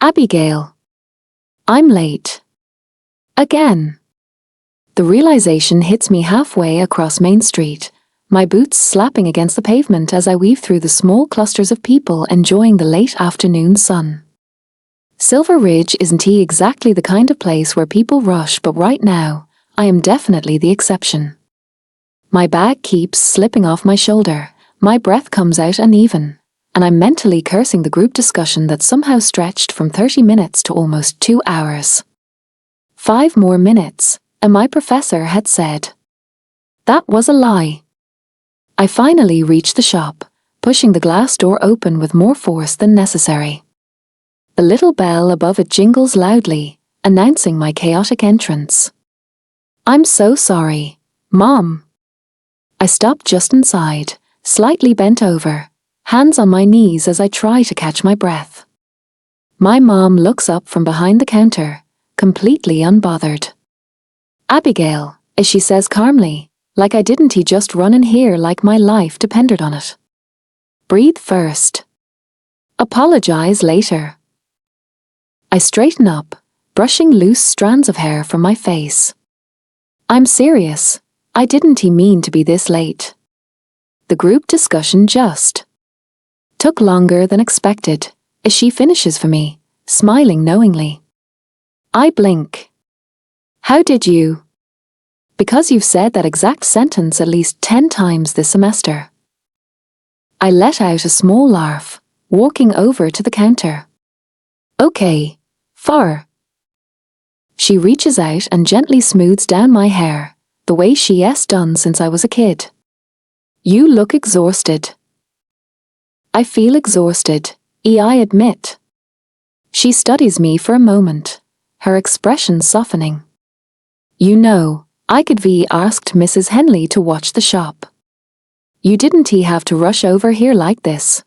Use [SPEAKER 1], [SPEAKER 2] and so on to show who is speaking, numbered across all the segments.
[SPEAKER 1] Abigail. I'm late. Again. The realization hits me halfway across Main Street, my boots slapping against the pavement as I weave through the small clusters of people enjoying the late afternoon sun. Silver Ridge isn't exactly the kind of place where people rush, but right now, I am definitely the exception. My bag keeps slipping off my shoulder, my breath comes out uneven, and I'm mentally cursing the group discussion that somehow stretched from 30 minutes to almost 2 hours. 5 more minutes, and my professor had said. That was a lie. I finally reached the shop, pushing the glass door open with more force than necessary. The little bell above it jingles loudly, announcing my chaotic entrance. I'm so sorry, Mom. I stop just inside, slightly bent over, hands on my knees as I try to catch my breath. My mom looks up from behind the counter, completely unbothered. Abigail, as she says calmly, like I didn't just run in here like my life depended on it. Breathe first. Apologize later. I straighten up, brushing loose strands of hair from my face. I'm serious, I didn't mean to be this late. The group discussion just took longer than expected, as she finishes for me, smiling knowingly. I blink. How did you? Because you've said that exact sentence at least 10 times this semester. I let out a small laugh, walking over to the counter. Okay. Far. She reaches out and gently smooths down my hair, the way she has done since I was a kid. You look exhausted. I feel exhausted, I admit. She studies me for a moment, her expression softening. You know, I could be asked Mrs. Henley to watch the shop. You didn't have to rush over here like this.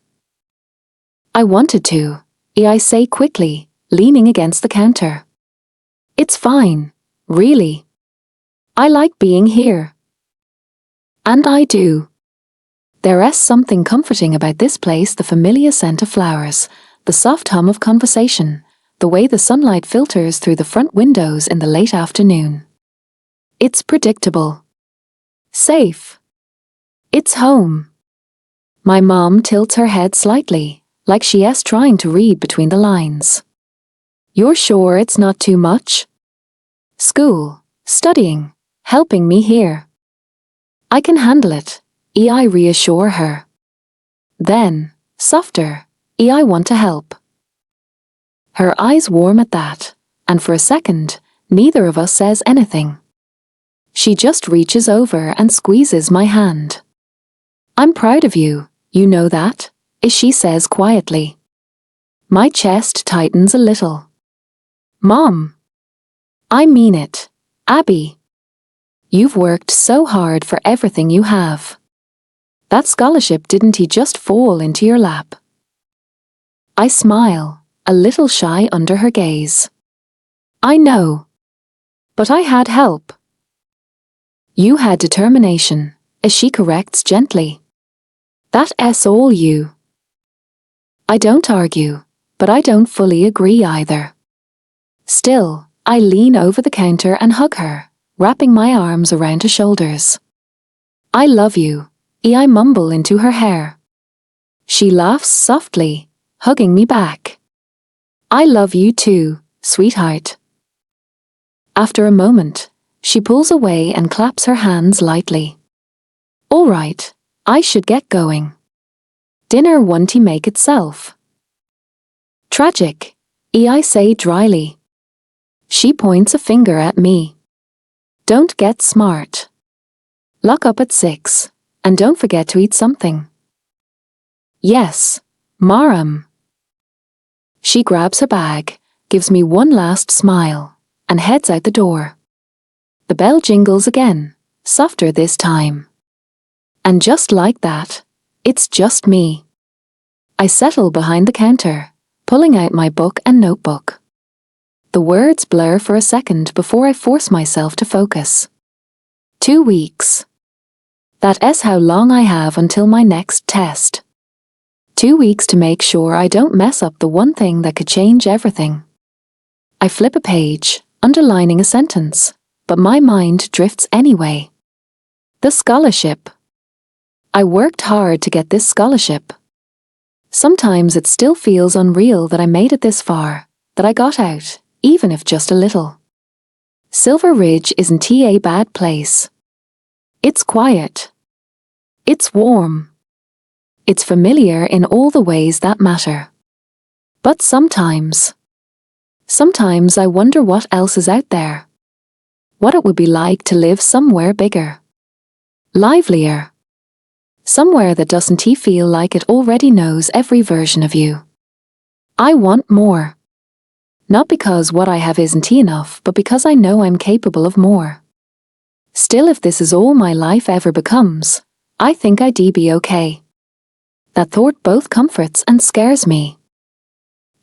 [SPEAKER 1] I wanted to, I say quickly, leaning against the counter. It's fine, really. I like being here. And I do. There is something comforting about this place, the familiar scent of flowers, the soft hum of conversation, the way the sunlight filters through the front windows in the late afternoon. It's predictable. Safe. It's home. My mom tilts her head slightly, like she is trying to read between the lines. You're sure it's not too much? School, studying, helping me here. I can handle it, I reassure her. Then, softer, I want to help. Her eyes warm at that, and for a second, neither of us says anything. She just reaches over and squeezes my hand. I'm proud of you, you know that, she says quietly. My chest tightens a little. Mom. I mean it, Abby. You've worked so hard for everything you have. That scholarship didn't just fall into your lap. I smile, a little shy under her gaze. I know. But I had help. You had determination, as she corrects gently. That's all you. I don't argue, but I don't fully agree either. Still, I lean over the counter and hug her, wrapping my arms around her shoulders. I love you, I mumble into her hair. She laughs softly, hugging me back. I love you too, sweetheart. After a moment, she pulls away and claps her hands lightly. All right, I should get going. Dinner won't make itself. Tragic, I say dryly. She points a finger at me. Don't get smart. Lock up at 6, and don't forget to eat something. Yes, Maram. She grabs her bag, gives me one last smile, and heads out the door. The bell jingles again, softer this time. And just like that, it's just me. I settle behind the counter, pulling out my book and notebook. The words blur for a second before I force myself to focus. 2 weeks. That is how long I have until my next test. 2 weeks to make sure I don't mess up the one thing that could change everything. I flip a page, underlining a sentence, but my mind drifts anyway. The scholarship. I worked hard to get this scholarship. Sometimes it still feels unreal that I made it this far, that I got out, even if just a little. Silver Ridge isn't a bad place. It's quiet. It's warm. It's familiar in all the ways that matter. But sometimes I wonder what else is out there. What it would be like to live somewhere bigger. Livelier. Somewhere that doesn't feel like it already knows every version of you. I want more. Not because what I have isn't enough, but because I know I'm capable of more. Still, if this is all my life ever becomes, I think I'd be okay. That thought both comforts and scares me.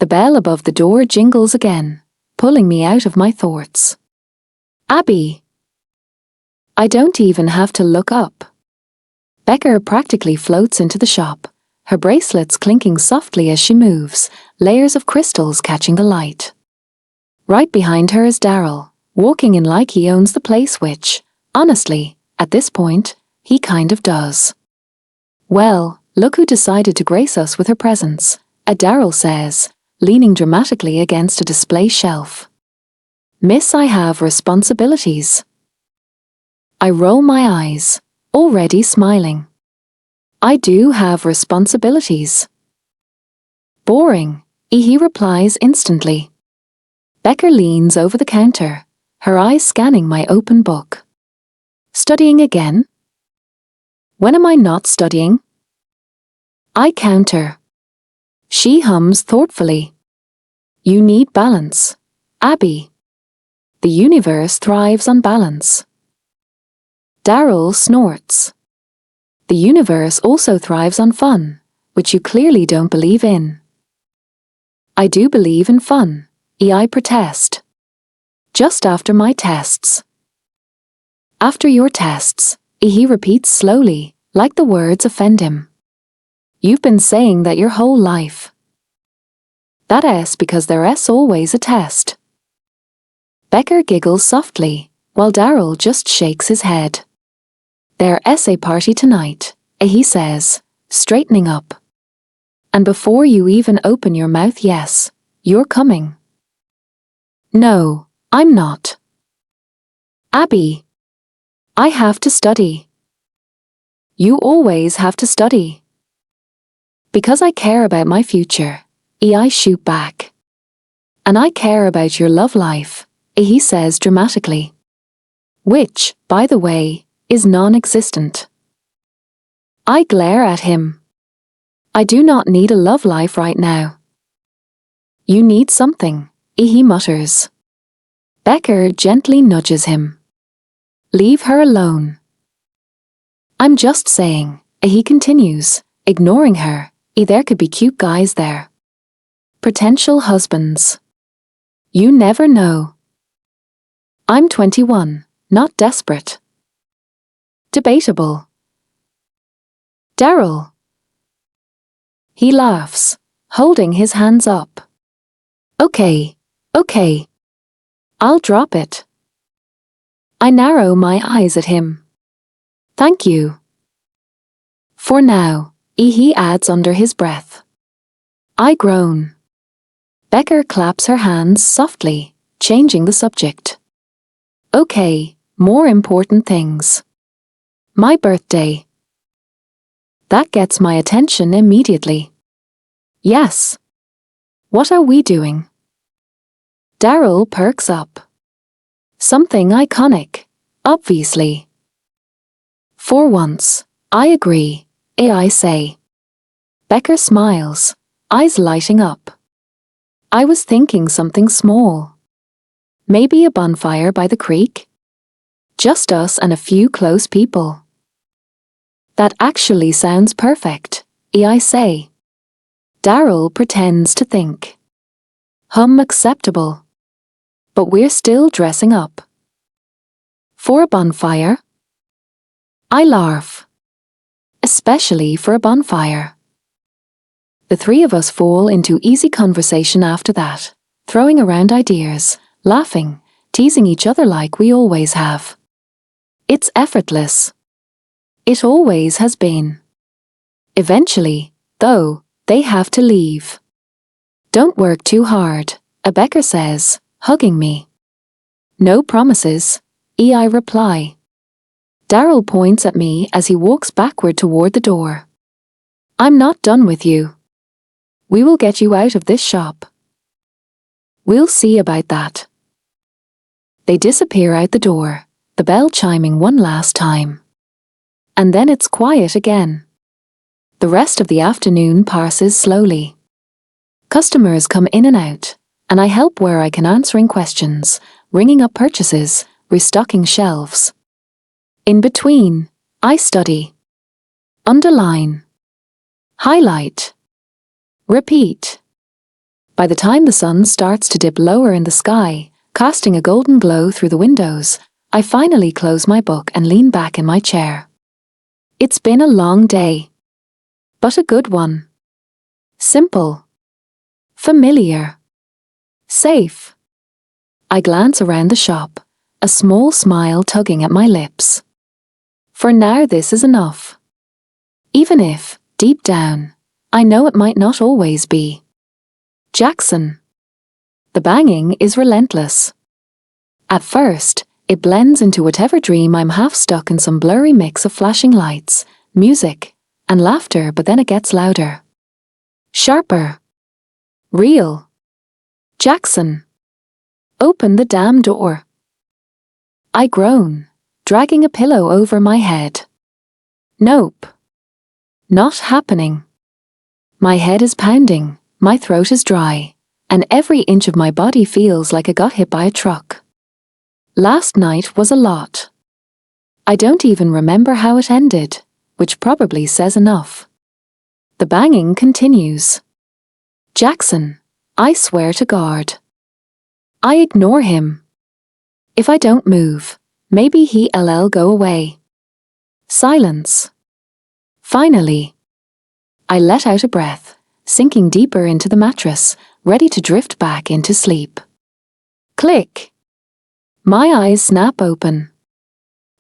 [SPEAKER 1] The bell above the door jingles again, pulling me out of my thoughts. Abby. I don't even have to look up. Becca practically floats into the shop, her bracelets clinking softly as she moves, layers of crystals catching the light. Right behind her is Daryl, walking in like he owns the place, which, honestly, at this point, he kind of does. Well, look who decided to grace us with her presence, Daryl says, leaning dramatically against a display shelf. Miss, I have responsibilities. I roll my eyes, already smiling. I do have responsibilities. Boring, he replies instantly. Becca leans over the counter, her eyes scanning my open book. Studying again? When am I not studying? I counter. She hums thoughtfully. You need balance, Abby. The universe thrives on balance. Daryl snorts. The universe also thrives on fun, which you clearly don't believe in. I do believe in fun, I protest. Just after my tests. After your tests, he repeats slowly, like the words offend him. You've been saying that your whole life. That S because there's always a test. Becker giggles softly, while Daryl just shakes his head. Their essay party tonight, he says, straightening up. And before you even open your mouth, yes, you're coming. No, I'm not. Abby. I have to study. You always have to study. Because I care about my future, I shoot back. And I care about your love life, he says dramatically. Which, by the way, is non-existent. I glare at him. I do not need a love life right now. You need something, he mutters. Becker gently nudges him. Leave her alone. I'm just saying, he continues, ignoring her, there could be cute guys there. Potential husbands. You never know. I'm 21, not desperate. Debatable. Daryl. He laughs, holding his hands up. Okay. I'll drop it. I narrow my eyes at him. Thank you. For now, he adds under his breath. I groan. Becker claps her hands softly, changing the subject. Okay, more important things. My birthday. That gets my attention immediately. Yes. What are we doing? Daryl perks up. Something iconic, obviously. For once, I agree, I say. Becker smiles, eyes lighting up. I was thinking something small. Maybe a bonfire by the creek? Just us and a few close people. That actually sounds perfect, I say. Daryl pretends to think. Acceptable. But we're still dressing up. For a bonfire? I laugh. Especially for a bonfire. The three of us fall into easy conversation after that, throwing around ideas, laughing, teasing each other like we always have. It's effortless. It always has been. Eventually, though, they have to leave. Don't work too hard, Rebecca says, hugging me. No promises, I reply. Daryl points at me as he walks backward toward the door. I'm not done with you. We will get you out of this shop. We'll see about that. They disappear out the door, the bell chiming one last time. And then it's quiet again. The rest of the afternoon passes slowly. Customers come in and out, and I help where I can answering questions, ringing up purchases, restocking shelves. In between, I study. Underline. Highlight. Repeat. By the time the sun starts to dip lower in the sky, casting a golden glow through the windows, I finally close my book and lean back in my chair. It's been a long day. But a good one. Simple. Familiar. Safe. I glance around the shop, a small smile tugging at my lips. For now this is enough. Even if, deep down, I know it might not always be. Jackson. The banging is relentless. At first, it blends into whatever dream I'm half stuck in, some blurry mix of flashing lights, music, and laughter, but then it gets louder. Sharper. Real. Jackson. Open the damn door. I groan, dragging a pillow over my head. Nope. Not happening. My head is pounding, my throat is dry, and every inch of my body feels like I got hit by a truck. Last night was a lot. I don't even remember how it ended, which probably says enough. The banging continues. Jackson, I swear to God. I ignore him. If I don't move, maybe he'll go away. Silence. Finally. I let out a breath, sinking deeper into the mattress, ready to drift back into sleep. Click. My eyes snap open.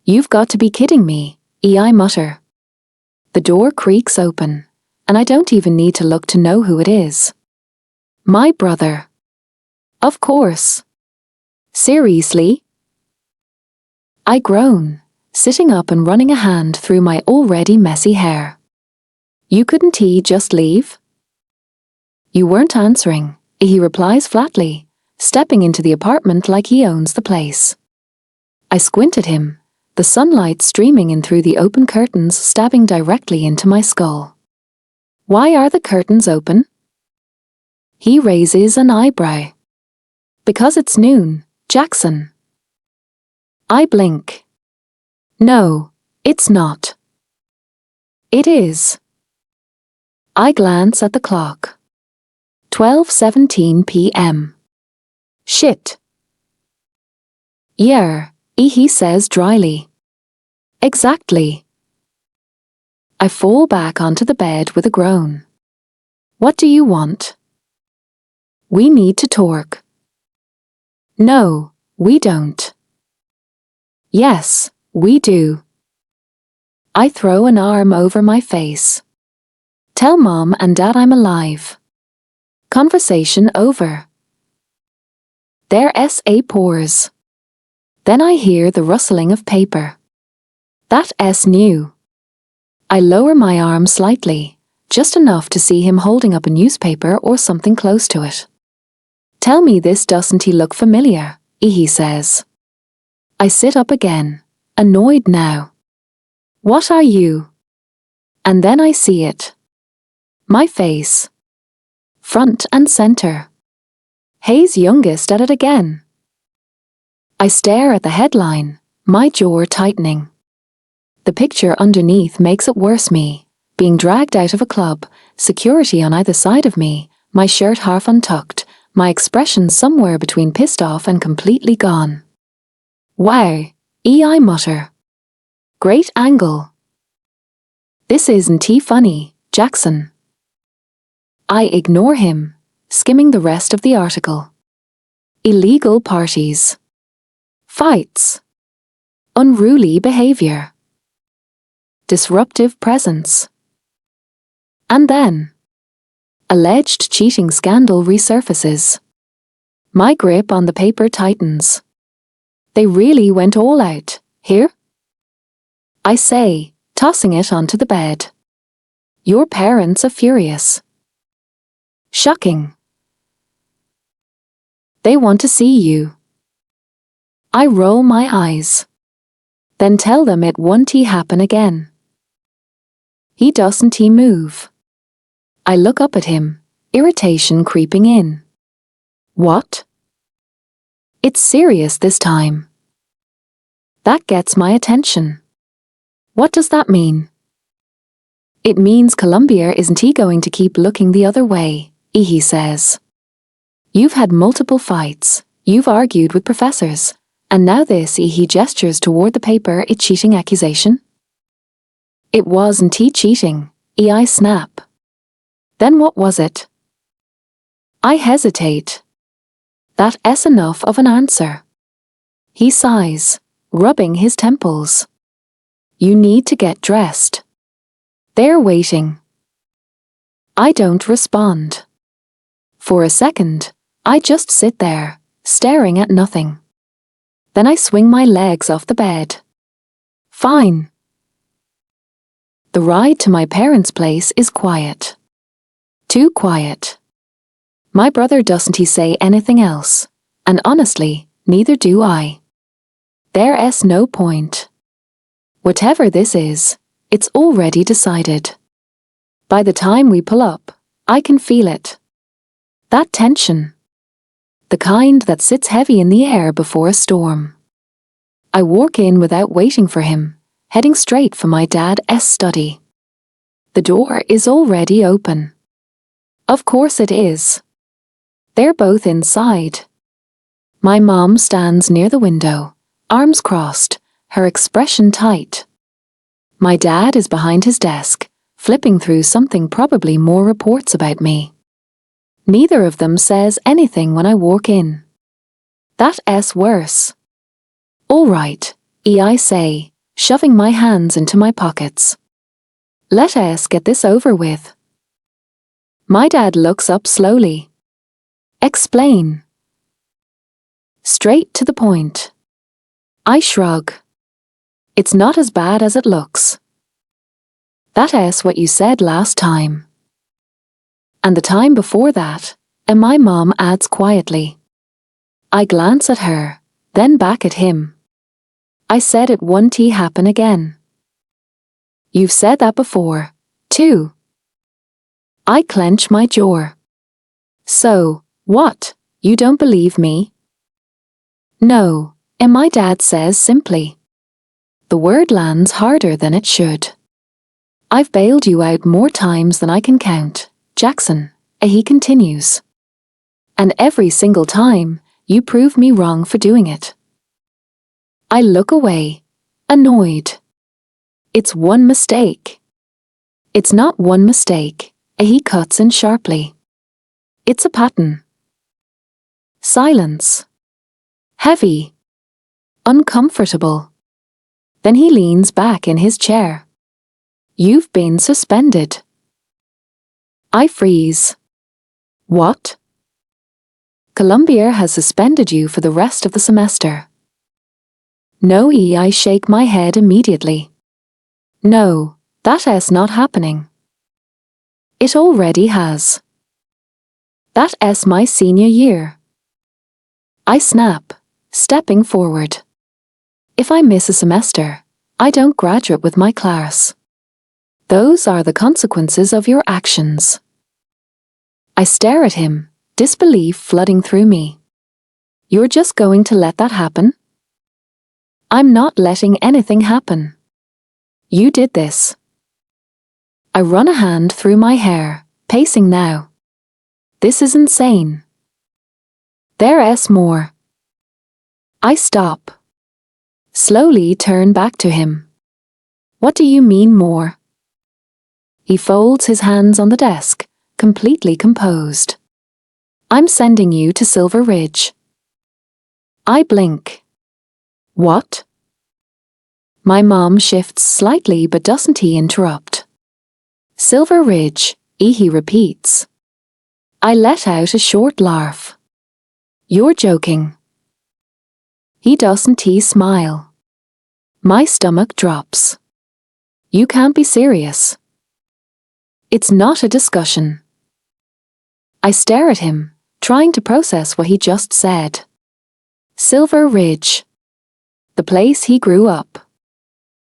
[SPEAKER 1] You've got to be kidding me, I mutter. The door creaks open, and I don't even need to look to know who it is. My brother. Of course. Seriously? I groan, sitting up and running a hand through my already messy hair. You couldn't just leave? You weren't answering, he replies flatly, stepping into the apartment like he owns the place. I squint at him, the sunlight streaming in through the open curtains stabbing directly into my skull. Why are the curtains open? He raises an eyebrow. Because it's noon, Jackson. I blink. No, it's not. It is. I glance at the clock. 12:17 p.m. Shit. Yeah, he says dryly. Exactly. I fall back onto the bed with a groan. What do you want? We need to talk. No, we don't. Yes, we do. I throw an arm over my face. Tell Mom and Dad I'm alive. Conversation over. Their SA pours. Then I hear the rustling of paper. That S new. I lower my arm slightly, just enough to see him holding up a newspaper or something close to it. Tell me this doesn't he look familiar, he says. I sit up again, annoyed now. What are you? And then I see it. My face. Front and center. Hayes' youngest at it again. I stare at the headline, my jaw tightening. The picture underneath makes it worse, me, being dragged out of a club, security on either side of me, my shirt half untucked, my expression somewhere between pissed off and completely gone. Wow, I mutter. Great angle. This isn't funny, Jackson. I ignore him, skimming the rest of the article. Illegal parties. Fights. Unruly behavior. Disruptive presence. And then, alleged cheating scandal resurfaces. My grip on the paper tightens. They really went all out, here? I say, tossing it onto the bed. Your parents are furious. Shocking. They want to see you. I roll my eyes. Then tell them it won't happen again. He doesn't move. I look up at him, irritation creeping in. What? It's serious this time. That gets my attention. What does that mean? It means Columbia isn't going to keep looking the other way, he says. You've had multiple fights, you've argued with professors, and now this he gestures toward the paper it cheating accusation? It wasn't cheating, I snap. Then what was it? I hesitate. That's enough of an answer. He sighs, rubbing his temples. You need to get dressed. They're waiting. I don't respond. For a second, I just sit there, staring at nothing. Then I swing my legs off the bed. Fine. The ride to my parents' place is quiet. Too quiet. My brother doesn't say anything else, and honestly, neither do I. There's no point. Whatever this is, it's already decided. By the time we pull up, I can feel it. That tension. The kind that sits heavy in the air before a storm. I walk in without waiting for him, heading straight for my dad's study. The door is already open. Of course it is. They're both inside. My mom stands near the window, arms crossed, her expression tight. My dad is behind his desk, flipping through something, probably more reports about me. Neither of them says anything when I walk in. That's worse. All right, I say, shoving my hands into my pockets. Let us get this over with. My dad looks up slowly. Explain. Straight to the point. I shrug. It's not as bad as it looks. That's what you said last time. And the time before that, and my mom adds quietly. I glance at her, then back at him. I said it won't happen again. You've said that before, too. I clench my jaw. So, what, you don't believe me? No, and my dad says simply. The word lands harder than it should. I've bailed you out more times than I can count, Jackson, he continues. And every single time, you prove me wrong for doing it. I look away, annoyed. It's one mistake. It's not one mistake, he cuts in sharply. It's a pattern. Silence. Heavy. Uncomfortable. Then he leans back in his chair. You've been suspended. I freeze. What? Columbia has suspended you for the rest of the semester. No, I shake my head immediately. No, that's not happening. It already has. That's my senior year. I snap, stepping forward. If I miss a semester, I don't graduate with my class. Those are the consequences of your actions. I stare at him, disbelief flooding through me. You're just going to let that happen? I'm not letting anything happen. You did this. I run a hand through my hair, pacing now. This is insane. There's more. I stop. Slowly turn back to him. What do you mean more? He folds his hands on the desk, completely composed. I'm sending you to Silver Ridge. I blink. What? My mom shifts slightly, but doesn't he interrupt. Silver Ridge, he repeats. I let out a short laugh. You're joking. He doesn't he smile. My stomach drops. You can't be serious. It's not a discussion. I stare at him, trying to process what he just said. Silver Ridge. The place he grew up.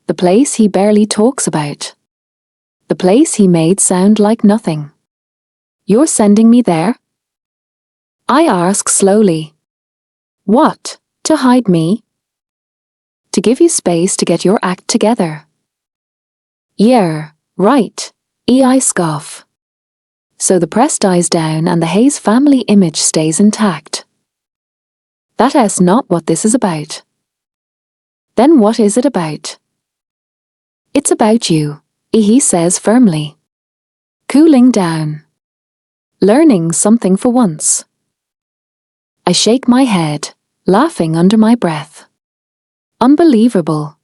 [SPEAKER 1] The place he barely talks about. The place he made sound like nothing. You're sending me there? I ask slowly. What, to hide me? To give you space to get your act together. Yeah, right, I scoff. So the press dies down and the Hayes family image stays intact. That's not what this is about. Then what is it about? It's about you, he says firmly. Cooling down. Learning something for once. I shake my head, laughing under my breath. Unbelievable.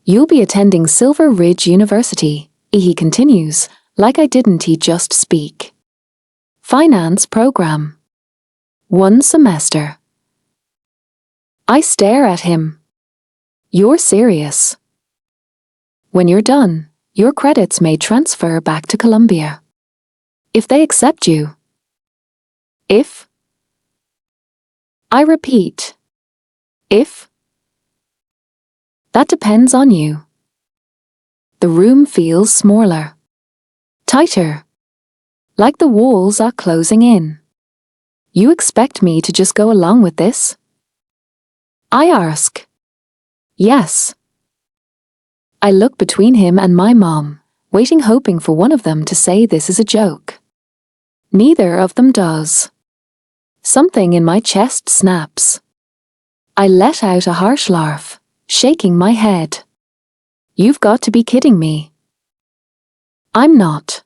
[SPEAKER 1] You'll be attending Silver Ridge University, he continues, like I didn't he just speak. Finance program. 1 semester. I stare at him. You're serious. When you're done, your credits may transfer back to Columbia. If they accept you. If? I repeat. If? That depends on you. The room feels smaller. Tighter. Like the walls are closing in. You expect me to just go along with this? I ask. Yes. I look between him and my mom, waiting hoping for one of them to say this is a joke. Neither of them does. Something in my chest snaps. I let out a harsh laugh, shaking my head. You've got to be kidding me. I'm not.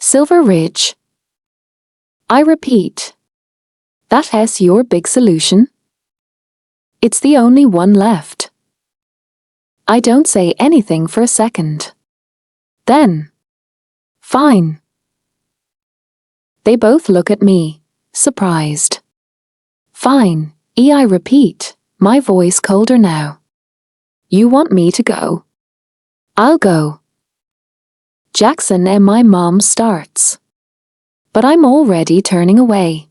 [SPEAKER 1] Silver Ridge. I repeat. That's your big solution? It's the only one left. I don't say anything for a second. Then. Fine. They both look at me, surprised. Fine, I repeat, my voice colder now. You want me to go? I'll go. Jackson and my mom starts. But I'm already turning away.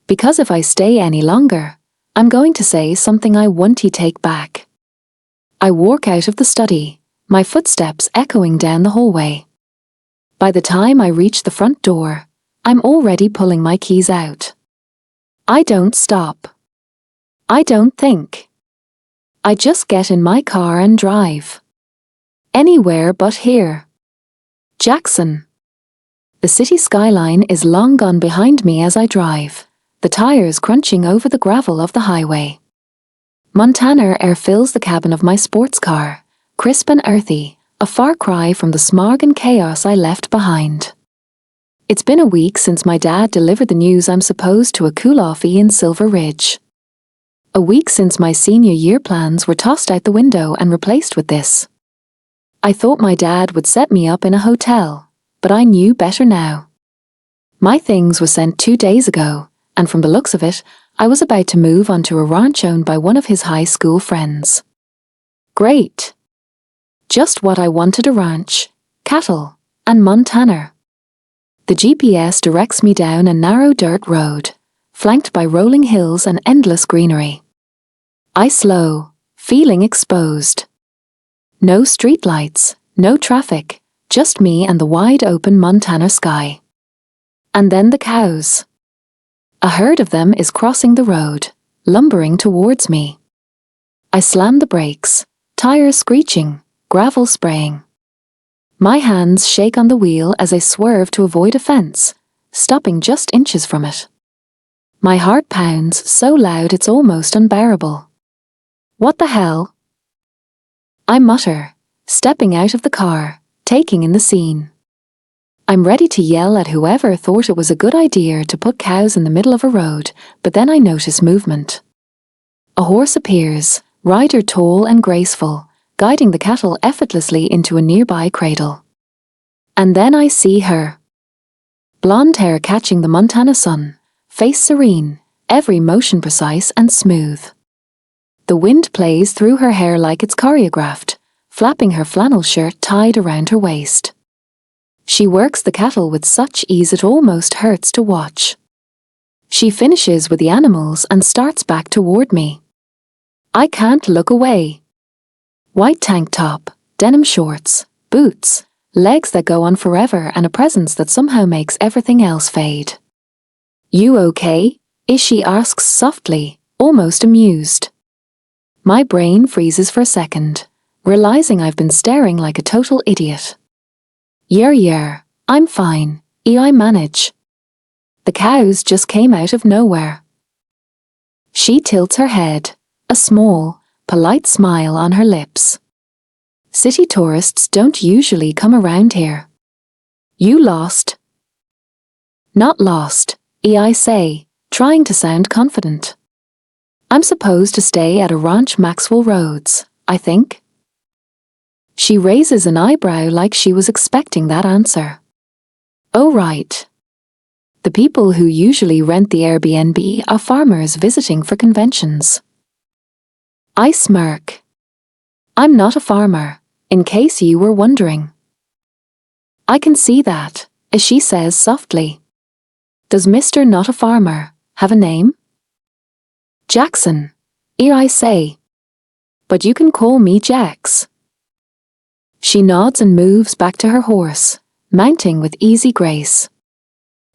[SPEAKER 1] Because if I stay any longer, I'm going to say something I won't take back. I walk out of the study, my footsteps echoing down the hallway. By the time I reach the front door, I'm already pulling my keys out. I don't stop. I don't think. I just get in my car and drive. Anywhere but here. Jackson. The city skyline is long gone behind me as I drive, the tires crunching over the gravel of the highway. Montana air fills the cabin of my sports car, crisp and earthy, a far cry from the smog and chaos I left behind. It's been a week since my dad delivered the news I'm supposed to a cool-offy in Silver Ridge. A week since my senior year plans were tossed out the window and replaced with this. I thought my dad would set me up in a hotel, but I knew better now. My things were sent 2 days ago, and from the looks of it, I was about to move onto a ranch owned by one of his high school friends. Great. Just what I wanted: a ranch, cattle, and Montana. The GPS directs me down a narrow dirt road, flanked by rolling hills and endless greenery. I slow, feeling exposed. No streetlights, no traffic, just me and the wide-open Montana sky. And then the cows. A herd of them is crossing the road, lumbering towards me. I slam the brakes, tires screeching, gravel spraying. My hands shake on the wheel as I swerve to avoid a fence, stopping just inches from it. My heart pounds so loud it's almost unbearable. What the hell? I mutter, stepping out of the car, taking in the scene. I'm ready to yell at whoever thought it was a good idea to put cows in the middle of a road, but then I notice movement. A horse appears, rider tall and graceful, guiding the cattle effortlessly into a nearby cradle. And then I see her. Blonde hair catching the Montana sun, face serene, every motion precise and smooth. The wind plays through her hair like it's choreographed, flapping her flannel shirt tied around her waist. She works the cattle with such ease it almost hurts to watch. She finishes with the animals and starts back toward me. I can't look away. White tank top, denim shorts, boots, legs that go on forever and a presence that somehow makes everything else fade. "You okay?" she asks softly, almost amused. My brain freezes for a second, realizing I've been staring like a total idiot. Yeah, I'm fine, I manage. The cows just came out of nowhere. She tilts her head, a small, polite smile on her lips. City tourists don't usually come around here. You lost? Not lost, I say, trying to sound confident. I'm supposed to stay at a ranch Maxwell Roads, I think. She raises an eyebrow like she was expecting that answer. Oh right. The people who usually rent the Airbnb are farmers visiting for conventions. I smirk. I'm not a farmer, in case you were wondering. I can see that, as she says softly. Does Mr. Not a Farmer have a name? Jackson, I say. But you can call me Jax. She nods and moves back to her horse, mounting with easy grace.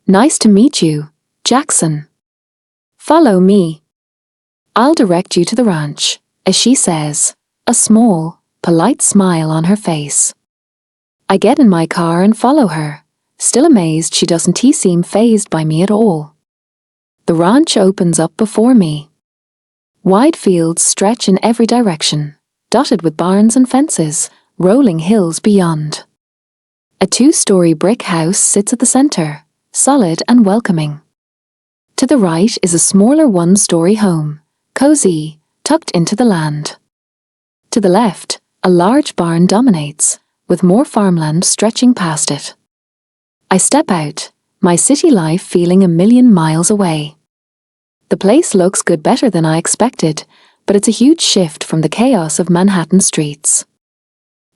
[SPEAKER 1] Nice to meet you, Jackson. Follow me. I'll direct you to the ranch, as she says, a small, polite smile on her face. I get in my car and follow her, still amazed she doesn't seem fazed by me at all. The ranch opens up before me. Wide fields stretch in every direction, dotted with barns and fences, rolling hills beyond. A 2-story brick house sits at the center, solid and welcoming. To the right is a smaller 1-story home, cozy, tucked into the land. To the left, a large barn dominates, with more farmland stretching past it. I step out, my city life feeling a million miles away. The place looks good, better than I expected, but it's a huge shift from the chaos of Manhattan streets.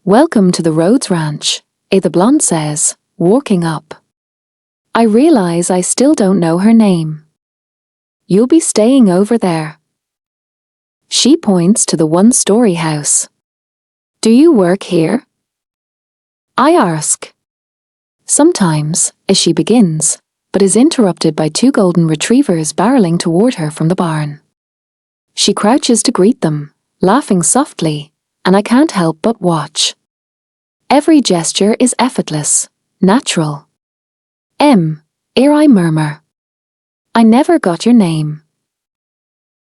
[SPEAKER 1] Welcome to the Rhodes Ranch, the blonde says, walking up. I realize I still don't know her name. You'll be staying over there. She points to the 1-story house. Do you work here? I ask. Sometimes, as she begins, but is interrupted by 2 golden retrievers barreling toward her from the barn. She crouches to greet them, laughing softly, and I can't help but watch. Every gesture is effortless, natural. Ere I murmur. I never got your name.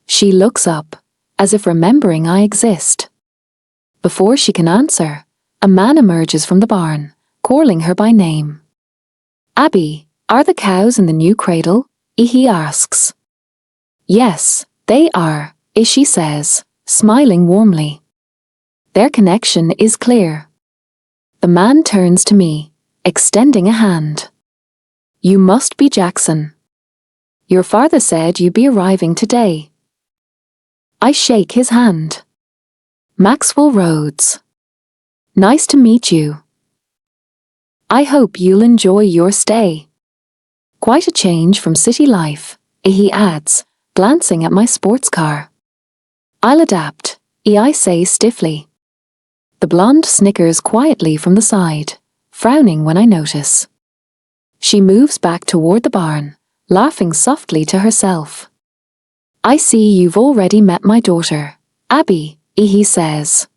[SPEAKER 1] She looks up, as if remembering I exist. Before she can answer, a man emerges from the barn, calling her by name. Abby, are the cows in the new cradle? He asks. Yes, they are, she says, smiling warmly. Their connection is clear. The man turns to me, extending a hand. You must be Jackson. Your father said you'd be arriving today. I shake his hand. Maxwell Rhodes. Nice to meet you. I hope you'll enjoy your stay. Quite a change from city life, he adds, glancing at my sports car. I'll adapt, I say stiffly. The blonde snickers quietly from the side, frowning when I notice. She moves back toward the barn, laughing softly to herself. I see you've already met my daughter, Abby, he says.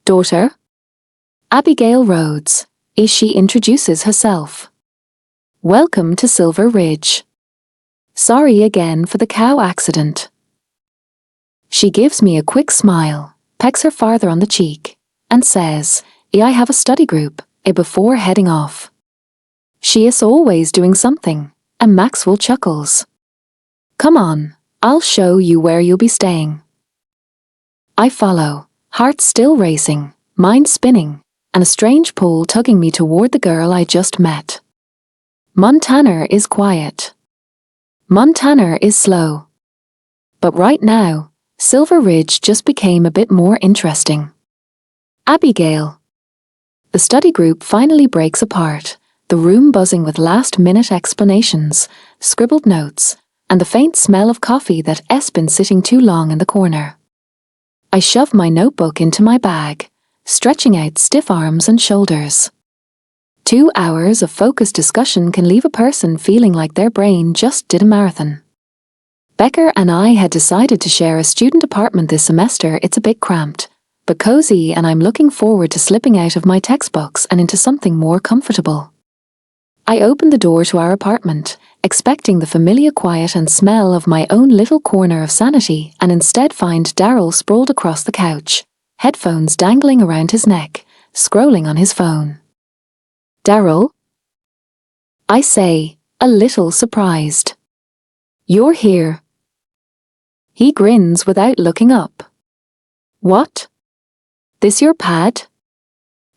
[SPEAKER 1] Daughter? Abigail Rhodes, she introduces herself. Welcome to Silver Ridge. Sorry again for the cow accident. She gives me a quick smile, pecks her father on the cheek, and says, I have a study group, before heading off. She is always doing something, and Maxwell chuckles. Come on, I'll show you where you'll be staying. I follow, heart still racing, mind spinning, and a strange pull tugging me toward the girl I just met. Montana is quiet. Montana is slow. But right now, Silver Ridge just became a bit more interesting. Abigail. The study group finally breaks apart, the room buzzing with last-minute explanations, scribbled notes, and the faint smell of coffee that has been sitting too long in the corner. I shove my notebook into my bag, stretching out stiff arms and shoulders. 2 hours of focused discussion can leave a person feeling like their brain just did a marathon. Becker and I had decided to share a student apartment this semester. It's a bit cramped, but cozy, and I'm looking forward to slipping out of my textbooks and into something more comfortable. I opened the door to our apartment, expecting the familiar quiet and smell of my own little corner of sanity, and instead find Daryl sprawled across the couch, headphones dangling around his neck, scrolling on his phone. Daryl? I say, a little surprised. You're here. He grins without looking up. What? This your pad?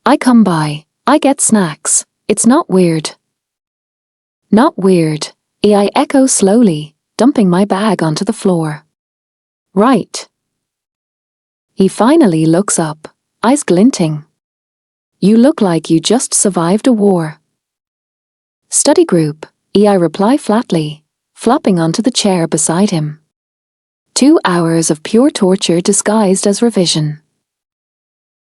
[SPEAKER 1] I come by, I get snacks, it's not weird. Not weird, I echo slowly, dumping my bag onto the floor. Right. He finally looks up, eyes glinting. You look like you just survived a war. Study group, I reply flatly, flopping onto the chair beside him. 2 hours of pure torture disguised as revision.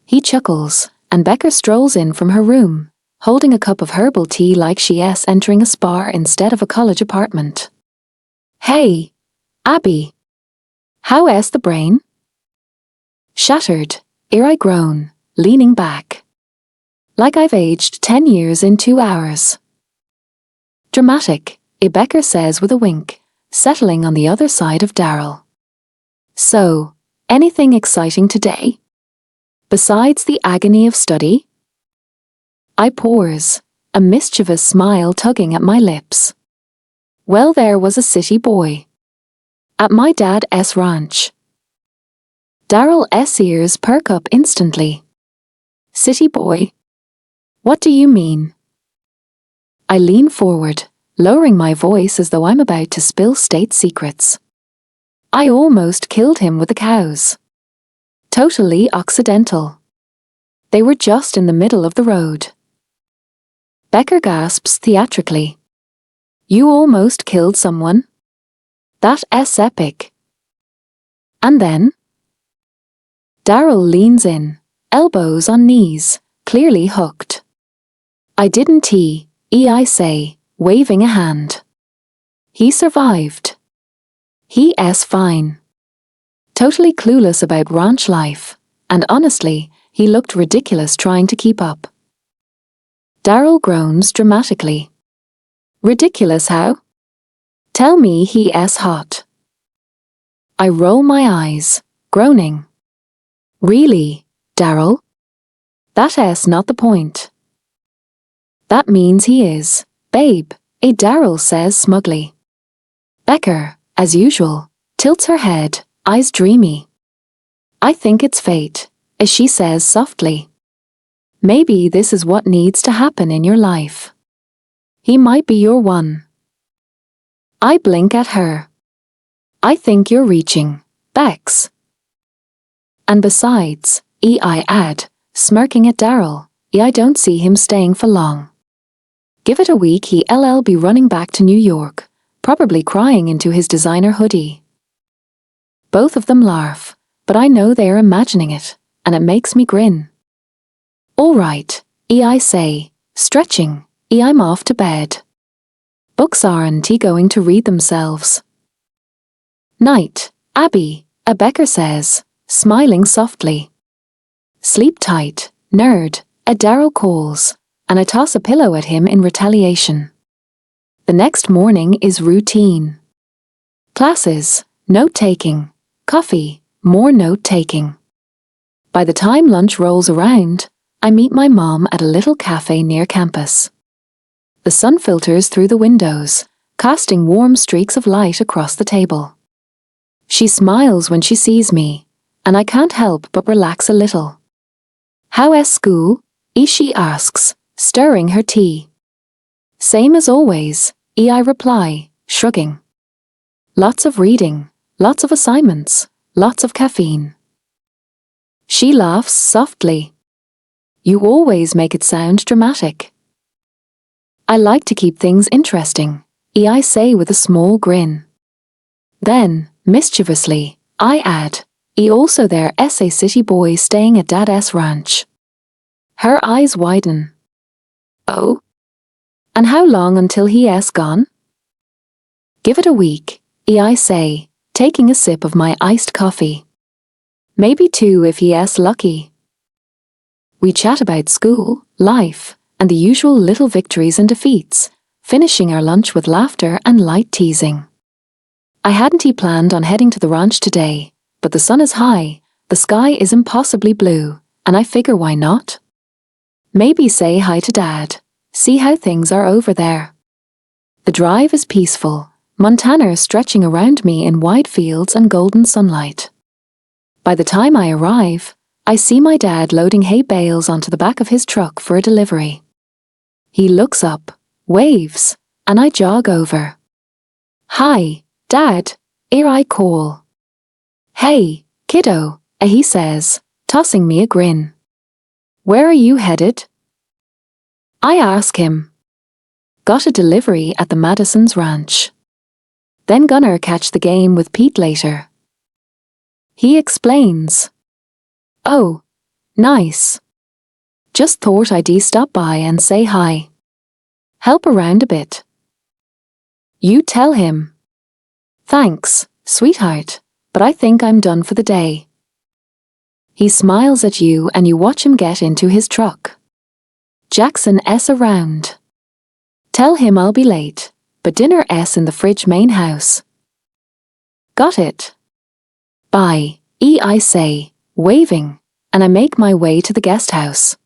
[SPEAKER 1] He chuckles, and Becker strolls in from her room, holding a cup of herbal tea like she's entering a spa instead of a college apartment. Hey, Abby. How is the brain? Shattered, I groan, leaning back. Like I've aged 10 years in 2 hours. Dramatic, Becker says with a wink, settling on the other side of Daryl. So, anything exciting today? Besides the agony of study? I pause, a mischievous smile tugging at my lips. Well, there was a city boy. At my dad's ranch. Daryl's ears perk up instantly. City boy? What do you mean? I lean forward, lowering my voice as though I'm about to spill state secrets. I almost killed him with the cows. Totally accidental. They were just in the middle of the road. Becker gasps theatrically. You almost killed someone? That's epic. And then? Daryl leans in, elbows on knees, clearly hooked. I didn't I say, waving a hand. He survived. He's fine. Totally clueless about ranch life, and honestly, he looked ridiculous trying to keep up. Daryl groans dramatically. Ridiculous how? Tell me he's hot. I roll my eyes, groaning. Really, Daryl? That's not the point. That means he is, babe, Daryl says smugly. Becker, as usual, tilts her head, eyes dreamy. I think it's fate, as she says softly. Maybe this is what needs to happen in your life. He might be your one. I blink at her. I think you're reaching, Bex. And besides, I add, smirking at Daryl, I don't see him staying for long. Give it a week, he'll be running back to New York, probably crying into his designer hoodie. Both of them laugh, but I know they're imagining it, and it makes me grin. All right, I say, stretching, I'm off to bed. Books aren't going to read themselves. Night, Abby, Becker says, smiling softly. Sleep tight, nerd, Daryl calls, and I toss a pillow at him in retaliation. The next morning is routine. Classes, note-taking, coffee, more note-taking. By the time lunch rolls around, I meet my mom at a little cafe near campus. The sun filters through the windows, casting warm streaks of light across the table. She smiles when she sees me, and I can't help but relax a little. "How's school?" she asks, stirring her tea. "Same as always," I reply, shrugging. "Lots of reading, lots of assignments, lots of caffeine." She laughs softly. "You always make it sound dramatic." "I like to keep things interesting," I say with a small grin. Then, mischievously, I add, also there's a city boy staying at Dad's ranch." Her eyes widen. "Oh? And how long until he's gone?" "Give it a week," I say, taking a sip of my iced coffee. "Maybe 2 if he's lucky." We chat about school, life, and the usual little victories and defeats, finishing our lunch with laughter and light teasing. I hadn't planned on heading to the ranch today, but the sun is high, the sky is impossibly blue, and I figure why not? Maybe say hi to Dad, see how things are over there. The drive is peaceful, Montana stretching around me in wide fields and golden sunlight. By the time I arrive, I see my dad loading hay bales onto the back of his truck for a delivery. He looks up, waves, and I jog over. "Hi, Dad," I call. "Hey, kiddo," he says, tossing me a grin. "Where are you headed?" I ask him. "Got a delivery at the Madison's ranch. Then gonna catch the game with Pete later." He explains. "Oh, nice. Just thought I'd stop by and say hi. Help around a bit." "You tell him." "Thanks, sweetheart, but I think I'm done for the day." He smiles at you and you watch him get into his truck. "Jackson's around. Tell him I'll be late, but dinner's in the fridge main house." "Got it. Bye," I say, waving, and I make my way to the guest house.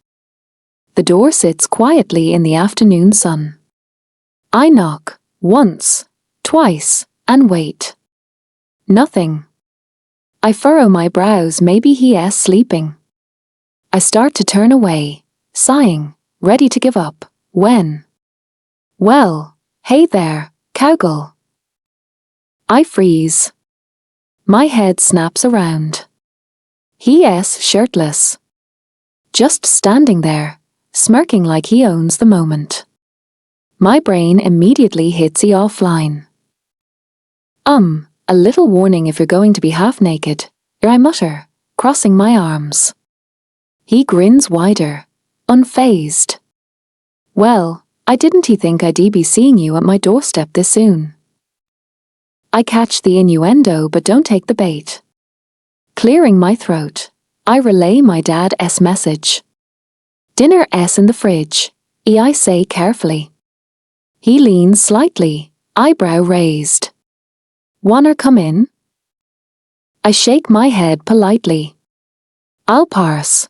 [SPEAKER 1] The door sits quietly in the afternoon sun. I knock, once, twice, and wait. Nothing. I furrow my brows, maybe he's sleeping. I start to turn away, sighing, ready to give up, when... "Well, hey there, cowgirl." I freeze. My head snaps around. He's shirtless. Just standing there, smirking like he owns the moment. My brain immediately hits offline. A little warning if you're going to be half naked," I mutter, crossing my arms. He grins wider, unfazed. "Well, I didn't think I'd be seeing you at my doorstep this soon." I catch the innuendo but don't take the bait. Clearing my throat, I relay my dad's message. "Dinner's in the fridge," I say carefully. He leans slightly, eyebrow raised. "Wanna come in?" I shake my head politely. I'll pass.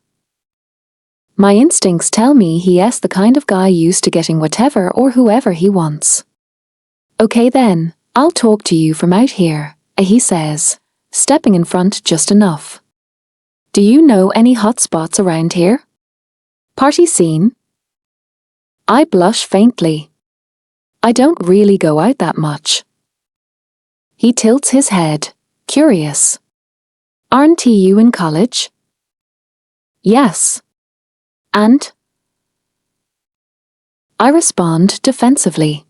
[SPEAKER 1] My instincts tell me he's the kind of guy used to getting whatever or whoever he wants. "Okay then, I'll talk to you from out here," he says, stepping in front just enough. "Do you know any hot spots around here? Party scene?" I blush faintly. I don't really go out that much. He tilts his head, curious. "Aren't you in college?" "Yes. And?" I respond defensively.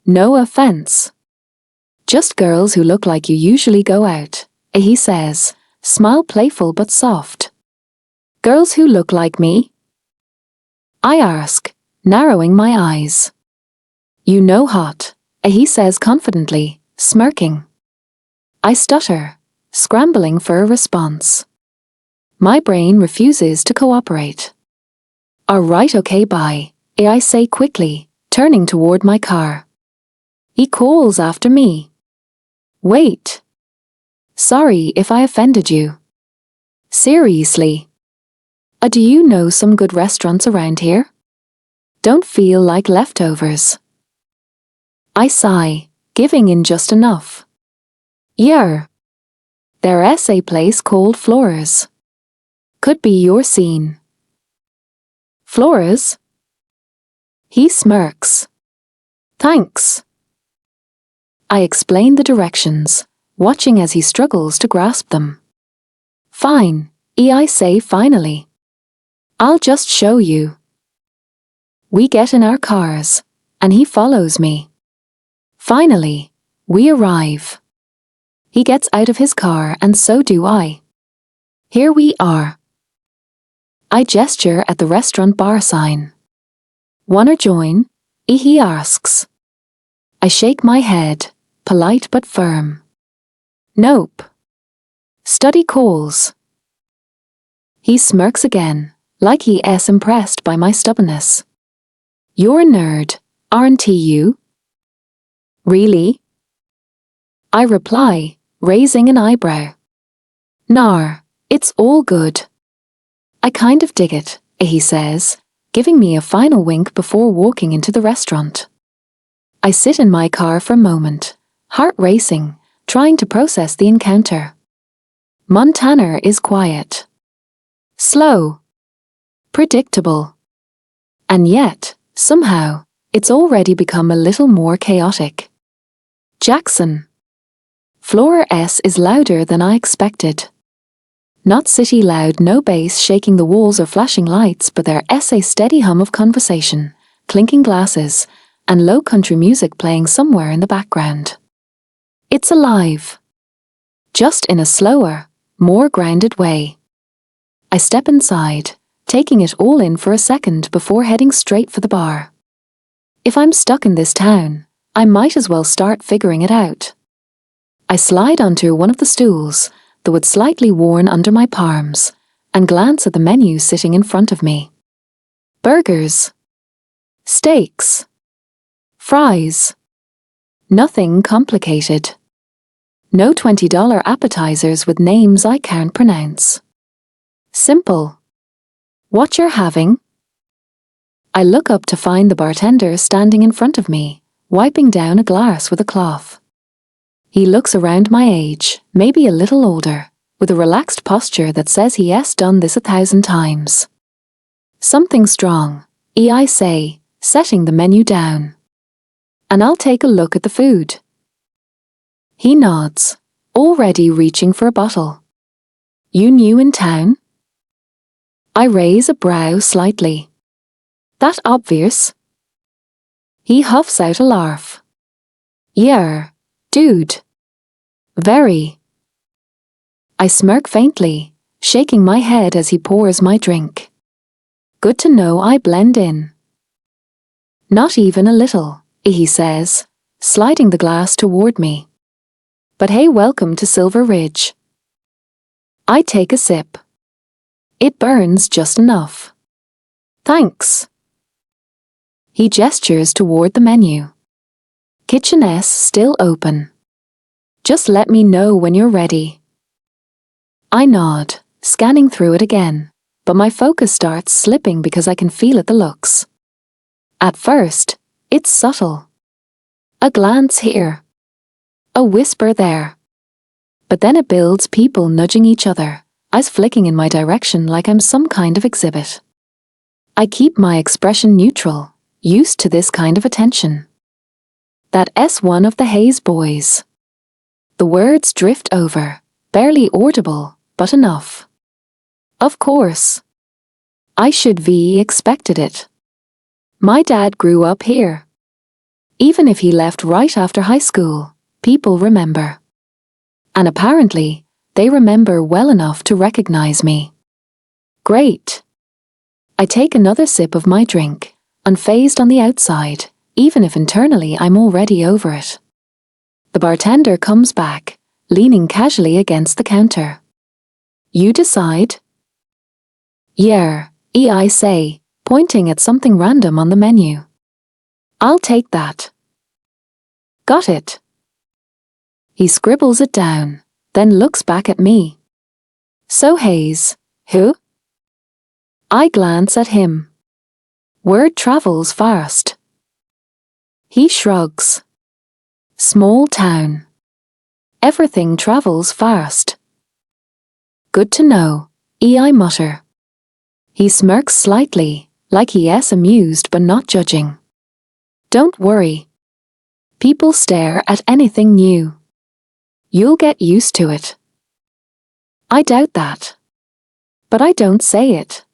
[SPEAKER 1] "No offense. Just girls who look like you usually go out," he says, smile playful but soft. "Girls who look like me?" I ask, narrowing my eyes. "You know hot," he says confidently, smirking. I stutter, scrambling for a response. My brain refuses to cooperate. "Alright, okay, bye," I say quickly, turning toward my car. He calls after me. "Wait. Sorry if I offended you." "Seriously. Do you know some good restaurants around here?" don't feel like leftovers. I sigh, giving in just enough. Yeah. Their essay place called Flora's. Could be your scene. Flora's? He smirks. Thanks. I explain the directions, watching as he struggles to grasp them. Fine, I say finally. I'll just show you. We get in our cars, and he follows me. Finally, we arrive. He gets out of his car and so do I. Here we are. I gesture at the restaurant bar sign. Wanna join? He asks. I shake my head, polite but firm. Nope. Study calls. He smirks again, like he's impressed by my stubbornness. You're a nerd, aren't you? Really? I reply, raising an eyebrow. Nar, it's all good. I kind of dig it, he says, giving me a final wink before walking into the restaurant. I sit in my car for a moment, heart racing, trying to process the encounter. Montana is quiet. Slow. Predictable. And yet, somehow, it's already become a little more chaotic. Jackson. Floor S is louder than I expected. Not city loud, no bass shaking the walls or flashing lights, but their a steady hum of conversation, clinking glasses, and low country music playing somewhere in the background. It's alive. Just in a slower, more grounded way. I step inside, taking it all in for a second before heading straight for the bar. If I'm stuck in this town, I might as well start figuring it out. I slide onto one of the stools, though it's slightly worn under my palms, and glance at the menu sitting in front of me. Burgers. Steaks. Fries. Nothing complicated. No $20 appetizers with names I can't pronounce. Simple. What you're having? I look up to find the bartender standing in front of me, wiping down a glass with a cloth. He looks around my age, maybe a little older, with a relaxed posture that says he has done this 1,000 times. Something strong, I say, setting the menu down. And I'll take a look at the food. He nods, already reaching for a bottle. You new in town? I raise a brow slightly. That obvious? He huffs out a laugh. Yeah, dude. Very. I smirk faintly, shaking my head as he pours my drink. Good to know I blend in. Not even a little, he says, sliding the glass toward me. But hey, welcome to Silver Ridge. I take a sip. It burns just enough. Thanks. He gestures toward the menu. Kitchen's still open. Just let me know when you're ready. I nod, scanning through it again, but my focus starts slipping because I can feel it the looks. At first, it's subtle. A glance here. A whisper there. But then it builds, people nudging each other, eyes flicking in my direction like I'm some kind of exhibit. I keep my expression neutral, used to this kind of attention. That's one of the Hayes boys. The words drift over, barely audible, but enough. Of course. I should be expected it. My dad grew up here. Even if he left right after high school, people remember. And apparently, they remember well enough to recognize me. Great. I take another sip of my drink, unfazed on the outside, even if internally I'm already over it. The bartender comes back, leaning casually against the counter. You decide? Yeah, I say, pointing at something random on the menu. I'll take that. Got it. He scribbles it down, then looks back at me. So Hayes, who? I glance at him. Word travels fast. He shrugs. Small town. Everything travels fast. Good to know, I mutter. He smirks slightly, like he is amused but not judging. Don't worry. People stare at anything new. You'll get used to it. I doubt that. But I don't say it.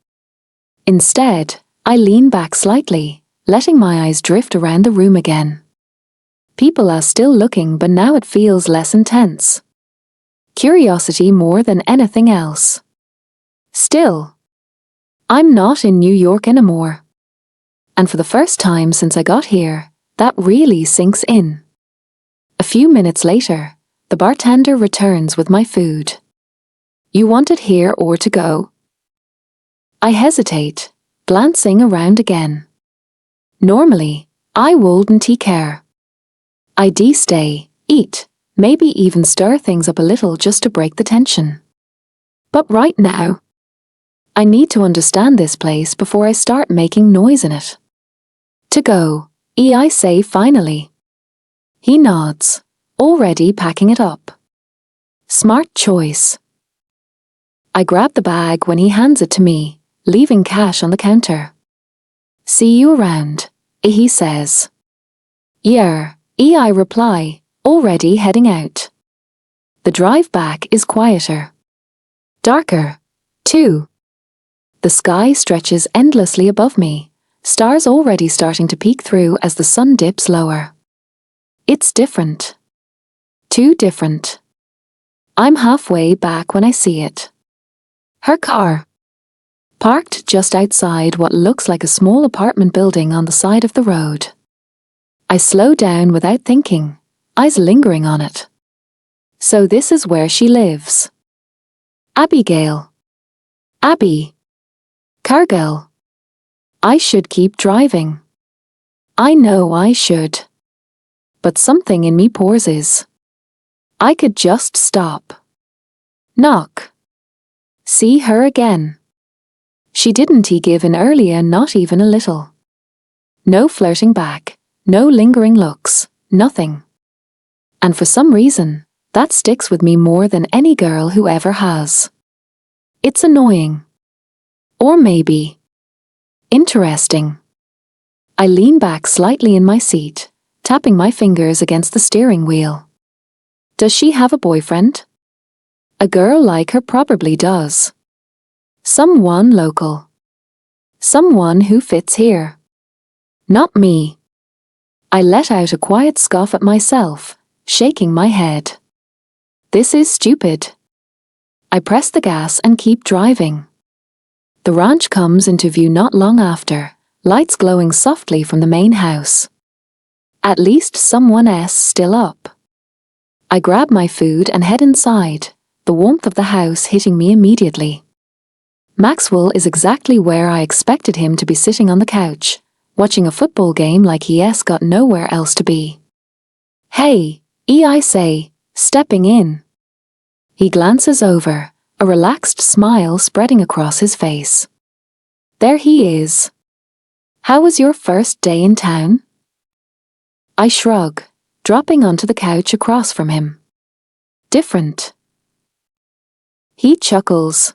[SPEAKER 1] Instead, I lean back slightly, letting my eyes drift around the room again. People are still looking, but now it feels less intense. Curiosity more than anything else. Still, I'm not in New York anymore. And for the first time since I got here, that really sinks in. A few minutes later, the bartender returns with my food. You want it here or to go? I hesitate, glancing around again. Normally, I wouldn't care. I'd stay, eat, maybe even stir things up a little just to break the tension. But right now, I need to understand this place before I start making noise in it. To go, I say finally. He nods, already packing it up. Smart choice. I grab the bag when he hands it to me, leaving cash on the counter. See you around, he says. Yeah, I reply, already heading out. The drive back is quieter. Darker, too. The sky stretches endlessly above me, stars already starting to peek through as the sun dips lower. It's different. Too different. I'm halfway back when I see it. Her car. Parked just outside what looks like a small apartment building on the side of the road. I slow down without thinking, eyes lingering on it. So this is where she lives. Abigail. Abby. Cargill. I should keep driving. I know I should. But something in me pauses. I could just stop. Knock. See her again. She didn't give in earlier, not even a little. No flirting back, no lingering looks, nothing. And for some reason, that sticks with me more than any girl who ever has. It's annoying. Or maybe interesting. I lean back slightly in my seat, tapping my fingers against the steering wheel. Does she have a boyfriend? A girl like her probably does. Someone local. Someone who fits here. Not me. I let out a quiet scoff at myself, shaking my head. This is stupid. I press the gas and keep driving. The ranch comes into view not long after, lights glowing softly from the main house. At least someone's still up. I grab my food and head inside, the warmth of the house hitting me immediately. Maxwell is exactly where I expected him to be, sitting on the couch, watching a football game like he's got nowhere else to be. Hey, I say, stepping in. He glances over, a relaxed smile spreading across his face. There he is. How was your first day in town? I shrug, dropping onto the couch across from him. Different. He chuckles.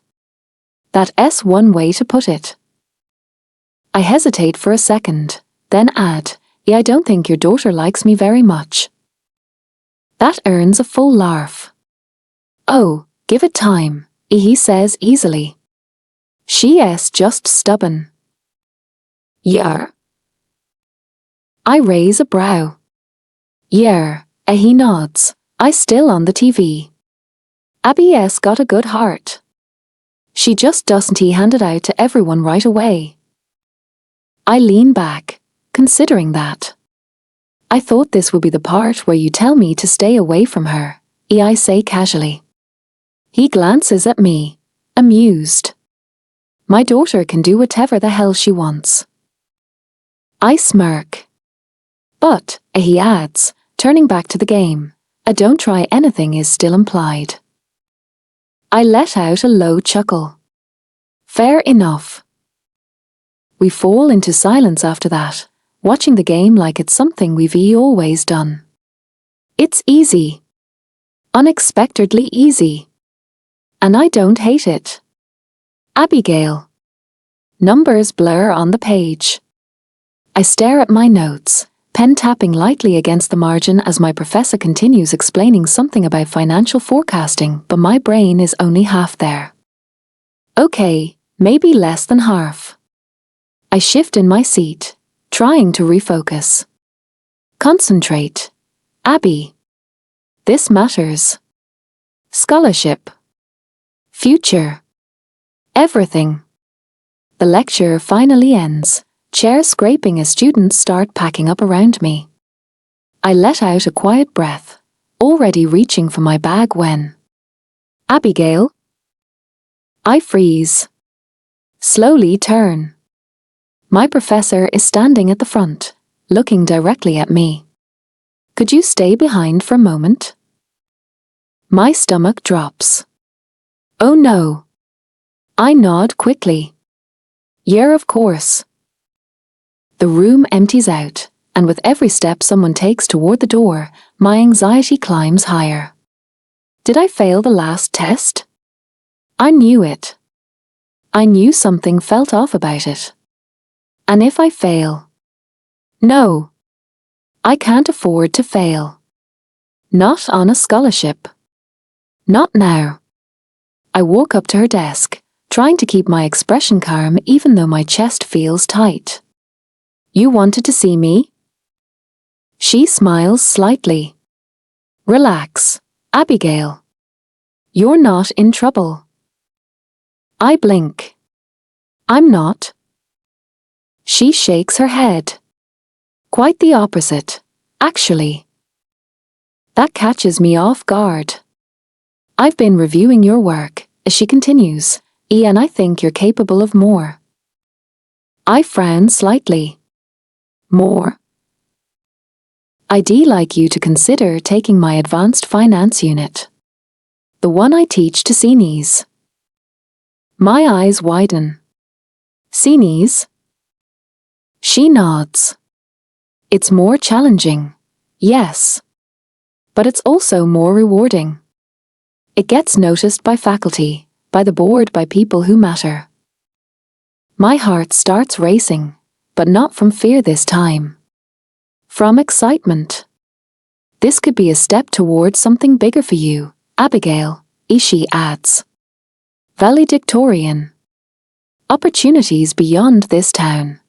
[SPEAKER 1] That's one way to put it. I hesitate for a second, then add, I don't think your daughter likes me very much. That earns a full laugh. Oh, give it time, he says easily. She's just stubborn. Yeah. I raise a brow. Yeah, he nods, I still on the TV. Abby's got a good heart. She just doesn't hand it out to everyone right away. I lean back, considering that. I thought this would be the part where you tell me to stay away from her, I say casually. He glances at me, amused. My daughter can do whatever the hell she wants. I smirk. But, he adds, turning back to the game, a don't try anything is still implied. I let out a low chuckle. Fair enough. We fall into silence after that, watching the game like it's something we've always done. It's easy. Unexpectedly easy. And I don't hate it. Abigail. Numbers blur on the page. I stare at my notes, pen tapping lightly against the margin as my professor continues explaining something about financial forecasting, but my brain is only half there. Okay, maybe less than half. I shift in my seat, trying to refocus. Concentrate. Abby. This matters. Scholarship. Future. Everything. The lecture finally ends, chairs scraping as students start packing up around me. I let out a quiet breath, already reaching for my bag when... Abigail? I freeze. Slowly turn. My professor is standing at the front, looking directly at me. Could you stay behind for a moment? My stomach drops. Oh no. I nod quickly. Yeah, of course. The room empties out, and with every step someone takes toward the door, my anxiety climbs higher. Did I fail the last test? I knew it. I knew something felt off about it. And if I fail? No. I can't afford to fail. Not on a scholarship. Not now. I walk up to her desk, trying to keep my expression calm even though my chest feels tight. You wanted to see me? She smiles slightly. Relax, Abigail. You're not in trouble. I blink. I'm not. She shakes her head. Quite the opposite, actually. That catches me off guard. I've been reviewing your work, as she continues, and I think you're capable of more. I frown slightly. More? I'd like you to consider taking my advanced finance unit. The one I teach to seniors. My eyes widen. Seniors? She nods. It's more challenging, yes. But it's also more rewarding. It gets noticed by faculty, by the board, by people who matter. My heart starts racing, but not from fear this time. From excitement. This could be a step towards something bigger for you, Abigail, she adds. Valedictorian. Opportunities beyond this town.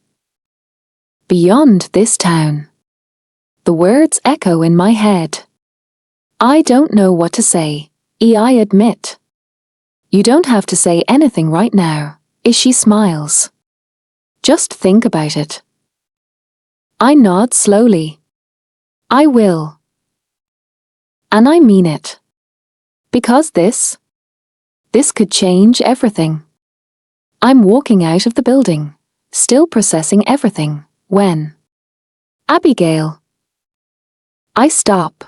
[SPEAKER 1] Beyond this town. The words echo in my head. I don't know what to say, I admit. You don't have to say anything right now, she smiles. Just think about it. I nod slowly. I will. And I mean it. Because this could change everything. I'm walking out of the building, still processing everything, when... Abigail. I stop.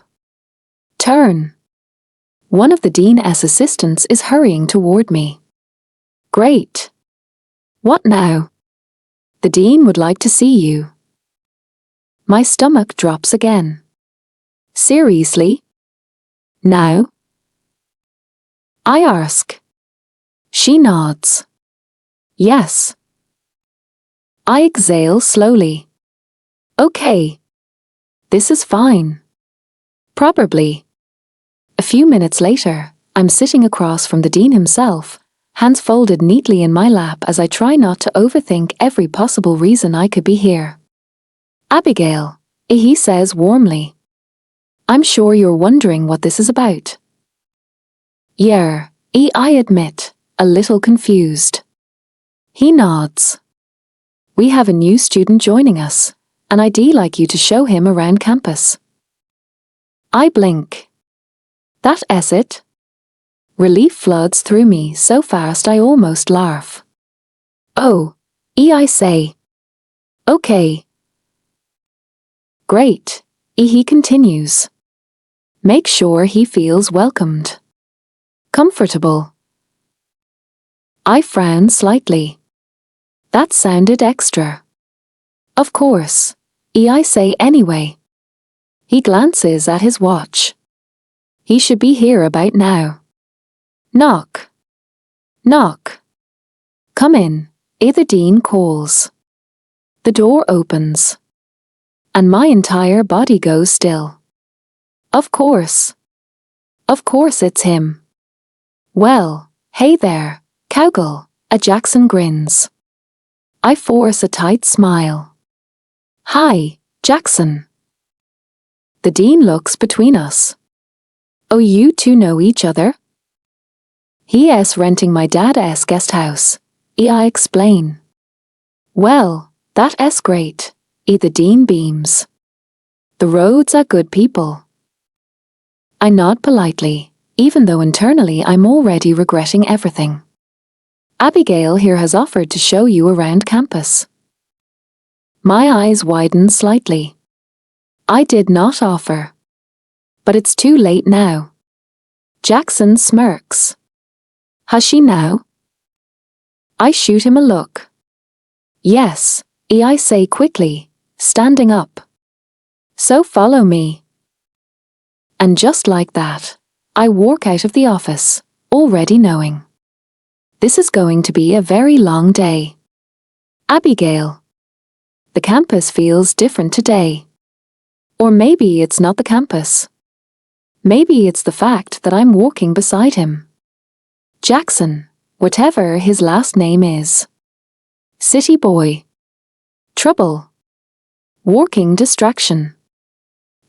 [SPEAKER 1] Turn. One of the dean's assistants is hurrying toward me. Great. What now? The dean would like to see you. My stomach drops again. Seriously? Now? I ask. She nods. Yes. I exhale slowly. Okay. This is fine. Probably. A few minutes later, I'm sitting across from the dean himself, hands folded neatly in my lap as I try not to overthink every possible reason I could be here. Abigail, he says warmly. I'm sure you're wondering what this is about. Yeah, I admit, a little confused. He nods. We have a new student joining us, and I'd like you to show him around campus. I blink. That is it? Relief floods through me so fast I almost laugh. Oh, I say. Okay. Great, he continues. Make sure he feels welcomed. Comfortable. I frown slightly. That sounded extra. Of course, I say anyway. He glances at his watch. He should be here about now. Knock. Knock. Come in, the dean calls. The door opens. And my entire body goes still. Of course. Of course it's him. Well, hey there, cowgirl, a Jackson grins. I force a tight smile. Hi, Jackson. The dean looks between us. Oh, you two know each other? He's renting my dad's guest house, I explain. Well, that's great, the dean beams. The Rhodes are good people. I nod politely, even though internally I'm already regretting everything. Abigail here has offered to show you around campus. My eyes widen slightly. I did not offer. But it's too late now. Jackson smirks. Has she now? I shoot him a look. Yes, I say quickly, standing up. So follow me. And just like that, I walk out of the office, already knowing. This is going to be a very long day. Abigail. The campus feels different today. Or maybe it's not the campus. Maybe it's the fact that I'm walking beside him. Jackson, whatever his last name is. City boy. Trouble. Working distraction.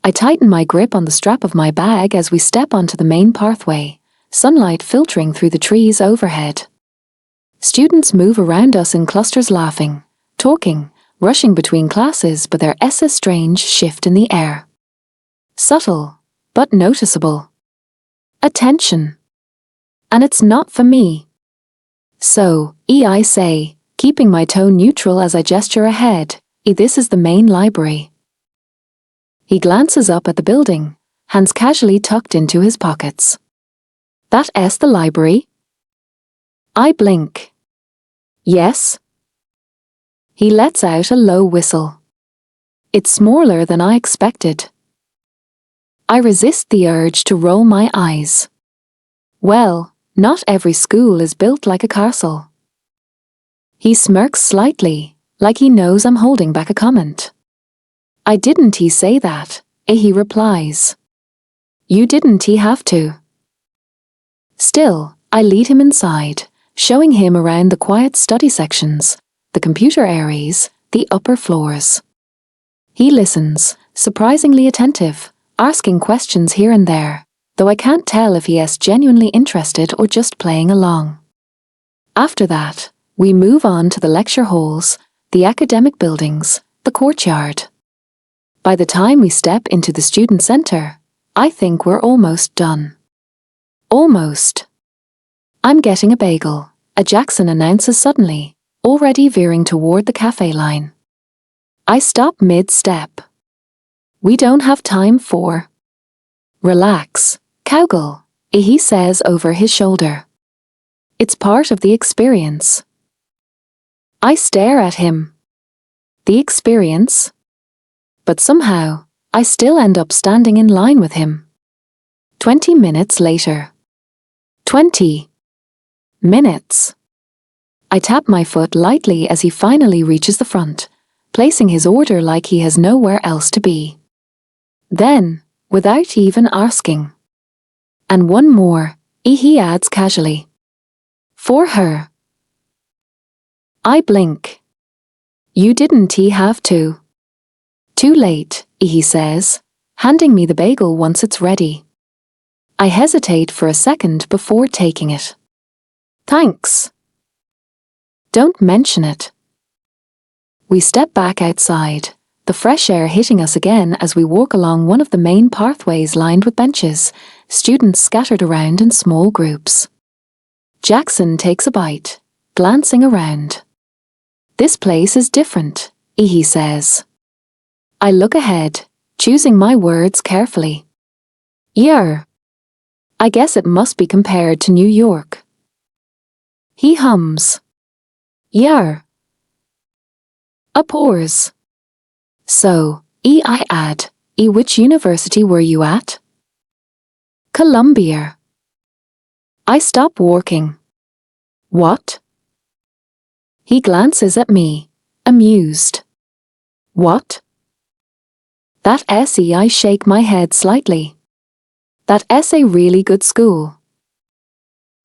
[SPEAKER 1] I tighten my grip on the strap of my bag as we step onto the main pathway, sunlight filtering through the trees overhead. Students move around us in clusters laughing, talking, rushing between classes, but there's a strange shift in the air. Subtle, but noticeable. Attention. And it's not for me. So, I say, keeping my tone neutral as I gesture ahead, this is the main library. He glances up at the building, hands casually tucked into his pockets. That's the library? I blink. Yes? He lets out a low whistle. It's smaller than I expected. I resist the urge to roll my eyes. Well, not every school is built like a castle. He smirks slightly, like he knows I'm holding back a comment. I didn't he say that, he replies. You didn't he have to. Still, I lead him inside, showing him around the quiet study sections, the computer areas, the upper floors. He listens, surprisingly attentive, asking questions here and there, though I can't tell if he is genuinely interested or just playing along. After that, we move on to the lecture halls, the academic buildings, the courtyard. By the time we step into the student center, I think we're almost done. Almost. I'm getting a bagel, a Jackson announces suddenly, already veering toward the cafe line. I stop mid-step. We don't have time for. Relax, cowgirl, he says over his shoulder. It's part of the experience. I stare at him. The experience? But somehow, I still end up standing in line with him. 20 minutes later. 20 minutes. I tap my foot lightly as he finally reaches the front, placing his order like he has nowhere else to be. Then, without even asking. And one more, he adds casually. For her. I blink. You didn't he have to. Too late, he says, handing me the bagel once it's ready. I hesitate for a second before taking it. Thanks. Don't mention it. We step back outside, the fresh air hitting us again as we walk along one of the main pathways lined with benches, students scattered around in small groups. Jackson takes a bite, glancing around. This place is different, he says. I look ahead, choosing my words carefully. Yeah. I guess it must be compared to New York. He hums. Yeah. A pause. So, I add, which university were you at? Columbia. I stop working. What? He glances at me, amused. What? That essay. I shake my head slightly. That essay really good school.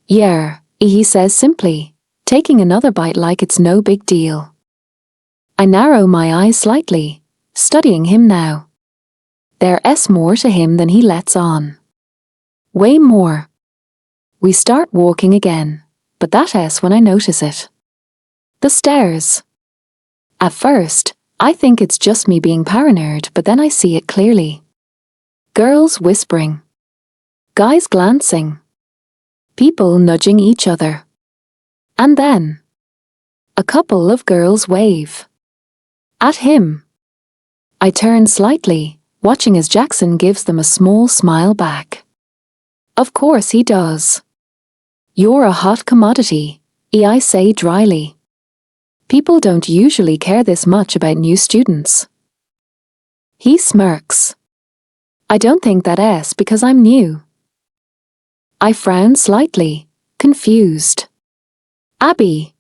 [SPEAKER 1] Yeah, he says simply, taking another bite like it's no big deal. I narrow my eyes slightly, studying him now. There's more to him than he lets on. Way more. We start walking again, but that's when I notice it. The stairs. At first, I think it's just me being paranoid, but then I see it clearly. Girls whispering. Guys glancing. People nudging each other. And then, a couple of girls wave. At him. I turn slightly, watching as Jackson gives them a small smile back. Of course he does. You're a hot commodity, I say dryly. People don't usually care this much about new students. He smirks. I don't think that's because I'm new. I frown slightly, confused. Abby.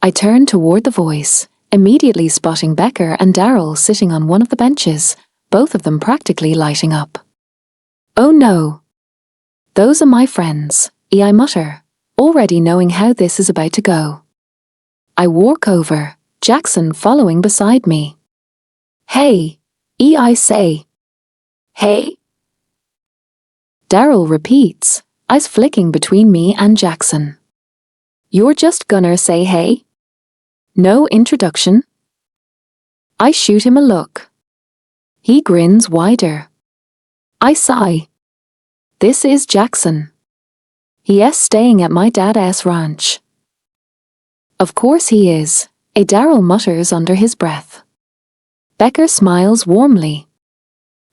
[SPEAKER 1] I turn toward the voice, immediately spotting Becker and Daryl sitting on one of the benches, both of them practically lighting up. Oh no. Those are my friends, I mutter, already knowing how this is about to go. I walk over, Jackson following beside me. Hey, I say. Hey? Daryl repeats, eyes flicking between me and Jackson. You're just gonna say hey? No introduction? I shoot him a look. He grins wider. I sigh. This is Jackson. He's staying at my dad's ranch. Of course he is, Daryl mutters under his breath. Becker smiles warmly.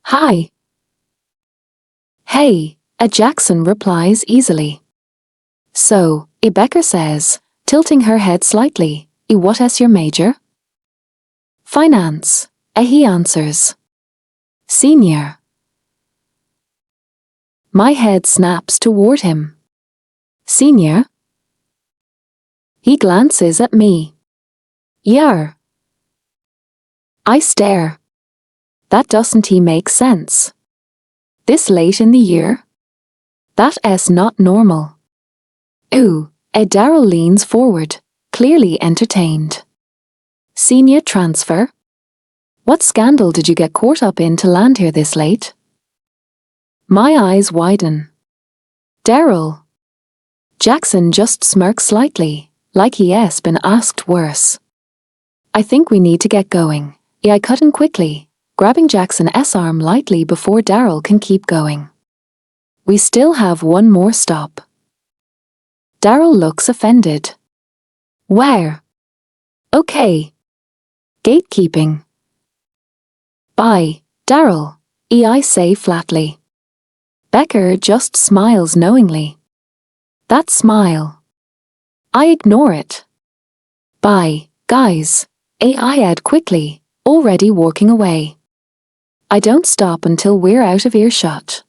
[SPEAKER 1] Hi. Hey, Jackson replies easily. So, Becker says, tilting her head slightly, what's your major? Finance, he answers. Senior. My head snaps toward him. Senior? He glances at me. Yeah. I stare. That doesn't make sense. This late in the year? That's not normal. Ooh, Daryl leans forward, clearly entertained. Senior transfer? What scandal did you get caught up in to land here this late? My eyes widen. Daryl. Jackson just smirks slightly, like he's been asked worse. I think we need to get going, I cut in quickly, grabbing Jackson's arm lightly before Daryl can keep going. We still have one more stop. Daryl looks offended. Where? Okay. Gatekeeping. Bye, Daryl, I say flatly. Becker just smiles knowingly. That smile. I ignore it. Bye, guys, I add quickly, already walking away. I don't stop until we're out of earshot.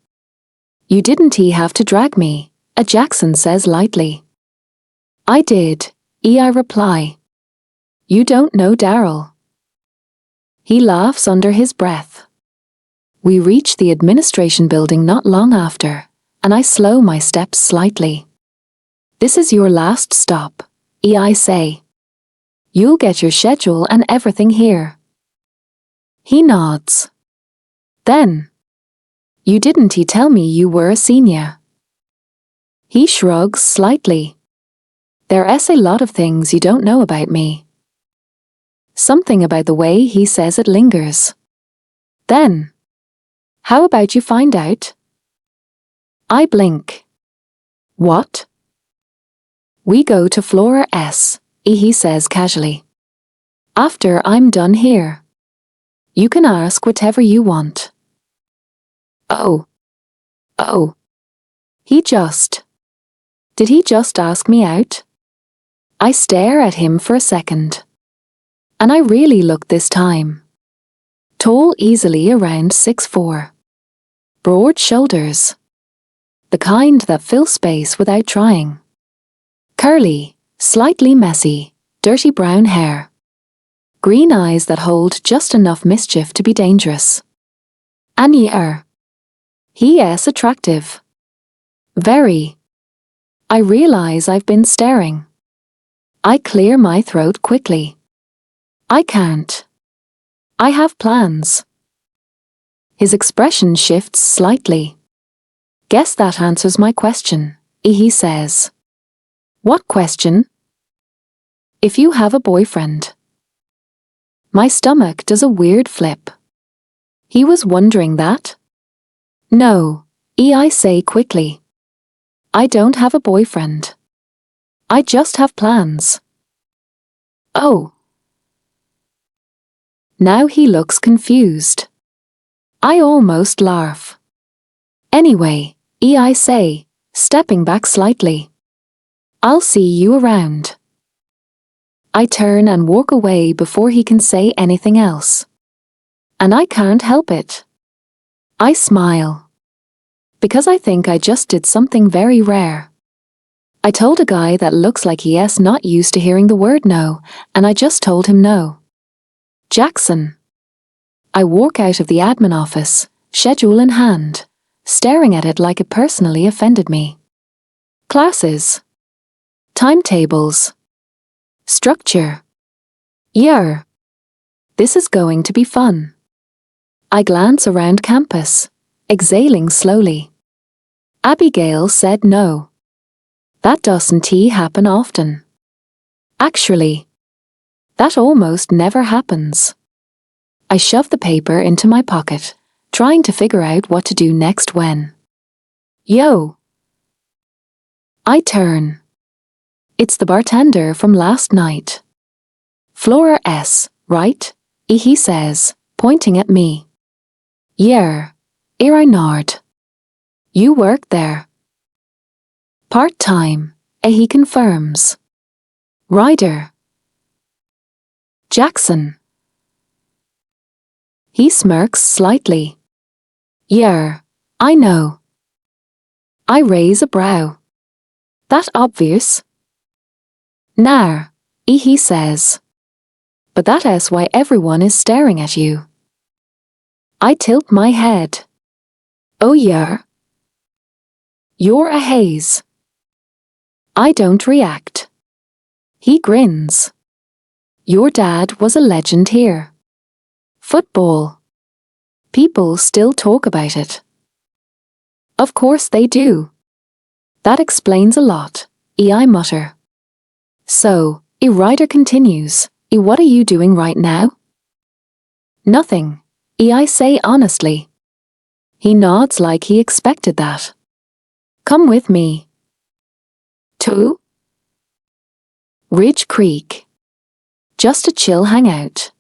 [SPEAKER 1] You didn't have to drag me, Jackson says lightly. I did, I reply. You don't know Daryl. He laughs under his breath. We reach the administration building not long after, and I slow my steps slightly. This is your last stop, I say. You'll get your schedule and everything here. He nods. Then. You didn't tell me you were a senior. He shrugs slightly. There's a lot of things you don't know about me. Something about the way he says it lingers. Then. How about you find out? I blink. What? We go to Floor S, he says casually. After I'm done here. You can ask whatever you want. Oh. Did he just ask me out? I stare at him for a second. And I really looked this time. Tall, easily around 6'4". Broad shoulders. The kind that fill space without trying. Curly, slightly messy, dirty brown hair. Green eyes that hold just enough mischief to be dangerous. And he is attractive. Very. I realize I've been staring. I clear my throat quickly. I can't. I have plans. His expression shifts slightly. Guess that answers my question, he says. What question? If you have a boyfriend. My stomach does a weird flip. He was wondering that? No, I say quickly. I don't have a boyfriend. I just have plans. Oh. Now he looks confused. I almost laugh. Anyway, I say, stepping back slightly. I'll see you around. I turn and walk away before he can say anything else. And I can't help it. I smile. Because I think I just did something very rare. I told a guy that looks like he is not used to hearing the word no, and I just told him no. Jackson. I walk out of the admin office, schedule in hand, staring at it like it personally offended me. Classes. Timetables. Structure. Yeah. This is going to be fun. I glance around campus, exhaling slowly. Abigail said no. That doesn't happen often. Actually, that almost never happens. I shove the paper into my pocket, trying to figure out what to do next when. Yo. I turn. It's the bartender from last night. Flora S., right? He says, pointing at me. Yeah, I nod. You work there. Part-time, he confirms. Ryder. Jackson. He smirks slightly. Yeah, I know. I raise a brow. That obvious? Nah, he says. But that is why everyone is staring at you. I tilt my head. Oh yeah? You're a haze. I don't react. He grins. Your dad was a legend here. Football. People still talk about it. Of course they do. That explains a lot, I mutter. So, Ryder continues, what are you doing right now? Nothing, I say honestly. He nods like he expected that. Come with me. To? Ridge Creek. Just a chill hangout.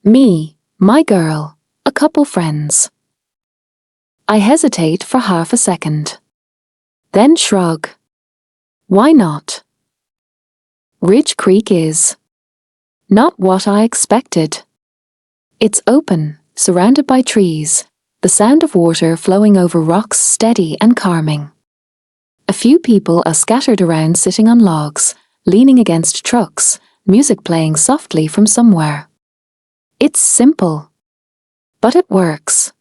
[SPEAKER 1] Me, my girl, a couple friends. I hesitate for half a second. Then shrug. Why not? Ridge Creek is not what I expected. It's open, surrounded by trees, the sound of water flowing over rocks steady and calming. A few people are scattered around sitting on logs, leaning against trucks, music playing softly from somewhere. It's simple. But it works.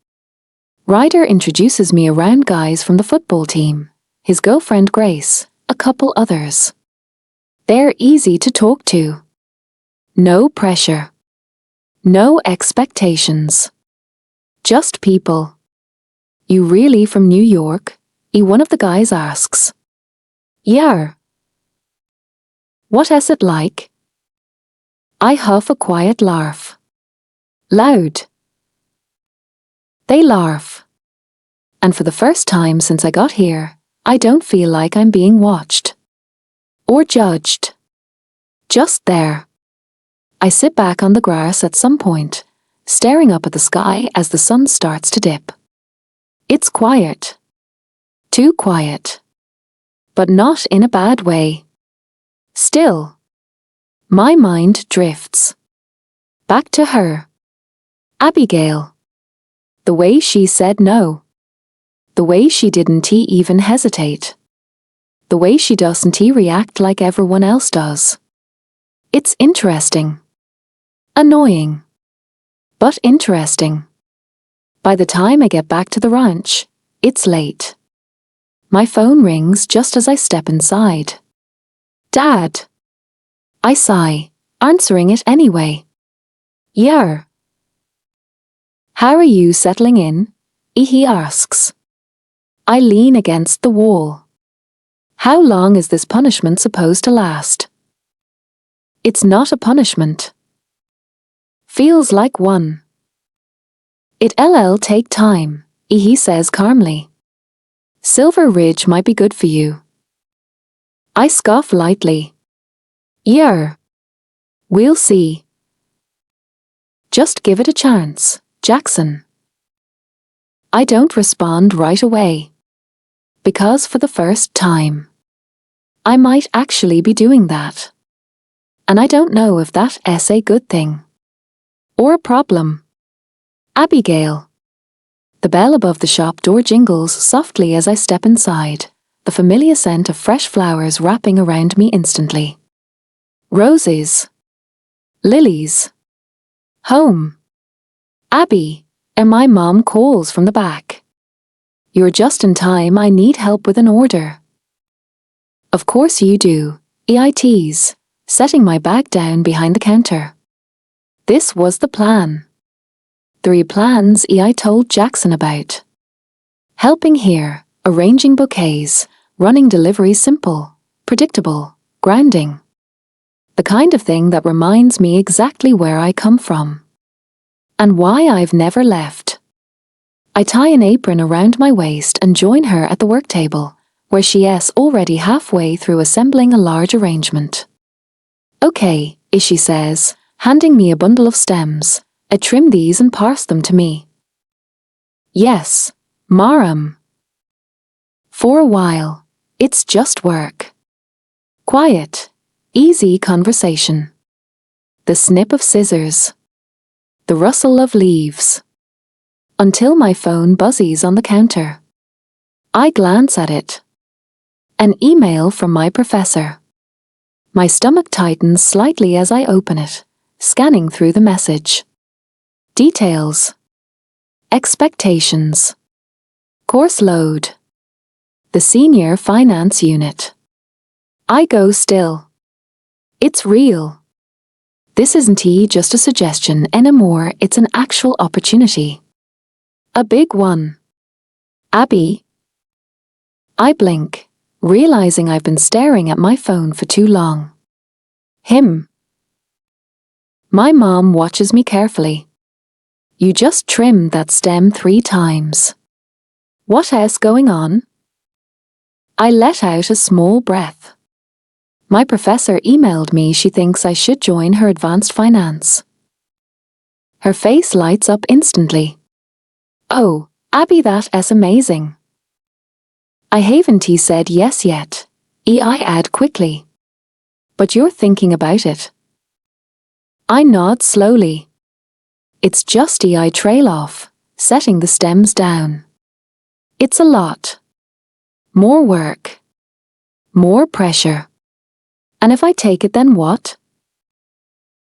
[SPEAKER 1] Ryder introduces me around guys from the football team, his girlfriend Grace, a couple others. They're easy to talk to. No pressure. No expectations. Just people. You really from New York? One of the guys asks. Yeah. What is it like? I huff a quiet laugh. Loud. They laugh. And for the first time since I got here, I don't feel like I'm being watched. Or judged. Just there. I sit back on the grass at some point, staring up at the sky as the sun starts to dip. It's quiet. Too quiet. But not in a bad way. Still. My mind drifts. Back to her. Abigail. The way she said no. The way she didn't even hesitate. The way she doesn't react like everyone else does. It's interesting. Annoying. But interesting. By the time I get back to the ranch, it's late. My phone rings just as I step inside. Dad. I sigh, answering it anyway. Yeah. How are you settling in? He asks. I lean against the wall. How long is this punishment supposed to last? It's not a punishment. Feels like one. It'll take time, he says calmly. Silver Ridge might be good for you. I scoff lightly. Yeah. We'll see. Just give it a chance, Jackson. I don't respond right away. Because for the first time, I might actually be doing that. And I don't know if that's a good thing. Or a problem. Abigail. The bell above the shop door jingles softly as I step inside, the familiar scent of fresh flowers wrapping around me instantly. Roses. Lilies. Home. Abby, and my mom calls from the back. You're just in time, I need help with an order. Of course you do, I tease, setting my bag down behind the counter. This was the plan. 3 plans I told Jackson about. Helping here, arranging bouquets, running deliveries simple, predictable, grounding. The kind of thing that reminds me exactly where I come from. And why I've never left. I tie an apron around my waist and join her at the work table, where she's already halfway through assembling a large arrangement. Okay, she says, handing me a bundle of stems. Trim these and pass them to me. Yes, Maram. For a while, it's just work. Quiet, easy conversation. The snip of scissors. The rustle of leaves. Until my phone buzzes on the counter. I glance at it. An email from my professor. My stomach tightens slightly as I open it, scanning through the message. Details. Expectations. Course load. The senior finance unit. I go still. It's real. This isn't just a suggestion anymore, it's an actual opportunity. A big one. Abby. I blink, realizing I've been staring at my phone for too long. Him. My mom watches me carefully. You just trimmed that stem 3 times. What else going on? I let out a small breath. My professor emailed me she thinks I should join her advanced finance. Her face lights up instantly. Oh, Abby, that's amazing. I haven't said yes yet. I add quickly. But you're thinking about it. I nod slowly. It's just I trail off, setting the stems down. It's a lot. More work. More pressure. And if I take it, then what?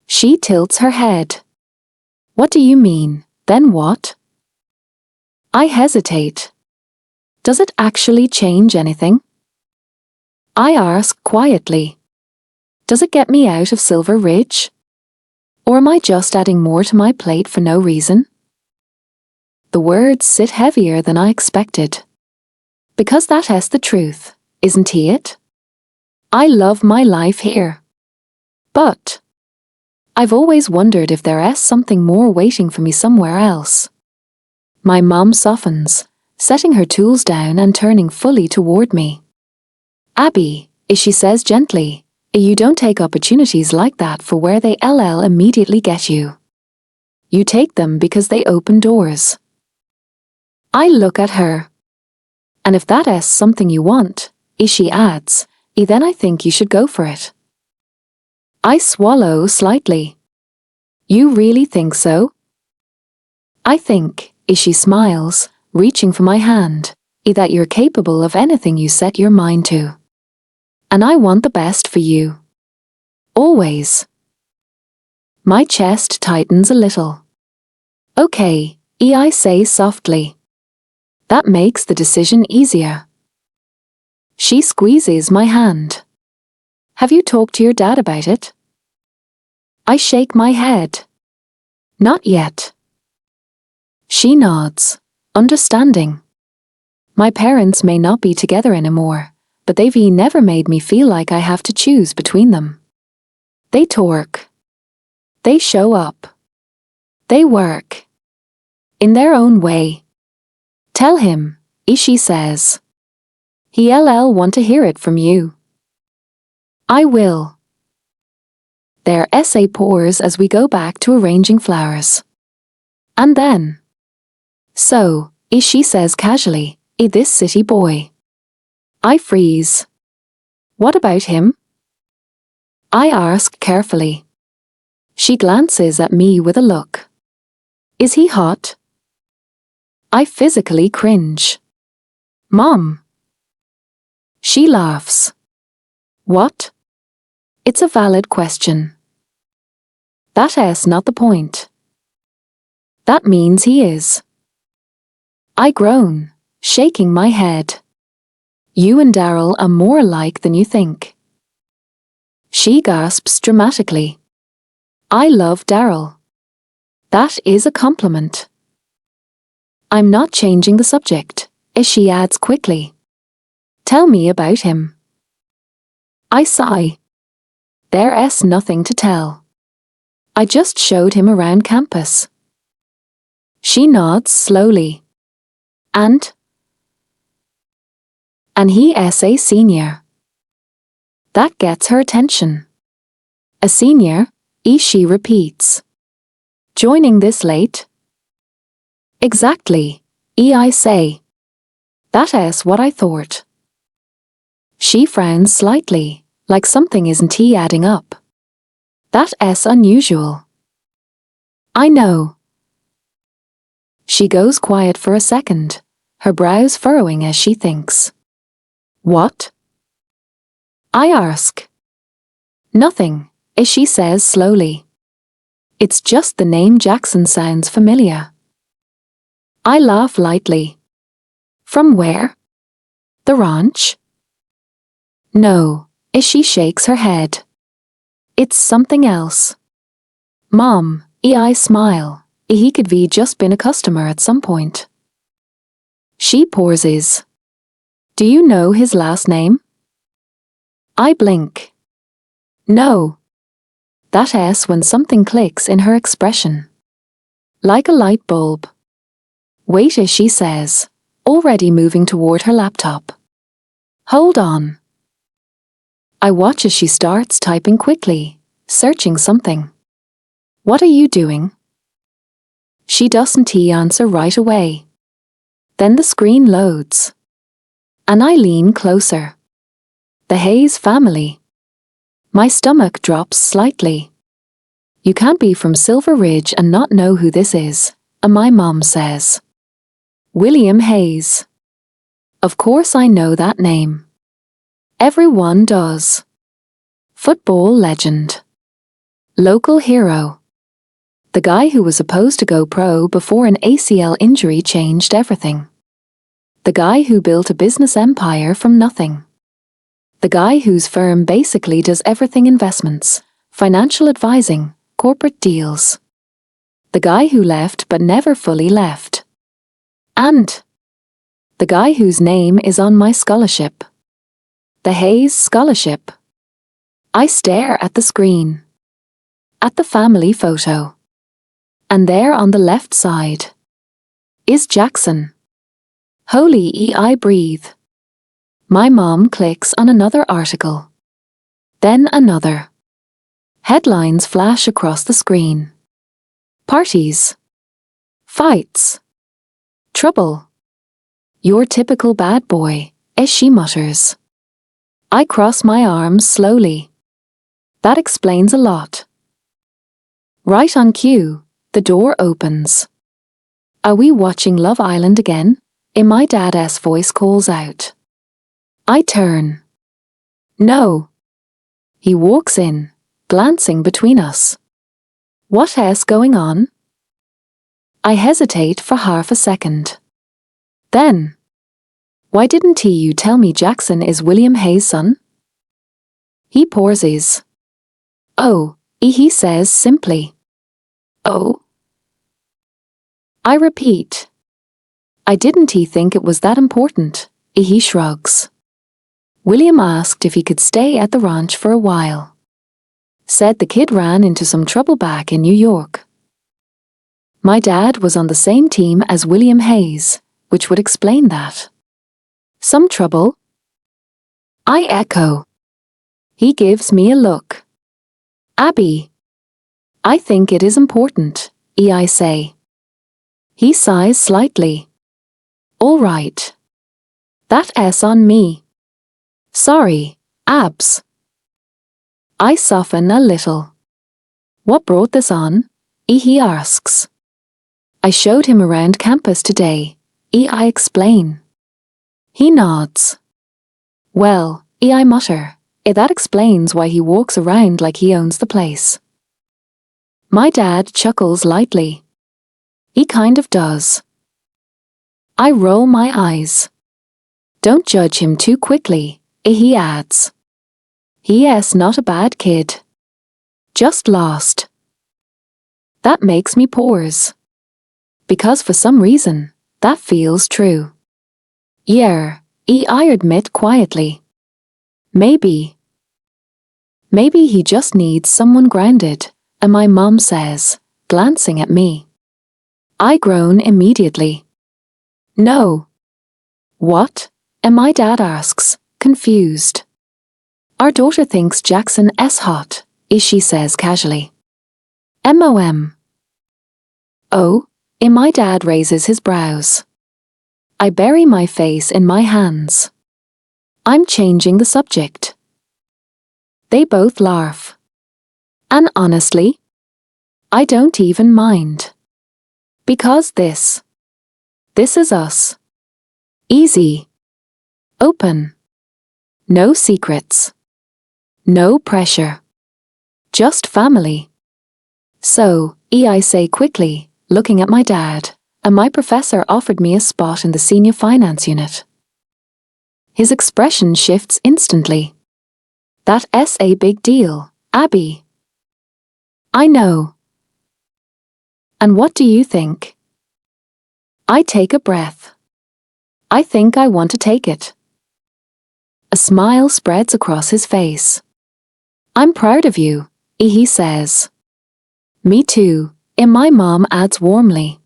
[SPEAKER 1] She tilts her head. What do you mean, then what? I hesitate. Does it actually change anything? I ask quietly. Does it get me out of Silver Ridge? Or am I just adding more to my plate for no reason? The words sit heavier than I expected. Because that's the truth, isn't it? I love my life here. But I've always wondered if there's something more waiting for me somewhere else. My mom softens, setting her tools down and turning fully toward me. Abby, she says gently, you don't take opportunities like that for where they immediately get you. You take them because they open doors. I look at her. And if that's something you want, she adds, then I think you should go for it. I swallow slightly. You really think so? I think, she smiles, reaching for my hand, that you're capable of anything you set your mind to. And I want the best for you. Always. My chest tightens a little. Okay, I say softly. That makes the decision easier. She squeezes my hand. Have you talked to your dad about it? I shake my head. Not yet. She nods, understanding. My parents may not be together anymore, but they've never made me feel like I have to choose between them. They talk. They show up. They work. In their own way. Tell him, she says. He'll want to hear it from you. I will. Their essay pours as we go back to arranging flowers. And then. So, she says casually, this city boy. I freeze. What about him? I ask carefully. She glances at me with a look. Is he hot? I physically cringe. Mom. She laughs. What? It's a valid question. That's not the point. That means he is. I groan, shaking my head. You and Daryl are more alike than you think. She gasps dramatically. I love Daryl. That is a compliment. I'm not changing the subject, as she adds quickly. Tell me about him. I sigh. There's nothing to tell. I just showed him around campus. She nods slowly. And he's a senior. That gets her attention. A senior, she repeats. Joining this late? Exactly, I say. That's what I thought. She frowns slightly, like something isn't adding up. That's unusual. I know. She goes quiet for a second, her brows furrowing as she thinks. What? I ask. Nothing, she says slowly. It's just the name Jackson sounds familiar. I laugh lightly. From where? The ranch? No, she shakes her head. It's something else. Mom, I smile. He could be just been a customer at some point. She pauses. Do you know his last name? I blink. No. That's when something clicks in her expression. Like a light bulb. Wait, as she says, already moving toward her laptop. Hold on. I watch as she starts typing quickly, searching something. What are you doing? She doesn't answer right away. Then the screen loads. And I lean closer. The Hayes family. My stomach drops slightly. You can't be from Silver Ridge and not know who this is, my mom says. William Hayes. Of course I know that name. Everyone does. Football legend. Local hero. The guy who was supposed to go pro before an ACL injury changed everything. The guy who built a business empire from nothing. The guy whose firm basically does everything: investments, financial advising, corporate deals. The guy who left but never fully left. And the guy whose name is on my scholarship. The Hayes Scholarship. I stare at the screen. At the family photo. And there on the left side is Jackson. Holy, I breathe. My mom clicks on another article. Then another. Headlines flash across the screen. Parties. Fights. Trouble. Your typical bad boy, as she mutters. I cross my arms slowly. That explains a lot. Right on cue, the door opens. "Are we watching Love Island again?" My dad's voice calls out. I turn. No. He walks in, glancing between us. "What's going on?" I hesitate for half a second. Then, "Why didn't you tell me Jackson is William Hayes' son?" He pauses. "Oh," he says simply. "Oh?" I repeat. "I didn't think it was that important." He shrugs. "William asked if he could stay at the ranch for a while. Said the kid ran into some trouble back in New York. My dad was on the same team as William Hayes, which would explain that." "Some trouble?" I echo. He gives me a look. "Abby, I think it is important," I say. He sighs slightly. "All right. That's on me. Sorry, Abs." I soften a little. "What brought this on?" He asks. "I showed him around campus today," I explain. He nods. "Well," I mutter, "that explains why he walks around like he owns the place." My dad chuckles lightly. He kind of does. I roll my eyes. "Don't judge him too quickly," he adds. "He's not a bad kid. Just lost." That makes me pause. Because for some reason, that feels true. "Yeah," I admit quietly. Maybe he just needs someone grounded," and my mom says, glancing at me. I groan immediately. "No." "What?" and my dad asks, confused. "Our daughter thinks Jackson's hot," she says casually. "Mom." "Oh?" and my dad raises his brows. I bury my face in my hands. I'm changing the subject. They both laugh. And honestly, I don't even mind. Because this is us. Easy. Open. No secrets. No pressure. Just family. "So," I say quickly, looking at my dad, "and my professor offered me a spot in the senior finance unit." His expression shifts instantly. "That's a big deal, Abby." "I know." "And what do you think?" I take a breath. I think I want to take it. A smile spreads across his face. "I'm proud of you," he says. "Me too," and my mom adds warmly.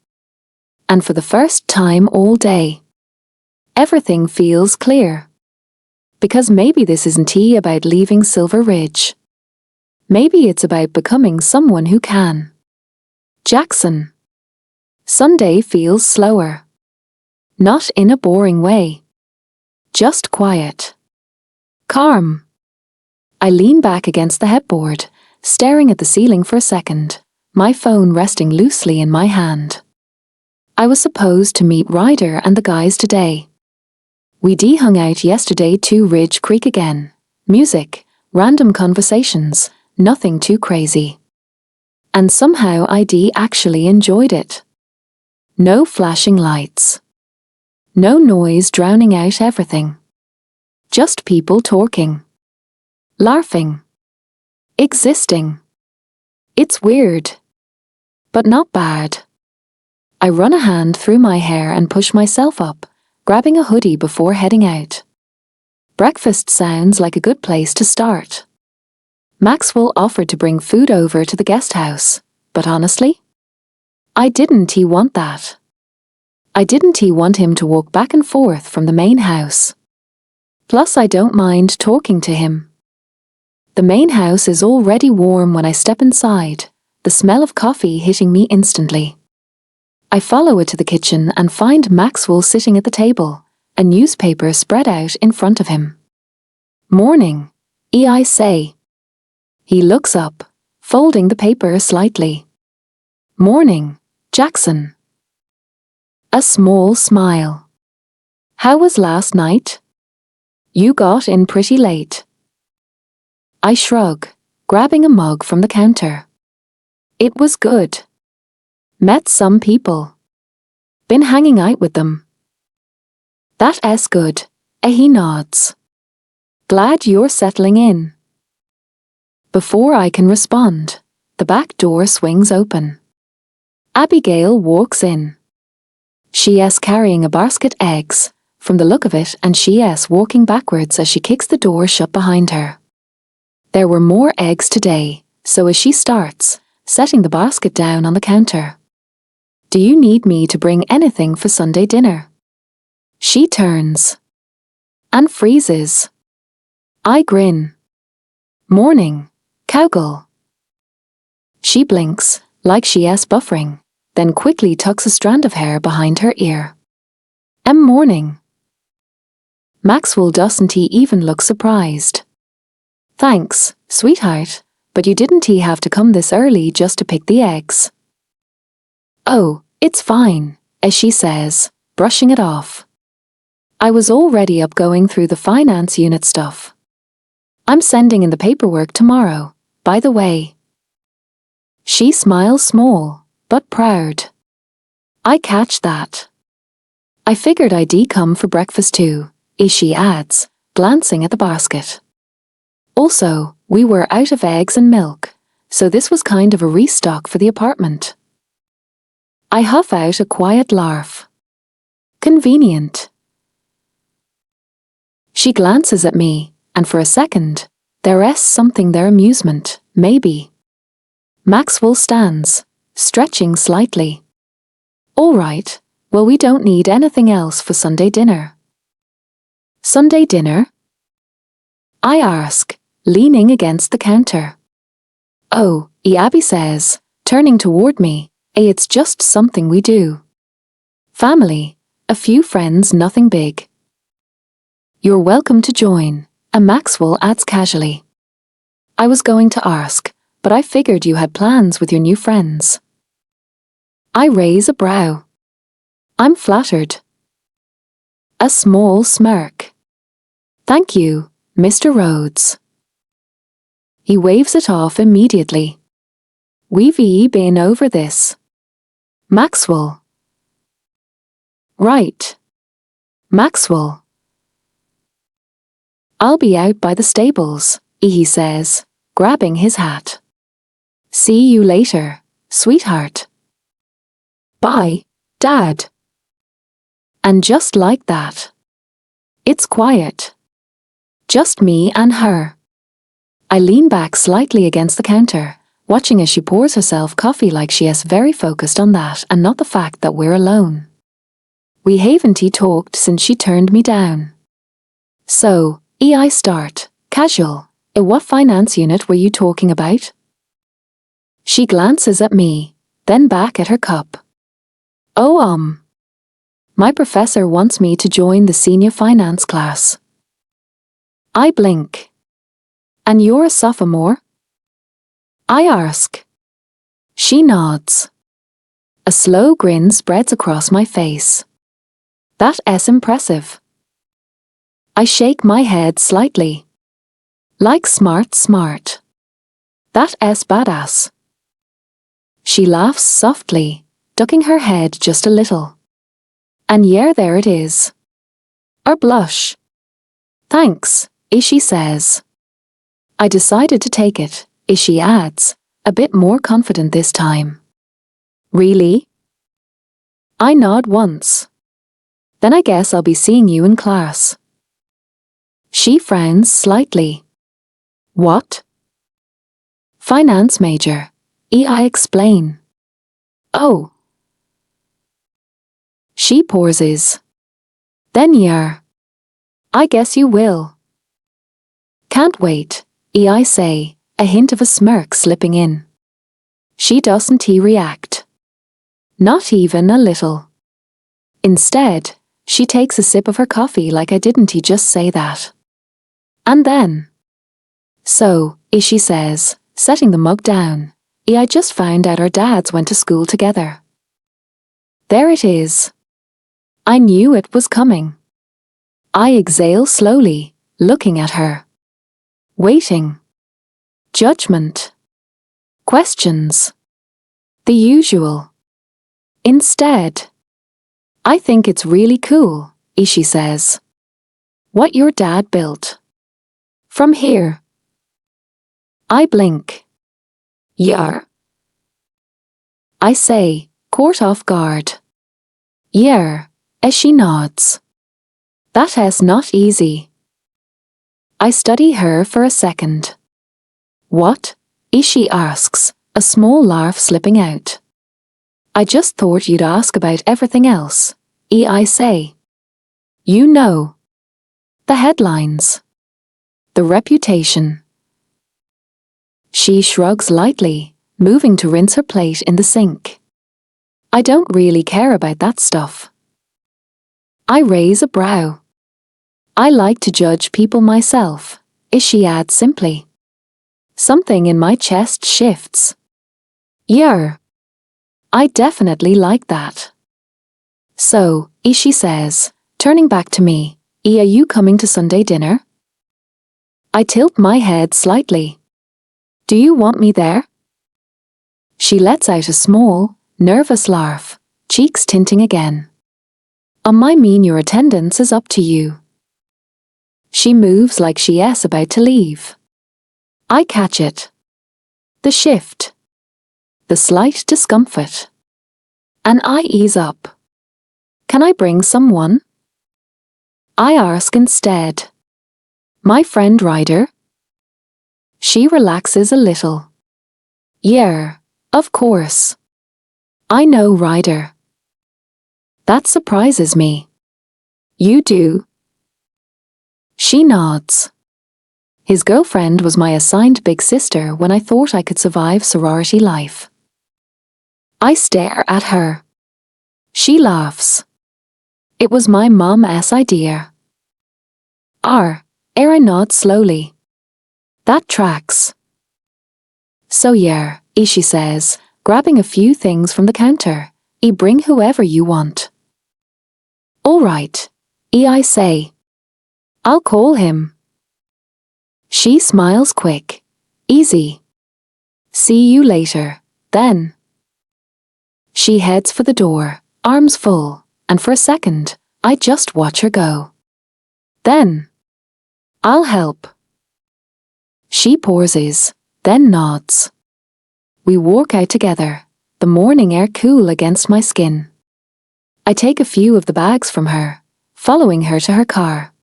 [SPEAKER 1] And for the first time all day, everything feels clear. Because maybe this isn't about leaving Silver Ridge. Maybe it's about becoming someone who can. Jackson. Sunday feels slower. Not in a boring way. Just quiet. Calm. I lean back against the headboard, staring at the ceiling for a second, my phone resting loosely in my hand. I was supposed to meet Ryder and the guys today. We hung out yesterday to Ridge Creek again. Music, random conversations, nothing too crazy. And somehow I actually enjoyed it. No flashing lights. No noise drowning out everything. Just people talking. Laughing. Existing. It's weird. But not bad. I run a hand through my hair and push myself up, grabbing a hoodie before heading out. Breakfast sounds like a good place to start. Maxwell offered to bring food over to the guest house, but honestly, I didn't want that. I didn't want him to walk back and forth from the main house. Plus, I don't mind talking to him. The main house is already warm when I step inside, the smell of coffee hitting me instantly. I follow it to the kitchen and find Maxwell sitting at the table, a newspaper spread out in front of him. "Morning," I say. He looks up, folding the paper slightly. Morning, Jackson. A small smile. How was last night? You got in pretty late. I shrug, grabbing a mug from the counter. It was good. Met some people. Been hanging out with them. That's good. He nods. Glad you're settling in. Before I can respond, the back door swings open. Abigail walks in. She's carrying a basket eggs, from the look of it, and she's walking backwards as she kicks the door shut behind her. There were more eggs today, so as she starts, setting the basket down on the counter. Do you need me to bring anything for Sunday dinner? She turns. And freezes. I grin. Morning, cowgirl. She blinks, like she's buffering, then quickly tucks a strand of hair behind her ear. Morning. Maxwell doesn't even look surprised. Thanks, sweetheart, but you didn't have to come this early just to pick the eggs. Oh, it's fine, as she says, brushing it off. I was already up going through the finance unit stuff. I'm sending in the paperwork tomorrow, by the way. She smiles small, but proud. I catch that. I figured I'd come for breakfast too, she adds, glancing at the basket. Also, we were out of eggs and milk, so this was kind of a restock for the apartment. I huff out a quiet laugh. Convenient. She glances at me, and for a second, there's something their amusement, maybe. Maxwell stands, stretching slightly. All right, well, we don't need anything else for Sunday dinner. Sunday dinner? I ask, leaning against the counter. Oh, Abby says, turning toward me, it's just something we do. Family, a few friends, nothing big. You're welcome to join, and Maxwell adds casually. I was going to ask, but I figured you had plans with your new friends. I raise a brow. I'm flattered. A small smirk. Thank you, Mr. Rhodes. He waves it off immediately. We've been over this. Maxwell. Right. Maxwell. I'll be out by the stables, he says, grabbing his hat. See you later, sweetheart. Bye, Dad. And just like that. It's quiet. Just me and her. I lean back slightly against the counter, watching as she pours herself coffee like she is very focused on that and not the fact that we're alone. We haven't talked since she turned me down. So, I start, casual, what finance unit were you talking about? She glances at me, then back at her cup. Oh, my professor wants me to join the senior finance class. I blink. And you're a sophomore? I ask. She nods. A slow grin spreads across my face. That's impressive. I shake my head slightly. Like smart. That's badass. She laughs softly, ducking her head just a little. And yeah, there it is. Or blush. Thanks, she says. I decided to take it, she adds, a bit more confident this time. Really? I nod once. Then I guess I'll be seeing you in class. She frowns slightly. What? Finance major, I explain. Oh. She pauses. Then yeah. I guess you will. Can't wait, I say, a hint of a smirk slipping in. She doesn't react. Not even a little. Instead, she takes a sip of her coffee like I didn't just say that. And then. So, she says, setting the mug down, I just found out our dads went to school together. There it is. I knew it was coming. I exhale slowly, looking at her. Waiting. Judgment. Questions. The usual. Instead, I think it's really cool, she says. What your dad built. From here. I blink. Yeah. I say, caught off guard. Yeah, as she nods. That is not easy. I study her for a second. What? She asks, a small laugh slipping out. I just thought you'd ask about everything else, I say. You know. The headlines. The reputation. She shrugs lightly, moving to rinse her plate in the sink. I don't really care about that stuff. I raise a brow. I like to judge people myself, she adds simply. Something in my chest shifts. Yeah. I definitely like that. So, she says, turning back to me, are you coming to Sunday dinner? I tilt my head slightly. Do you want me there? She lets out a small, nervous laugh, cheeks tinting again. I mean your attendance is up to you. She moves like she's about to leave. I catch it. The shift. The slight discomfort. And I ease up. Can I bring someone? I ask instead. My friend Ryder? She relaxes a little. Yeah, of course. I know Ryder. That surprises me. You do? She nods. His girlfriend was my assigned big sister when I thought I could survive sorority life. I stare at her. She laughs. It was my mom's idea. I nod slowly. That tracks. So yeah, she says, grabbing a few things from the counter. Bring whoever you want. All right, I say. I'll call him. She smiles quick. Easy. See you later, then. She heads for the door, arms full, and for a second, I just watch her go. Then. I'll help. She pauses, then nods. We walk out together, the morning air cool against my skin. I take a few of the bags from her, following her to her car.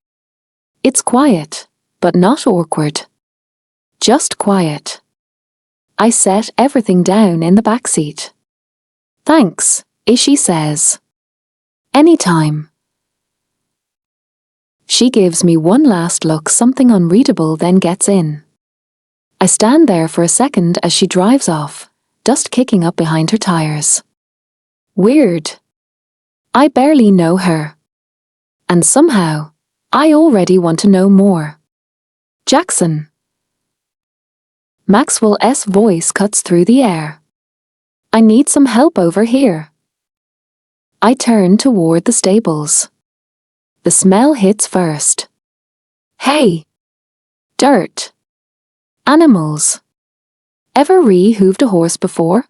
[SPEAKER 1] It's quiet, but not awkward. Just quiet. I set everything down in the backseat. Thanks, she says. Anytime. She gives me one last look, something unreadable, then gets in. I stand there for a second as she drives off, dust kicking up behind her tires. Weird. I barely know her. And somehow, I already want to know more. Jackson. Maxwell's voice cuts through the air. I need some help over here. I turn toward the stables. The smell hits first. Hay. Dirt. Animals. Ever re-hooved a horse before?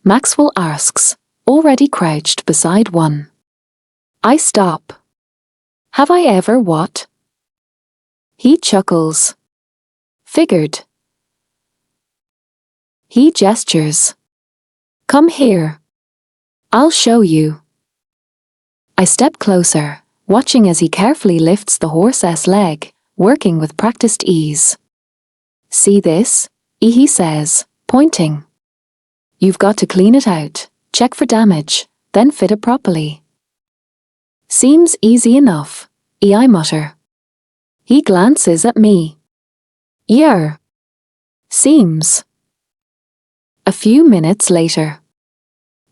[SPEAKER 1] Maxwell asks, already crouched beside one. I stop. Have I ever what? He chuckles. Figured. He gestures. Come here. I'll show you. I step closer, watching as he carefully lifts the horse's leg, working with practiced ease. See this? He says, pointing. You've got to clean it out, check for damage, then fit it properly. Seems easy enough, I mutter. He glances at me. Yeah. Seems. A few minutes later.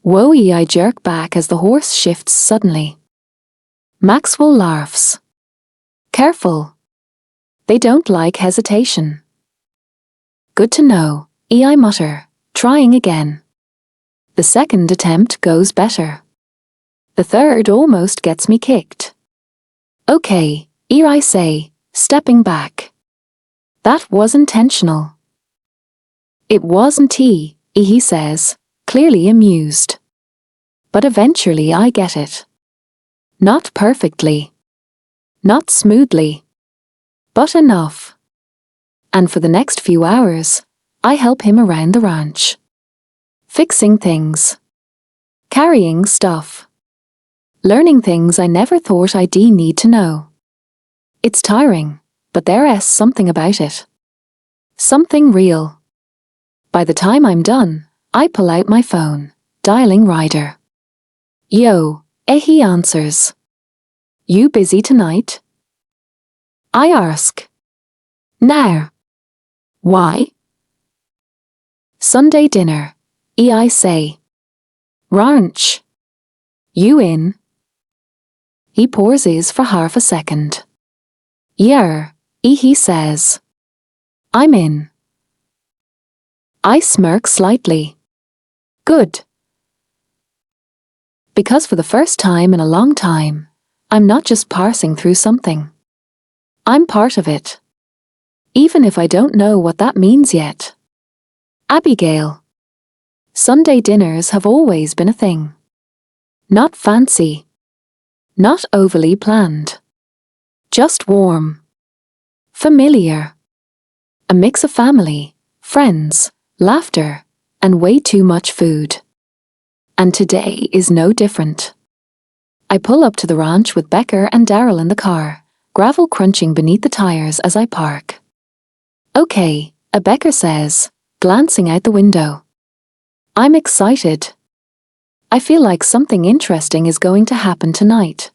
[SPEAKER 1] Whoa, I jerk back as the horse shifts suddenly. Maxwell laughs. Careful. They don't like hesitation. Good to know, I mutter, trying again. The second attempt goes better. The third almost gets me kicked. Okay, here I say, stepping back. That was intentional. It wasn't he says, clearly amused. But eventually I get it. Not perfectly. Not smoothly. But enough. And for the next few hours, I help him around the ranch. Fixing things. Carrying stuff. Learning things I never thought I'd need to know. It's tiring, but there's something about it. Something real. By the time I'm done, I pull out my phone, dialing Ryder. Yo, he answers. You busy tonight? I ask. Now. Why? Sunday dinner, I say. Ranch. You in? He pauses for half a second. Yeah, he says. I'm in. I smirk slightly. Good. Because for the first time in a long time, I'm not just parsing through something. I'm part of it. Even if I don't know what that means yet. Abigail. Sunday dinners have always been a thing. Not fancy. Not overly planned. Just warm. Familiar. A mix of family, friends, laughter, and way too much food. And today is no different. I pull up to the ranch with Becker and Daryl in the car, gravel crunching beneath the tires as I park. Okay, Becker says, glancing out the window. I'm excited. I feel like something interesting is going to happen tonight.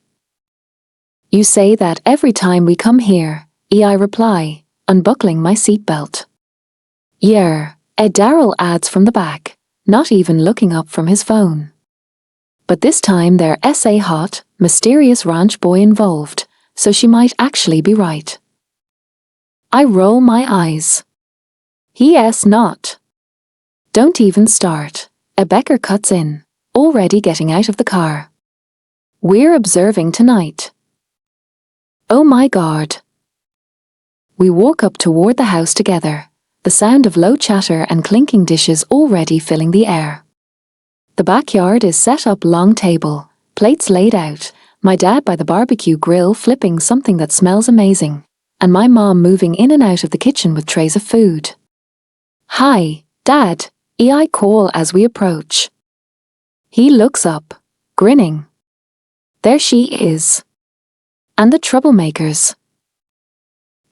[SPEAKER 1] You say that every time we come here, I reply, unbuckling my seatbelt. Yeah, Daryl adds from the back, not even looking up from his phone. But this time there's a hot, mysterious ranch boy involved, so she might actually be right. I roll my eyes. He not. Don't even start. Becker cuts in, already getting out of the car. We're observing tonight. Oh my God. We walk up toward the house together, the sound of low chatter and clinking dishes already filling the air. The backyard is set up long table, plates laid out, my dad by the barbecue grill flipping something that smells amazing, and my mom moving in and out of the kitchen with trays of food. Hi, Dad, I call as we approach. He looks up, grinning. There she is. And the troublemakers.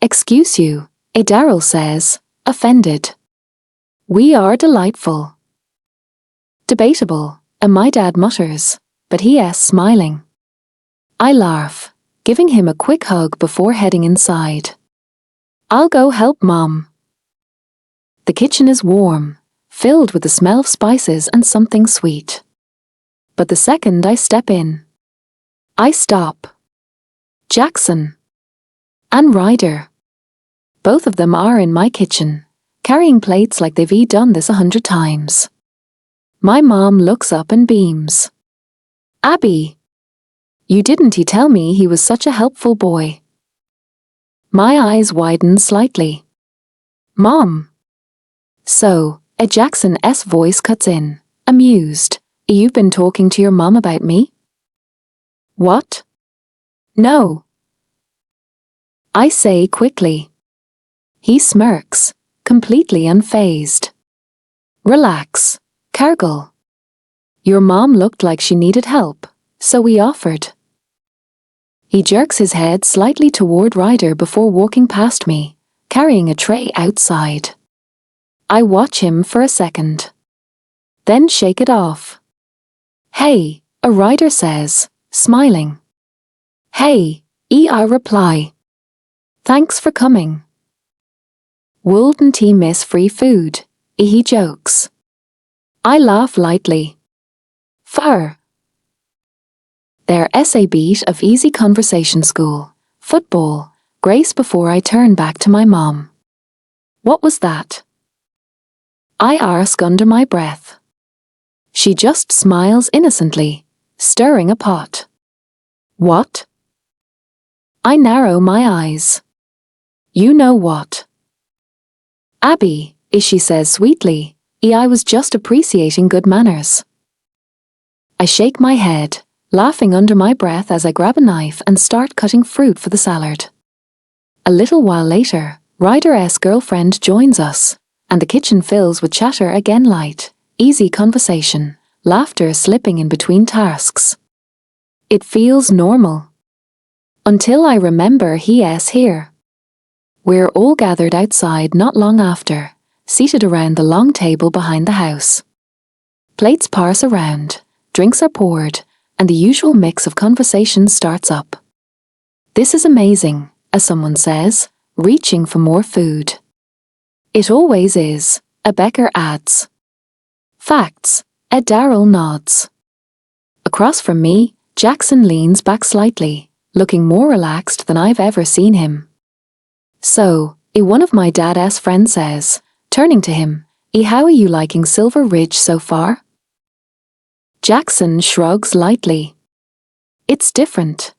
[SPEAKER 1] Excuse you, Daryl says, offended. We are delightful. Debatable, my dad mutters, but he's smiling. I laugh, giving him a quick hug before heading inside. I'll go help Mom. The kitchen is warm, filled with the smell of spices and something sweet. But the second I step in, I stop. Jackson. And Ryder. Both of them are in my kitchen, carrying plates like they've done this 100 times. My mom looks up and beams. Abby. You didn't tell me he was such a helpful boy. My eyes widen slightly. Mom. So, Jackson's voice cuts in, amused. You've been talking to your mom about me? What? No. I say quickly. He smirks, completely unfazed. Relax, Cargill. Your mom looked like she needed help, so we offered. He jerks his head slightly toward Ryder before walking past me, carrying a tray outside. I watch him for a second. Then shake it off. Hey, Ryder says, smiling. Hey, I reply. Thanks for coming. Wouldn't he miss free food? He jokes. I laugh lightly. Fur. There's a beat of easy conversation school, football, grace before I turn back to my mom. What was that? I ask under my breath. She just smiles innocently, stirring a pot. What? I narrow my eyes. You know what? Abby, she says sweetly, I was just appreciating good manners. I shake my head, laughing under my breath as I grab a knife and start cutting fruit for the salad. A little while later, Ryder's girlfriend joins us, and the kitchen fills with chatter again, light, easy conversation, laughter slipping in between tasks. It feels normal. Until I remember he's here. We're all gathered outside not long after, seated around the long table behind the house. Plates pass around, drinks are poured, and the usual mix of conversation starts up. This is amazing, as someone says, reaching for more food. It always is, a Becker adds. Facts, a Daryl nods. Across from me, Jackson leans back slightly, looking more relaxed than I've ever seen him. So, one of my dad's friends says, turning to him, how are you liking Silver Ridge so far? Jackson shrugs lightly. It's different.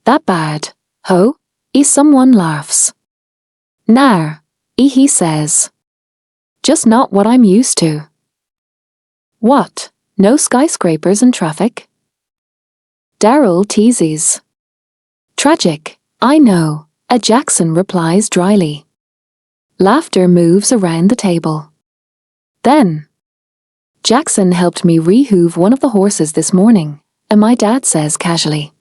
[SPEAKER 1] That bad, ho? Someone laughs. Nah, he says. Just not what I'm used to. What, no skyscrapers and traffic? Daryl teases. Tragic, I know, a Jackson replies dryly. Laughter moves around the table. Then, Jackson helped me rehoof one of the horses this morning, and my dad says casually.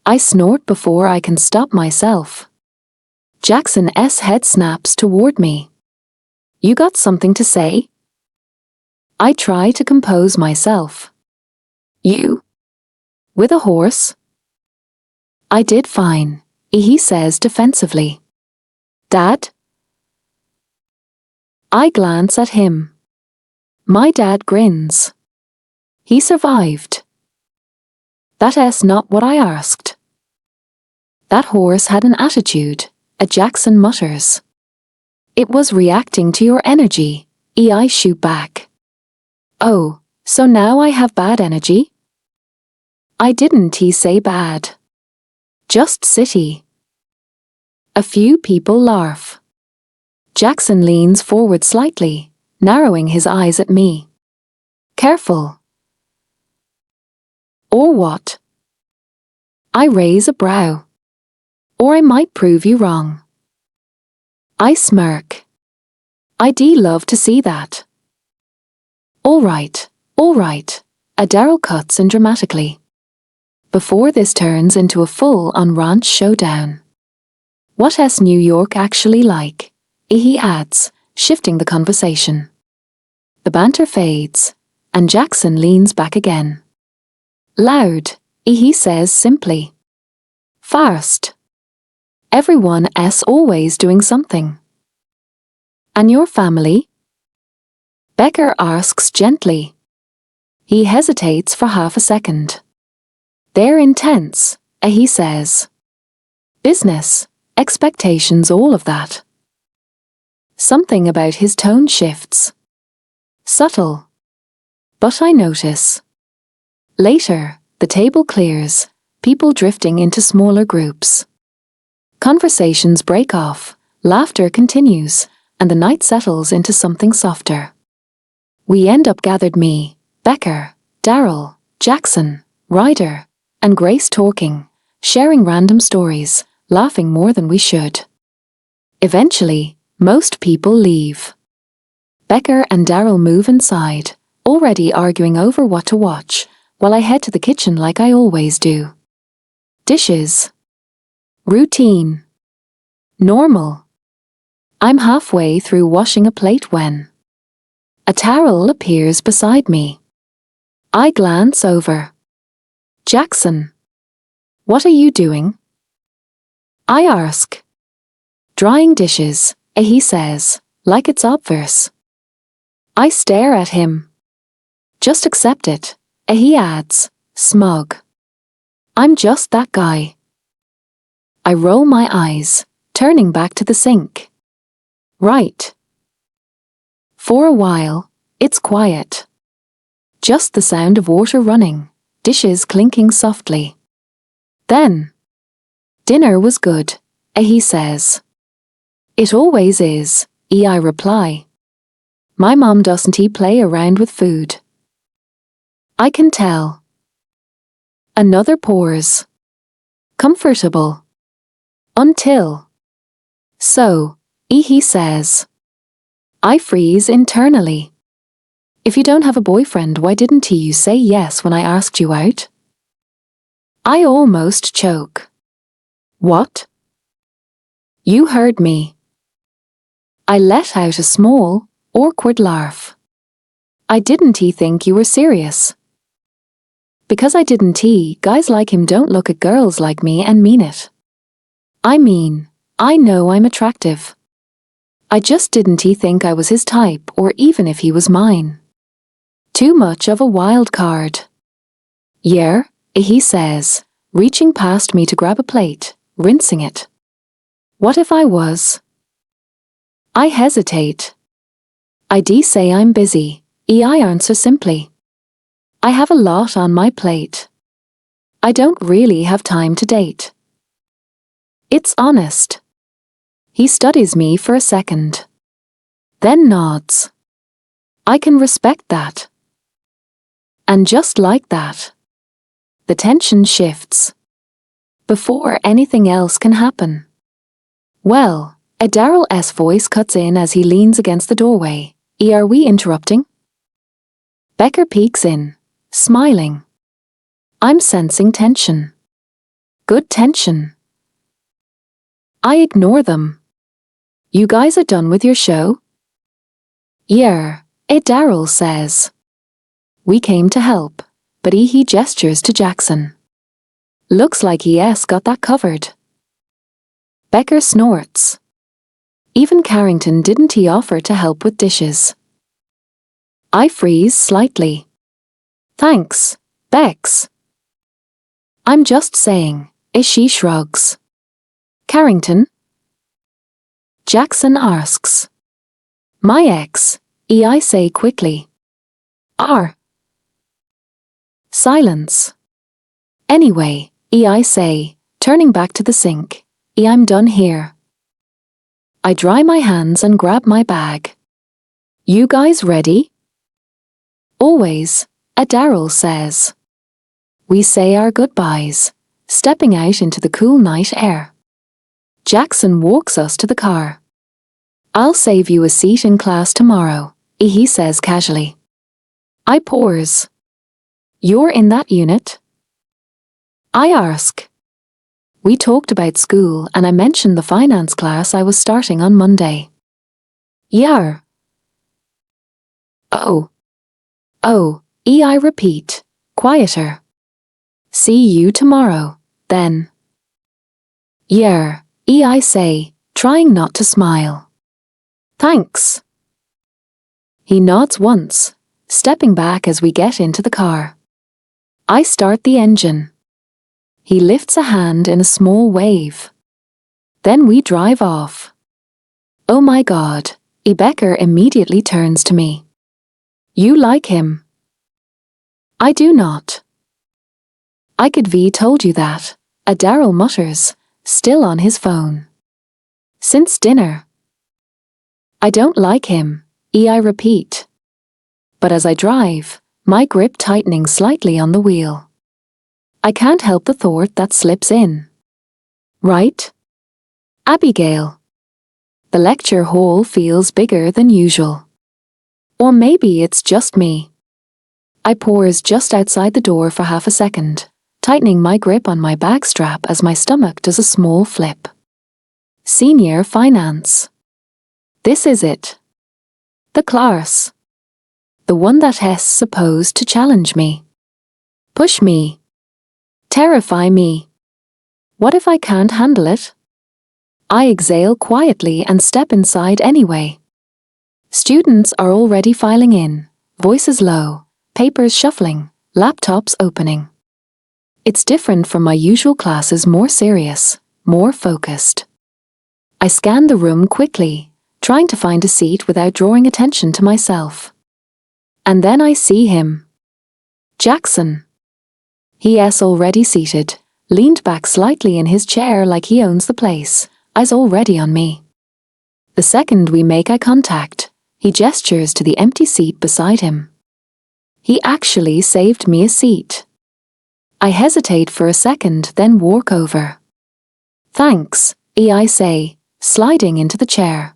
[SPEAKER 1] I snort before I can stop myself. Jackson's head snaps toward me. You got something to say? I try to compose myself. You? With a horse? I did fine, he says defensively. Dad? I glance at him. My dad grins. He survived. That's not what I asked. That horse had an attitude, a Jackson mutters. It was reacting to your energy, I shoot back. Oh, so now I have bad energy? I didn't say bad. Just city. A few people laugh. Jackson leans forward slightly, narrowing his eyes at me. Careful. Or what? I raise a brow. Or I might prove you wrong. I smirk. I'd love to see that. All right, a Daryl cuts in dramatically. Before this turns into a full-on ranch showdown. What's New York actually like? He adds, shifting the conversation. The banter fades, and Jackson leans back again. Loud, he says simply. Fast. Everyone's always doing something. And your family? Becker asks gently. He hesitates for half a second. They're intense, he says. Business, expectations, all of that. Something about his tone shifts. Subtle. But I notice. Later, the table clears, people drifting into smaller groups. Conversations break off, laughter continues, and the night settles into something softer. We end up gathered me, Becker, Daryl, Jackson, Ryder, and Grace talking, sharing random stories, laughing more than we should. Eventually, most people leave. Becker and Daryl move inside, already arguing over what to watch, while I head to the kitchen like I always do. Dishes. Routine. Normal. I'm halfway through washing a plate when a towel appears beside me. I glance over. Jackson. What are you doing? I ask. Drying dishes, he says, like it's obvious. I stare at him. Just accept it, he adds, smug. I'm just that guy. I roll my eyes, turning back to the sink. Right. For a while, it's quiet. Just the sound of water running, dishes clinking softly. Then, dinner was good, he says. It always is, I reply. My mom doesn't play around with food. I can tell. Another pause. Comfortable. Until. So, he says. I freeze internally. If you don't have a boyfriend, why didn't you say yes when I asked you out? I almost choke. What? You heard me. I let out a small, awkward laugh. I didn't think you were serious. Because I didn't guys like him don't look at girls like me and mean it. I mean, I know I'm attractive. I just didn't think I was his type or even if he was mine. Too much of a wild card. Yeah, he says, reaching past me to grab a plate, rinsing it. What if I was? I hesitate. I say I'm busy, I answer simply. I have a lot on my plate. I don't really have time to date. It's honest. He studies me for a second. Then nods. I can respect that. And just like that, the tension shifts. Before anything else can happen. Well, a Daryl's voice cuts in as he leans against the doorway. Are we interrupting? Becker peeks in, smiling. I'm sensing tension. Good tension. I ignore them. You guys are done with your show? Yeah, Daryl says. We came to help, but he gestures to Jackson. Looks like he's got that covered. Becker snorts. Even Carrington didn't offer to help with dishes. I freeze slightly. Thanks, Bex. I'm just saying, she shrugs. Carrington? Jackson asks. My ex, I say quickly. R. Silence. Anyway, I say, turning back to the sink. I'm done here. I dry my hands and grab my bag. You guys ready? Always, Daryl says. We say our goodbyes, stepping out into the cool night air. Jackson walks us to the car. I'll save you a seat in class tomorrow, he says casually. I pause. You're in that unit? I ask. We talked about school and I mentioned the finance class I was starting on Monday. Yeah. Oh, I repeat, quieter. See you tomorrow, then. Yeah, I say, trying not to smile. Thanks. He nods once, stepping back as we get into the car. I start the engine. He lifts a hand in a small wave. Then we drive off. Oh my God, Becker immediately turns to me. You like him? I do not. I could told you that, Daryl mutters, still on his phone. Since dinner. I don't like him, I repeat. But as I drive, my grip tightening slightly on the wheel. I can't help the thought that slips in. Right? Abigail. The lecture hall feels bigger than usual. Or maybe it's just me. I pause just outside the door for half a second, tightening my grip on my bag strap as my stomach does a small flip. Senior finance. This is it. The class. The one that has supposed to challenge me. Push me. Terrify me. What if I can't handle it? I exhale quietly and step inside anyway. Students are already filing in, voices low, papers shuffling, laptops opening. It's different from my usual classes, more serious, more focused. I scan the room quickly, trying to find a seat without drawing attention to myself. And then I see him. Jackson. He's already seated, leaned back slightly in his chair like he owns the place, eyes already on me. The second we make eye contact, he gestures to the empty seat beside him. He actually saved me a seat. I hesitate for a second, then walk over. Thanks, I say, sliding into the chair.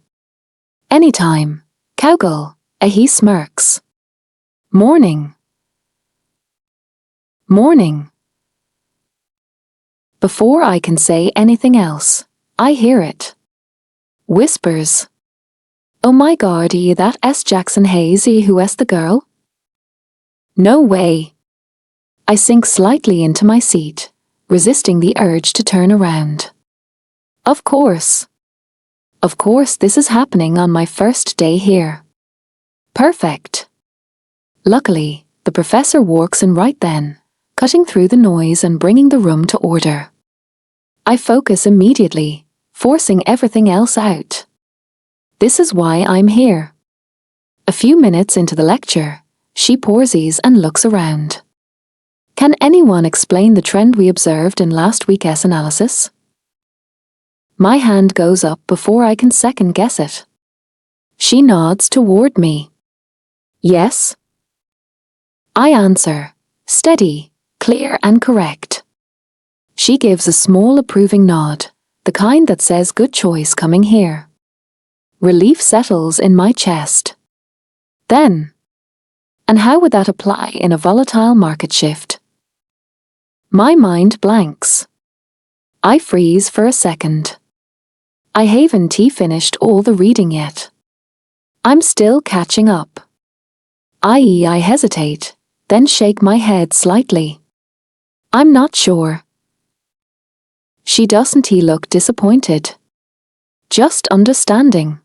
[SPEAKER 1] Anytime, cowgirl, he smirks. Morning. Morning. Before I can say anything else, I hear it. Whispers. Oh my god, that S. Jackson Hazy who S the girl? No way. I sink slightly into my seat, resisting the urge to turn around. Of course. Of course this is happening on my first day here. Perfect. Luckily, the professor walks in right then, cutting through the noise and bringing the room to order. I focus immediately, forcing everything else out. This is why I'm here. A few minutes into the lecture, she pauses and looks around. Can anyone explain the trend we observed in last week's analysis? My hand goes up before I can second guess it. She nods toward me. Yes. I answer, steady, clear and correct. She gives a small approving nod, the kind that says good choice coming here. Relief settles in my chest. Then, and how would that apply in a volatile market shift? My mind blanks. I freeze for a second. I haven't finished all the reading yet. I'm still catching up. I hesitate, then shake my head slightly. I'm not sure. She doesn't look disappointed. Just understanding.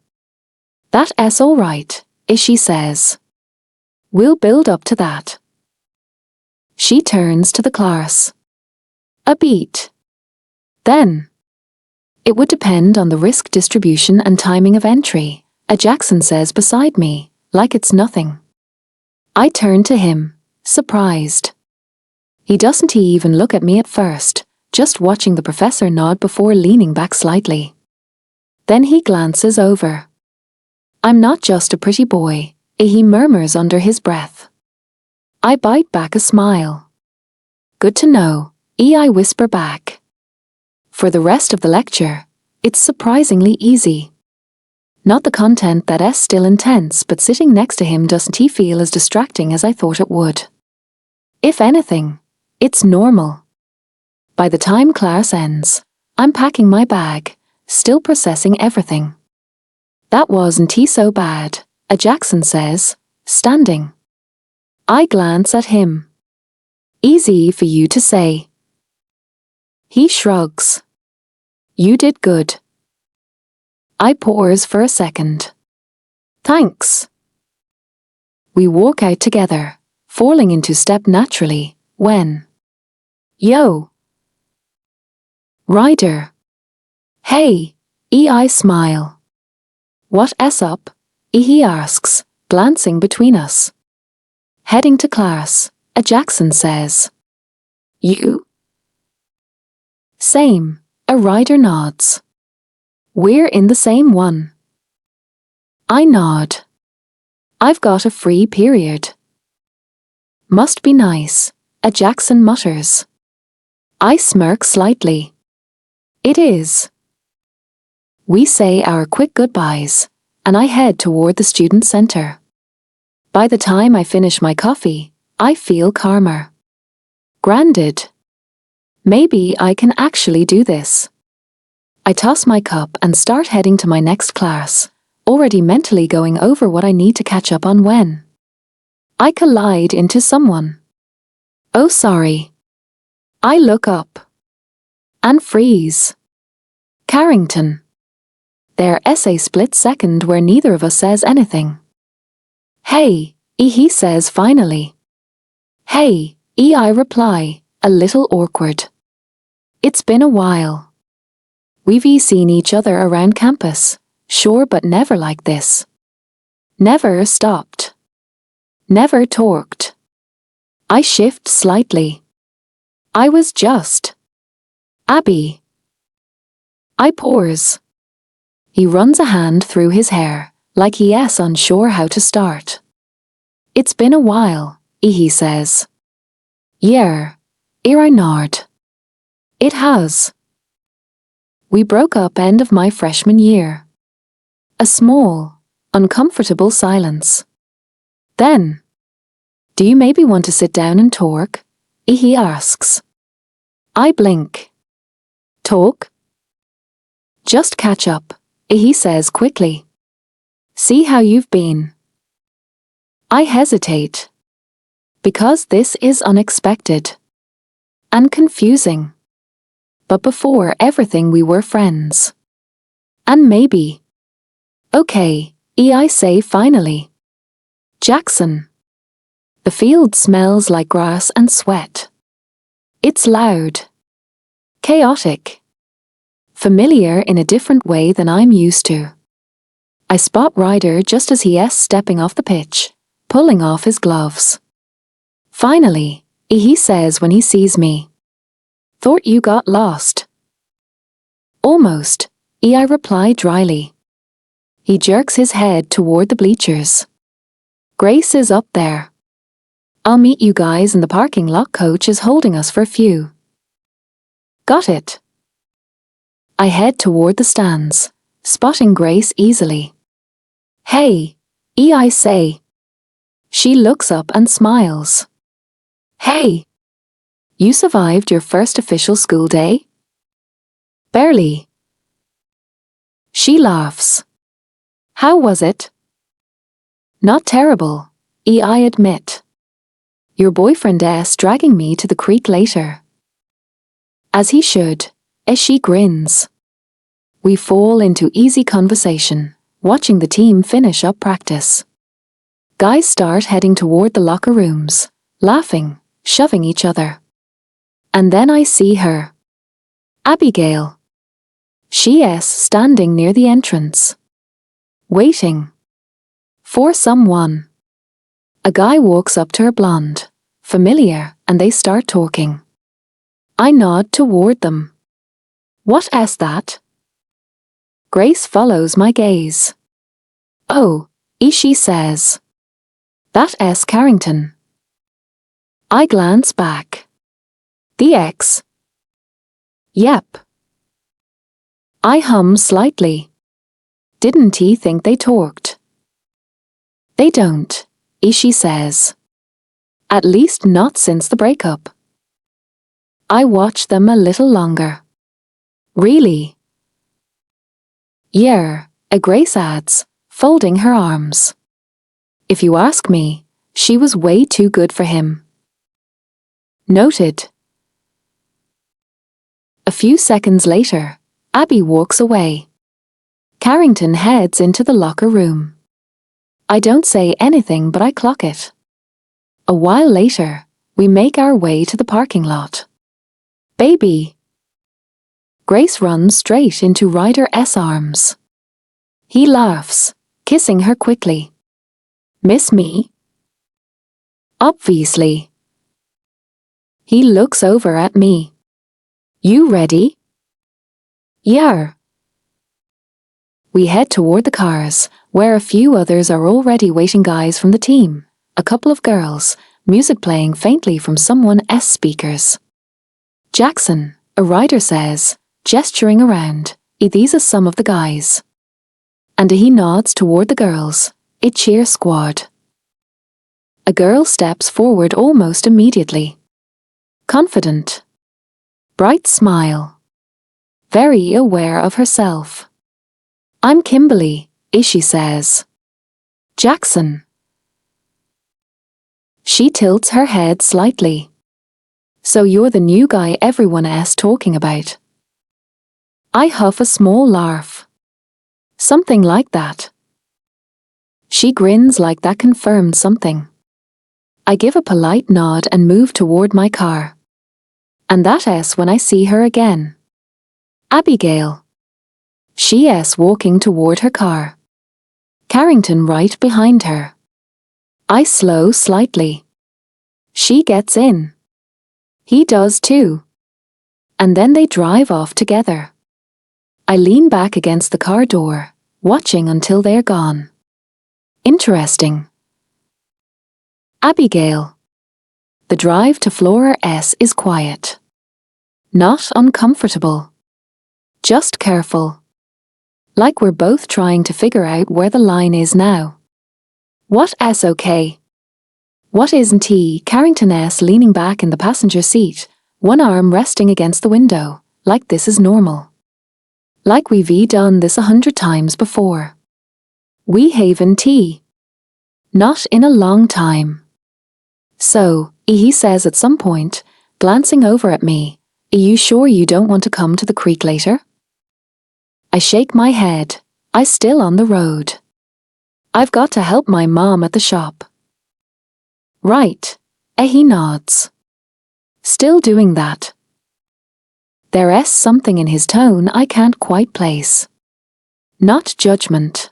[SPEAKER 1] That's all right, she says. We'll build up to that. She turns to the class. A beat. Then. It would depend on the risk distribution and timing of entry, Jackson says beside me, like it's nothing. I turn to him, surprised. He doesn't even look at me at first, just watching the professor nod before leaning back slightly. Then he glances over. I'm not just a pretty boy, he murmurs under his breath. I bite back a smile. Good to know, I whisper back. For the rest of the lecture, it's surprisingly easy. Not the content that's still intense, but sitting next to him doesn't feel as distracting as I thought it would. If anything, it's normal. By the time class ends, I'm packing my bag, still processing everything. That wasn't so bad, Jackson says, standing. I glance at him. Easy for you to say. He shrugs. You did good. I pause for a second. Thanks. We walk out together, falling into step naturally, when. Yo. Ryder. Hey, I smile. What's up? He asks, glancing between us. Heading to class, Jackson says. You? Same, Ryder nods. We're in the same one. I nod. I've got a free period. Must be nice, Jackson mutters. I smirk slightly. It is. We say our quick goodbyes, and I head toward the student center. By the time I finish my coffee, I feel calmer. Grounded. Maybe I can actually do this. I toss my cup and start heading to my next class, already mentally going over what I need to catch up on when. I collide into someone. Oh, sorry. I look up. And freeze. Carrington. There's a split second where neither of us says anything. Hey, he says finally. Hey, I reply, a little awkward. It's been a while. We've seen each other around campus, Sure, but never like this. Never stopped. Never torqued. I shift slightly. I was just. Abby. I pause. He runs a hand through his hair, like he's unsure how to start. It's been a while, he says. Yeah, I nod. It has. We broke up end of my freshman year. A small, uncomfortable silence. Then, do you maybe want to sit down and talk? He asks. I blink. Talk? Just catch up, he says quickly. See how you've been. I hesitate. Because this is unexpected. And confusing. But before everything we were friends. And maybe. Okay, I say finally. Jackson. The field smells like grass and sweat. It's loud. Chaotic. Familiar in a different way than I'm used to. I spot Ryder just as he's stepping off the pitch, pulling off his gloves. Finally, he says when he sees me. Thought you got lost. Almost, I reply dryly. He jerks his head toward the bleachers. Grace is up there. I'll meet you guys in the parking lot. Coach is holding us for a few. Got it. I head toward the stands, spotting Grace easily. Hey, I say. She looks up and smiles. Hey. You survived your first official school day? Barely. She laughs. How was it? Not terrible, I admit. Your boyfriend's dragging me to the creek later. As he should, as she grins. We fall into easy conversation, watching the team finish up practice. Guys start heading toward the locker rooms, laughing, shoving each other. And then I see her. Abigail. She's standing near the entrance. Waiting. For someone. A guy walks up to her, blonde, familiar, and they start talking. I nod toward them. What's that? Grace follows my gaze. Oh, she says. That's Carrington. I glance back. The ex. Yep. I hum slightly. Didn't he think they talked? They don't, she says. At least not since the breakup. I watch them a little longer. Really? Yeah, Grace adds, folding her arms. If you ask me, she was way too good for him. Noted. A few seconds later, Abby walks away. Carrington heads into the locker room. I don't say anything, but I clock it. A while later, we make our way to the parking lot. Baby. Grace runs straight into Ryder's arms. He laughs, kissing her quickly. Miss me? Obviously. He looks over at me. You ready? Yeah. We head toward the cars, where a few others are already waiting. Guys from the team, a couple of girls, music playing faintly from someone's speakers. Jackson, a Ryder says, gesturing around, these are some of the guys. And he nods toward the girls, a cheer squad. A girl steps forward almost immediately. Confident. Bright smile. Very aware of herself. I'm Kimberly, she says. Jackson. She tilts her head slightly. So you're the new guy everyone's talking about. I huff a small laugh. Something like that. She grins like that confirmed something. I give a polite nod and move toward my car. And that's when I see her again. Abigail. She's walking toward her car. Carrington right behind her. I slow slightly. She gets in. He does too. And then they drive off together. I lean back against the car door, watching until they're gone. Interesting. Abigail. The drive to Floor S is quiet. Not uncomfortable. Just careful. Like we're both trying to figure out where the line is now. What's okay? What isn't he? Carrington's leaning back in the passenger seat, one arm resting against the window, like this is normal. Like we've done this 100 times before. We haven't tea. Not in a long time. So, he says at some point, glancing over at me, are you sure you don't want to come to the creek later? I shake my head. I still on the road. I've got to help my mom at the shop. Right. He nods. Still doing that. There's something in his tone I can't quite place. Not judgment.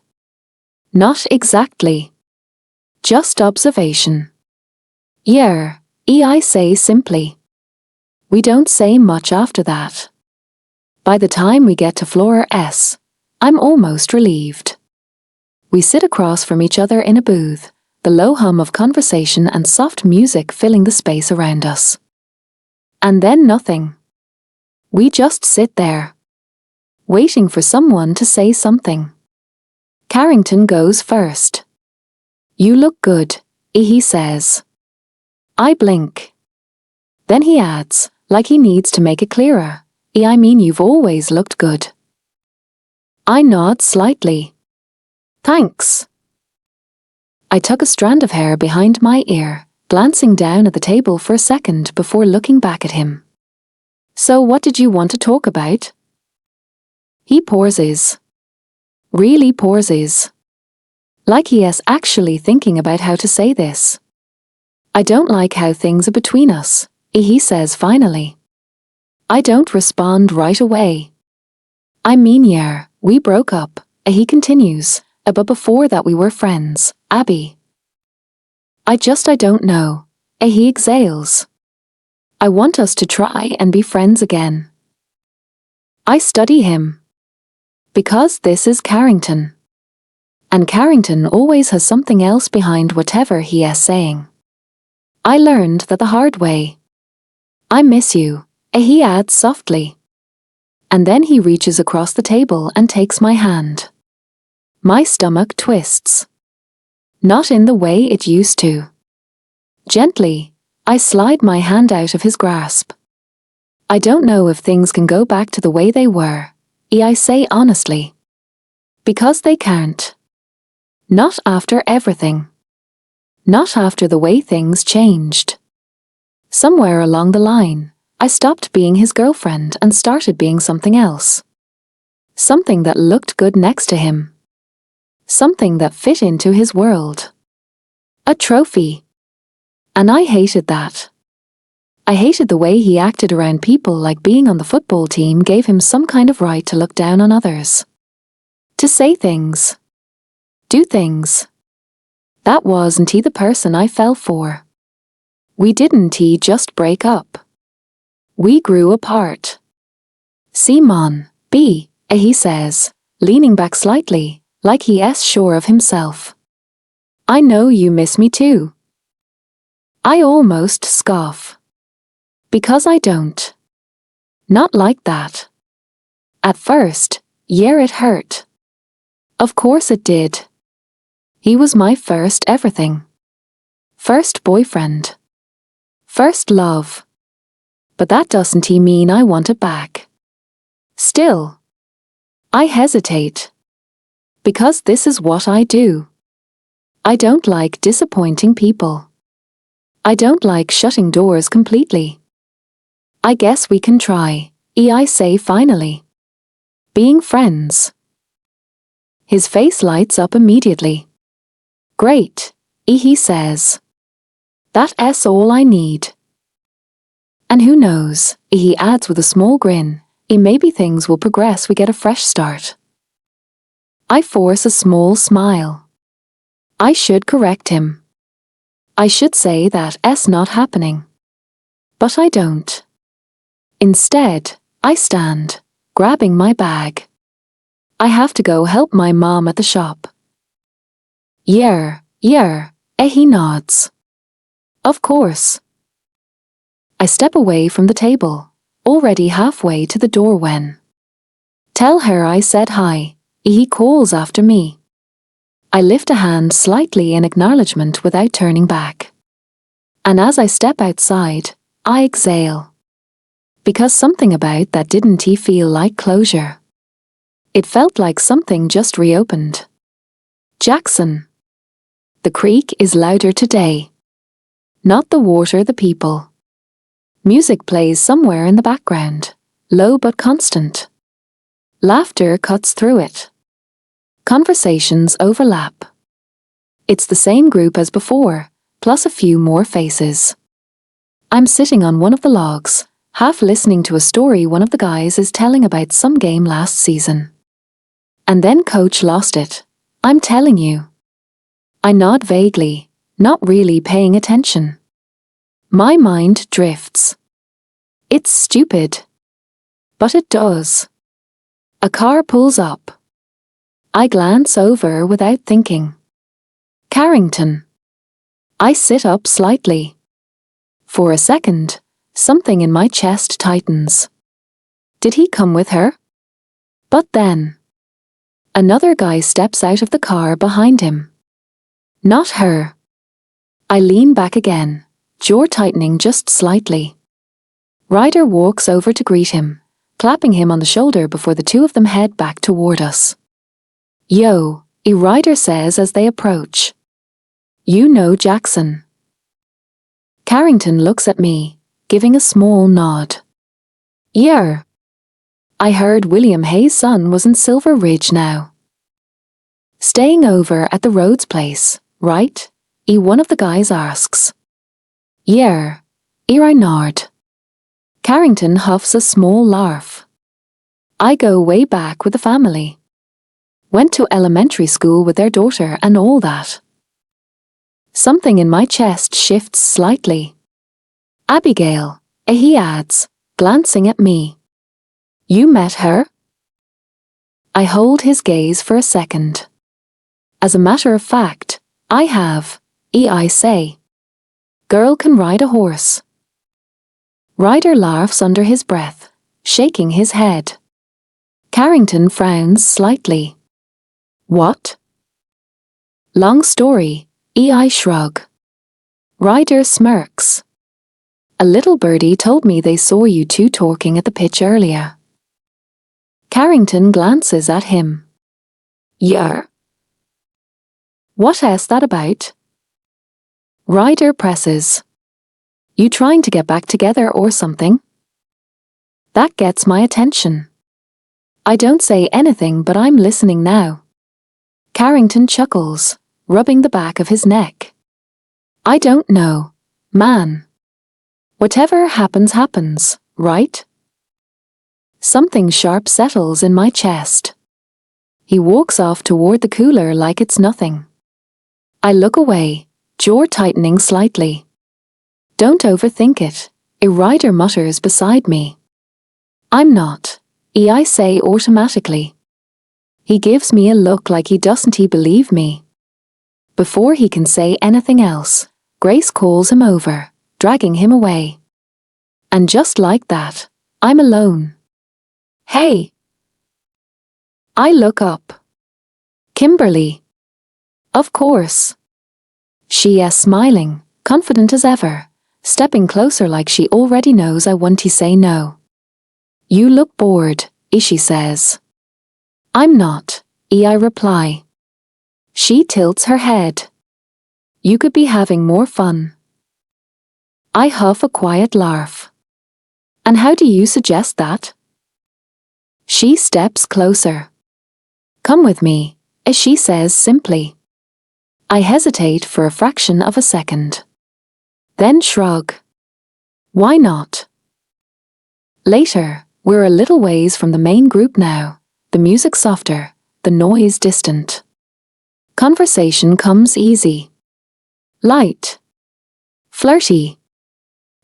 [SPEAKER 1] Not exactly. Just observation. Yeah, I say simply. We don't say much after that. By the time we get to Floor S, I'm almost relieved. We sit across from each other in a booth, the low hum of conversation and soft music filling the space around us. And then nothing. We just sit there, waiting for someone to say something. Carrington goes first. You look good, he says. I blink. Then he adds, like he needs to make it clearer, I mean you've always looked good. I nod slightly. Thanks. I tuck a strand of hair behind my ear, glancing down at the table for a second before looking back at him. So what did you want to talk about? He pauses. Really pauses. Like he is actually thinking about how to say this. I don't like how things are between us, he says finally. I don't respond right away. I mean yeah, we broke up, he continues, but before that we were friends, Abby. I don't know, he exhales. I want us to try and be friends again. I study him. Because this is Carrington. And Carrington always has something else behind whatever he is saying. I learned that the hard way. I miss you, he adds softly. And then he reaches across the table and takes my hand. My stomach twists. Not in the way it used to. Gently, I slide my hand out of his grasp. I don't know if things can go back to the way they were, I say honestly. Because they can't. Not after everything. Not after the way things changed. Somewhere along the line, I stopped being his girlfriend and started being something else. Something that looked good next to him. Something that fit into his world. A trophy. And I hated that. I hated the way he acted around people, like being on the football team gave him some kind of right to look down on others. To say things. Do things. That wasn't he the person I fell for. We didn't just break up. We grew apart. Simon, he says, leaning back slightly, like he is sure of himself. I know you miss me too. I almost scoff. Because I don't. Not like that. At first, yeah, it hurt. Of course it did. He was my first everything. First boyfriend. First love. But that doesn't mean I want it back. Still. I hesitate. Because this is what I do. I don't like disappointing people. I don't like shutting doors completely. I guess we can try, I say finally. Being friends. His face lights up immediately. Great, he says. That's all I need. And who knows, he adds with a small grin, maybe things will progress, we get a fresh start. I force a small smile. I should correct him. I should say that's not happening. But I don't. Instead, I stand, grabbing my bag. I have to go help my mom at the shop. Yeah, he nods. Of course. I step away from the table, already halfway to the door when. Tell her I said hi, he calls after me. I lift a hand slightly in acknowledgement without turning back. And as I step outside, I exhale. Because something about that didn't feel like closure. It felt like something just reopened. Jackson. The creek is louder today. Not the water, the people. Music plays somewhere in the background, low but constant. Laughter cuts through it. Conversations overlap. It's the same group as before, plus a few more faces. I'm sitting on one of the logs, half listening to a story one of the guys is telling about some game last season. And then coach lost it. I'm telling you. I nod vaguely, not really paying attention. My mind drifts. It's stupid. But it does. A car pulls up. I glance over without thinking. Carrington. I sit up slightly. For a second, something in my chest tightens. Did he come with her? But then. Another guy steps out of the car behind him. Not her. I lean back again, jaw tightening just slightly. Ryder walks over to greet him, clapping him on the shoulder before the two of them head back toward us. Yo, Ryder says as they approach. You know Jackson. Carrington looks at me, giving a small nod. Yeah. I heard William Hayes' son was in Silver Ridge now. Staying over at the Rhodes place, right? One of the guys asks. Yeah. I nod. Carrington huffs a small laugh. I go way back with the family. Went to elementary school with their daughter and all that. Something in my chest shifts slightly. Abigail, he adds, glancing at me. You met her? I hold his gaze for a second. As a matter of fact, I have, I say. Girl can ride a horse. Ryder laughs under his breath, shaking his head. Carrington frowns slightly. What? Long story, I shrug. Ryder smirks. A little birdie told me they saw you two talking at the pitch earlier. Carrington glances at him. Yeah. What is that about? Ryder presses. You trying to get back together or something? That gets my attention. I don't say anything but I'm listening now. Carrington chuckles, rubbing the back of his neck. I don't know, man. Whatever happens happens, right? Something sharp settles in my chest. He walks off toward the cooler like it's nothing. I look away, jaw tightening slightly. Don't overthink it, Ryder mutters beside me. I'm not, I say automatically. He gives me a look like he doesn't believe me. Before he can say anything else, Grace calls him over, dragging him away. And just like that, I'm alone. Hey! I look up. Kimberly. Of course. She is smiling, confident as ever, stepping closer like she already knows I want to say no. You look bored, she says. I'm not, I reply. She tilts her head. You could be having more fun. I huff a quiet laugh. And how do you suggest that? She steps closer. Come with me, she says simply. I hesitate for a fraction of a second. Then shrug. Why not? Later, we're a little ways from the main group now, the music softer, the noise distant. Conversation comes easy. Light. Flirty.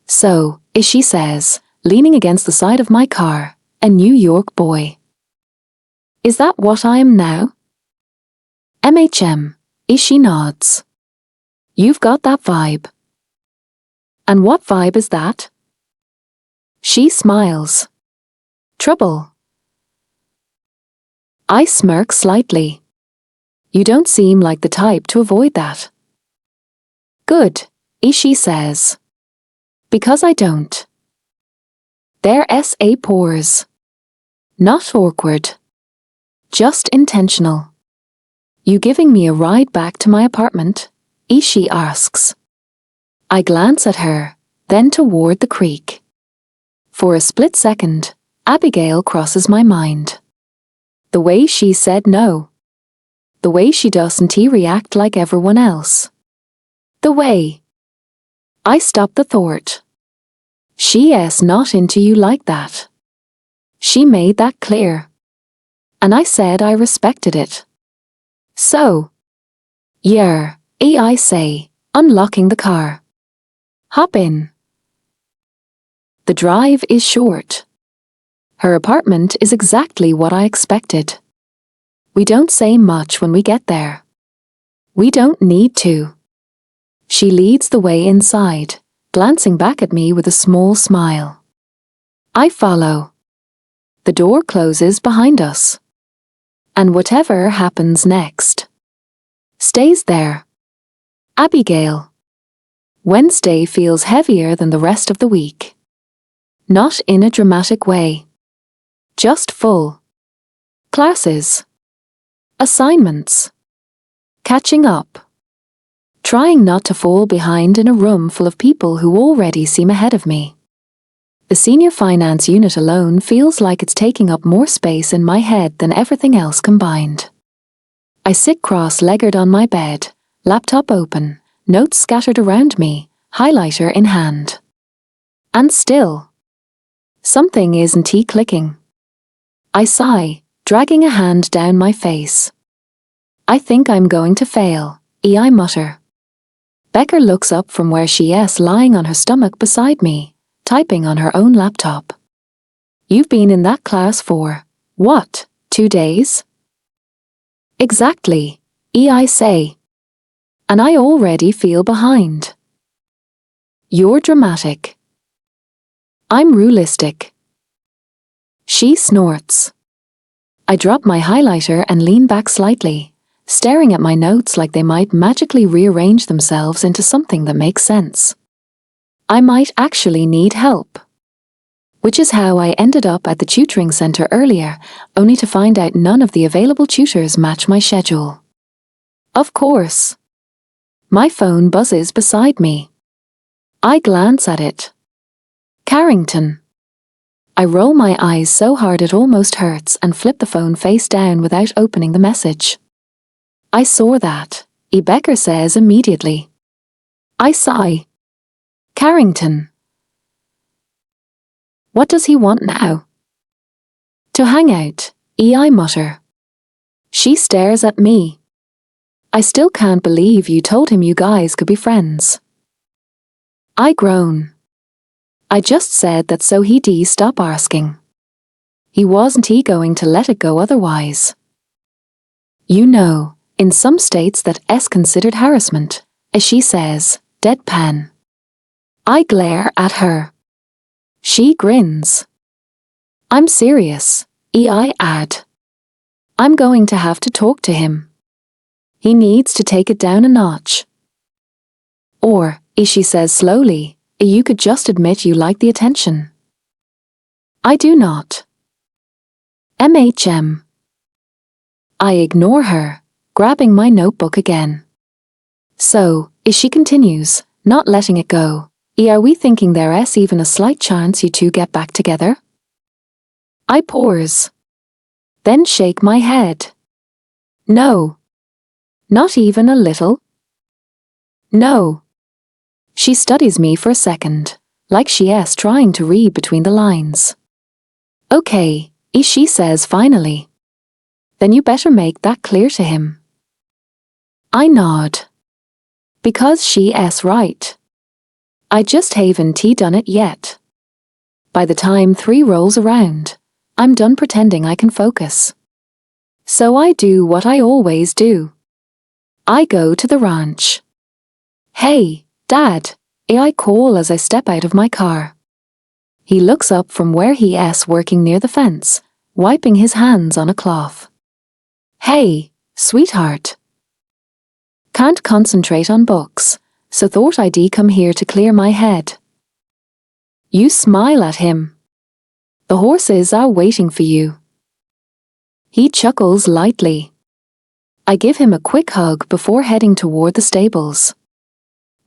[SPEAKER 1] So, she says, leaning against the side of my car, a New York boy. Is that what I am now? She nods. You've got that vibe. And what vibe is that? She smiles. Trouble. I smirk slightly. You don't seem like the type to avoid that. Good, she says. Because I don't. Their SA pores. Not awkward. Just intentional. You giving me a ride back to my apartment? She asks. I glance at her, then toward the creek. For a split second, Abigail crosses my mind. The way she said no. The way she doesn't react like everyone else. The way. I stop the thought. She's not into you like that. She made that clear. And I said I respected it. So. Yeah, I say, unlocking the car. Hop in. The drive is short. Her apartment is exactly what I expected. We don't say much when we get there. We don't need to. She leads the way inside, glancing back at me with a small smile. I follow. The door closes behind us. And whatever happens next stays there. Abigail. Wednesday feels heavier than the rest of the week. Not in a dramatic way. Just full. Classes. Assignments. Catching up. Trying not to fall behind in a room full of people who already seem ahead of me. The senior finance unit alone feels like it's taking up more space in my head than everything else combined. I sit cross-legged on my bed, laptop open, notes scattered around me, highlighter in hand. And still. Something isn't clicking. I sigh, dragging a hand down my face. I think I'm going to fail, I mutter. Becker looks up from where she is lying on her stomach beside me, typing on her own laptop. You've been in that class for, what, 2 days? Exactly, I say. And I already feel behind. You're dramatic. I'm realistic. She snorts. I drop my highlighter and lean back slightly, staring at my notes like they might magically rearrange themselves into something that makes sense. I might actually need help. Which is how I ended up at the tutoring center earlier, only to find out none of the available tutors match my schedule. Of course. My phone buzzes beside me. I glance at it. Carrington. I roll my eyes so hard it almost hurts and flip the phone face down without opening the message. I saw that, Becker says immediately. I sigh. Carrington. What does he want now? To hang out, I mutter. She stares at me. I still can't believe you told him you guys could be friends. I groan. I just said that so he'd stop asking. He wasn't going to let it go otherwise. You know, in some states that's considered harassment, as she says, deadpan. I glare at her. She grins. I'm serious, I add. I'm going to have to talk to him. He needs to take it down a notch. Or, she says slowly, you could just admit you like the attention. I do not. I ignore her, grabbing my notebook again. So, she continues, not letting it go. Are we thinking there's even a slight chance you two get back together? I pause. Then shake my head. No. Not even a little? No. She studies me for a second, like she is trying to read between the lines. Okay, she says finally. Then you better make that clear to him. I nod. Because she's right. I just haven't done it yet. By the time 3 rolls around, I'm done pretending I can focus. So I do what I always do. I go to the ranch. Hey, Dad, I call as I step out of my car. He looks up from where he's working near the fence, wiping his hands on a cloth. Hey, sweetheart. Can't concentrate on books, so thought I'd come here to clear my head. You smile at him. The horses are waiting for you. He chuckles lightly. I give him a quick hug before heading toward the stables.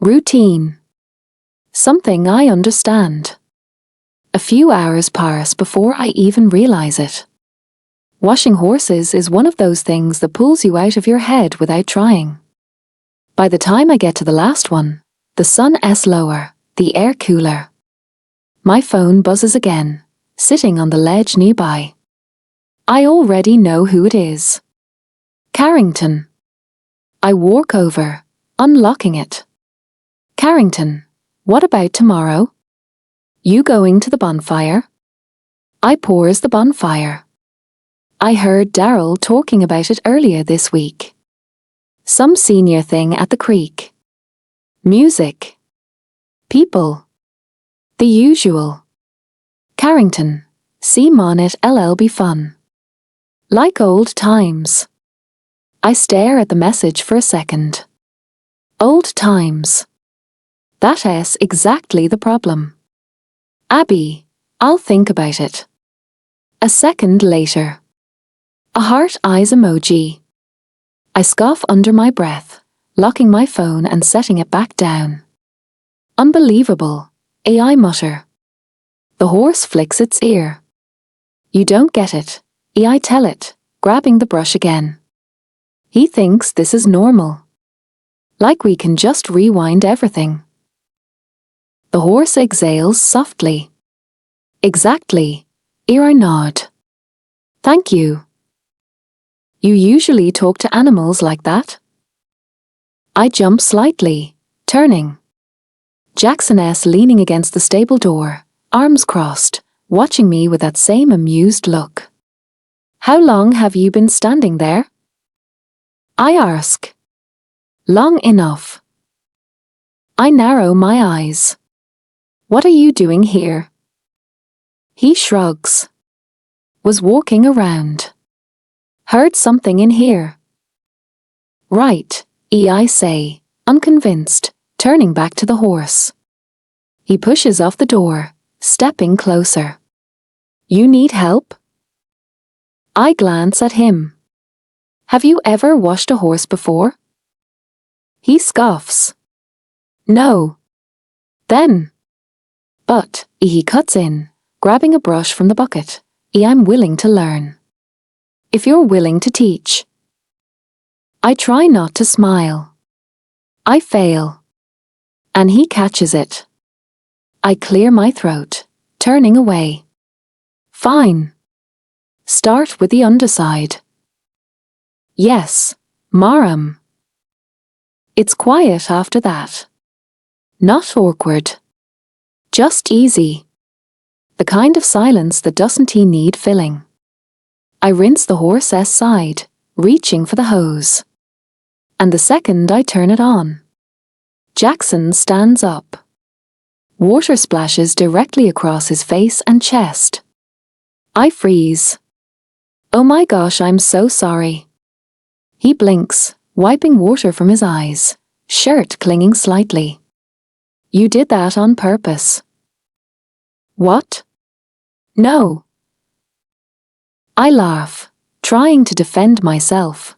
[SPEAKER 1] Routine. Something I understand. A few hours pass before I even realize it. Washing horses is one of those things that pulls you out of your head without trying. By the time I get to the last one, the sun is lower, the air cooler. My phone buzzes again, sitting on the ledge nearby. I already know who it is. Carrington. I walk over, unlocking it. Carrington, what about tomorrow? You going to the bonfire? I pours the bonfire. I heard Daryl talking about it earlier this week. Some senior thing at the creek. Music. People. The usual. Carrington, seem on it LL fun. Like old times. I stare at the message for a second. Old times. That is exactly the problem. Abby, I'll think about it. A second later. A heart eyes emoji. I scoff under my breath, locking my phone and setting it back down. Unbelievable, I mutter. The horse flicks its ear. You don't get it, I tell it, grabbing the brush again. He thinks this is normal. Like we can just rewind everything. The horse exhales softly. Exactly, I nod. Thank you. You usually talk to animals like that? I jump slightly, turning. Jackson is leaning against the stable door, arms crossed, watching me with that same amused look. How long have you been standing there? I ask. Long enough. I narrow my eyes. What are you doing here? He shrugs. Was walking around. Heard something in here. Right, I say, unconvinced, turning back to the horse. He pushes off the door, stepping closer. You need help? I glance at him. Have you ever washed a horse before? He scoffs. No. Then. But, he cuts in, grabbing a brush from the bucket. I'm willing to learn. If you're willing to teach. I try not to smile. I fail. And he catches it. I clear my throat, turning away. Fine. Start with the underside. Yes, Maram. It's quiet after that. Not awkward. Just easy. The kind of silence that doesn't need filling. I rinse the horse's side, reaching for the hose. And the second I turn it on, Jackson stands up. Water splashes directly across his face and chest. I freeze. Oh my gosh, I'm so sorry. He blinks, wiping water from his eyes, shirt clinging slightly. You did that on purpose. What? No. I laugh, trying to defend myself.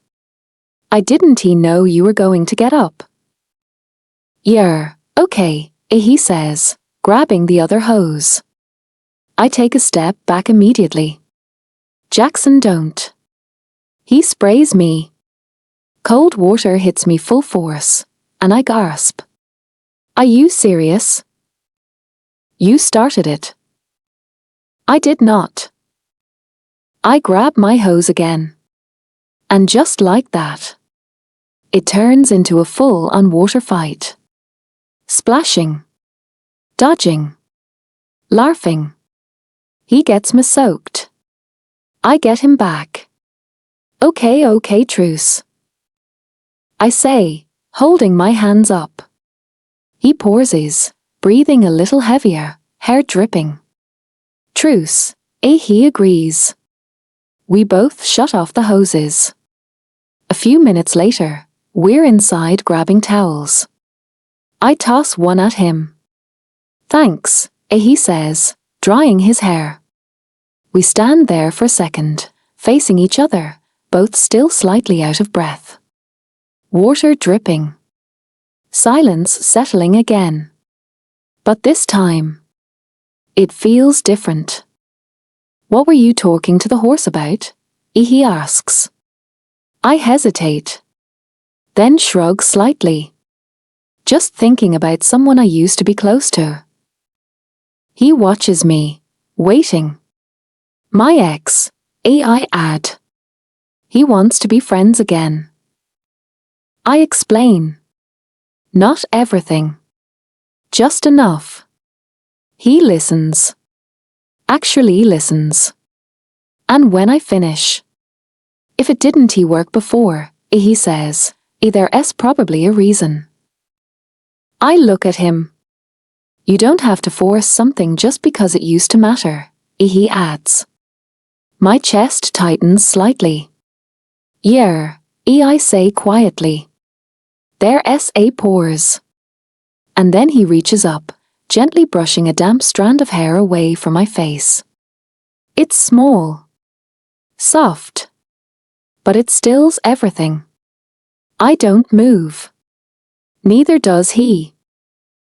[SPEAKER 1] I didn't know you were going to get up. Yeah, okay, he says, grabbing the other hose. I take a step back immediately. Jackson don't. He sprays me. Cold water hits me full force, and I gasp. Are you serious? You started it. I did not. I grab my hose again. And just like that, it turns into a full-on water fight. Splashing, dodging, laughing. He gets me soaked. I get him back. Okay, truce, I say, holding my hands up. He pauses, breathing a little heavier, hair dripping. Truce, he agrees. We both shut off the hoses. A few minutes later, we're inside grabbing towels. I toss one at him. Thanks, he says, drying his hair. We stand there for a second, facing each other, both still slightly out of breath. Water dripping. Silence settling again. But this time, it feels different. What were you talking to the horse about? He asks. I hesitate. Then shrug slightly. Just thinking about someone I used to be close to. He watches me, waiting. My ex, I add. He wants to be friends again. I explain. Not everything. Just enough. He listens. Actually listens. And when I finish. If it didn't he work before, he says, there's probably a reason. I look at him. You don't have to force something just because it used to matter, he adds. My chest tightens slightly. Yeah, I say quietly. There's a pause. And then he reaches up, gently brushing a damp strand of hair away from my face. It's small. Soft. But it stills everything. I don't move. Neither does he.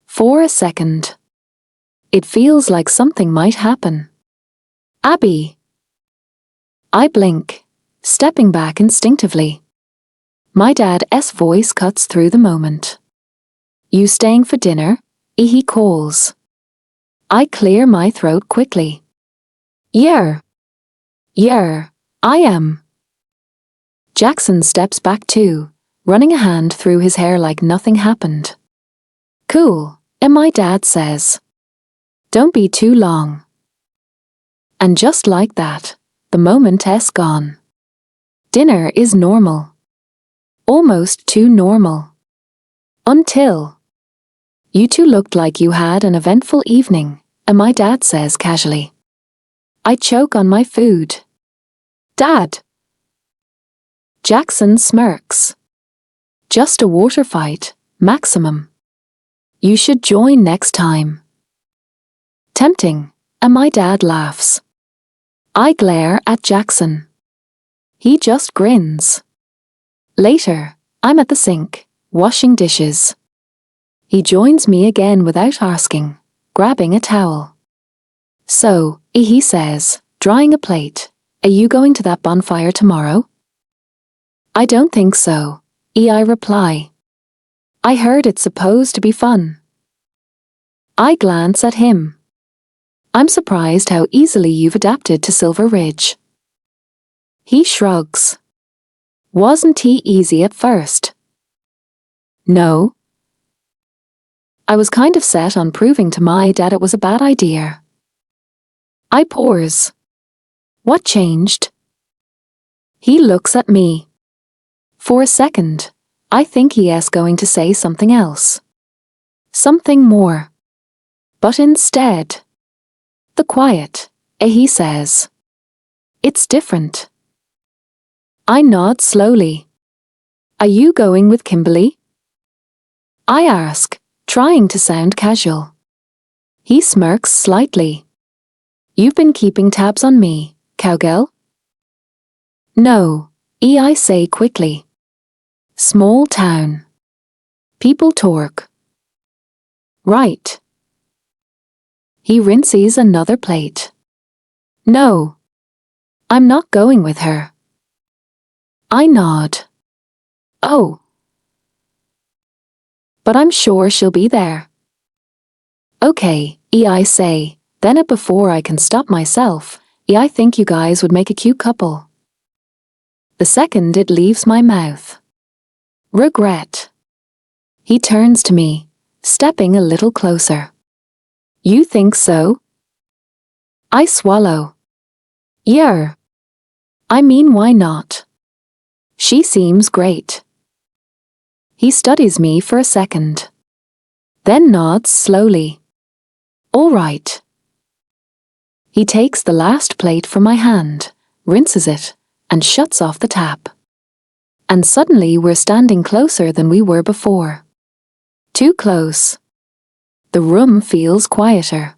[SPEAKER 1] For a second. It feels like something might happen. Abby. I blink, stepping back instinctively. My dad's voice cuts through the moment. You staying for dinner? He calls. I clear my throat quickly. Yeah, I am. Jackson steps back too, running a hand through his hair like nothing happened. Cool, and my dad says. Don't be too long. And just like that, the moment's gone. Dinner is normal. Almost too normal. Until. You two looked like you had an eventful evening, and my dad says casually. I choke on my food. Dad. Jackson smirks. Just a water fight, maximum. You should join next time. Tempting, and my dad laughs. I glare at Jackson. He just grins. Later, I'm at the sink, washing dishes. He joins me again without asking, grabbing a towel. So, he says, drying a plate, are you going to that bonfire tomorrow? I don't think so, I reply. I heard it's supposed to be fun. I glance at him. I'm surprised how easily you've adapted to Silver Ridge. He shrugs. Wasn't he easy at first? No. I was kind of set on proving to my dad it was a bad idea. I pause. What changed? He looks at me. For a second, I think he's going to say something else. Something more. But instead, the quiet, he says. It's different. I nod slowly. Are you going with Kimberly? I ask, trying to sound casual. He smirks slightly. You've been keeping tabs on me, cowgirl? No, I say quickly. Small town. People talk. Right. He rinses another plate. No. I'm not going with her. I nod. Oh. But I'm sure she'll be there. Okay, I say, then before I can stop myself, I think you guys would make a cute couple. the second it leaves my mouth. Regret. He turns to me, stepping a little closer. You think so? I swallow. Yeah. I mean, why not? She seems great. He studies me for a second. Then nods slowly. All right. He takes the last plate from my hand, rinses it, and shuts off the tap. And suddenly we're standing closer than we were before. Too close. The room feels quieter.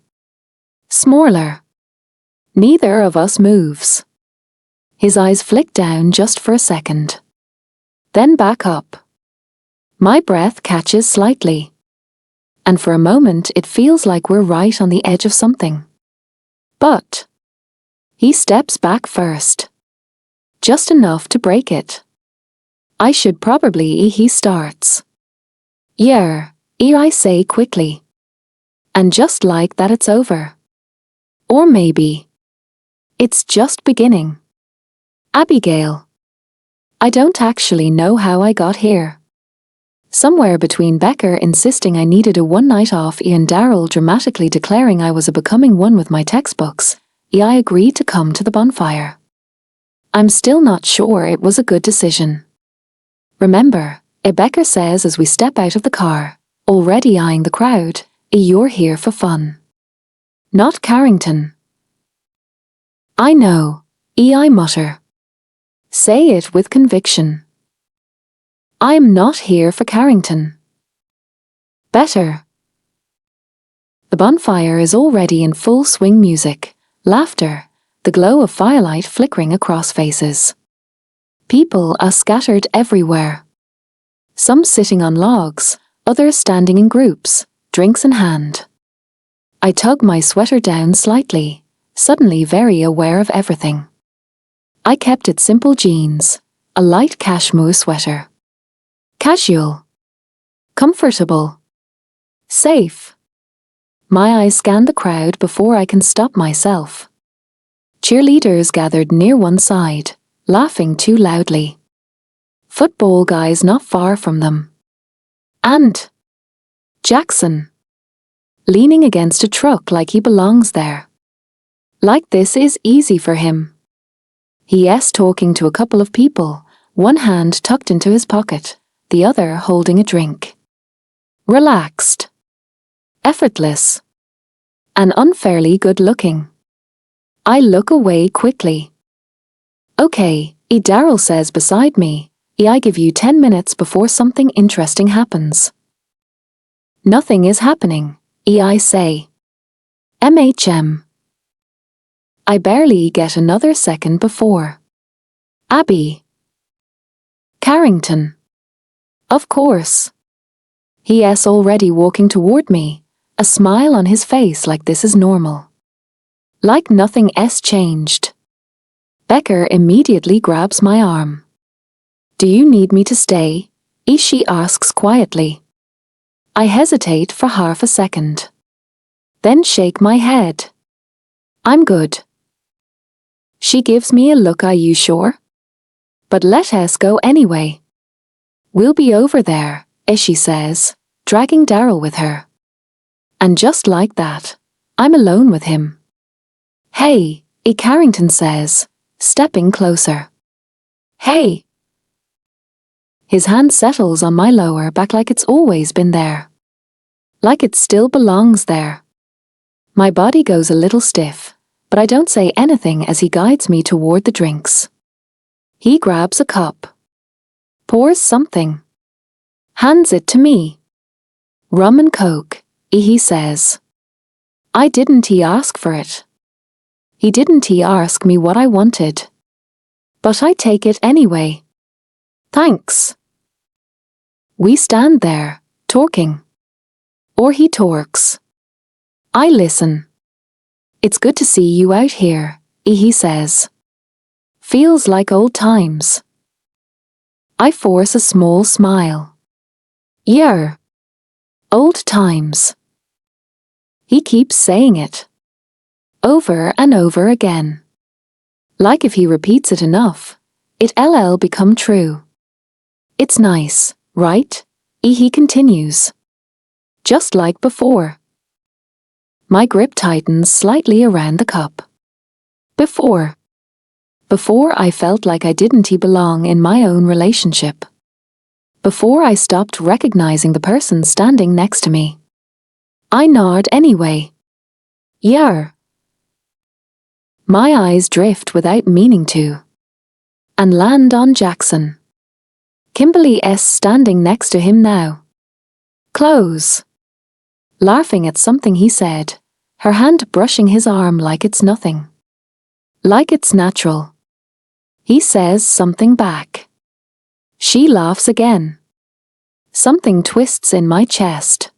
[SPEAKER 1] Smaller. Neither of us moves. His eyes flick down just for a second. Then back up. My breath catches slightly. And for a moment it feels like we're right on the edge of something. But he steps back first. Just enough to break it. I should probably, he starts. Yeah, I say quickly. And just like that it's over. Or maybe it's just beginning. Abigail. I don't actually know how I got here. Somewhere between Becker insisting I needed a one-night off and Daryl dramatically declaring I was becoming one with my textbooks, I agreed to come to the bonfire. I'm still not sure it was a good decision. Remember, Becker says as we step out of the car, already eyeing the crowd, you're here for fun. Not Carrington. I know, I mutter. Say it with conviction. I'm not here for Carrington. Better. The bonfire is already in full swing music, laughter, the glow of firelight flickering across faces. People are scattered everywhere. Some sitting on logs, others standing in groups, drinks in hand. I tug my sweater down slightly, suddenly very aware of everything. I kept it simple jeans, a light cashmere sweater. Casual. Comfortable. Safe. My eyes scan the crowd before I can stop myself. Cheerleaders gathered near one side, laughing too loudly. Football guys not far from them. And Jackson. Leaning against a truck like he belongs there. Like this is easy for him. He's talking to a couple of people, one hand tucked into his pocket, the other holding a drink. Relaxed. Effortless. And unfairly good-looking. I look away quickly. Okay, Daryl says beside me, I give you 10 minutes before something interesting happens. Nothing is happening, I say. MHM. I barely get another second before. Abby. Carrington. Of course. He's already walking toward me, a smile on his face like this is normal. Like nothing's changed. Becker immediately grabs my arm. Do you need me to stay? She asks quietly. I hesitate for half a second. Then shake my head. I'm good. She gives me a look. Are you sure? But let us go anyway. We'll be over there, she says, dragging Daryl with her. And just like that, I'm alone with him. Hey, Carrington says, stepping closer. Hey. His hand settles on my lower back like it's always been there. Like it still belongs there. My body goes a little stiff, but I don't say anything as he guides me toward the drinks. He grabs a cup. Pours something. Hands it to me. Rum and coke, he says. I didn't ask for it. He didn't ask me what I wanted. But I take it anyway. Thanks. We stand there, talking. Or he talks. I listen. It's good to see you out here, he says. Feels like old times. I force a small smile. Yeah. Old times. He keeps saying it. Over and over again. Like if he repeats it enough, It'll become true. It's nice, right? He continues. Just like before. My grip tightens slightly around the cup. Before I felt like I didn't belong in my own relationship. Before I stopped recognizing the person standing next to me. I nod anyway. Yeah. My eyes drift without meaning to. And land on Jackson. Kimberly's standing next to him now. Close. Laughing at something he said, her hand brushing his arm like it's nothing. Like it's natural. He says something back. She laughs again. Something twists in my chest.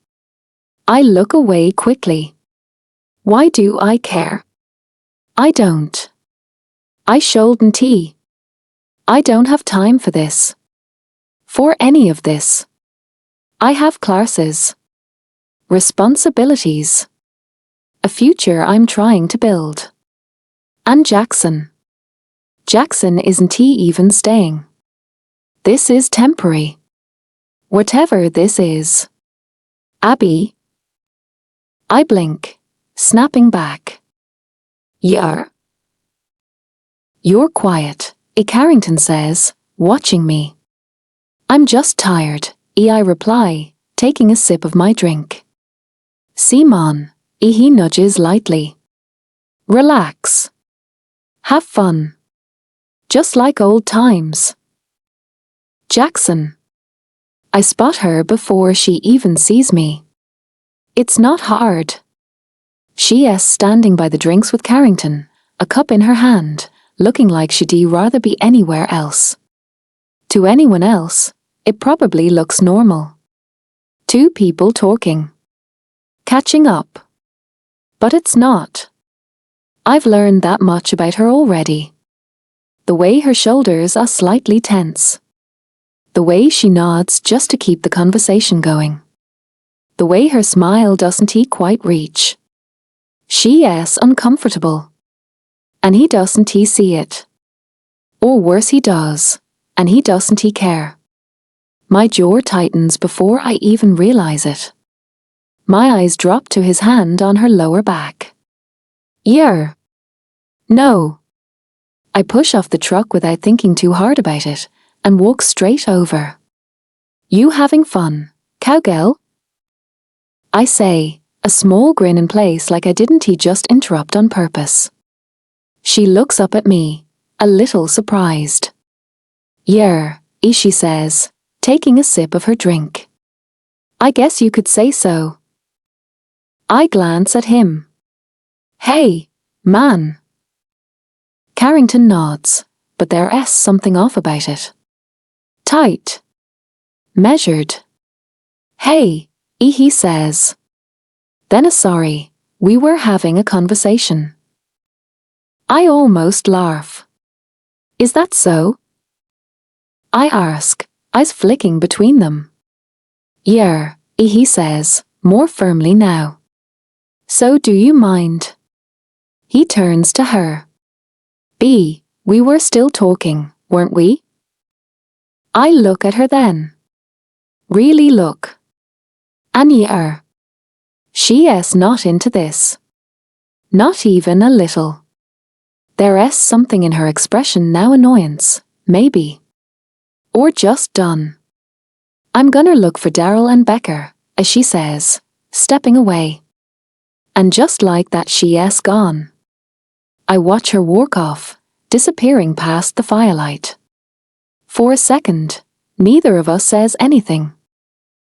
[SPEAKER 1] I look away quickly. Why do I care? I don't. I shouldn't. I don't have time for this. For any of this. I have classes. Responsibilities. A future I'm trying to build. And Jackson. Jackson isn't even staying. This is temporary. Whatever this is. Abby. I blink, snapping back. You're quiet, Carrington says, watching me. I'm just tired, I reply, taking a sip of my drink. Simon, he nudges lightly. Relax. Have fun. Just like old times. Jackson. I spot her before she even sees me. It's not hard. She's standing by the drinks with Carrington, a cup in her hand, looking like she'd rather be anywhere else. To anyone else, it probably looks normal. Two people talking. Catching up. But it's not. I've learned that much about her already. The way her shoulders are slightly tense. The way she nods just to keep the conversation going. The way her smile doesn't quite reach. She's uncomfortable. And he doesn't see it. Or worse, he does, and he doesn't care. My jaw tightens before I even realize it. My eyes drop to his hand on her lower back. Yeah. No. I push off the truck without thinking too hard about it, and walk straight over. You having fun, cowgirl? I say, a small grin in place like I didn't just interrupt on purpose. She looks up at me, a little surprised. Yeah, she says, taking a sip of her drink. I guess you could say so. I glance at him. Hey, man. Carrington nods, but there's something off about it. Tight. Measured. Hey, he says. Then sorry, we were having a conversation. I almost laugh. Is that so? I ask, eyes flicking between them. Yeah, he says, more firmly now. So do you mind? He turns to her. B, we were still talking, weren't we? I look at her then. Really look. And yeah. She's not into this. Not even a little. There's something in her expression now, annoyance, maybe. Or just done. I'm gonna look for Daryl and Becker, as she says, stepping away. And just like that she's gone. I watch her walk off, disappearing past the firelight. For a second, neither of us says anything.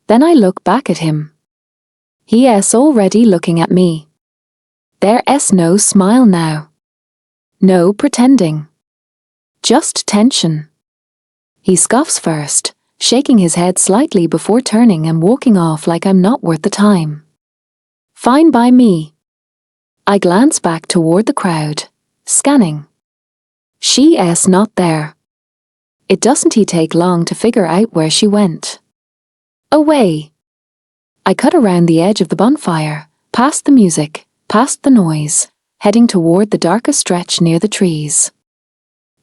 [SPEAKER 1] Then I look back at him. He's already looking at me. There's no smile now. No pretending. Just tension. He scoffs first, shaking his head slightly before turning and walking off like I'm not worth the time. Fine by me. I glance back toward the crowd, scanning. She's not there. It doesn't take long to figure out where she went. Away. I cut around the edge of the bonfire, past the music, past the noise, heading toward the darkest stretch near the trees.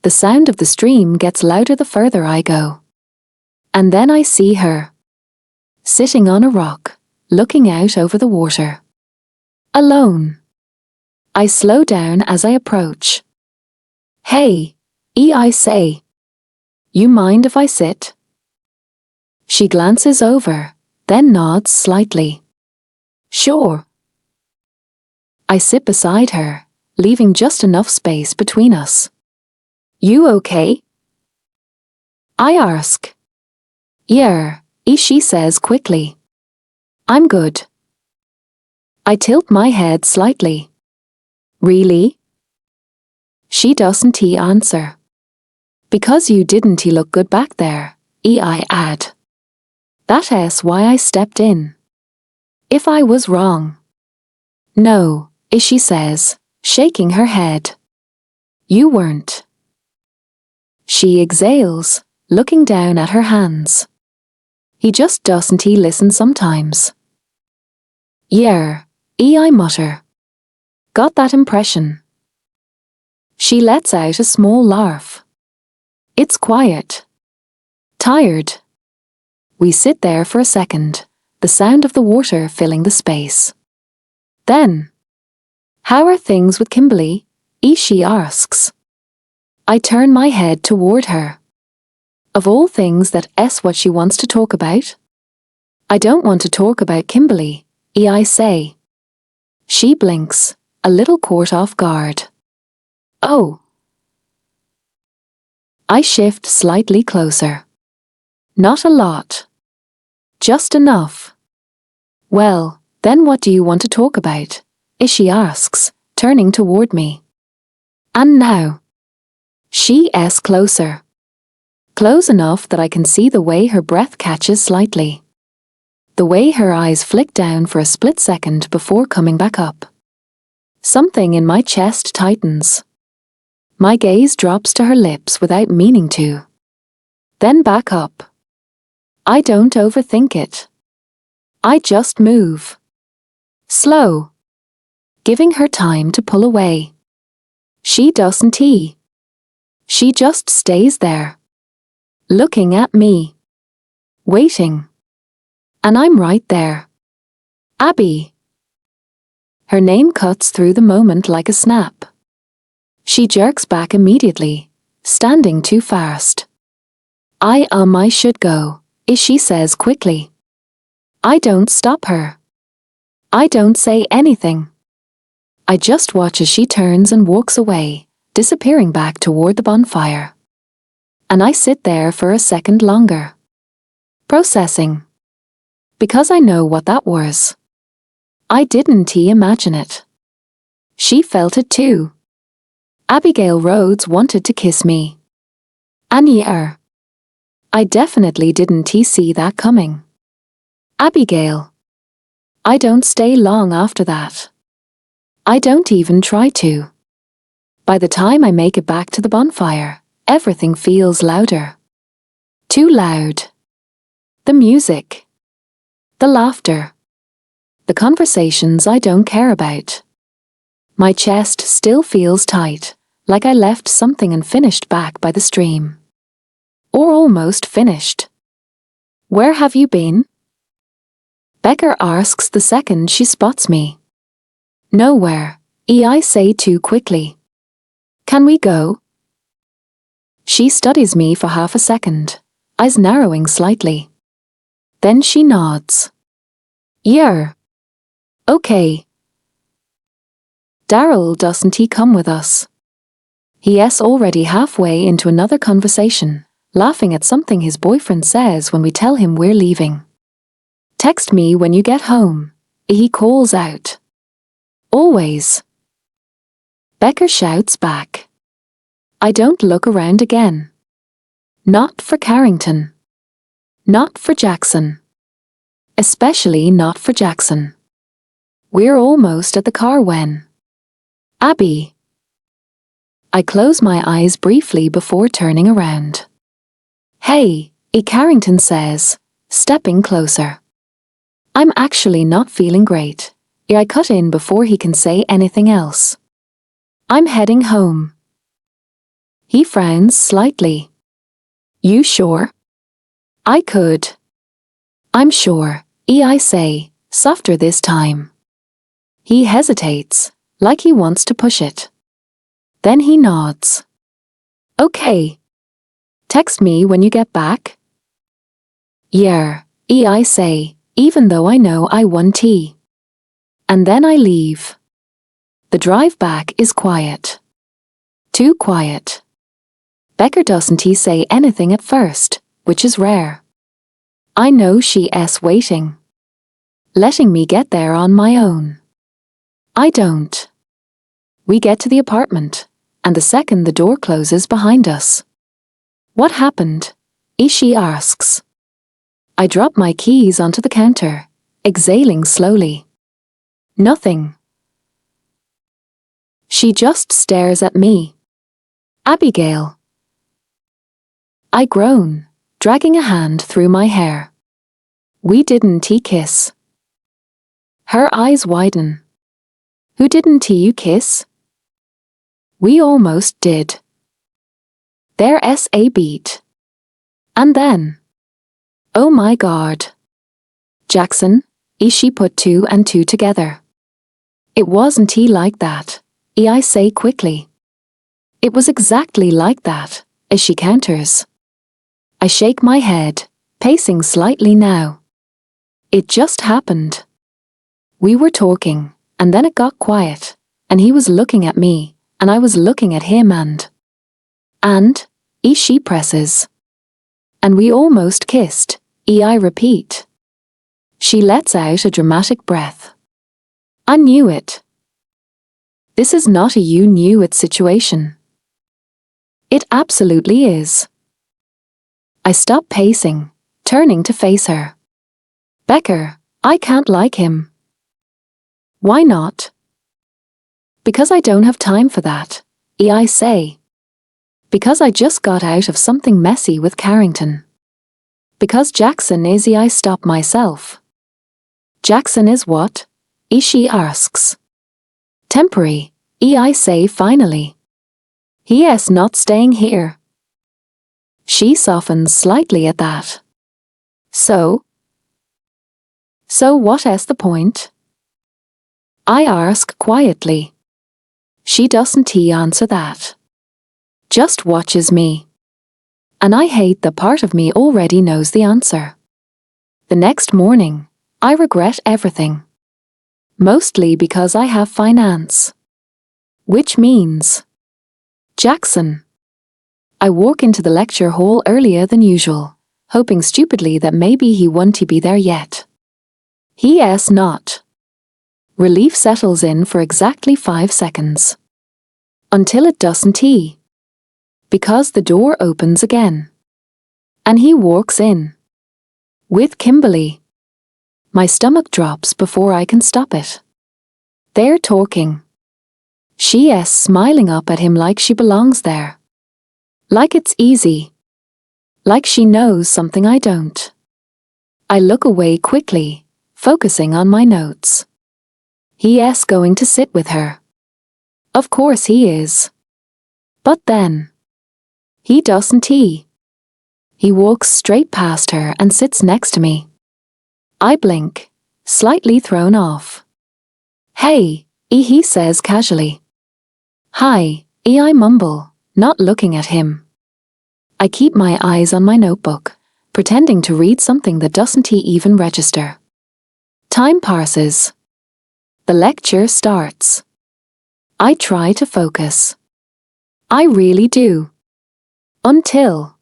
[SPEAKER 1] The sound of the stream gets louder the further I go. And then I see her, sitting on a rock, looking out over the water. Alone. I slow down as I approach. Hey, I say. You mind if I sit? She glances over, then nods slightly. Sure. I sit beside her, leaving just enough space between us. You okay? I ask. Yeah, she says quickly. I'm good. I tilt my head slightly. Really? She doesn't answer. Because you didn't look good back there, I add. That's why I stepped in. If I was wrong. No, she says, shaking her head. You weren't. She exhales, looking down at her hands. He just doesn't listen sometimes. Yeah, I mutter. Got that impression. She lets out a small laugh. It's quiet. Tired. We sit there for a second, the sound of the water filling the space. Then, how are things with Kimberly? She asks. I turn my head toward her. Of all things, that's what she wants to talk about? I don't want to talk about Kimberly, I say. She blinks, a little caught off guard. Oh. I shift slightly closer. Not a lot. Just enough. Well, then what do you want to talk about? She asks, turning toward me. And now? She's closer. Close enough that I can see the way her breath catches slightly. The way her eyes flick down for a split second before coming back up. Something in my chest tightens. My gaze drops to her lips without meaning to. Then back up. I don't overthink it. I just move. Slow. Giving her time to pull away. She doesn't. She just stays there. Looking at me. Waiting. And I'm right there. Abby. Her name cuts through the moment like a snap. She jerks back immediately, standing too fast. I should go, she says quickly. I don't stop her. I don't say anything. I just watch as she turns and walks away, disappearing back toward the bonfire. And I sit there for a second longer. Processing. Because I know what that was. I didn't imagine it. She felt it too. Abigail Rhodes wanted to kiss me. And yeah. I definitely didn't see that coming. Abigail. I don't stay long after that. I don't even try to. By the time I make it back to the bonfire, everything feels louder. Too loud. The music. The laughter. The conversations I don't care about. My chest still feels tight, like I left something unfinished back by the stream. Or almost finished. Where have you been? Becker asks the second she spots me. Nowhere, I say too quickly. Can we go? She studies me for half a second, eyes narrowing slightly. Then she nods. Yeah. Okay. Daryl doesn't come with us? He's already halfway into another conversation, laughing at something his boyfriend says when we tell him we're leaving. Text me when you get home, he calls out. Always. Becker shouts back. I don't look around again. Not for Carrington. Not for Jackson. Especially not for Jackson. We're almost at the car when... Abby. I close my eyes briefly before turning around. Hey, Carrington says, stepping closer. I'm actually not feeling great. I cut in before he can say anything else. I'm heading home. He frowns slightly. You sure? I could. I'm sure, I say, softer this time. He hesitates, like he wants to push it. Then he nods. Okay. Text me when you get back. Yeah, I say, even though I know I won tea. And then I leave. The drive back is quiet. Too quiet. Becker doesn't say anything at first, which is rare. I know she's waiting. Letting me get there on my own. I don't. We get to the apartment, and the second the door closes behind us. What happened? She asks. I drop my keys onto the counter, exhaling slowly. Nothing. She just stares at me. Abigail. I groan, dragging a hand through my hair. We didn't kiss. Her eyes widen. Who didn't you kiss? We almost did. There's a beat. And then. Oh my God. Jackson, she put two and two together. It wasn't like that, I say quickly. It was exactly like that, as she counters. I shake my head, pacing slightly now. It just happened. We were talking, and then it got quiet, and he was looking at me, and I was looking at him and she presses. And we almost kissed, I repeat. She lets out a dramatic breath. I knew it. This is not a you knew it situation. It absolutely is. I stop pacing, turning to face her. Becker, I can't like him. Why not? Because I don't have time for that, I say. Because I just got out of something messy with Carrington. Because Jackson is I stop myself. Jackson is what? She asks. Temporary, I say finally. He is not staying here. She softens slightly at that. So what is the point? I ask quietly. She doesn't answer that. Just watches me. And I hate the part of me already knows the answer. The next morning, I regret everything. Mostly because I have finance. Which means Jackson. I walk into the lecture hall earlier than usual, hoping stupidly that maybe he won't be there yet. He is not. Relief settles in for exactly 5 seconds. Until it doesn't because the door opens again. And he walks in. With Kimberly. My stomach drops before I can stop it. They're talking. She is smiling up at him like she belongs there. Like it's easy. Like she knows something I don't. I look away quickly, focusing on my notes. He is going to sit with her. Of course he is. But then. He doesn't He walks straight past her and sits next to me. I blink, slightly thrown off. Hey, he says casually. Hi, I mumble, not looking at him. I keep my eyes on my notebook, pretending to read something that doesn't even register. Time passes. The lecture starts. I try to focus. I really do. Until.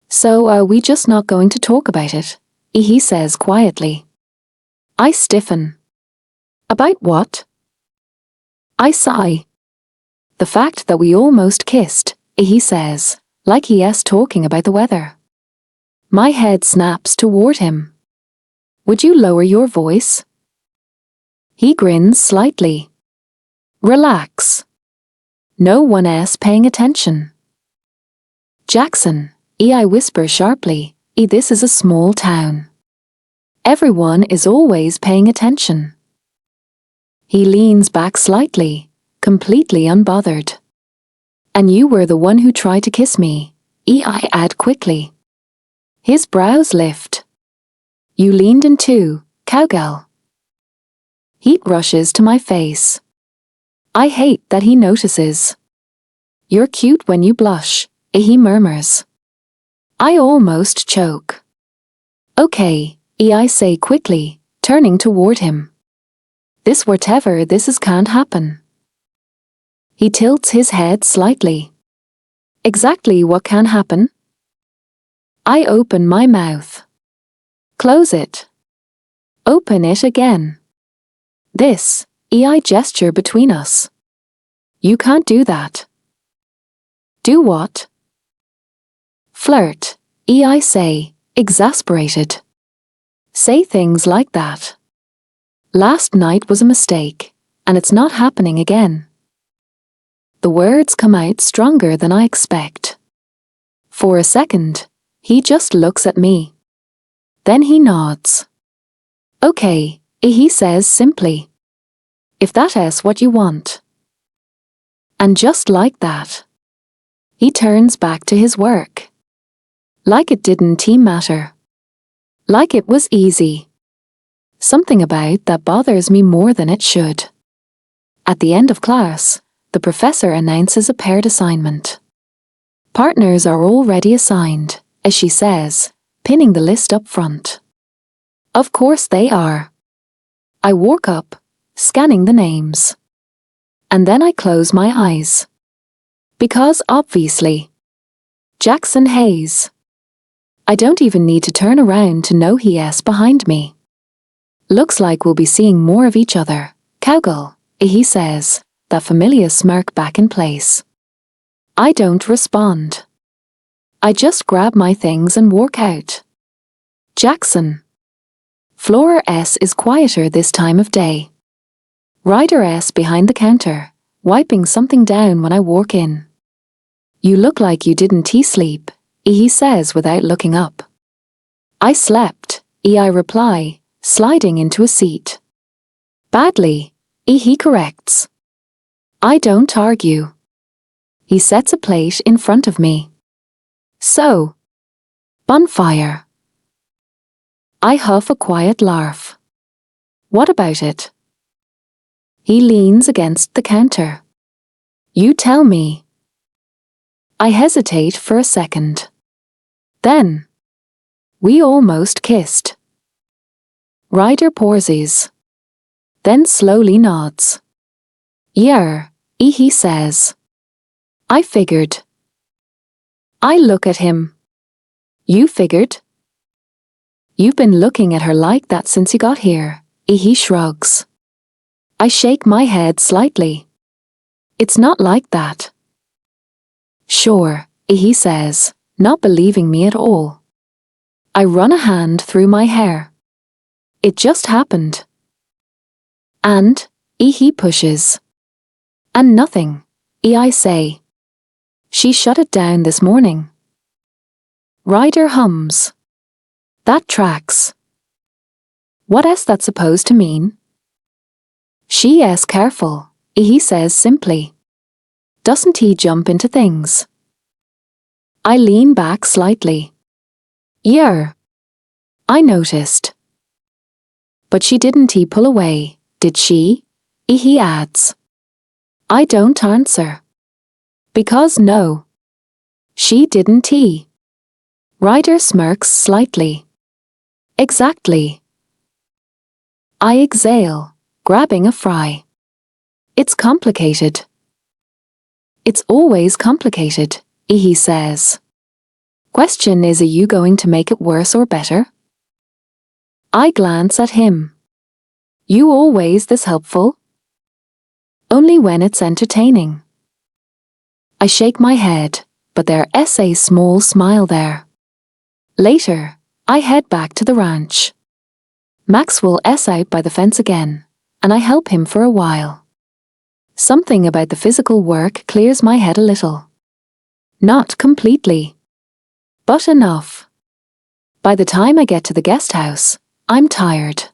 [SPEAKER 1] So are we just not going to talk about it? He says quietly. I stiffen. About what? I sigh. The fact that we almost kissed, he says, like he is talking about the weather. My head snaps toward him. Would you lower your voice? He grins slightly. Relax. No one is paying attention. Jackson, I whisper sharply, this is a small town. Everyone is always paying attention. He leans back slightly, completely unbothered. And you were the one who tried to kiss me, I add quickly. His brows lift. You leaned in too, cowgirl. Heat rushes to my face. I hate that he notices. You're cute when you blush, he murmurs. I almost choke. Okay, I say quickly, turning toward him. This whatever this is can't happen. He tilts his head slightly. Exactly what can happen? I open my mouth. Close it. Open it again. This, I gesture between us. You can't do that. Do what? Flirt, I say, exasperated. Say things like that. Last night was a mistake, and it's not happening again. The words come out stronger than I expect. For a second, he just looks at me. Then he nods. Okay, he says simply. If that is what you want. And just like that, he turns back to his work. Like it didn't matter. Like it was easy. Something about that bothers me more than it should. At the end of class, the professor announces a paired assignment. Partners are already assigned, as she says, pinning the list up front. Of course they are. I walk up, scanning the names. And then I close my eyes. Because obviously. Jackson Hayes. I don't even need to turn around to know he is behind me. Looks like we'll be seeing more of each other, cowgirl, he says, that familiar smirk back in place. I don't respond. I just grab my things and walk out. Jackson. Floor S is quieter this time of day. Ryder S behind the counter, wiping something down when I walk in. You look like you didn't sleep, he says without looking up. I slept, I reply, sliding into a seat. Badly, he corrects. I don't argue. He sets a plate in front of me. So. Bonfire. I huff a quiet laugh. What about it? He leans against the counter. You tell me. I hesitate for a second. Then. We almost kissed. Ryder pauses. Then slowly nods. Yeah, he says. I figured. I look at him. You figured? You've been looking at her like that since you got here, he shrugs. I shake my head slightly. It's not like that. Sure, he says, not believing me at all. I run a hand through my hair. It just happened. And, he pushes. And nothing, I say. She shut it down this morning. Ryder hums. That tracks. What is that supposed to mean? She is careful, he says simply. Doesn't he jump into things? I lean back slightly. Yeah. I noticed. But she didn't pull away, did she? He adds. I don't answer. Because no. She didn't. Ryder smirks slightly. Exactly. I exhale, grabbing a fry. It's complicated. It's always complicated, he says. Question is, are you going to make it worse or better? I glance at him. You always this helpful? Only when it's entertaining. I shake my head, but there is a small smile there. Later, I head back to the ranch. Maxwell is out by the fence again, and I help him for a while. Something about the physical work clears my head a little. Not completely. But enough. By the time I get to the guest house, I'm tired.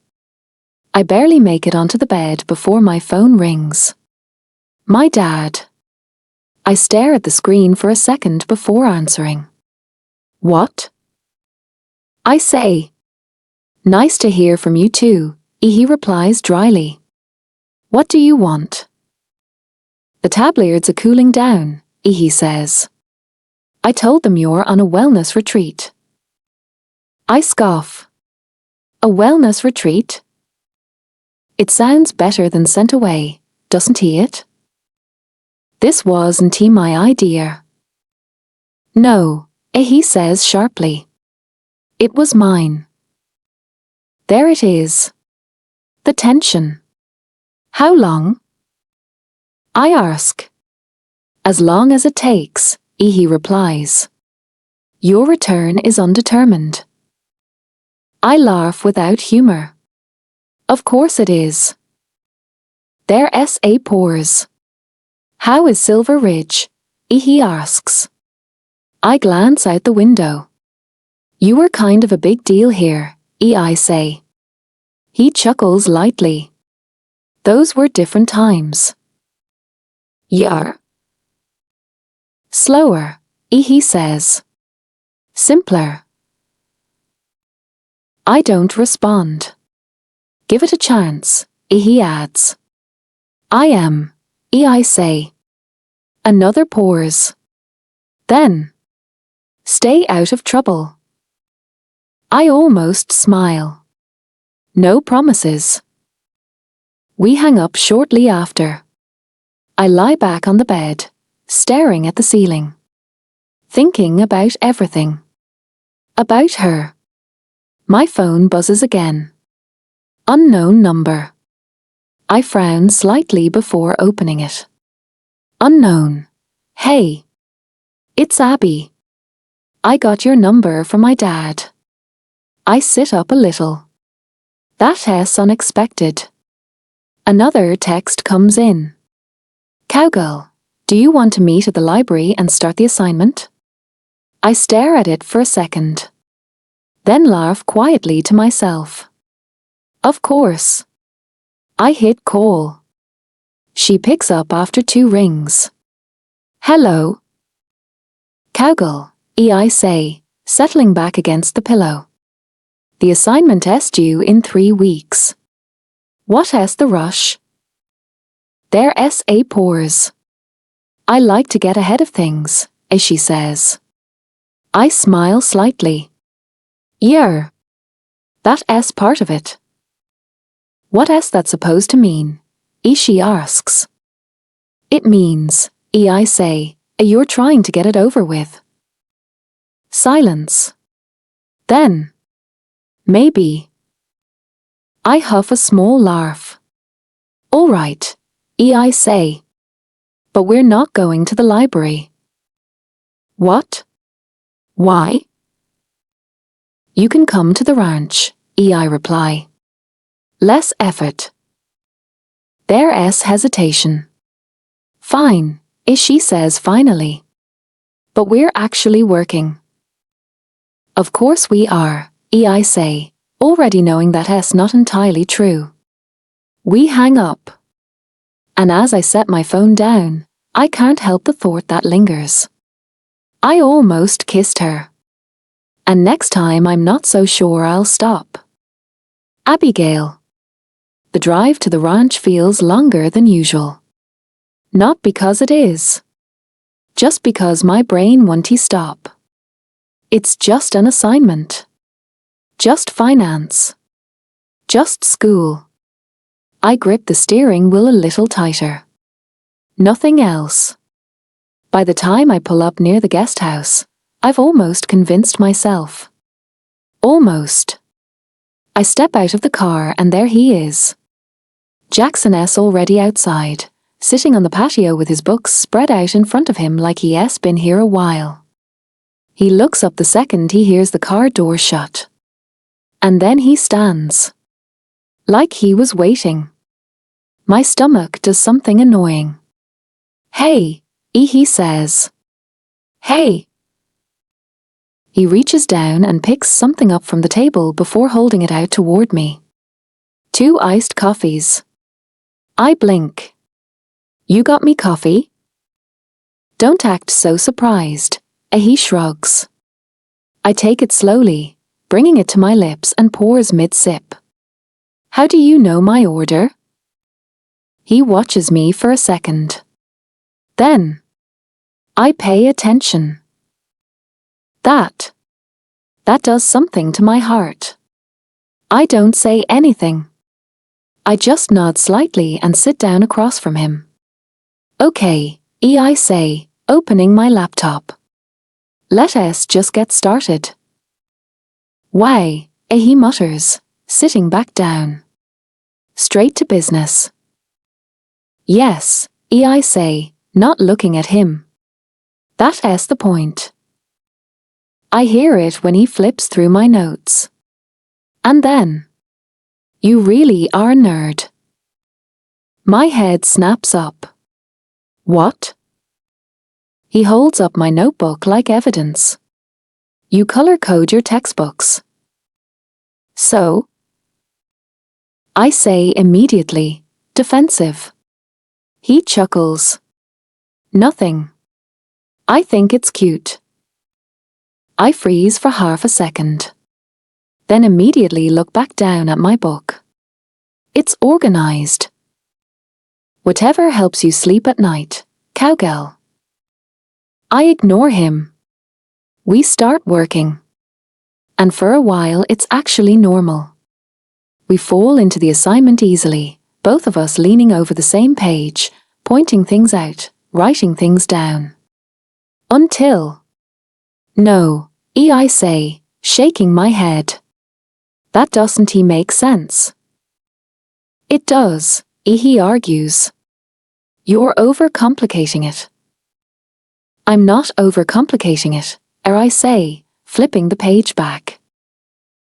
[SPEAKER 1] I barely make it onto the bed before my phone rings. My dad. I stare at the screen for a second before answering. What? I say. Nice to hear from you too, he replies dryly. What do you want? The tabloids are cooling down, he says. I told them you're on a wellness retreat. I scoff. A wellness retreat? It sounds better than sent away, doesn't it? This wasn't my idea. No, he says sharply. It was mine. There it is. The tension. How long? I ask. As long as it takes, he replies. Your return is undetermined. I laugh without humor. Of course it is. Their SA pours. How is Silver Ridge? He asks. I glance out the window. You were kind of a big deal here, I say. He chuckles lightly. Those were different times. Yar. Slower, he says. Simpler. I don't respond. Give it a chance, he adds. I say. Another pause. Then. Stay out of trouble. I almost smile. No promises. We hang up shortly after. I lie back on the bed, staring at the ceiling. Thinking about everything. About her. My phone buzzes again. Unknown number. I frown slightly before opening it. Unknown. Hey. It's Abby. I got your number from my dad. I sit up a little. That's unexpected. Another text comes in. Cowgirl, do you want to meet at the library and start the assignment? I stare at it for a second. Then laugh quietly to myself. Of course. I hit call. She picks up after 2 rings. Hello. Cowgirl, I say, settling back against the pillow. The assignment is due in 3 weeks. What is the rush? Their SA pours. I like to get ahead of things, as she says. I smile slightly. Yeah. That S part of it. What is that supposed to mean? She asks. It means, I say, you're trying to get it over with. Silence. Then. Maybe. I huff a small laugh. All right, I say. But we're not going to the library. What? Why? You can come to the ranch, I reply. Less effort. There's hesitation. Fine, she says finally. But we're actually working. Of course we are, I say, already knowing that's not entirely true. We hang up. And as I set my phone down, I can't help the thought that lingers. I almost kissed her. And next time I'm not so sure I'll stop. Abigail. The drive to the ranch feels longer than usual. Not because it is. Just because my brain won't stop. It's just an assignment. Just finance. Just school. I grip the steering wheel a little tighter. Nothing else. By the time I pull up near the guest house, I've almost convinced myself. Almost. I step out of the car and there he is. Jackson's already outside, sitting on the patio with his books spread out in front of him like he's been here a while. He looks up the second he hears the car door shut. And then he stands. Like he was waiting. My stomach does something annoying. Hey, he says. Hey. He reaches down and picks something up from the table before holding it out toward me. 2 iced coffees. I blink. You got me coffee? Don't act so surprised. He shrugs. I take it slowly, bringing it to my lips and pours mid-sip. How do you know my order? He watches me for a second. Then, I pay attention. That does something to my heart. I don't say anything. I just nod slightly and sit down across from him. Okay, I say, opening my laptop. Let us just get started. Why, he mutters, sitting back down. Straight to business. Yes, I say, not looking at him. That's the point. I hear it when he flips through my notes. And then, you really are a nerd. My head snaps up. What? He holds up my notebook like evidence. You color code your textbooks. So? I say immediately, defensive. He chuckles. Nothing. I think it's cute. I freeze for half a second. Then immediately look back down at my book. It's organized. Whatever helps you sleep at night, cowgirl. I ignore him. We start working. And for a while it's actually normal. We fall into the assignment easily, both of us leaning over the same page, pointing things out, writing things down. Until... No, I say, shaking my head. That doesn't make sense. It does, he argues. You're overcomplicating it. I'm not overcomplicating it, I say, flipping the page back.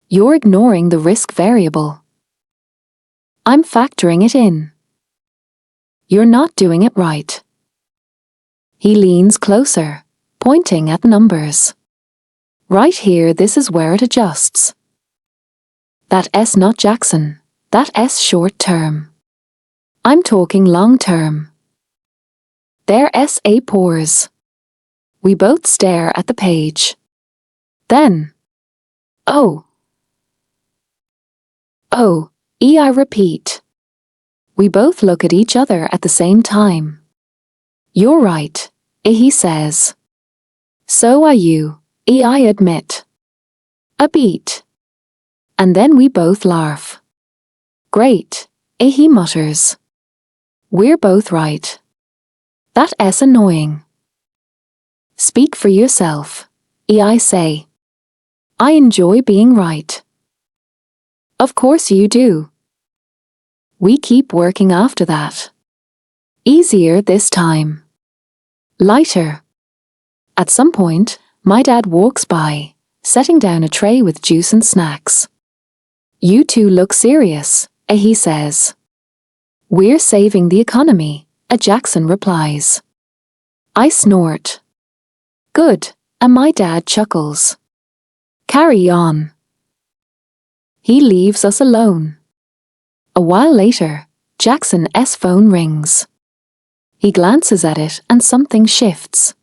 [SPEAKER 1] You're ignoring the risk variable. I'm factoring it in. You're not doing it right. He leans closer, pointing at numbers. Right here, this is where it adjusts. That S not Jackson, that S short term. I'm talking long term. There SA pours. We both stare at the page. Then, oh, I repeat. We both look at each other at the same time. You're right, he says. So are you, I admit. A beat. And then we both laugh. Great, he mutters. We're both right. That's annoying. Speak for yourself, I say. I enjoy being right. Of course you do. We keep working after that. Easier this time. Lighter. At some point, my dad walks by, setting down a tray with juice and snacks. You two look serious, he says. We're saving the economy, Jackson replies. I snort. Good, and my dad chuckles. Carry on. He leaves us alone. A while later, Jackson's phone rings. He glances at it and something shifts.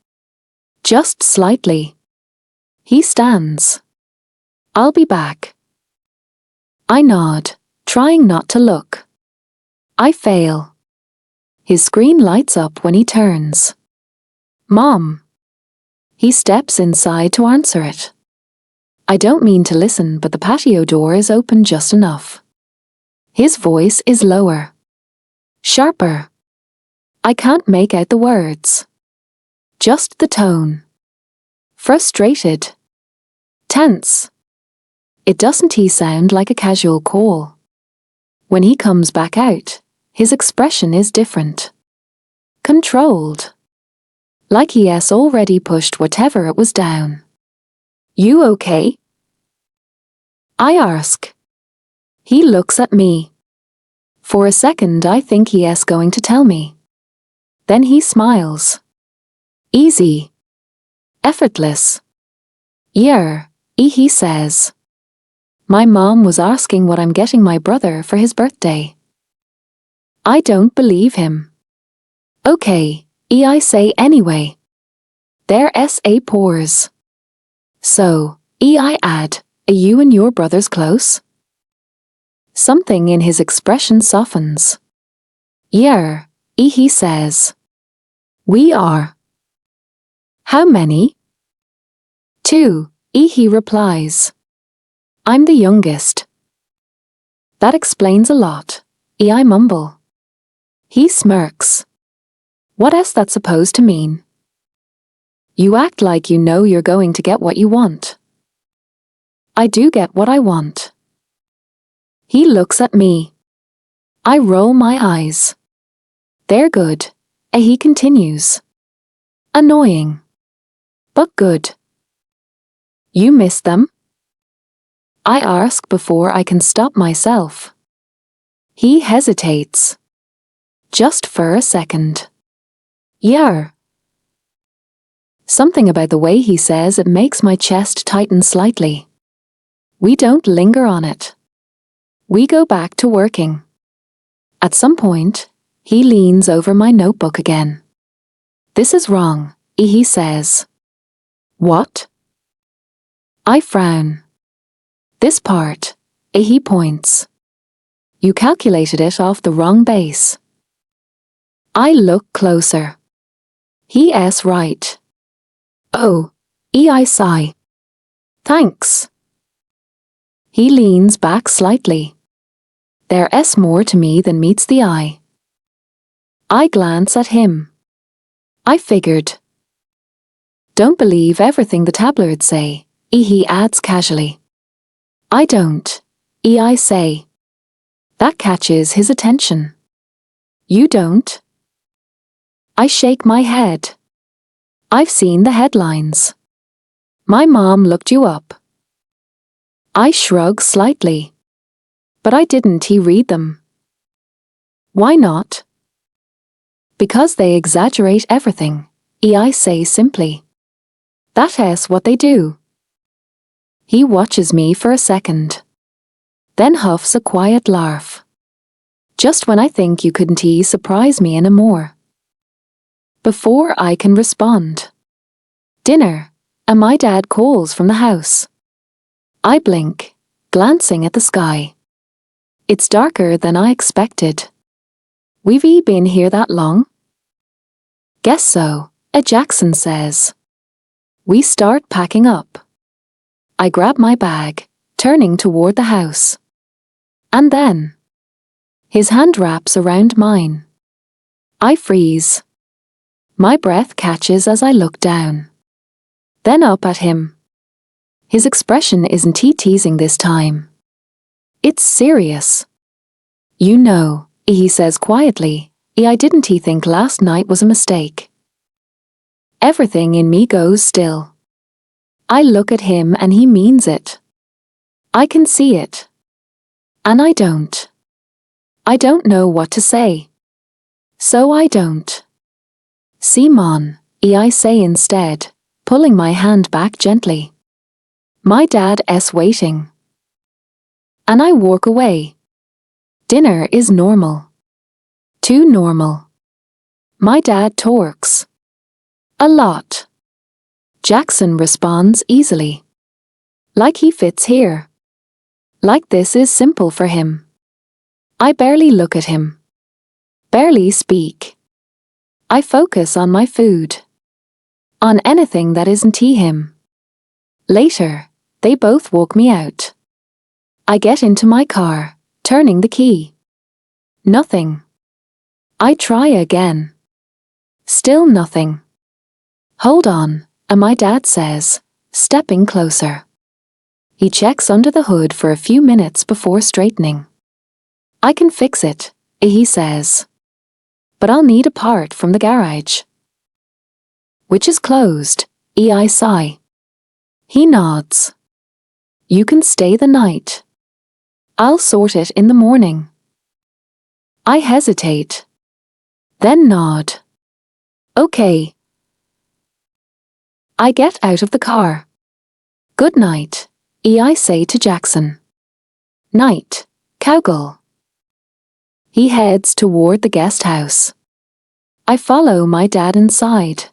[SPEAKER 1] Just slightly. He stands. I'll be back. I nod, trying not to look. I fail. His screen lights up when he turns. Mom. He steps inside to answer it. I don't mean to listen, but the patio door is open just enough. His voice is lower. Sharper. I can't make out the words. Just the tone. Frustrated. Tense. It doesn't sound like a casual call. When he comes back out, his expression is different. Controlled. Like he has already pushed whatever it was down. You okay? I ask. He looks at me. For a second I think he is going to tell me. Then he smiles. Easy. Effortless. Yeah, he says. My mom was asking what I'm getting my brother for his birthday. I don't believe him. Okay, I say anyway. Their SA pours. So, I add, are you and your brothers close? Something in his expression softens. Yeah, he says. We are. How many? 2, he replies. I'm the youngest. That explains a lot, I mumble. He smirks. What is that supposed to mean? You act like you know you're going to get what you want. I do get what I want. He looks at me. I roll my eyes. They're good, he continues. Annoying. But good. You miss them? I ask before I can stop myself. He hesitates. Just for a second. Yeah. Something about the way he says it makes my chest tighten slightly. We don't linger on it. We go back to working. At some point, he leans over my notebook again. This is wrong, he says. What? I frown. This part, he points. You calculated it off the wrong base. I look closer. He's right. Oh, I sigh. Thanks. He leans back slightly. There's more to me than meets the eye. I glance at him. I figured. Don't believe everything the tabloids say, he adds casually. I don't, I say. That catches his attention. You don't? I shake my head. I've seen the headlines. My mom looked you up. I shrug slightly. But I didn't read them. Why not? Because they exaggerate everything, I say simply. That's what they do. He watches me for a second. Then huffs a quiet laugh. Just when I think you couldn't surprise me any more. Before I can respond. Dinner, and my dad calls from the house. I blink, glancing at the sky. It's darker than I expected. We've been here that long? Guess so, Jackson says. We start packing up. I grab my bag, turning toward the house. And then, his hand wraps around mine. I freeze. My breath catches as I look down. Then up at him. His expression isn't teasing this time. It's serious. You know, he says quietly, I didn't think last night was a mistake. Everything in me goes still. I look at him and he means it. I can see it. And I don't. I don't know what to say. So I don't. Simon, I say instead, pulling my hand back gently. My dad's waiting. And I walk away. Dinner is normal. Too normal. My dad talks. A lot. Jackson responds easily. Like he fits here. Like this is simple for him. I barely look at him. Barely speak. I focus on my food. On anything that isn't him. Later, they both walk me out. I get into my car, turning the key. Nothing. I try again. Still nothing. Hold on, and my dad says, stepping closer. He checks under the hood for a few minutes before straightening. I can fix it, he says. But I'll need a part from the garage. Which is closed, I sigh. He nods. You can stay the night. I'll sort it in the morning. I hesitate. Then nod. Okay. I get out of the car. Good night, I say to Jackson. Night, cowgirl. He heads toward the guest house. I follow my dad inside.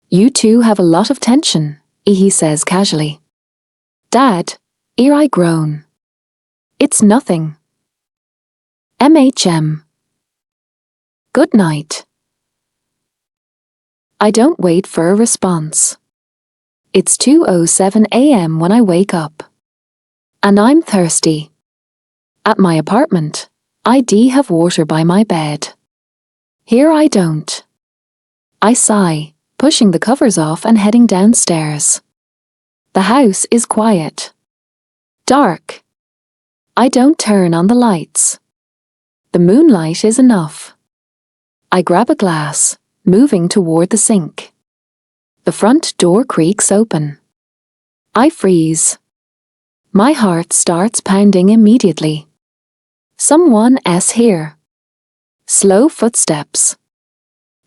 [SPEAKER 1] You two have a lot of tension, he says casually. Dad, I groan. It's nothing. MHM. Good night. I don't wait for a response. It's 2:07 a.m. when I wake up. And I'm thirsty. At my apartment, I have water by my bed. Here I don't. I sigh, pushing the covers off and heading downstairs. The house is quiet. Dark. I don't turn on the lights. The moonlight is enough. I grab a glass, moving toward the sink. The front door creaks open. I freeze. My heart starts pounding immediately. Someone's here. Slow footsteps.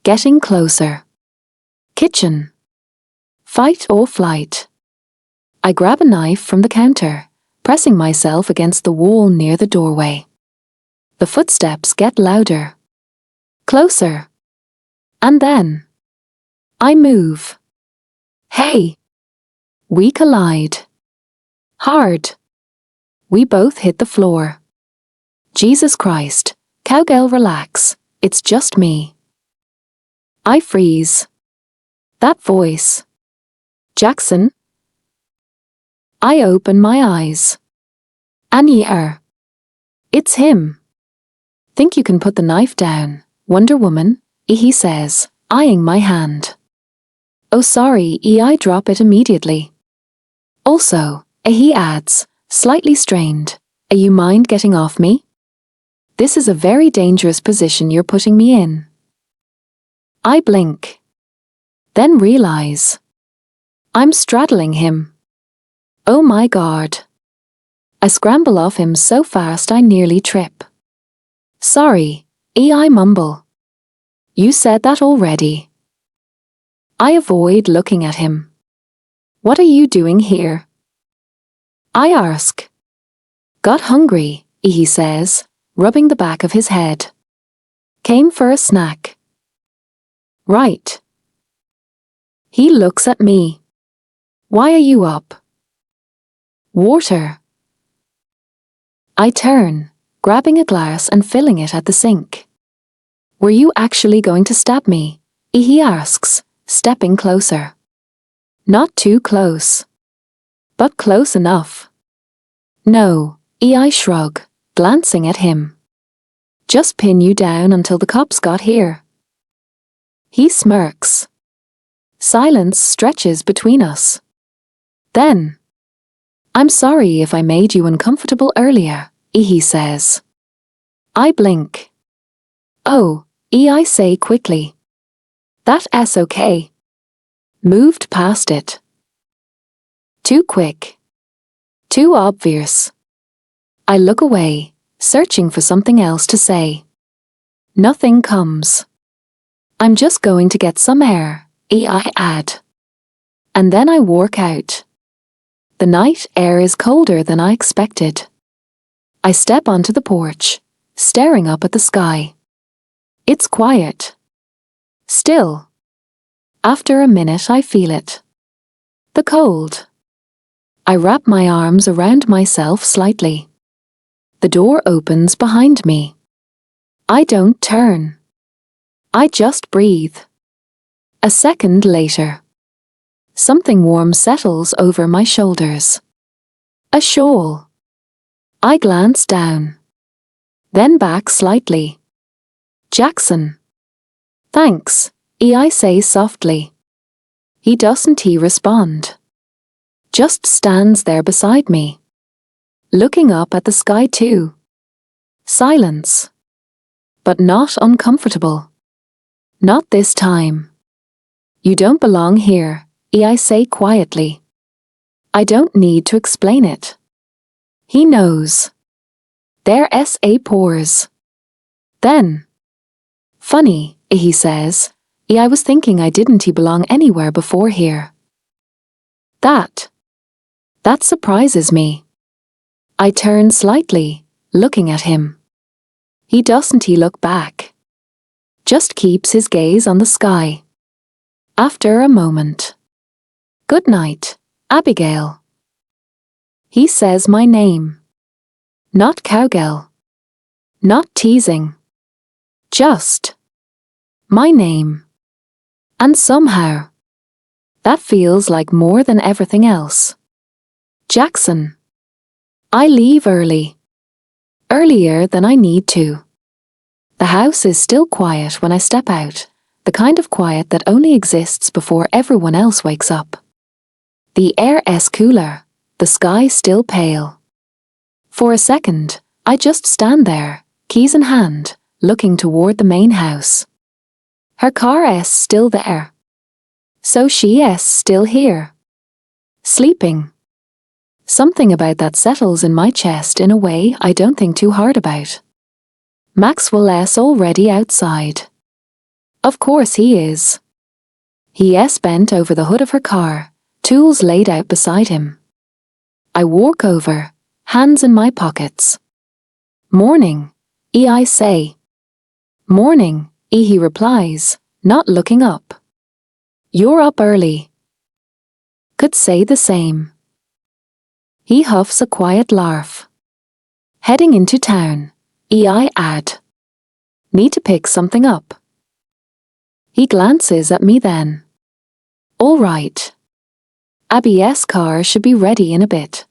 [SPEAKER 1] Getting closer. Kitchen. Fight or flight. I grab a knife from the counter, pressing myself against the wall near the doorway. The footsteps get louder. Closer. And then I move. Hey! We collide. Hard. We both hit the floor. Jesus Christ, cowgirl, relax, it's just me. I freeze. That voice. Jackson? I open my eyes. Annie-er. It's him. Think you can put the knife down, Wonder Woman, he says, eyeing my hand. Oh sorry, I drop it immediately. Also, he adds, slightly strained, you mind getting off me? This is a very dangerous position you're putting me in. I blink. Then realize. I'm straddling him. Oh my God. I scramble off him so fast I nearly trip. Sorry, I mumble. You said that already. I avoid looking at him. What are you doing here? I ask. Got hungry, he says, rubbing the back of his head. Came for a snack. Right. He looks at me. Why are you up? Water. I turn, grabbing a glass and filling it at the sink. Were you actually going to stab me? He asks, stepping closer. Not too close. But close enough. No, I shrug, glancing at him. Just pin you down until the cops got here. He smirks. Silence stretches between us. Then, I'm sorry if I made you uncomfortable earlier, he says. I blink. Oh, I say quickly. That's okay. Moved past it. Too quick. Too obvious. I look away, searching for something else to say. Nothing comes. I'm just going to get some air, I add. And then I walk out. The night air is colder than I expected. I step onto the porch, staring up at the sky. It's quiet. Still. After a minute I feel it. The cold. I wrap my arms around myself slightly. The door opens behind me. I don't turn. I just breathe. A second later. Something warm settles over my shoulders. A shawl. I glance down. Then back slightly. Jackson. Thanks, I say softly. He doesn't respond. Just stands there beside me. Looking up at the sky too. Silence. But not uncomfortable. Not this time. You don't belong here, I say quietly. I don't need to explain it. He knows. There's a pause. Then. Funny, he says. I was thinking I didn't belong anywhere before here. That surprises me. I turn slightly, looking at him. He doesn't look back. Just keeps his gaze on the sky. After a moment. Good night, Abigail. He says my name. Not cowgirl. Not teasing. Just my name. And somehow, that feels like more than everything else. Jackson. I leave early. Earlier than I need to. The house is still quiet when I step out, the kind of quiet that only exists before everyone else wakes up. The air is cooler, the sky still pale. For a second, I just stand there, keys in hand, looking toward the main house. Her car is still there. So she is still here. Sleeping. Something about that settles in my chest in a way I don't think too hard about. Maxwell is already outside. Of course he is. He is bent over the hood of her car, tools laid out beside him. I walk over, hands in my pockets. Morning, I say. Morning, he replies, not looking up. You're up early. Could say the same. He huffs a quiet laugh. Heading into town, I add. Need to pick something up. He glances at me then. All right. Abby's car should be ready in a bit.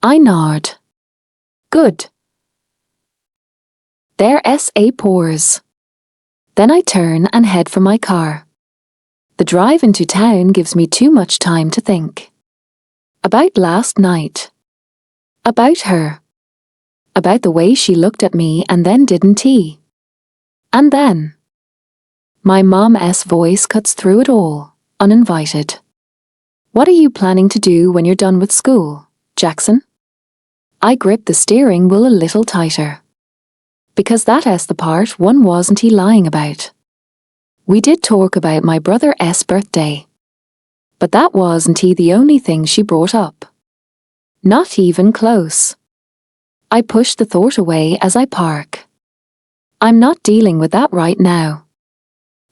[SPEAKER 1] I nod. Good. There is a pause. Then I turn and head for my car. The drive into town gives me too much time to think. About last night. About her. About the way she looked at me and then didn't he? And then. My mom's voice cuts through it all, uninvited. What are you planning to do when you're done with school, Jackson? I grip the steering wheel a little tighter. Because that is the part one wasn't he lying about. We did talk about my brother's birthday. But that wasn't he the only thing she brought up. Not even close. I push the thought away as I park. I'm not dealing with that right now.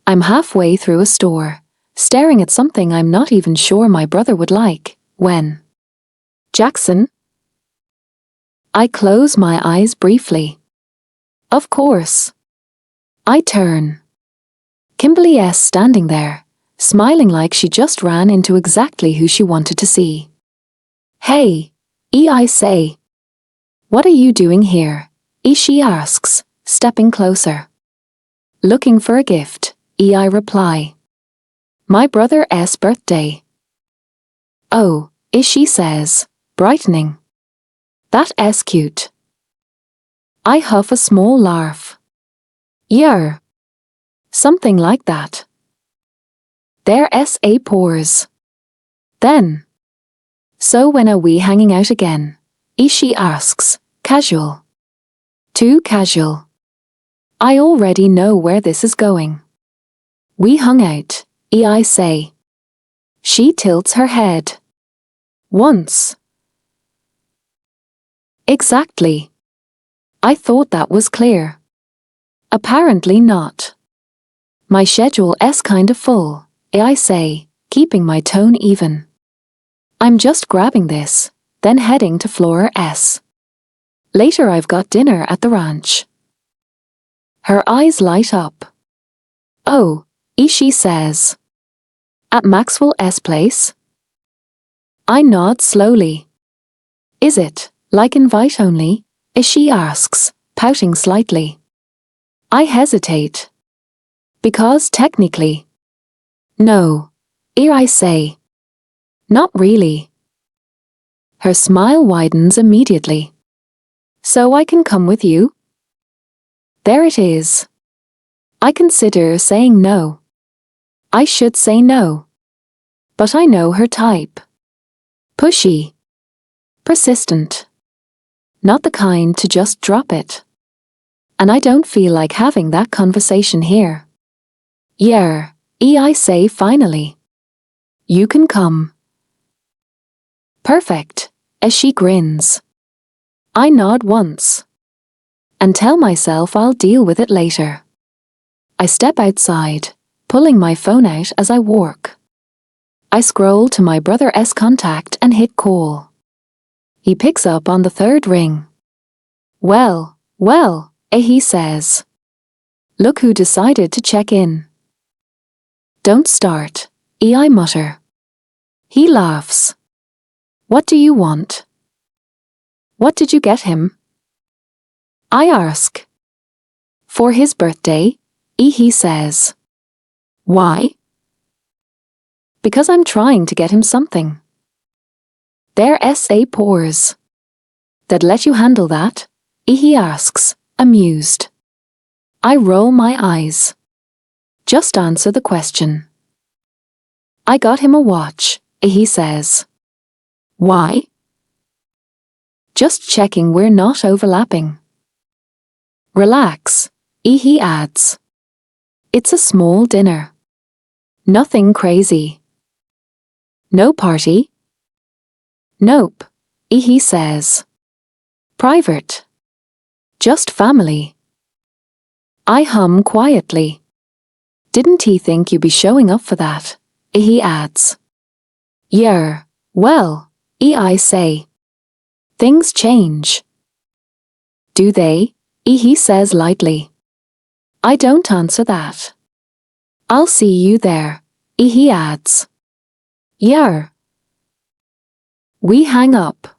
[SPEAKER 1] I'm halfway through a store, staring at something I'm not even sure my brother would like, when. Jackson? I close my eyes briefly. Of course. I turn. Kimberly is standing there, smiling like she just ran into exactly who she wanted to see. Hey, I say. What are you doing here? She asks, stepping closer. Looking for a gift, I reply. My brother's birthday. Oh, she says, brightening. That is cute. I huff a small laugh. Yeah. Something like that. There is a pause. Then. So when are we hanging out again? She asks, casual. Too casual. I already know where this is going. We hung out, I say. She tilts her head. Once. Exactly. I thought that was clear. Apparently not. My schedule is kind of full, I say, keeping my tone even. I'm just grabbing this, then heading to floor S. Later I've got dinner at the ranch. Her eyes light up. Oh, she says. At Maxwell's place? I nod slowly. Is it, like invite only? She asks, pouting slightly. I hesitate. Because technically. No, I say. Not really. Her smile widens immediately. So I can come with you? There it is. I consider saying no. I should say no. But I know her type. Pushy. Persistent. Not the kind to just drop it. And I don't feel like having that conversation here. Yeah, I say finally. You can come. Perfect, as she grins. I nod once. And tell myself I'll deal with it later. I step outside, pulling my phone out as I work. I scroll to my brother's contact and hit call. He picks up on the third ring. Well, he says. Look who decided to check in. Don't start, I mutter. He laughs. What do you want? What did you get him? I ask. For his birthday, he says. Why? Because I'm trying to get him something. There's a pause. That let you handle that? He asks, amused. I roll my eyes. Just answer the question. I got him a watch, he says. Why? Just checking we're not overlapping. Relax, he adds. It's a small dinner. Nothing crazy. No party? Nope, he says. Private. Just family. I hum quietly. Didn't he think you'd be showing up for that? He adds. Yeah, well, I say. Things change. Do they? He says lightly. I don't answer that. I'll see you there, he adds. Yeah. We hang up.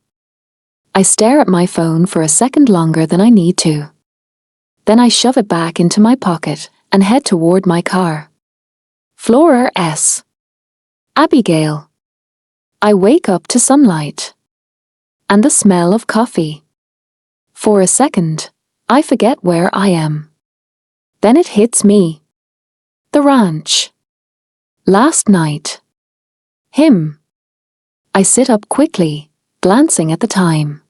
[SPEAKER 1] I stare at my phone for a second longer than I need to. Then I shove it back into my pocket and head toward my car. Floor S. Abigail. I wake up to sunlight. And the smell of coffee. For a second, I forget where I am. Then it hits me. The ranch. Last night. Him. I sit up quickly, glancing at the time.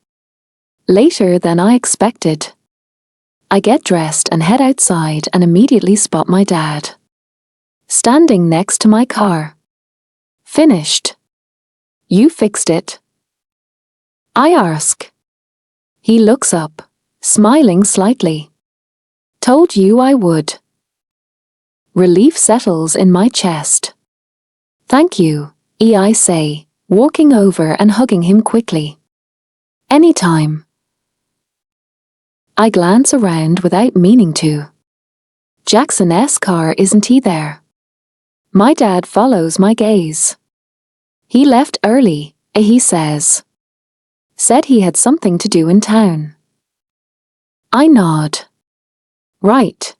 [SPEAKER 1] Later than I expected. I get dressed and head outside and immediately spot my dad. Standing next to my car. Finished. You fixed it? I ask. He looks up, smiling slightly. Told you I would. Relief settles in my chest. Thank you, I say, walking over and hugging him quickly. Anytime. I glance around without meaning to. Jackson's car isn't he there? My dad follows my gaze. He left early, he says. Said he had something to do in town. I nod. Right.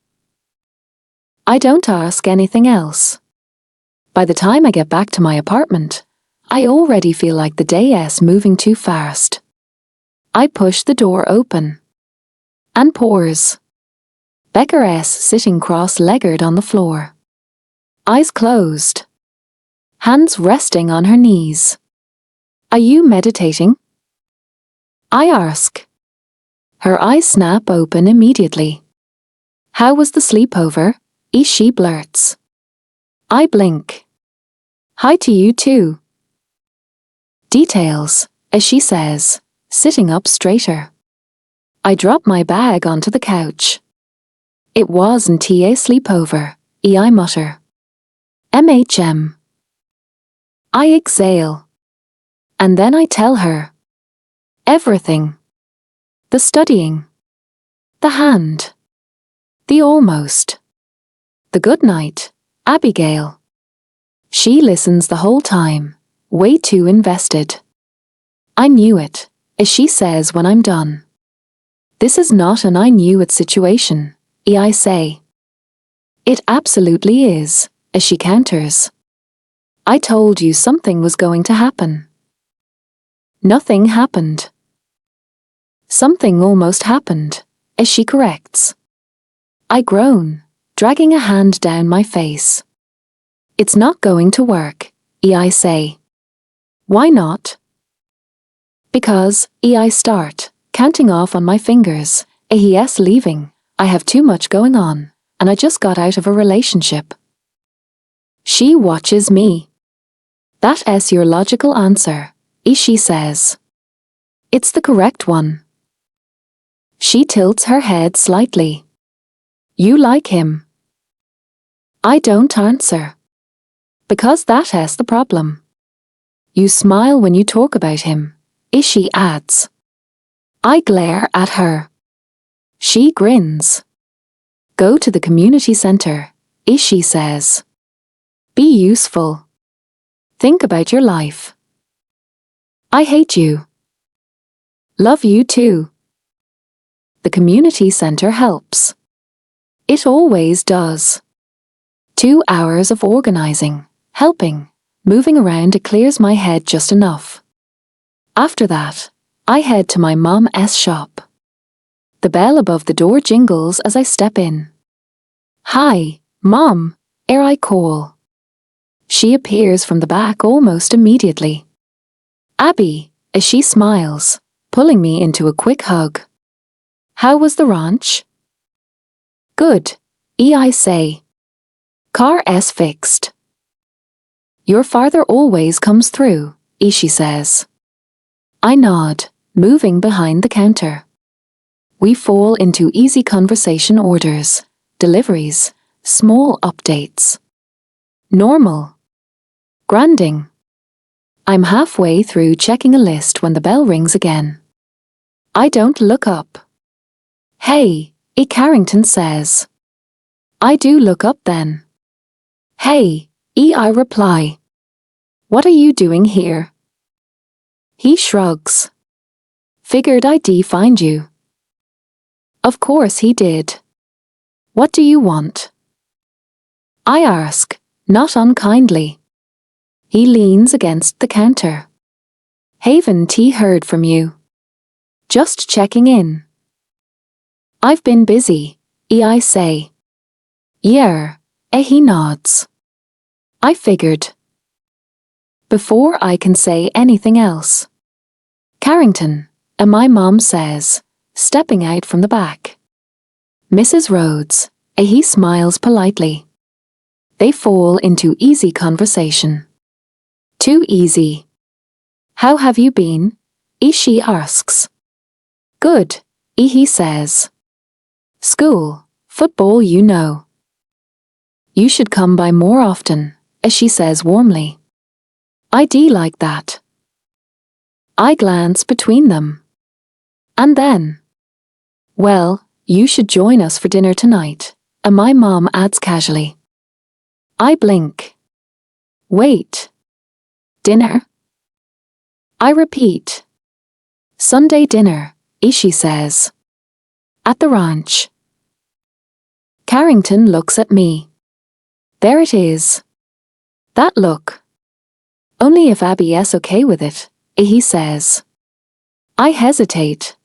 [SPEAKER 1] I don't ask anything else. By the time I get back to my apartment, I already feel like the day's moving too fast. I push the door open. And pause. Becca's sitting cross-legged on the floor. Eyes closed. Hands resting on her knees. Are you meditating? I ask. Her eyes snap open immediately. How was the sleepover? She blurts. I blink. Hi to you too. Details, as she says, sitting up straighter. I drop my bag onto the couch. It wasn't a sleepover, I mutter. MHM. I exhale. And then I tell her. Everything. The studying. The hand. The almost. The good night, Abigail. She listens the whole time, way too invested. I knew it, as she says when I'm done. This is not an I knew it situation, I say. It absolutely is, as she counters. I told you something was going to happen. Nothing happened. Something almost happened, as she corrects. I groan, dragging a hand down my face. It's not going to work, I say. Why not? Because, I start, counting off on my fingers, he's leaving, I have too much going on, and I just got out of a relationship. She watches me. That's your logical answer, she says. It's the correct one. She tilts her head slightly. You like him. I don't answer. Because that's the problem. You smile when you talk about him, she adds. I glare at her. She grins. Go to the community center, she says. Be useful. Think about your life. I hate you. Love you too. The community center helps. It always does. 2 hours of organizing, helping, moving around, it clears my head just enough. After that, I head to my mom's shop. The bell above the door jingles as I step in. Hi, Mom, I call. She appears from the back almost immediately. Abby, as she smiles, pulling me into a quick hug. How was the ranch? Good, I say. Car's fixed. Your father always comes through, she says. I nod, moving behind the counter. We fall into easy conversation, orders, deliveries, small updates. Normal. Grinding. I'm halfway through checking a list when the bell rings again. I don't look up. Hey, Carrington says. I do look up then. Hey, I reply. What are you doing here? He shrugs. Figured I'd find you. Of course he did. What do you want? I ask, not unkindly. He leans against the counter. Haven't heard from you. Just checking in. I've been busy, I say. Yeah, he nods. I figured. Before I can say anything else. Carrington, my mom says, stepping out from the back. Mrs. Rhodes, he smiles politely. They fall into easy conversation. Too easy. How have you been? She asks. Good, he says. School, football, you know. You should come by more often, she says warmly. I'd like that. I glance between them. And then, well, you should join us for dinner tonight, my mom adds casually. I blink. Wait. Dinner? I repeat. Sunday dinner, she says. At the ranch. Carrington looks at me. There it is. That look. Only if Abby's okay with it, he says. I hesitate.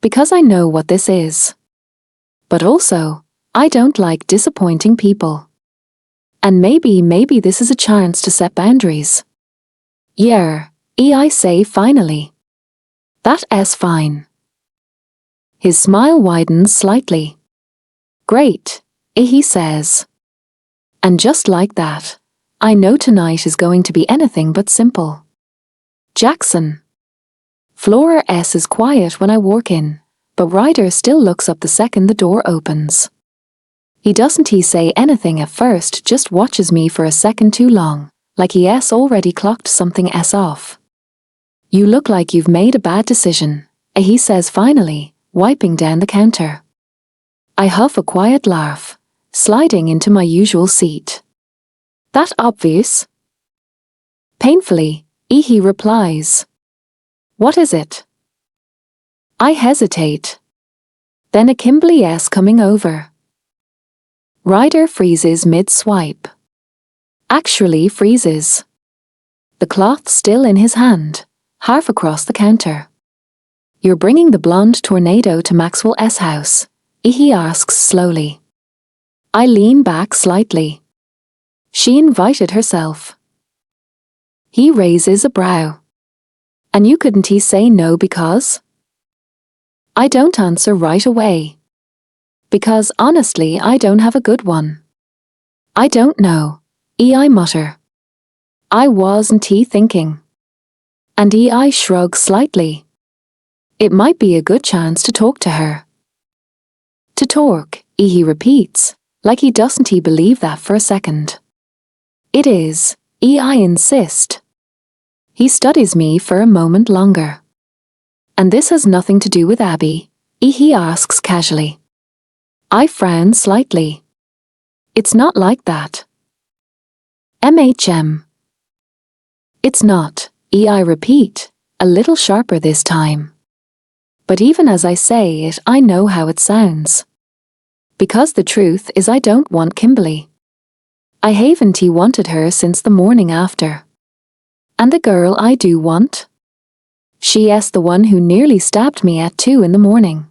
[SPEAKER 1] Because I know what this is. But also, I don't like disappointing people. And maybe this is a chance to set boundaries. Yeah, I say finally. That's fine. His smile widens slightly. Great, he says. And just like that, I know tonight is going to be anything but simple. Jackson. Flora S is quiet when I walk in, but Ryder still looks up the second the door opens. He doesn't say anything at first, just watches me for a second too long, like he's already clocked something off. You look like you've made a bad decision, he says finally, wiping down the counter. I huff a quiet laugh, sliding into my usual seat. That obvious? Painfully, he replies. What is it? I hesitate. Then a Kimberly-S coming over. Ryder freezes mid-swipe. Actually freezes. The cloth still in his hand, half across the counter. You're bringing the blonde tornado to Maxwell's house, he asks slowly. I lean back slightly. She invited herself. He raises a brow. And you couldn't say no because? I don't answer right away. Because honestly I don't have a good one. I don't know, I mutter. I wasn't thinking. And I shrug slightly. It might be a good chance to talk to her. To talk, he repeats, like he doesn't believe that for a second. It is, I insist. He studies me for a moment longer. And this has nothing to do with Abby, he asks casually. I frown slightly. It's not like that. MHM. It's not, I repeat, a little sharper this time. But even as I say it, I know how it sounds. Because the truth is I don't want Kimberly. I haven't wanted her since the morning after. And the girl I do want? She's the one who nearly stabbed me at 2 in the morning.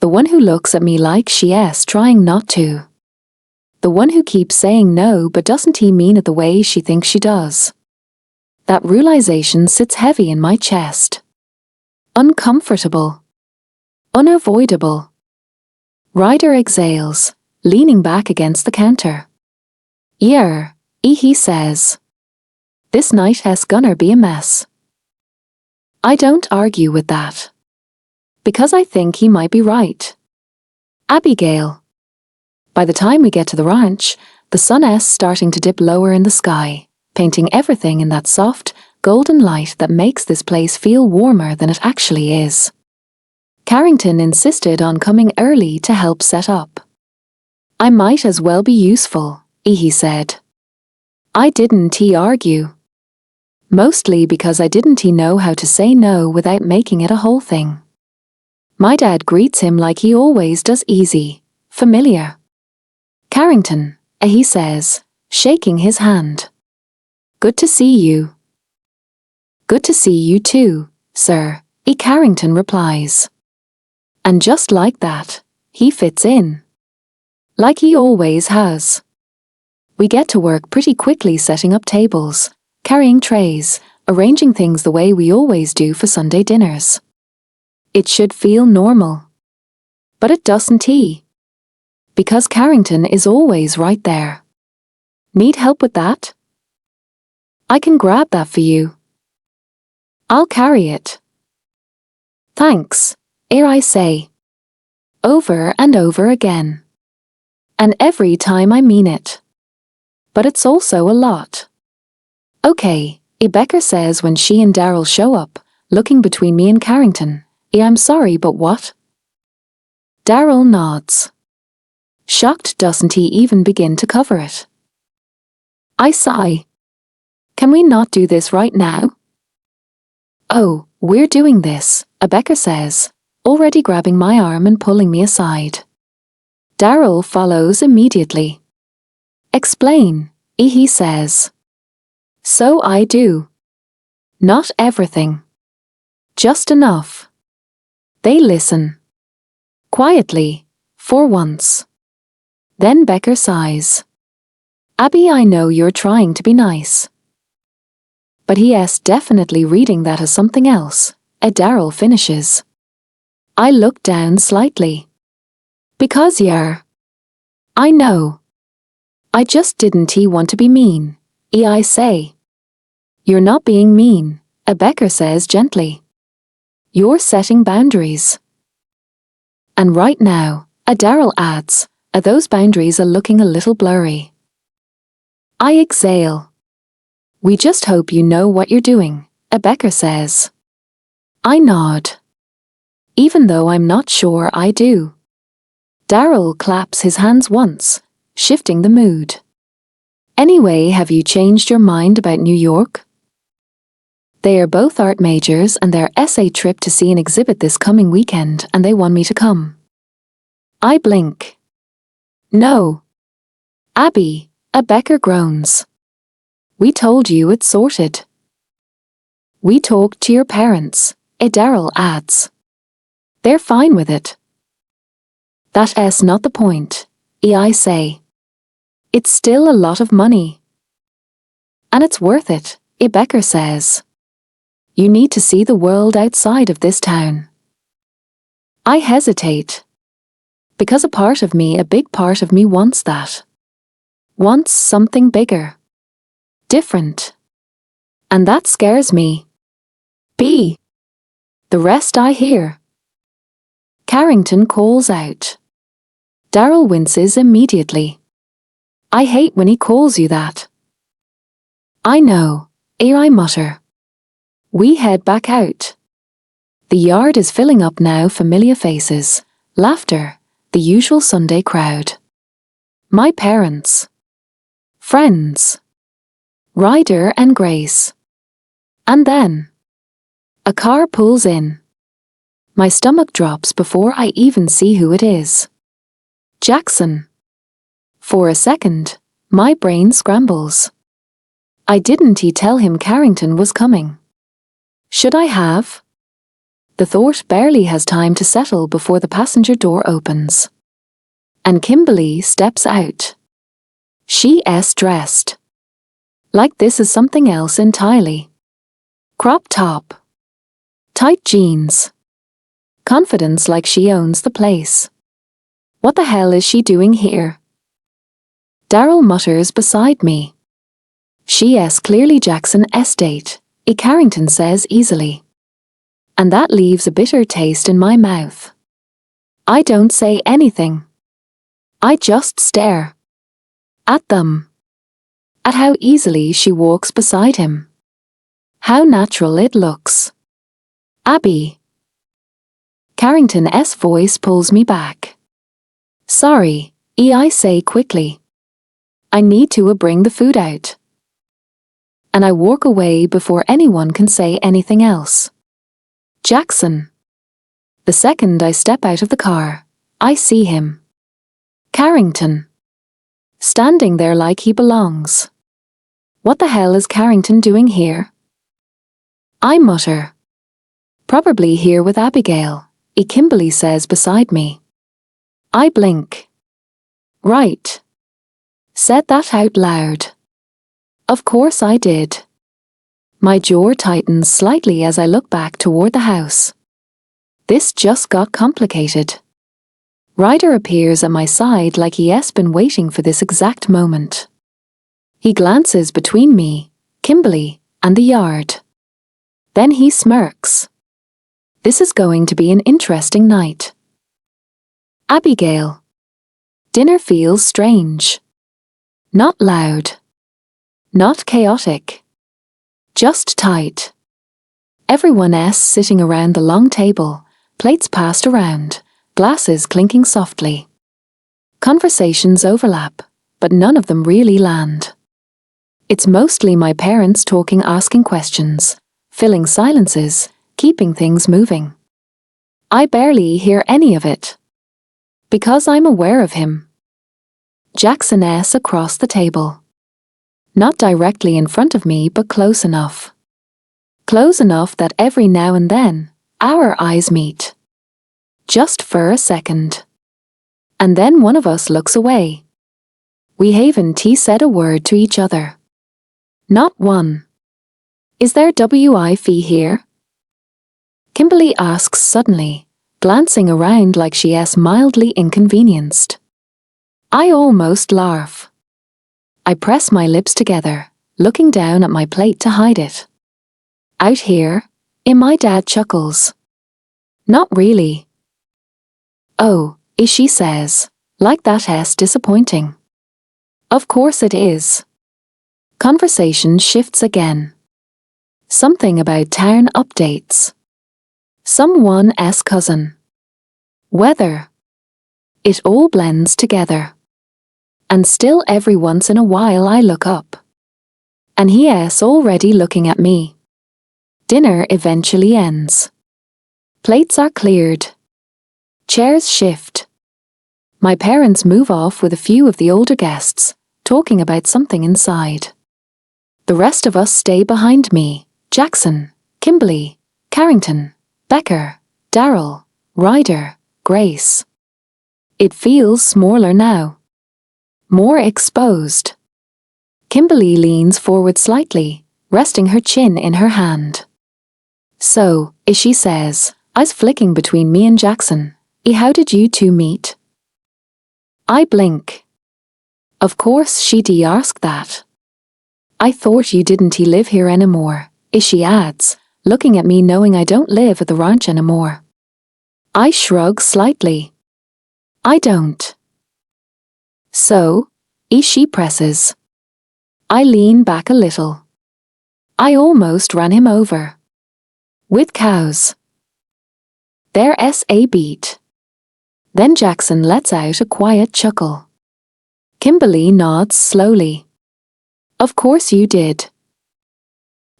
[SPEAKER 1] The one who looks at me like she's trying not to. The one who keeps saying no but doesn't mean it the way she thinks she does. That realization sits heavy in my chest. Uncomfortable. Unavoidable. Ryder exhales, leaning back against the counter. Yeah, he says. This night has gonna be a mess. I don't argue with that. Because I think he might be right. Abigail. By the time we get to the ranch, the sun's starting to dip lower in the sky, painting everything in that soft, golden light that makes this place feel warmer than it actually is. Carrington insisted on coming early to help set up. I might as well be useful, he said. I didn't argue. Mostly because I didn't know how to say no without making it a whole thing. My dad greets him like he always does, easy, familiar. Carrington, he says, shaking his hand. Good to see you. Good to see you too, sir, Carrington replies. And just like that, he fits in. Like he always has. We get to work pretty quickly setting up tables, carrying trays, arranging things the way we always do for Sunday dinners. It should feel normal. But it doesn't. Because Carrington is always right there. Need help with that? I can grab that for you. I'll carry it. Thanks, I say. Over and over again. And every time I mean it. But it's also a lot. Okay, Becca says when she and Daryl show up, looking between me and Carrington. I'm sorry, but what? Daryl nods. Shocked doesn't he even begin to cover it. I sigh. Can we not do this right now? Oh, we're doing this, Becca says, already grabbing my arm and pulling me aside. Daryl follows immediately. Explain, he says. So I do. Not everything. Just enough. They listen. Quietly, for once. Then Becker sighs. Abby, I know you're trying to be nice. But he's definitely reading that as something else, Daryl finishes. I look down slightly. Because you're. I know. I just didn't want to be mean, I say. You're not being mean, Becker says gently. You're setting boundaries. And right now, Daryl adds, those boundaries are looking a little blurry. I exhale. We just hope you know what you're doing, Becker says. I nod. Even though I'm not sure I do. Daryl claps his hands once, shifting the mood. Anyway, have you changed your mind about New York? They are both art majors and their essay trip to see an exhibit this coming weekend and they want me to come. I blink. No. Abby, Becker groans. We told you it's sorted. We talked to your parents, Daryl adds. They're fine with it. That's not the point, I say. It's still a lot of money. And it's worth it, Becker says. You need to see the world outside of this town. I hesitate. Because a big part of me wants that. Wants something bigger. Different. And that scares me. B. The rest I hear. Carrington calls out. Daryl winces immediately. I hate when he calls you that. I know, I mutter. We head back out. The yard is filling up now, familiar faces, laughter, the usual Sunday crowd. My parents. Friends. Ryder and Grace. And then a car pulls in. My stomach drops before I even see who it is. Jackson. For a second, my brain scrambles. Didn't he tell him Carrington was coming? Should I have? The thought barely has time to settle before the passenger door opens. And Kimberly steps out. She's dressed like this is something else entirely. Crop top. Tight jeans. Confidence like she owns the place. What the hell is she doing here? Daryl mutters beside me. She's clearly Jackson's date, Carrington says easily. And that leaves a bitter taste in my mouth. I don't say anything. I just stare. At them. At how easily she walks beside him. How natural it looks. Abby. Carrington's voice pulls me back. Sorry, I say quickly. I need to bring the food out. And I walk away before anyone can say anything else. Jackson. The second I step out of the car, I see him. Carrington. Standing there like he belongs. What the hell is Carrington doing here? I mutter. Probably here with Abigail, Kimberly says beside me. I blink. Right. Said that out loud. Of course I did. My jaw tightens slightly as I look back toward the house. This just got complicated. Ryder appears at my side like he's been waiting for this exact moment. He glances between me, Kimberly, and the yard. Then he smirks. This is going to be an interesting night. Abigail. Dinner feels strange. Not loud. Not chaotic. Just tight. Everyone's sitting around the long table, plates passed around, glasses clinking softly. Conversations overlap, but none of them really land. It's mostly my parents talking, asking questions, filling silences, keeping things moving. I barely hear any of it. Because I'm aware of him. Jackson's across the table. Not directly in front of me, but close enough. Close enough that every now and then, our eyes meet. Just for a second. And then one of us looks away. We haven't said a word to each other. Not one. Is there WIF here? Kimberly asks suddenly, glancing around like she's mildly inconvenienced. I almost laugh. I press my lips together, looking down at my plate to hide it. Out here? My dad chuckles. Not really. Oh, she says, like that's disappointing. Of course it is. Conversation shifts again. Something about town updates. Someone's cousin. Weather. It all blends together. And still every once in a while I look up. And he's already looking at me. Dinner eventually ends. Plates are cleared. Chairs shift. My parents move off with a few of the older guests, talking about something inside. The rest of us stay behind me, Jackson, Kimberly, Carrington, Becker, Daryl, Ryder, Grace. It feels smaller now. More exposed. Kimberly leans forward slightly, resting her chin in her hand. So, she says, eyes flicking between me and Jackson, how did you two meet? I blink. Of course she'd ask that. I thought you didn't live here anymore, she adds, looking at me knowing I don't live at the ranch anymore. I shrug slightly. I don't. So, she presses. I lean back a little. I almost ran him over. With cows. Their SA beat. Then Jackson lets out a quiet chuckle. Kimberly nods slowly. Of course you did.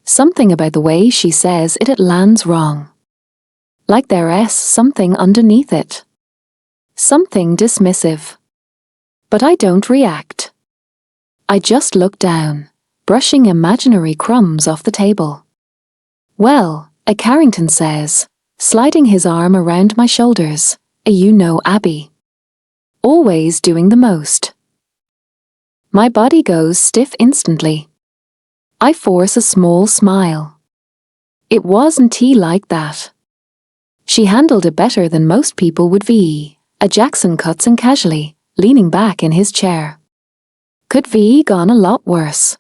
[SPEAKER 1] Something about the way she says it lands wrong. Like there's something underneath it. Something dismissive. But I don't react. I just look down, brushing imaginary crumbs off the table. Well, Carrington says, sliding his arm around my shoulders, you know Abby. Always doing the most. My body goes stiff instantly. I force a small smile. It wasn't like that. She handled it better than most people would. Jackson cuts in casually, leaning back in his chair. Could gone a lot worse.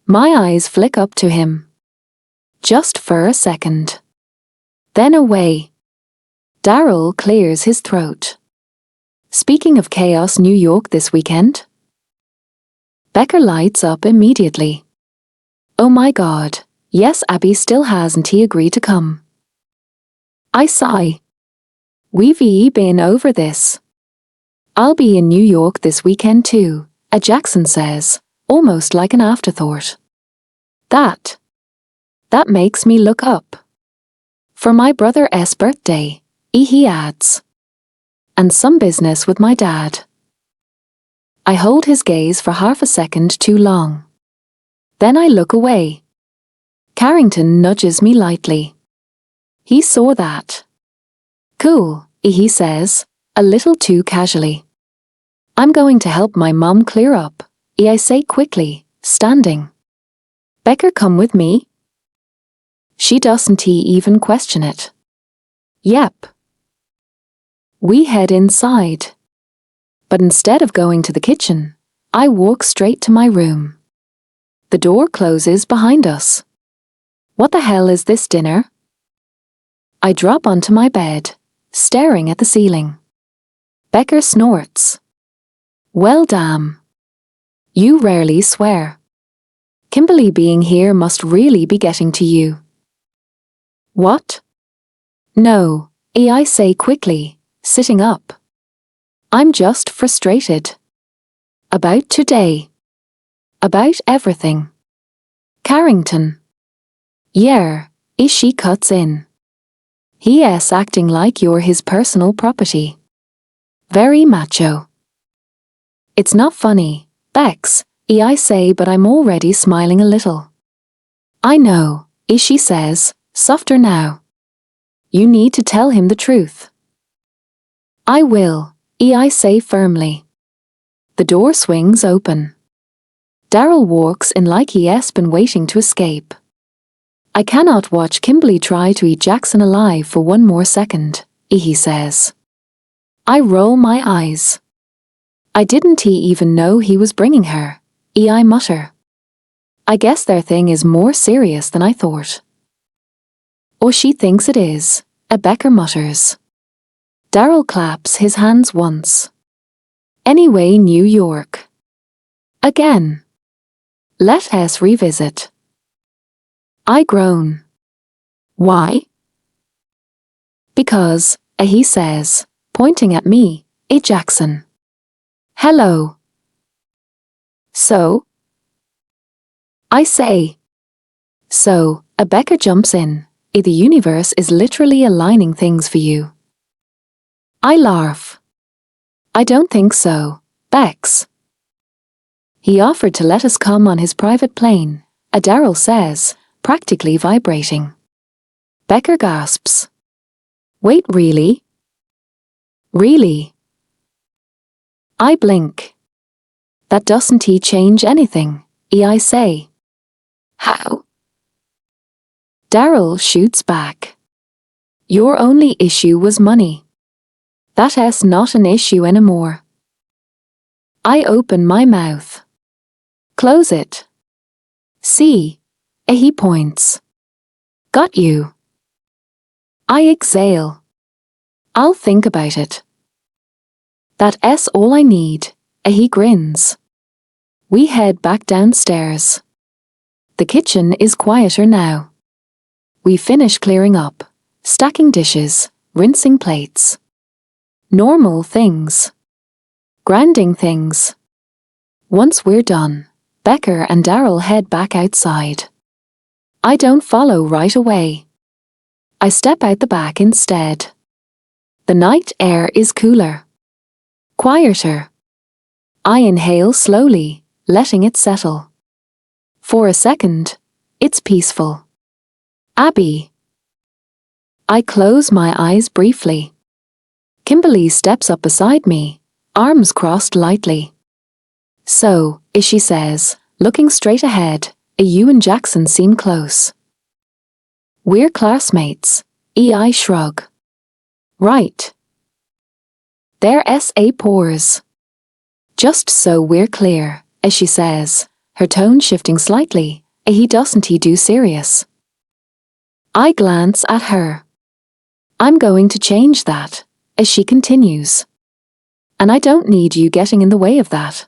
[SPEAKER 1] My eyes flick up to him. Just for a second. Then away. Daryl clears his throat. Speaking of chaos, New York this weekend? Becker lights up immediately. Oh my God, yes, Abby still hasn't agreed to come. I sigh. We've been over this. I'll be in New York this weekend too, Jackson says, almost like an afterthought. That makes me look up. For my brother's birthday, he adds. And some business with my dad. I hold his gaze for half a second too long. Then I look away. Carrington nudges me lightly. He saw that. Cool, he says, a little too casually. I'm going to help my mom clear up, I say quickly, standing. Becker come with me? She doesn't even question it. Yep. We head inside. But instead of going to the kitchen, I walk straight to my room. The door closes behind us. What the hell is this, dinner? I drop onto my bed, staring at the ceiling. Becker snorts. Well, damn. You rarely swear. Kimberly being here must really be getting to you. What? No, I say quickly, sitting up. I'm just frustrated. About today. About everything. Carrington. Yeah, she cuts in. He's acting like you're his personal property. Very macho. It's not funny, Bex, I say, but I'm already smiling a little. I know, she says, softer now. You need to tell him the truth. I will, I say firmly. The door swings open. Daryl walks in like he's been waiting to escape. I cannot watch Kimberly try to eat Jackson alive for one more second, he says. I roll my eyes. I didn't even know he was bringing her, I mutter. I guess their thing is more serious than I thought. Or she thinks it is, Becker mutters. Daryl claps his hands once. Anyway, New York. Again. Let us revisit. I groan. Why? Because, he says, pointing at me, Jackson. Hello. So? I say. So, Becker jumps in. The universe is literally aligning things for you. I laugh. I don't think so, Bex. He offered to let us come on his private plane, Daryl says, practically vibrating. Becker gasps. Wait, really? Really? I blink. That doesn't change anything, I say. How? Daryl shoots back. Your only issue was money. That's not an issue anymore. I open my mouth. Close it. See, he points. Got you. I exhale. I'll think about it. That's all I need, He grins. We head back downstairs. The kitchen is quieter now. We finish clearing up, stacking dishes, rinsing plates. Normal things. Grinding things. Once we're done, Becker and Daryl head back outside. I don't follow right away. I step out the back instead. The night air is cooler. Quieter. I inhale slowly, letting it settle. For a second, it's peaceful. Abby. I close my eyes briefly. Kimberly steps up beside me, arms crossed lightly. So, she says, looking straight ahead, you and Jackson seem close. We're classmates, I shrug. Right. Their SA pores. Just so we're clear, as she says, her tone shifting slightly, doesn't he do serious? I glance at her. I'm going to change that, as she continues. And I don't need you getting in the way of that.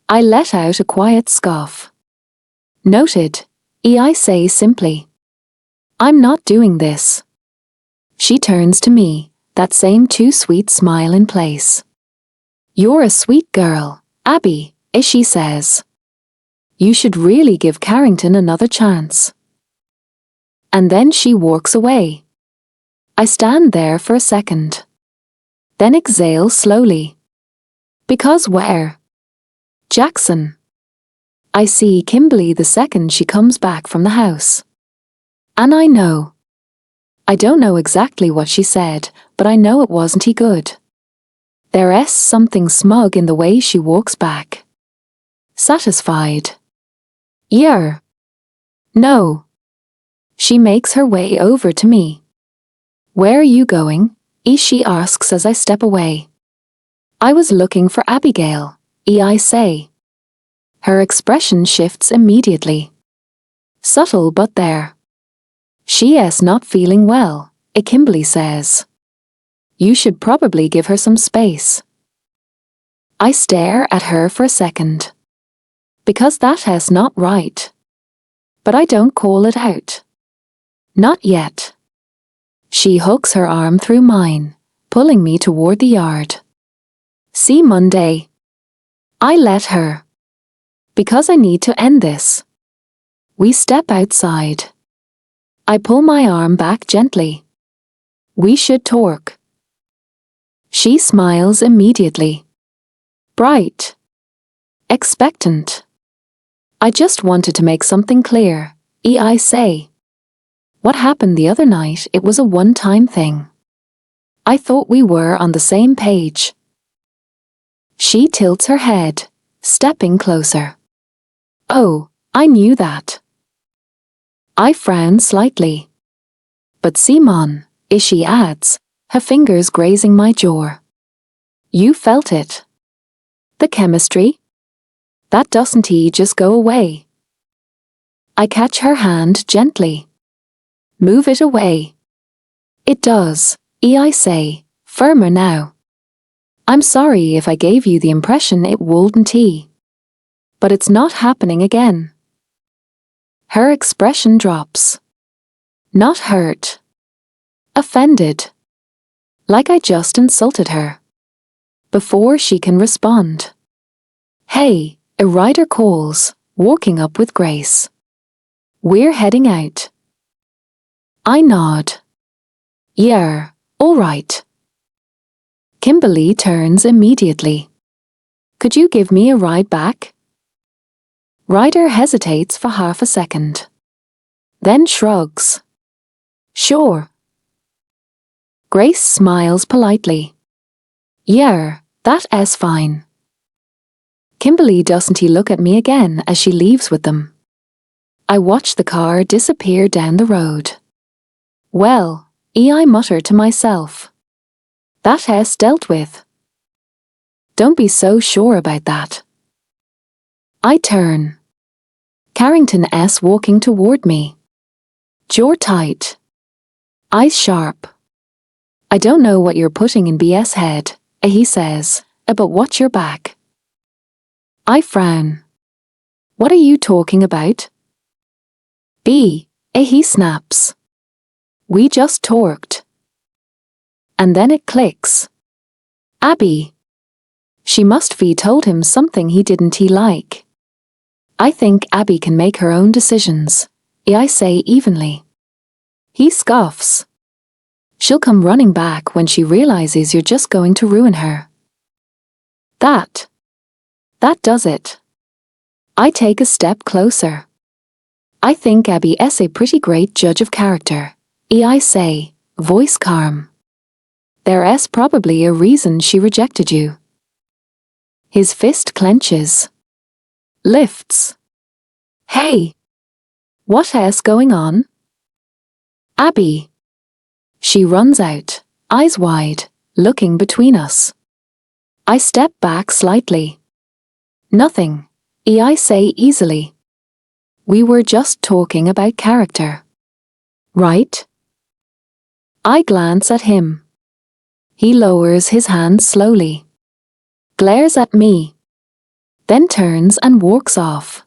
[SPEAKER 1] I let out a quiet scoff. Noted, I say simply. I'm not doing this. She turns to me, that same too sweet smile in place. You're a sweet girl, Abby, she says. You should really give Carrington another chance. And then she walks away. I stand there for a second. Then exhale slowly. Because where? Jackson. I see Kimberly the second she comes back from the house. And I know. I don't know exactly what she said, but I know it wasn't he good. There's something smug in the way she walks back. Satisfied. Yeah. No. She makes her way over to me. Where are you going? She asks as I step away. I was looking for Abigail, I say. Her expression shifts immediately. Subtle but there. She's not feeling well, Kimberly says. You should probably give her some space. I stare at her for a second. Because that's not right. But I don't call it out. Not yet. She hooks her arm through mine, pulling me toward the yard. See Monday. I let her. Because I need to end this. We step outside. I pull my arm back gently. We should talk. She smiles immediately. Bright. Expectant. I just wanted to make something clear, I say. What happened the other night, it was a one-time thing. I thought we were on the same page. She tilts her head, stepping closer. Oh, I knew that. I frown slightly. But Simon, she adds, her fingers grazing my jaw. You felt it. The chemistry? That doesn't he just go away. I catch her hand gently. Move it away. It does, I say, firmer now. I'm sorry if I gave you the impression it wouldn't he. But it's not happening again. Her expression drops. Not hurt. Offended. Like I just insulted her. Before she can respond. Hey, a rider calls, walking up with Grace. We're heading out. I nod. Yeah, all right. Kimberly turns immediately. Could you give me a ride back? Ryder hesitates for half a second. Then shrugs. Sure. Grace smiles politely. Yeah, that's fine. Kimberly doesn't he look at me again as she leaves with them. I watch the car disappear down the road. Well, I mutter to myself. That has dealt with. Don't be so sure about that. I turn. Carrington S walking toward me. Jaw tight. Eyes sharp. I don't know what you're putting in BS head, he says, But watch your back. I frown. What are you talking about? B. He snaps. We just talked. And then it clicks. Abby. She must be told him something he didn't like. I think Abby can make her own decisions, I say evenly. He scoffs. She'll come running back when she realizes you're just going to ruin her. That does it. I take a step closer. I think Abby's a pretty great judge of character, I say, voice calm. There's probably a reason she rejected you. His fist clenches. Lifts. Hey! What's going on? Abby. She runs out, eyes wide, looking between us. I step back slightly. Nothing, I say easily. We were just talking about character. Right? I glance at him. He lowers his hand slowly. Glares at me. Then turns and walks off.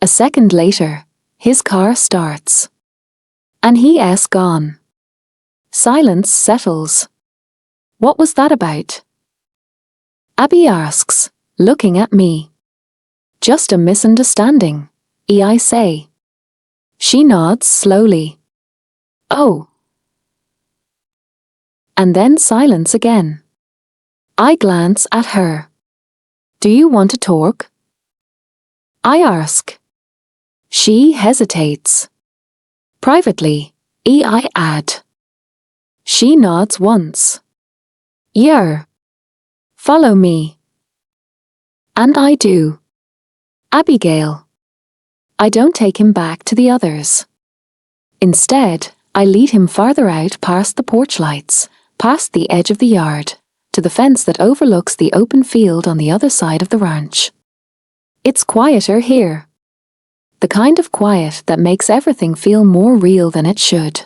[SPEAKER 1] A second later, his car starts. And he's gone. Silence settles. What was that about? Abby asks, looking at me. Just a misunderstanding, I say. She nods slowly. Oh. And then silence again. I glance at her. Do you want to talk? I ask. She hesitates. Privately, I add. She nods once. Yeah. Follow me. And I do. Abigail. I don't take him back to the others. Instead, I lead him farther out past the porch lights, past the edge of the yard, to the fence that overlooks the open field on the other side of the ranch. It's quieter here. The kind of quiet that makes everything feel more real than it should.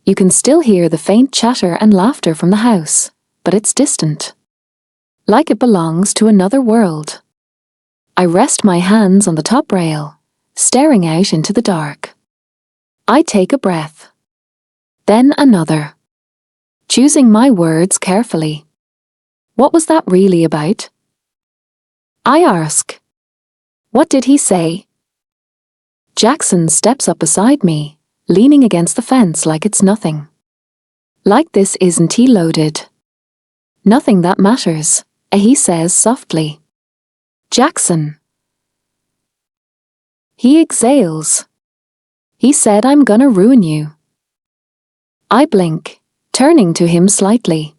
[SPEAKER 1] You can still hear the faint chatter and laughter from the house, but it's distant. Like it belongs to another world. I rest my hands on the top rail, staring out into the dark. I take a breath. Then another. Choosing my words carefully. What was that really about? I ask. What did he say? Jackson steps up beside me, leaning against the fence like it's nothing. Like this isn't he loaded? Nothing that matters, he says softly. Jackson. He exhales. He said I'm gonna ruin you. I blink, turning to him slightly.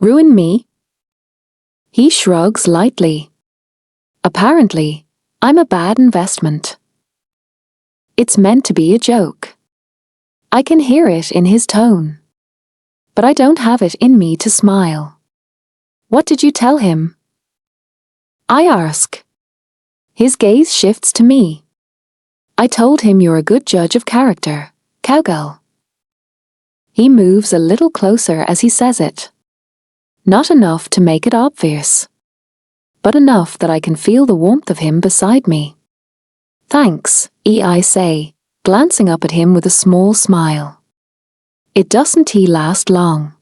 [SPEAKER 1] Ruin me? He shrugs lightly. Apparently, I'm a bad investment. It's meant to be a joke. I can hear it in his tone. But I don't have it in me to smile. What did you tell him? I ask. His gaze shifts to me. I told him you're a good judge of character, cowgirl. He moves a little closer as he says it. Not enough to make it obvious, but enough that I can feel the warmth of him beside me. Thanks, I say, glancing up at him with a small smile. It doesn't last long.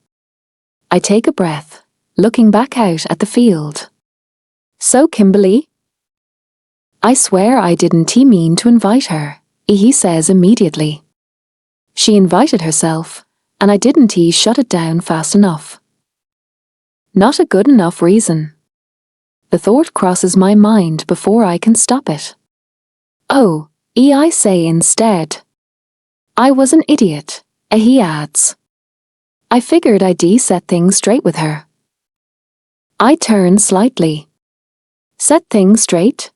[SPEAKER 1] I take a breath, looking back out at the field. So Kimberly? I swear I didn't mean to invite her, he says immediately. She invited herself, and I didn't shut it down fast enough. Not a good enough reason. The thought crosses my mind before I can stop it. Oh, I say instead. I was an idiot, he adds. I figured I'd set things straight with her. I turn slightly. Set things straight?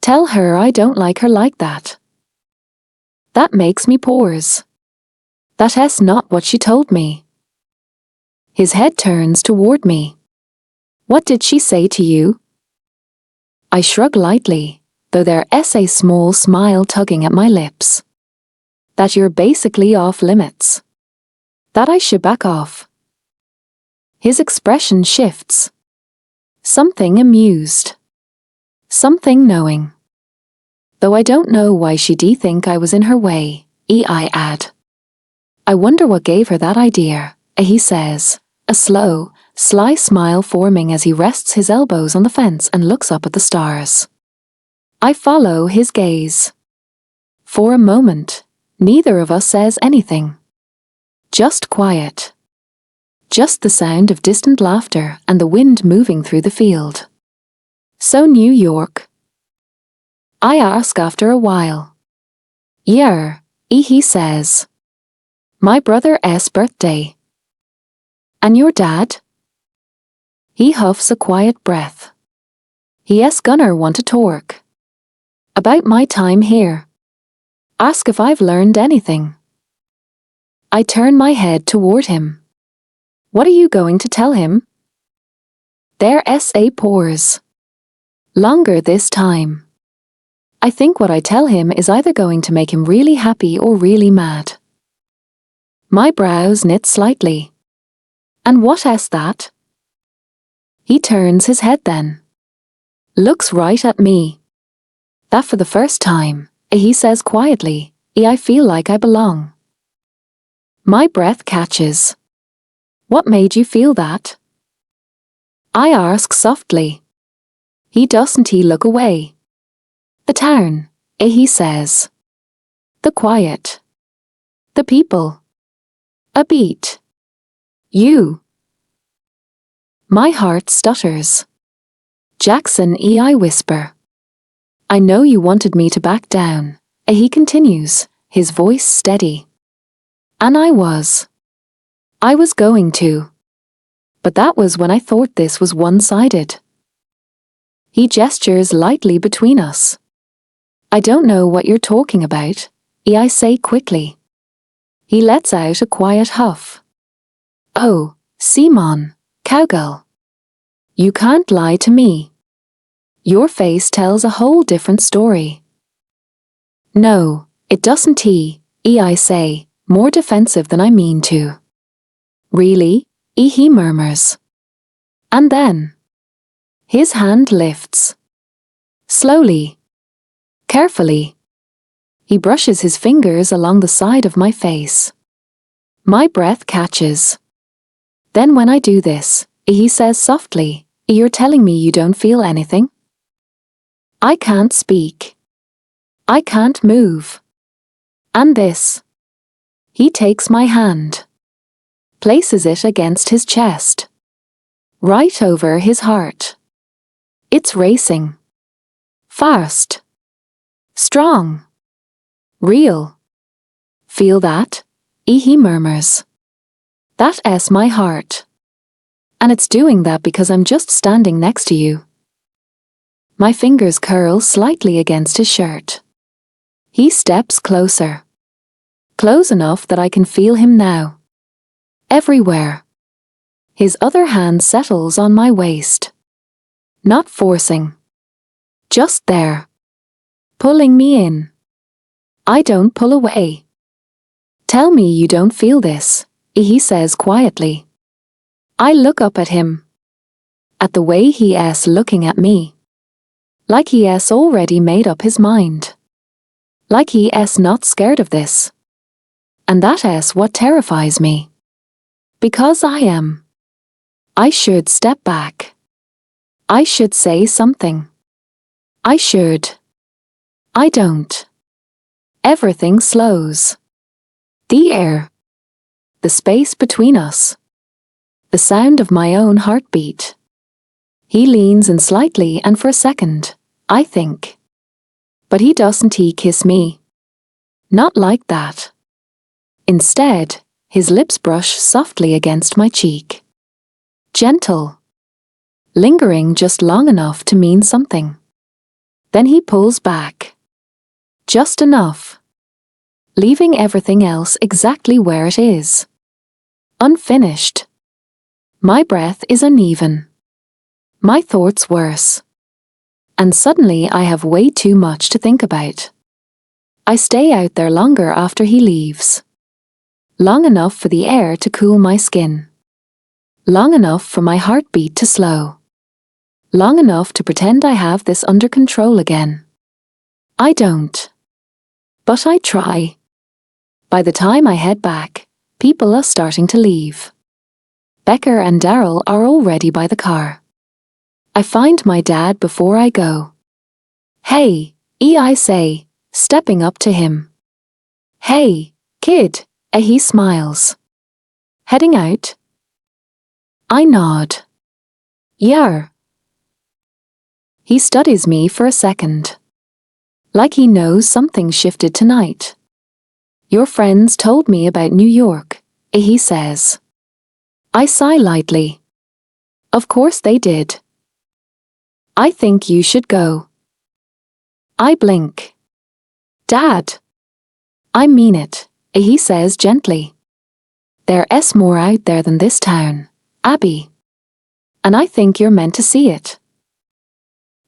[SPEAKER 1] Tell her I don't like her like that. That makes me pause. That's not what she told me. His head turns toward me. What did she say to you? I shrug lightly, though there's a small smile tugging at my lips. That you're basically off limits. That I should back off. His expression shifts. Something amused. Something knowing. Though I don't know why she'd think I was in her way, I add. I wonder what gave her that idea, he says, a slow, sly smile forming as he rests his elbows on the fence and looks up at the stars. I follow his gaze. For a moment, neither of us says anything. Just quiet. Just the sound of distant laughter and the wind moving through the field. So New York? I ask after a while. Yeah, he says. My brother's birthday. And your dad? He huffs a quiet breath. He's gonna want to talk. About my time here. Ask if I've learned anything. I turn my head toward him. What are you going to tell him? There's a pause. Longer this time. I think what I tell him is either going to make him really happy or really mad. My brows knit slightly. And what's that? He turns his head then. Looks right at me. That for the first time, he says quietly, I feel like I belong. My breath catches. What made you feel that? I ask softly. He doesn't look away. The town, he says. The quiet. The people. A beat. You. My heart stutters. Jackson, I whisper. I know you wanted me to back down, he continues, his voice steady. And I was. I was going to. But that was when I thought this was one-sided. He gestures lightly between us. I don't know what you're talking about, I say quickly. He lets out a quiet huff. Oh, Simon, cowgirl. You can't lie to me. Your face tells a whole different story. No, it doesn't, I say, more defensive than I mean to. Really? He murmurs. And then. His hand lifts. Slowly. Carefully. He brushes his fingers along the side of my face. My breath catches. Then when I do this, he says softly, you're telling me you don't feel anything? I can't speak. I can't move. And this. He takes my hand. Places it against his chest. Right over his heart. It's racing. Fast. Strong. Real. Feel that? He murmurs. That's my heart. And it's doing that because I'm just standing next to you. My fingers curl slightly against his shirt. He steps closer. Close enough that I can feel him now. Everywhere. His other hand settles on my waist. Not forcing. Just there. Pulling me in. I don't pull away. Tell me you don't feel this, he says quietly. I look up at him. At the way he is looking at me. Like he has already made up his mind. Like he is not scared of this. And that is what terrifies me. Because I am. I should step back. I should say something. I should. I don't. Everything slows. The air. The space between us. The sound of my own heartbeat. He leans in slightly and for a second, I think. But he doesn't kiss me. Not like that. Instead, his lips brush softly against my cheek. Gentle. Lingering just long enough to mean something. Then he pulls back. Just enough. Leaving everything else exactly where it is. Unfinished. My breath is uneven. My thoughts worse. And suddenly I have way too much to think about. I stay out there longer after he leaves. Long enough for the air to cool my skin. Long enough for my heartbeat to slow. Long enough to pretend I have this under control again. I don't. But I try. By the time I head back, people are starting to leave. Becker and Daryl are already by the car. I find my dad before I go. Hey, I say, stepping up to him. Hey, kid, he smiles. Heading out? I nod. Yeah. He studies me for a second. Like he knows something shifted tonight. Your friends told me about New York, he says. I sigh lightly. Of course they did. I think you should go. I blink. Dad. I mean it, he says gently. There's more out there than this town, Abby. And I think you're meant to see it.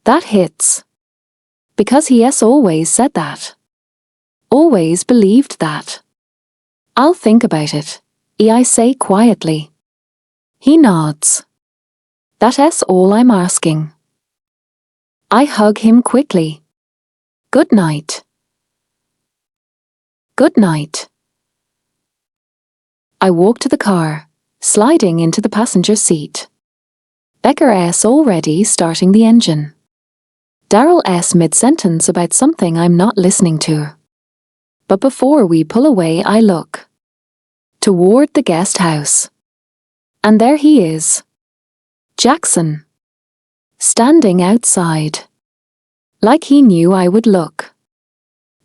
[SPEAKER 1] That hits. Because he has always said that. Always believed that. I'll think about it, I say quietly. He nods. That's all I'm asking. I hug him quickly. Good night. Good night. I walk to the car, sliding into the passenger seat. Becker's already starting the engine. Daryl's mid-sentence about something I'm not listening to. But before we pull away, I look toward the guest house. And there he is. Jackson. Standing outside. Like he knew I would look.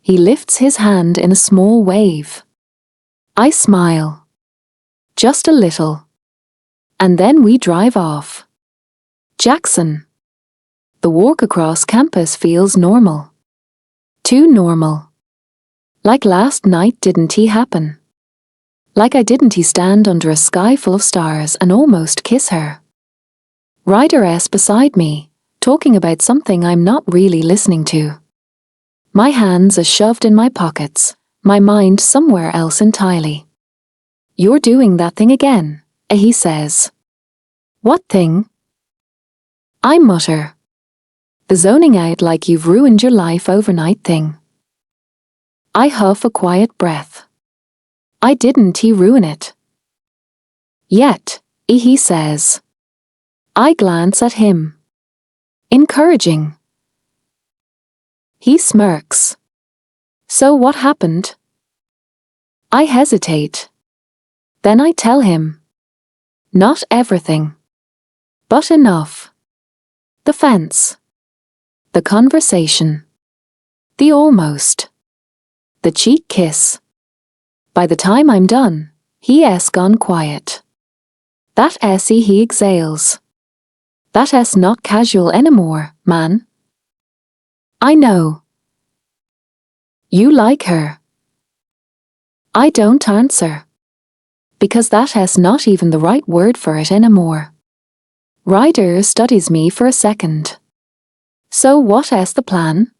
[SPEAKER 1] He lifts his hand in a small wave. I smile. Just a little. And then we drive off. Jackson. The walk across campus feels normal. Too normal. Like last night didn't he happen? Like didn't he stand under a sky full of stars and almost kiss her? Ryder's beside me, talking about something I'm not really listening to. My hands are shoved in my pockets, my mind somewhere else entirely. You're doing that thing again, he says. What thing? I mutter. The zoning out like you've ruined your life overnight thing. I huff a quiet breath. I didn't he ruin it? Yet, he says. I glance at him. Encouraging. He smirks. So what happened? I hesitate. Then I tell him. Not everything. But enough. The fence. The conversation. The almost. The cheek kiss. By the time I'm done, he's gone quiet. That he exhales. That's not casual anymore, man. I know. You like her. I don't answer. Because that's not even the right word for it anymore. Ryder studies me for a second. So what's the plan?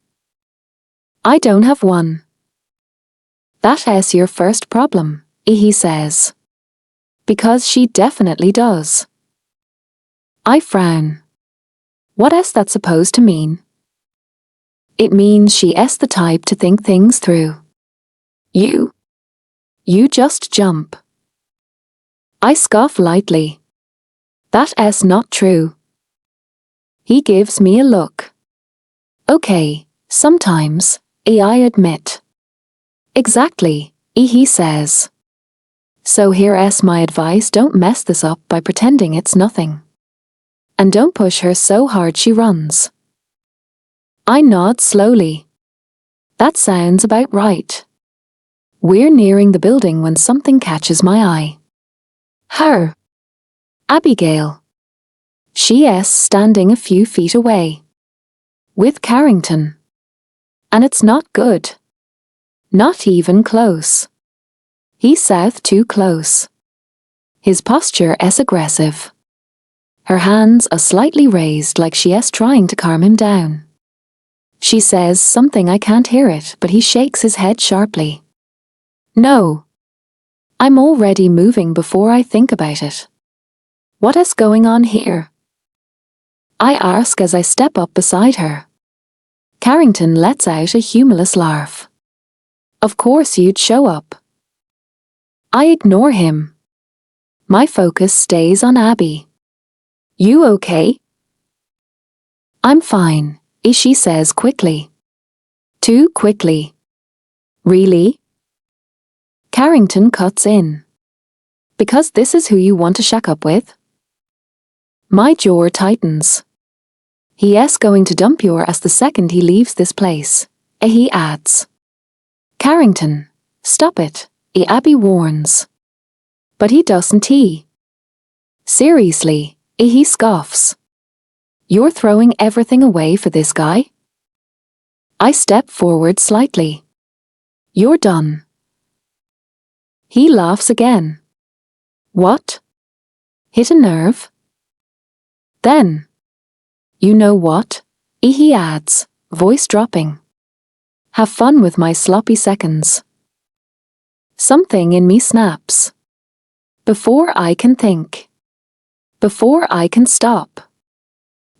[SPEAKER 1] I don't have one. That's your first problem, he says. Because she definitely does. I frown. What's that supposed to mean? It means she's the type to think things through. You just jump. I scoff lightly. That's not true. He gives me a look. Okay, sometimes, I admit. Exactly, he says. So here's my advice: don't mess this up by pretending it's nothing. And don't push her so hard she runs. I nod slowly. That sounds about right. We're nearing the building when something catches my eye. Her. Abigail. She's standing a few feet away. With Carrington. And it's not good. Not even close. He's south too close. His posture is aggressive. Her hands are slightly raised like she's trying to calm him down. She says something, I can't hear it, but he shakes his head sharply. No. I'm already moving before I think about it. What is going on here? I ask as I step up beside her. Carrington lets out a humorless laugh. Of course you'd show up. I ignore him. My focus stays on Abby. You okay? I'm fine, she says quickly. Too quickly. Really? Carrington cuts in. Because this is who you want to shack up with? My jaw tightens. He's going to dump your ass the second he leaves this place, he adds. Carrington, stop it, Abby warns. But he doesn't he? Seriously, he scoffs. You're throwing everything away for this guy? I step forward slightly. You're done. He laughs again. What? Hit a nerve? Then. You know what? He adds, voice dropping. Have fun with my sloppy seconds. Something in me snaps. Before I can think. Before I can stop.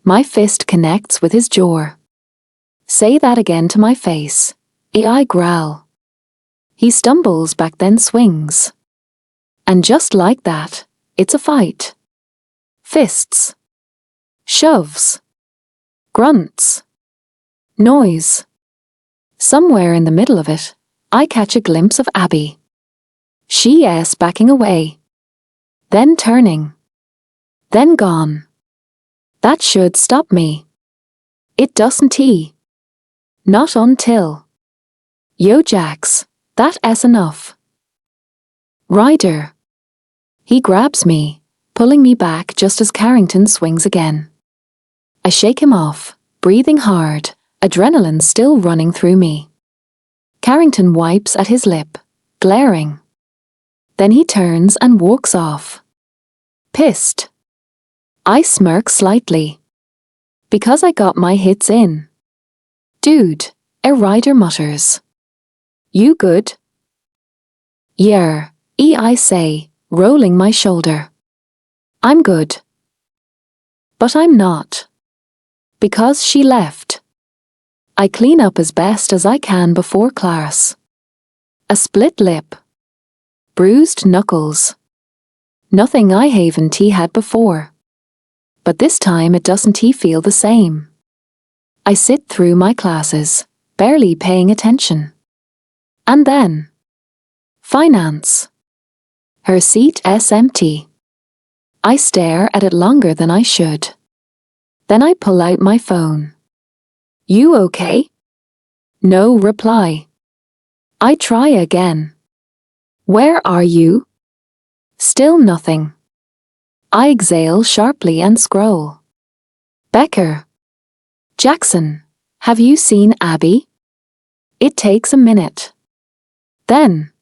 [SPEAKER 1] My fist connects with his jaw. Say that again to my face, I growl. He stumbles back then swings. And just like that, it's a fight. Fists. Shoves. Grunts. Noise. Somewhere in the middle of it, I catch a glimpse of Abby. She is backing away. Then turning. Then gone. That should stop me. It doesn't he? Not until. Yo Jax, that's enough. Ryder. He grabs me, pulling me back just as Carrington swings again. I shake him off, breathing hard, adrenaline still running through me. Carrington wipes at his lip, glaring. Then he turns and walks off. Pissed. I smirk slightly. Because I got my hits in. Dude, a Ryder mutters. You good? Yeah, I say, rolling my shoulder. I'm good. But I'm not. Because she left. I clean up as best as I can before class. A split lip. Bruised knuckles. Nothing I haven't had before. But this time it doesn't feel the same. I sit through my classes, barely paying attention. And then. Finance. Her seat is empty. I stare at it longer than I should. Then I pull out my phone. You okay? No reply. I try again. Where are you? Still nothing. I exhale sharply and scroll. Becker. Jackson, have you seen Abby? It takes a minute. Then.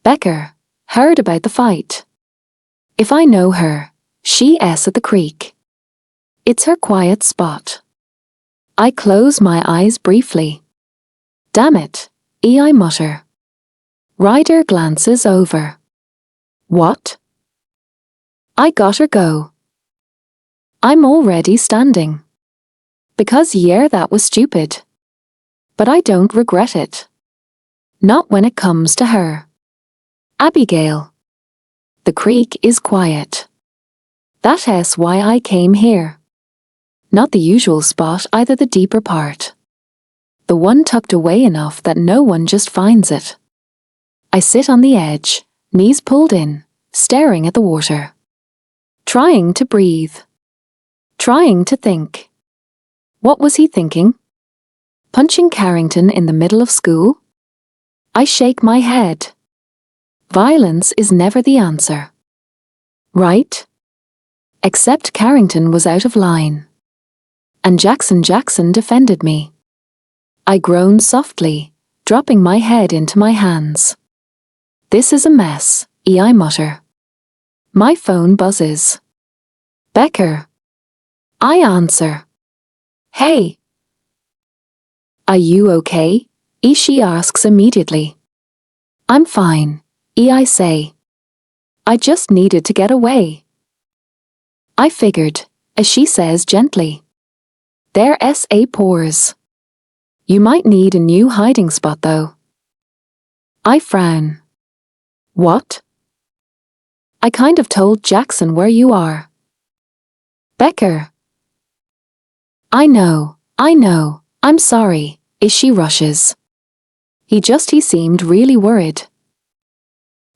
[SPEAKER 1] Becker, heard about the fight. If I know her, she is at the creek. It's her quiet spot. I close my eyes briefly. Damn it, I mutter. Ryder glances over. What? I gotta go. I'm already standing. Because yeah, that was stupid. But I don't regret it. Not when it comes to her. Abigail. The creek is quiet. That is why I came here. Not the usual spot, either the deeper part. The one tucked away enough that no one just finds it. I sit on the edge, knees pulled in, staring at the water. Trying to breathe. Trying to think. What was he thinking? Punching Carrington in the middle of school? I shake my head. Violence is never the answer. Right? Except Carrington was out of line. And Jackson defended me. I groan softly, dropping my head into my hands. This is a mess, I mutter. My phone buzzes. Becker. I answer. Hey. Are you okay? She asks immediately. I'm fine, I say. I just needed to get away. I figured, as she says gently. There sa pores. You might need a new hiding spot though. I frown. What? I kind of told Jackson where you are. Becker. I know, I'm sorry, she rushes. He seemed really worried.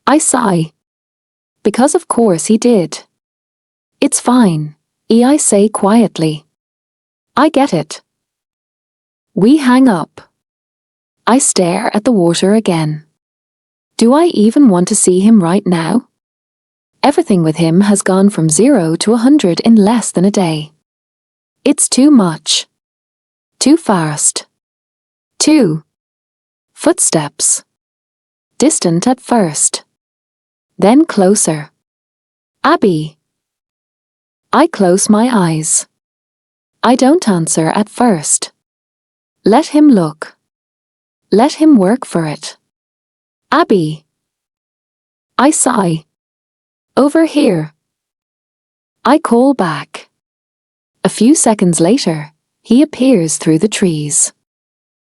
[SPEAKER 1] I sigh. Because of course he did. It's fine, I say quietly. I get it. We hang up. I stare at the water again. Do I even want to see him right now? Everything with him has gone from 0 to 100 in less than a day. It's too much. Too fast. Too. Footsteps. Distant at first. Then closer. Abby. I close my eyes. I don't answer at first. Let him look. Let him work for it. Abby. I sigh. Over here. I call back. A few seconds later, he appears through the trees.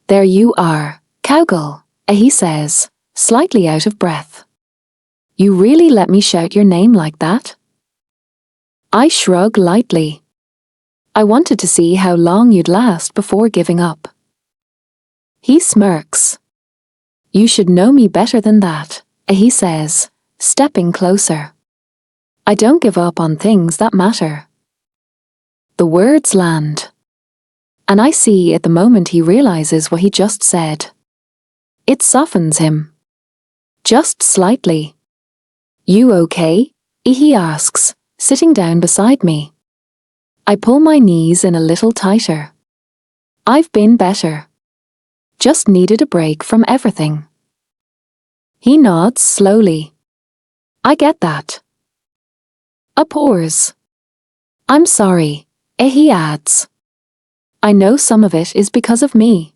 [SPEAKER 1] There you are, Cowgirl, he says, slightly out of breath. You really let me shout your name like that? I shrug lightly. I wanted to see how long you'd last before giving up. He smirks. You should know me better than that, he says, stepping closer. I don't give up on things that matter. The words land. And I see at the moment he realizes what he just said. It softens him. Just slightly. You okay? He asks, sitting down beside me. I pull my knees in a little tighter. I've been better. Just needed a break from everything. He nods slowly. I get that. A pause. I'm sorry, he adds. I know some of it is because of me.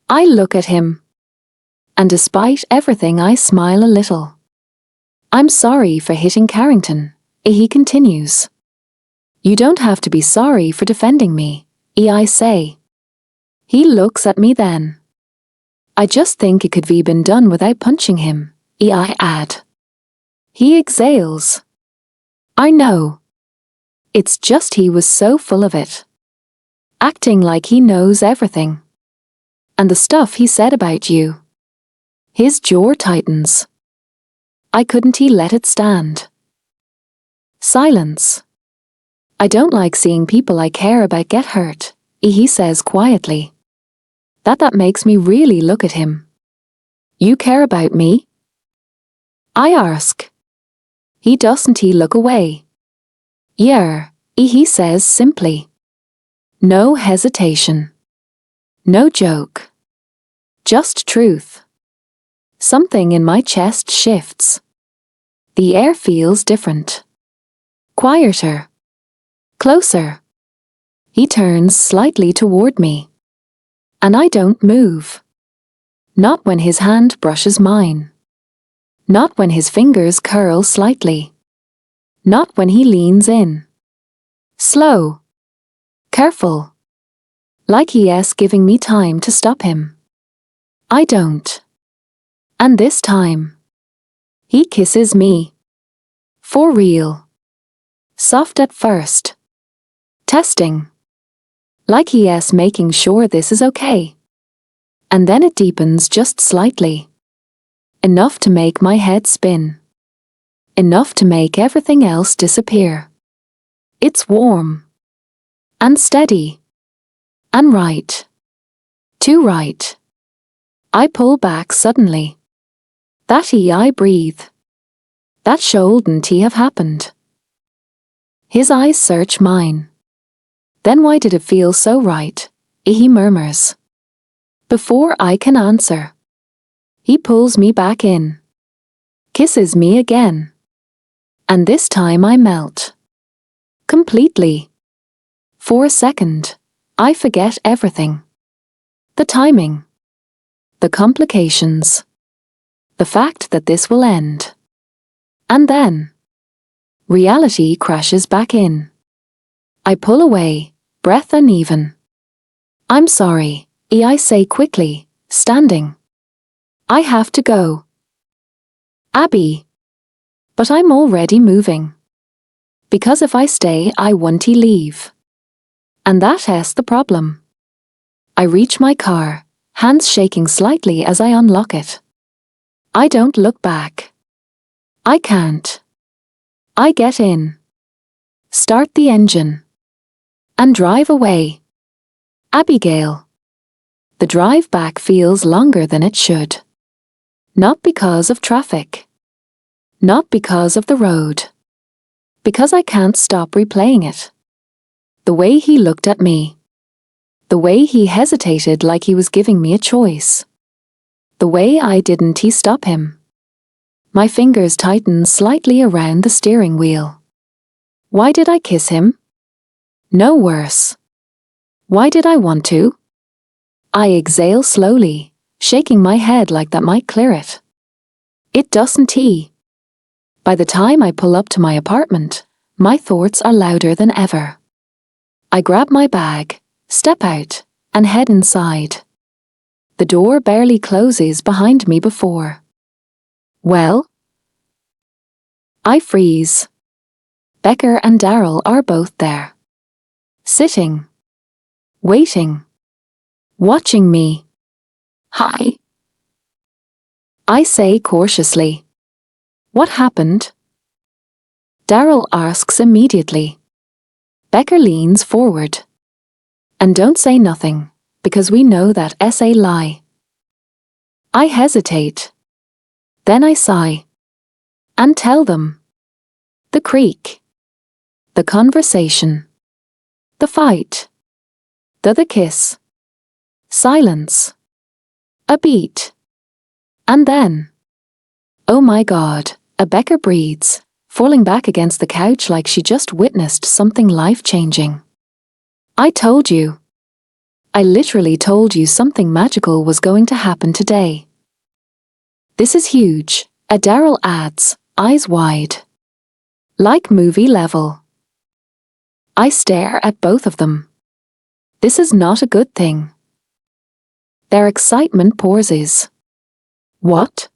[SPEAKER 1] I look at him. And despite everything I smile a little. I'm sorry for hitting Carrington, he continues. You don't have to be sorry for defending me, I say. He looks at me then. I just think it could be been done without punching him, I add. He exhales. I know. It's just he was so full of it. Acting like he knows everything. And the stuff he said about you. His jaw tightens. I couldn't let it stand. Silence. I don't like seeing people I care about get hurt, he says quietly. That makes me really look at him. You care about me? I ask. He doesn't look away. Yeah, he says simply. No hesitation. No joke. Just truth. Something in my chest shifts. The air feels different. Quieter. Closer. He turns slightly toward me. And I don't move. Not when his hand brushes mine. Not when his fingers curl slightly. Not when he leans in. Slow. Careful. Like he is giving me time to stop him. I don't. And this time. He kisses me. For real. Soft at first. Testing. Like he is making sure this is okay. And then it deepens just slightly. Enough to make my head spin. Enough to make everything else disappear. It's warm. And steady. And right. Too right. I pull back suddenly. That I breathe. That shouldn't have happened. His eyes search mine. Then why did it feel so right? He murmurs. Before I can answer. He pulls me back in. Kisses me again. And this time I melt. Completely. For a second, I forget everything. The timing. The complications. The fact that this will end. And then. Reality crashes back in. I pull away, breath uneven. I'm sorry, I say quickly, standing. I have to go. Abby. But I'm already moving. Because if I stay, I won't leave. And that's the problem. I reach my car, hands shaking slightly as I unlock it. I don't look back. I can't. I get in. Start the engine. And drive away. Abigail. The drive back feels longer than it should. Not because of traffic. Not because of the road. Because I can't stop replaying it. The way he looked at me. The way he hesitated like he was giving me a choice. The way I didn't stop him. My fingers tighten slightly around the steering wheel. Why did I kiss him? No worse. Why did I want to? I exhale slowly, shaking my head like that might clear it. It doesn't. By the time I pull up to my apartment, my thoughts are louder than ever. I grab my bag, step out, and head inside. The door barely closes behind me before. Well? I freeze. Becker and Daryl are both there. Sitting. Waiting. Watching me. Hi. I say cautiously. What happened? Daryl asks immediately. Becker leans forward. And don't say nothing, because we know that's a lie. I hesitate. Then I sigh. And tell them. The creek. The conversation. The fight. The kiss. Silence. A beat. And then. Oh my God, a Becker breathes, falling back against the couch like she just witnessed something life-changing. I told you. I literally told you something magical was going to happen today. This is huge, Daryl adds, eyes wide. Like movie level. I stare at both of them. This is not a good thing. Their excitement pauses. What?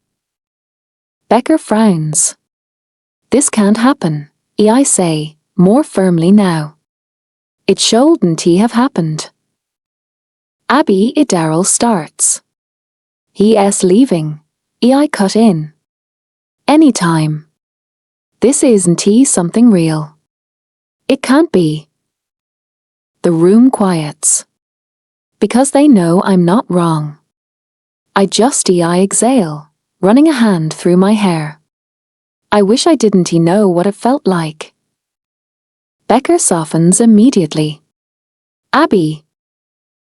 [SPEAKER 1] Becker frowns. This can't happen, I say, more firmly now. It shouldn't have happened. Abby, Daryl starts. He's leaving, I cut in. Anytime. This isn't something real. It can't be. The room quiets. Because they know I'm not wrong. I exhale, running a hand through my hair. I wish I didn't know what it felt like. Becker softens immediately. Abby.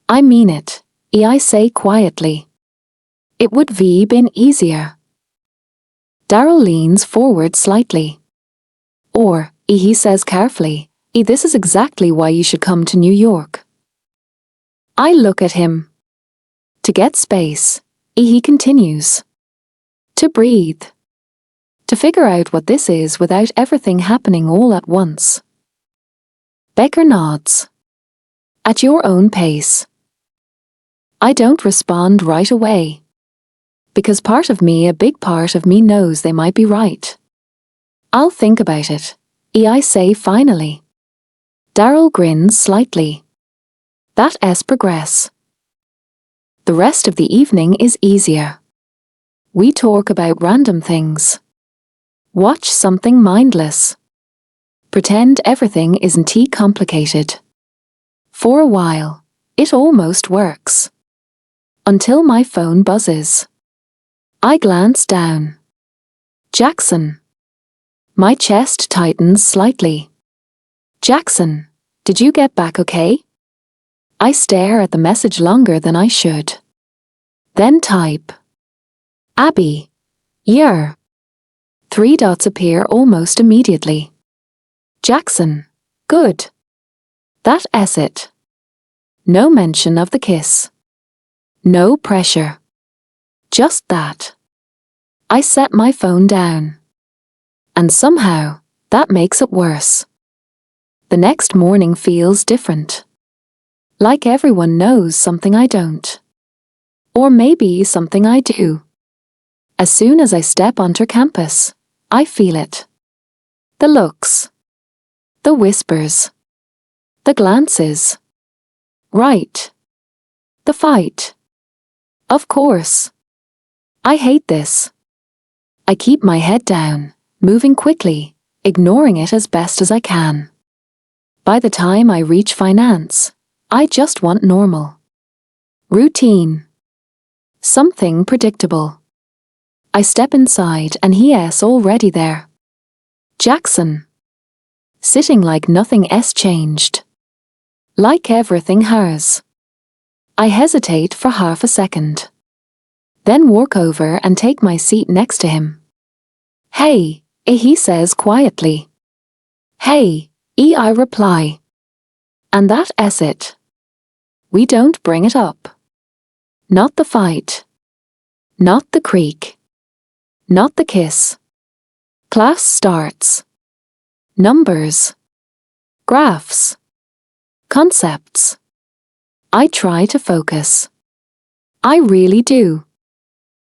[SPEAKER 1] I mean it, I say quietly. It would have been easier. Daryl leans forward slightly. Or, he says carefully, this is exactly why you should come to New York. I look at him. To get space, he continues. To breathe. To figure out what this is without everything happening all at once. Becker nods. At your own pace. I don't respond right away. Because a big part of me knows they might be right. I'll think about it, I say finally. Daryl grins slightly. That's progress. The rest of the evening is easier. We talk about random things. Watch something mindless. Pretend everything isn't complicated. For a while, it almost works. Until my phone buzzes. I glance down. Jackson. My chest tightens slightly. Jackson, did you get back okay? I stare at the message longer than I should. Then type. Abby. Yeah. 3 dots appear almost immediately. Jackson. Good. That's it. No mention of the kiss. No pressure. Just that. I set my phone down. And somehow, That makes it worse. The next morning feels different. Like everyone knows something I don't. Or maybe something I do. As soon as I step onto campus, I feel it. The looks. The whispers. The glances. Right. The fight. Of course. I hate this. I keep my head down, moving quickly, ignoring it as best as I can. By the time I reach finance, I just want normal. Routine. Something predictable. I step inside and he's already there. Jackson. Sitting like nothing else changed. Like everything has. I hesitate for half a second. Then walk over and take my seat next to him. Hey, he says quietly. Hey, I reply. And that's it. We don't bring it up. Not the fight. Not the creak. Not the kiss. Class starts. Numbers. Graphs. Concepts. I try to focus. I really do.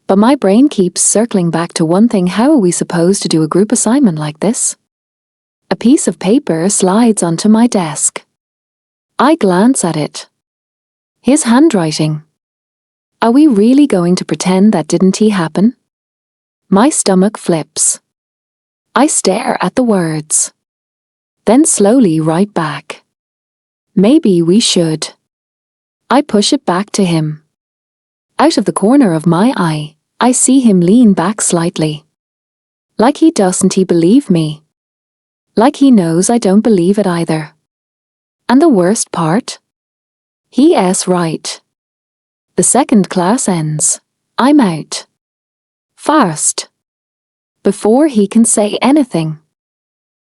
[SPEAKER 1] But my brain keeps circling back to one thing: how are we supposed to do a group assignment like this? A piece of paper slides onto my desk. I glance at it. His handwriting. Are we really going to pretend that didn't happen? My stomach flips. I stare at the words. Then slowly write back. Maybe we should. I push it back to him. Out of the corner of my eye, I see him lean back slightly. Like he doesn't believe me. Like he knows I don't believe it either. And the worst part? He's right. The second class ends. I'm out. Fast. Before he can say anything.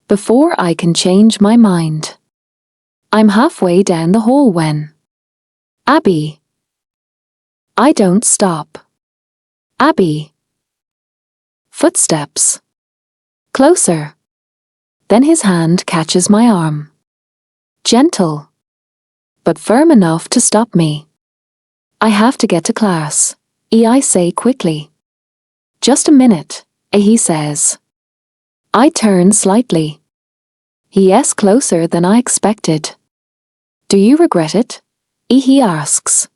[SPEAKER 1] Before I can change my mind. I'm halfway down the hall when... Abby. I don't stop. Abby. Footsteps. Closer. Then his hand catches my arm. Gentle. But firm enough to stop me. I have to get to class, I say quickly. Just a minute, he says. I turn slightly. He's closer than I expected. Do you regret it? He asks.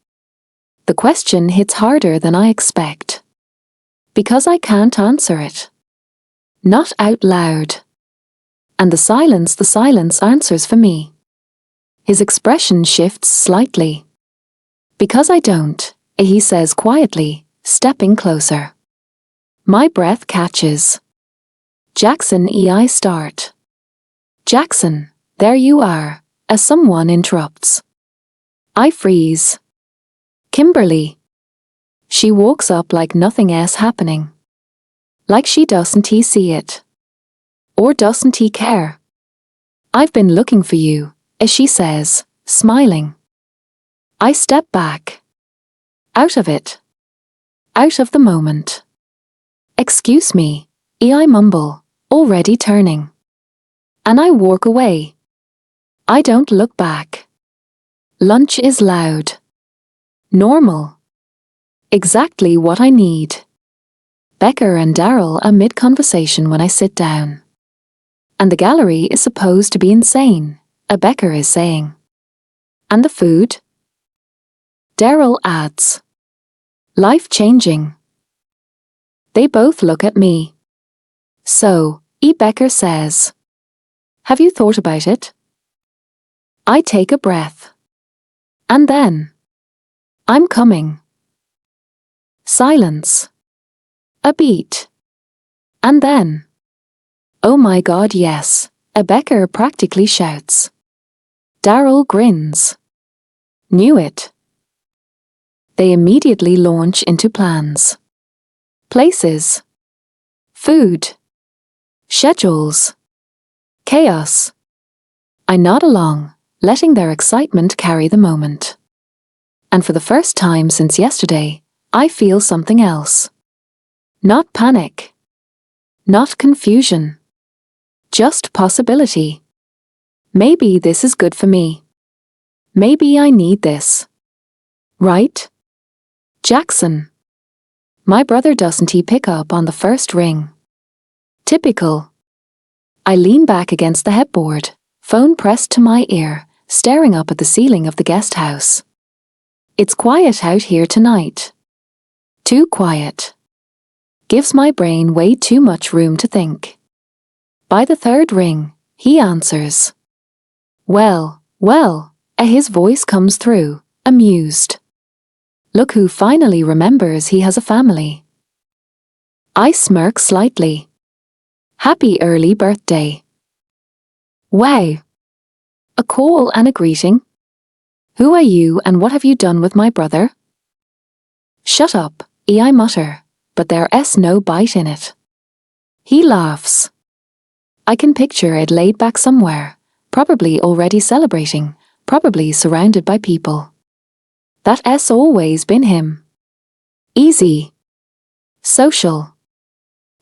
[SPEAKER 1] The question hits harder than I expect. Because I can't answer it. Not out loud. And the silence answers for me. His expression shifts slightly. Because I don't, he says quietly, stepping closer. My breath catches. Jackson, I start. Jackson, there you are, as someone interrupts. I freeze. Kimberly. She walks up like nothing else happening. Like she doesn't see it. Or doesn't care. I've been looking for you, as she says, smiling. I step back. Out of it. Out of the moment. Excuse me, I mumble, already turning. And I walk away. I don't look back. Lunch is loud. Normal. Exactly what I need. Becker and Daryl are mid-conversation when I sit down. And the gallery is supposed to be insane, a Becker is saying. And the food? Daryl adds. Life-changing. They both look at me. So, Becker says. Have you thought about it? I take a breath. And then. I'm coming. Silence. A beat. And then. Oh my God, yes, a Becker practically shouts. Daryl grins. Knew it. They immediately launch into plans. Places. Food. Schedules. Chaos. I nod along, letting their excitement carry the moment. And for the first time since yesterday, I feel something else. Not panic. Not confusion. Just possibility. Maybe this is good for me. Maybe I need this. Right? Jackson. My brother doesn't he pick up on the first ring? Typical. I lean back against the headboard, phone pressed to my ear, staring up at the ceiling of the guest house. It's quiet out here tonight. Too quiet. Gives my brain way too much room to think. By the third ring, he answers. Well, his voice comes through, amused. Look who finally remembers he has a family. I smirk slightly. Happy early birthday. Wow. A call and a greeting? Who are you and what have you done with my brother? Shut up, I mutter, but there's no bite in it. He laughs. I can picture it laid back somewhere, probably already celebrating, probably surrounded by people. That's always been him. Easy. Social.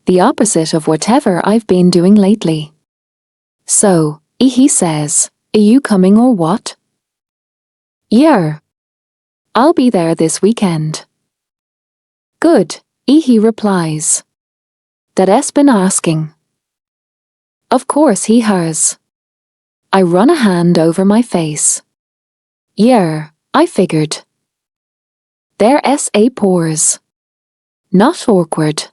[SPEAKER 1] The opposite of whatever I've been doing lately. So, he says, are you coming or what? Yeah. I'll be there this weekend. Good, he replies. That's been asking. Of course he has. I run a hand over my face. Yeah, I figured. There's a pause. Not awkward.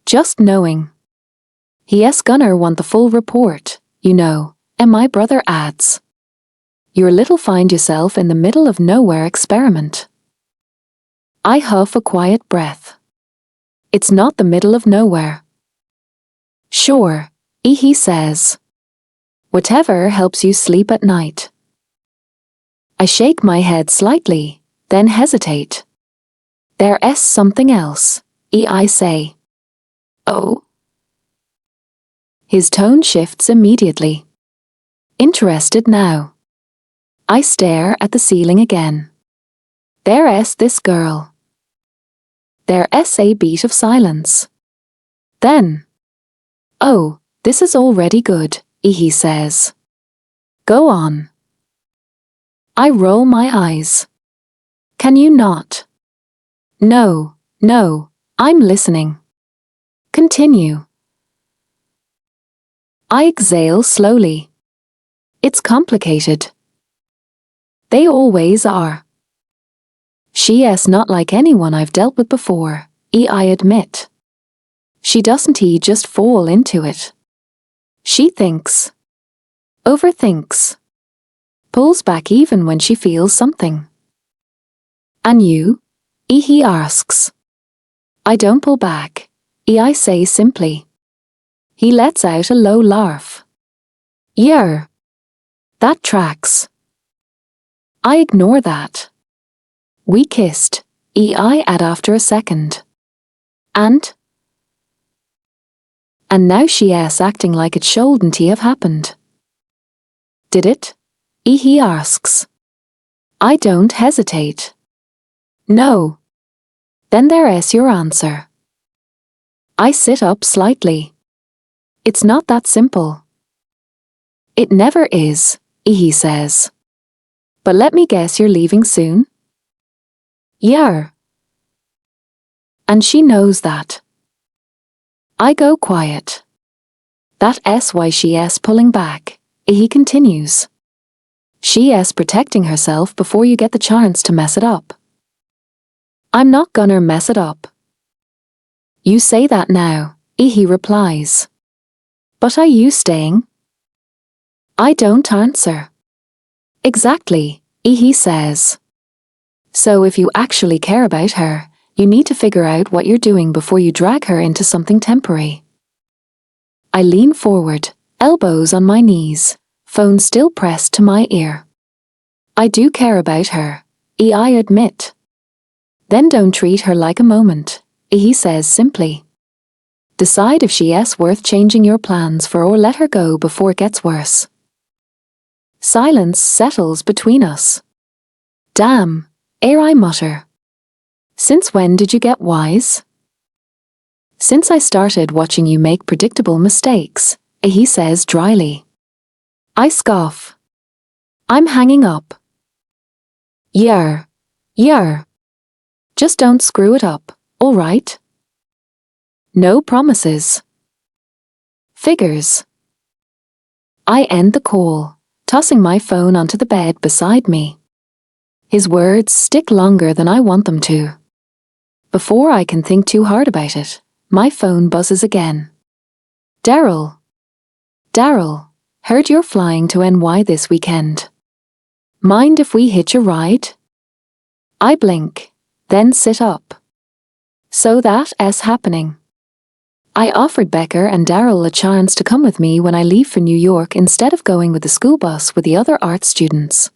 [SPEAKER 1] Just knowing. He's gonna want the full report, you know, and my brother adds. Your little find yourself in the middle of nowhere experiment. I huff a quiet breath. It's not the middle of nowhere. Sure, he says. Whatever helps you sleep at night. I shake my head slightly, then hesitate. There's something else, I say. Oh? His tone shifts immediately. Interested now. I stare at the ceiling again. There's this girl. There's a beat of silence. Then. Oh, this is already good, he says. Go on. I roll my eyes. Can you not? No, I'm listening. Continue. I exhale slowly. It's complicated. They always are. She's not like anyone I've dealt with before, I admit. She doesn't just fall into it. She thinks. Overthinks. Pulls back even when she feels something. And you? He asks. I don't pull back, I say simply. He lets out a low laugh. Yeah. That tracks. I ignore that. We kissed, I add after a second. And now she's acting like it shouldn't have happened. Did it? He asks. I don't hesitate. No. Then there's your answer. I sit up slightly. It's not that simple. It never is, he says. But let me guess you're leaving soon? Yeah. And she knows that. I go quiet. That's why she's pulling back, he continues. She's protecting herself before you get the chance to mess it up. I'm not gonna mess it up. You say that now, he replies. But are you staying? I don't answer. Exactly, he says. So if you actually care about her, you need to figure out what you're doing before you drag her into something temporary. I lean forward, elbows on my knees, phone still pressed to my ear. I do care about her, I admit. Then don't treat her like a moment, he says simply. Decide if she's worth changing your plans for or let her go before it gets worse. Silence settles between us. Damn, I mutter. Since when did you get wise? Since I started watching you make predictable mistakes, he says dryly. I scoff. I'm hanging up. Yeah. Just don't screw it up, all right? No promises. Figures. I end the call, tossing my phone onto the bed beside me. His words stick longer than I want them to. Before I can think too hard about it, my phone buzzes again. Daryl, heard you're flying to NY this weekend. Mind if we hitch a ride? I blink, then sit up. So that's happening. I offered Becker and Daryl a chance to come with me when I leave for New York instead of going with the school bus with the other art students.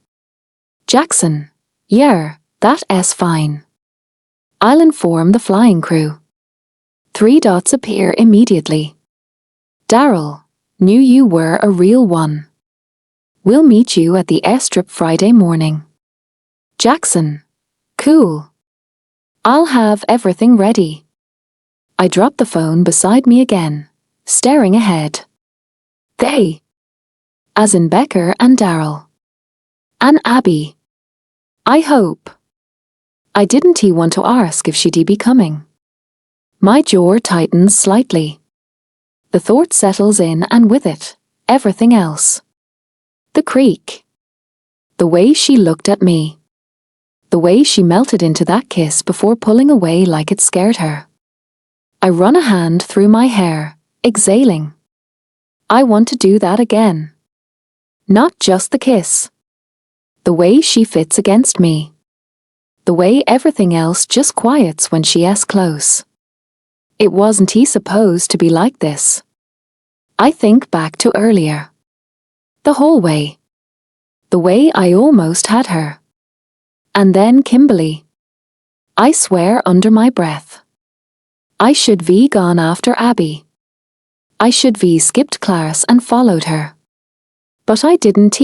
[SPEAKER 1] Jackson, yeah, that's fine. I'll inform the flying crew. 3 dots appear immediately. Daryl, knew you were a real one. We'll meet you at the airstrip Friday morning. Jackson, cool. I'll have everything ready. I drop the phone beside me again, staring ahead. They, as in Becker and Daryl. And Abby. I hope. I didn't want to ask if she'd be coming. My jaw tightens slightly. The thought settles in and with it, everything else. The creek. The way she looked at me. The way she melted into that kiss before pulling away like it scared her. I run a hand through my hair, exhaling. I want to do that again. Not just the kiss. The way she fits against me. The way everything else just quiets when she's close. It wasn't supposed to be like this. I think back to earlier. The hallway. The way I almost had her. And then Kimberly. I swear under my breath. I should have gone after Abby. I should have skipped class and followed her. But I didn't.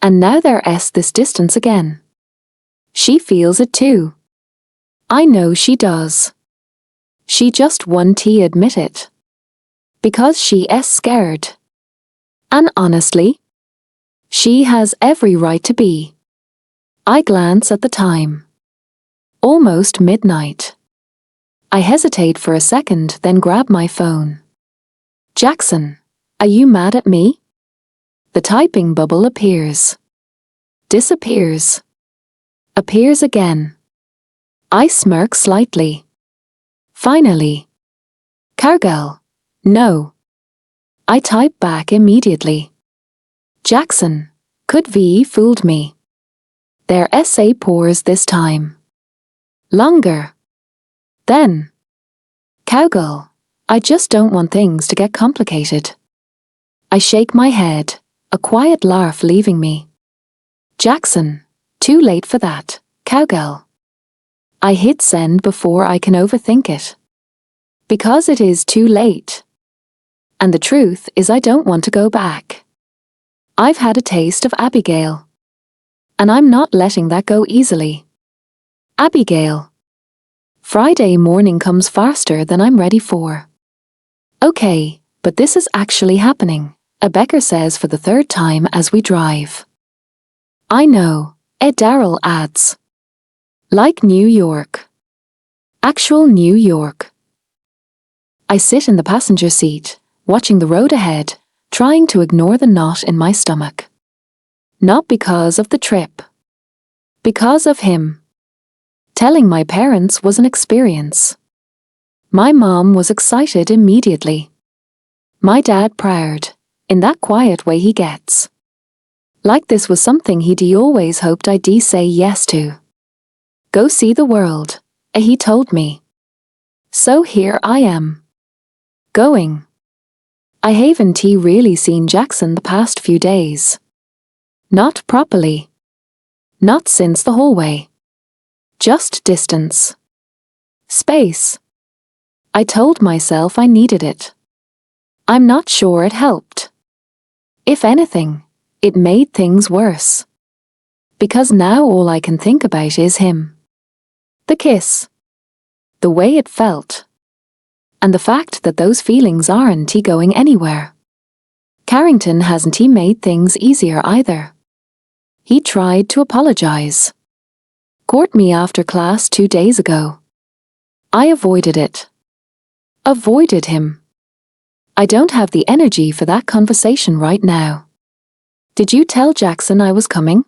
[SPEAKER 1] And now there's this distance again. She feels it too. I know she does. She just won't admit it. Because she's scared. And honestly, she has every right to be. I glance at the time. Almost midnight. I hesitate for a second, then grab my phone. Jackson, are you mad at me? The typing bubble appears. Disappears. Appears again. I smirk slightly. Finally. Cargill, no. I type back immediately. Jackson, could V fooled me. Their essay pours this time. Longer. Then. Cowgirl, I just don't want things to get complicated. I shake my head, a quiet laugh leaving me. Jackson, too late for that, cowgirl. I hit send before I can overthink it. Because it is too late. And the truth is I don't want to go back. I've had a taste of Abigail. And I'm not letting that go easily. Abigail. Friday morning comes faster than I'm ready for. Okay, but this is actually happening, a Becker says for the 3rd time as we drive. I know, Daryl adds. Like New York. Actual New York. I sit in the passenger seat, watching the road ahead, trying to ignore the knot in my stomach. Not because of the trip. Because of him. Telling my parents was an experience. My mom was excited immediately. My dad proud, in that quiet way he gets. Like this was something he'd always hoped I'd say yes to. Go see the world, he told me. So here I am. Going. I haven't really seen Jackson the past few days. Not properly. Not since the hallway. Just distance. Space. I told myself I needed it. I'm not sure it helped. If anything, it made things worse. Because now all I can think about is him. The kiss. The way it felt. And the fact that those feelings aren't going anywhere. Carrington hasn't made things easier either. He tried to apologize. Court me after class 2 days ago. I avoided it. Avoided him. I don't have the energy for that conversation right now. Did you tell Jackson I was coming?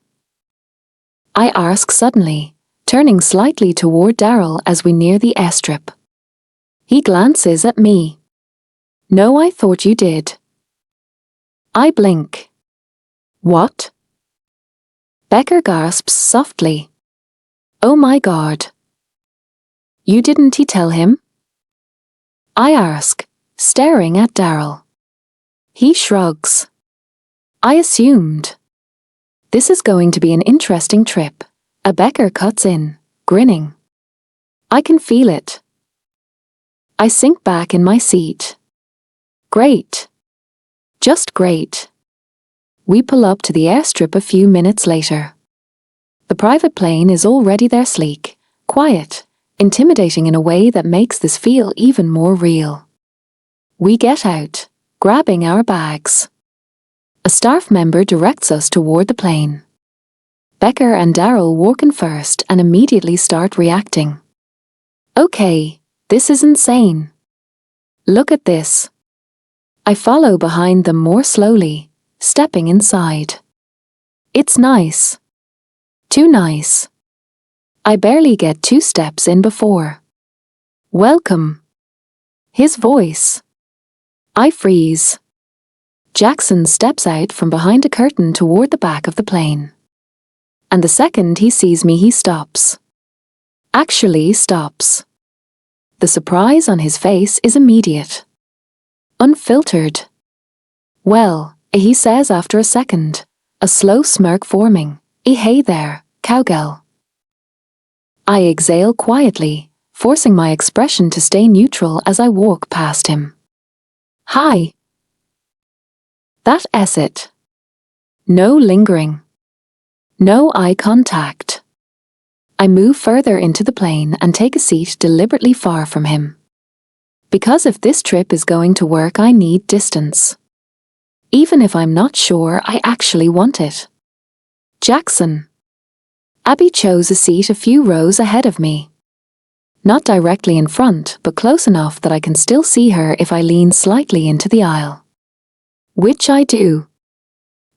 [SPEAKER 1] I ask suddenly, turning slightly toward Daryl as we near the airstrip. He glances at me. No, I thought you did. I blink. What? Becker gasps softly. Oh my God. You didn't tell him? I ask, staring at Daryl. He shrugs. I assumed. This is going to be an interesting trip. A Becker cuts in, grinning. I can feel it. I sink back in my seat. Great. Just great. We pull up to the airstrip a few minutes later. The private plane is already there, sleek, quiet, intimidating in a way that makes this feel even more real. We get out, grabbing our bags. A staff member directs us toward the plane. Becker and Daryl walk in first and immediately start reacting. Okay, this is insane. Look at this. I follow behind them more slowly, stepping inside. It's nice. Too nice. I barely get 2 steps in before. Welcome. His voice. I freeze. Jackson steps out from behind a curtain toward the back of the plane. And the second he sees me, he stops. Actually stops. The surprise on his face is immediate. Unfiltered. Well, he says after a second, a slow smirk forming. Hey there, cowgirl. I exhale quietly, forcing my expression to stay neutral as I walk past him. Hi. That's it. No lingering. No eye contact. I move further into the plane and take a seat deliberately far from him. Because if this trip is going to work, I need distance. Even if I'm not sure I actually want it. Jackson. Abby chose a seat a few rows ahead of me. Not directly in front, but close enough that I can still see her if I lean slightly into the aisle. Which I do.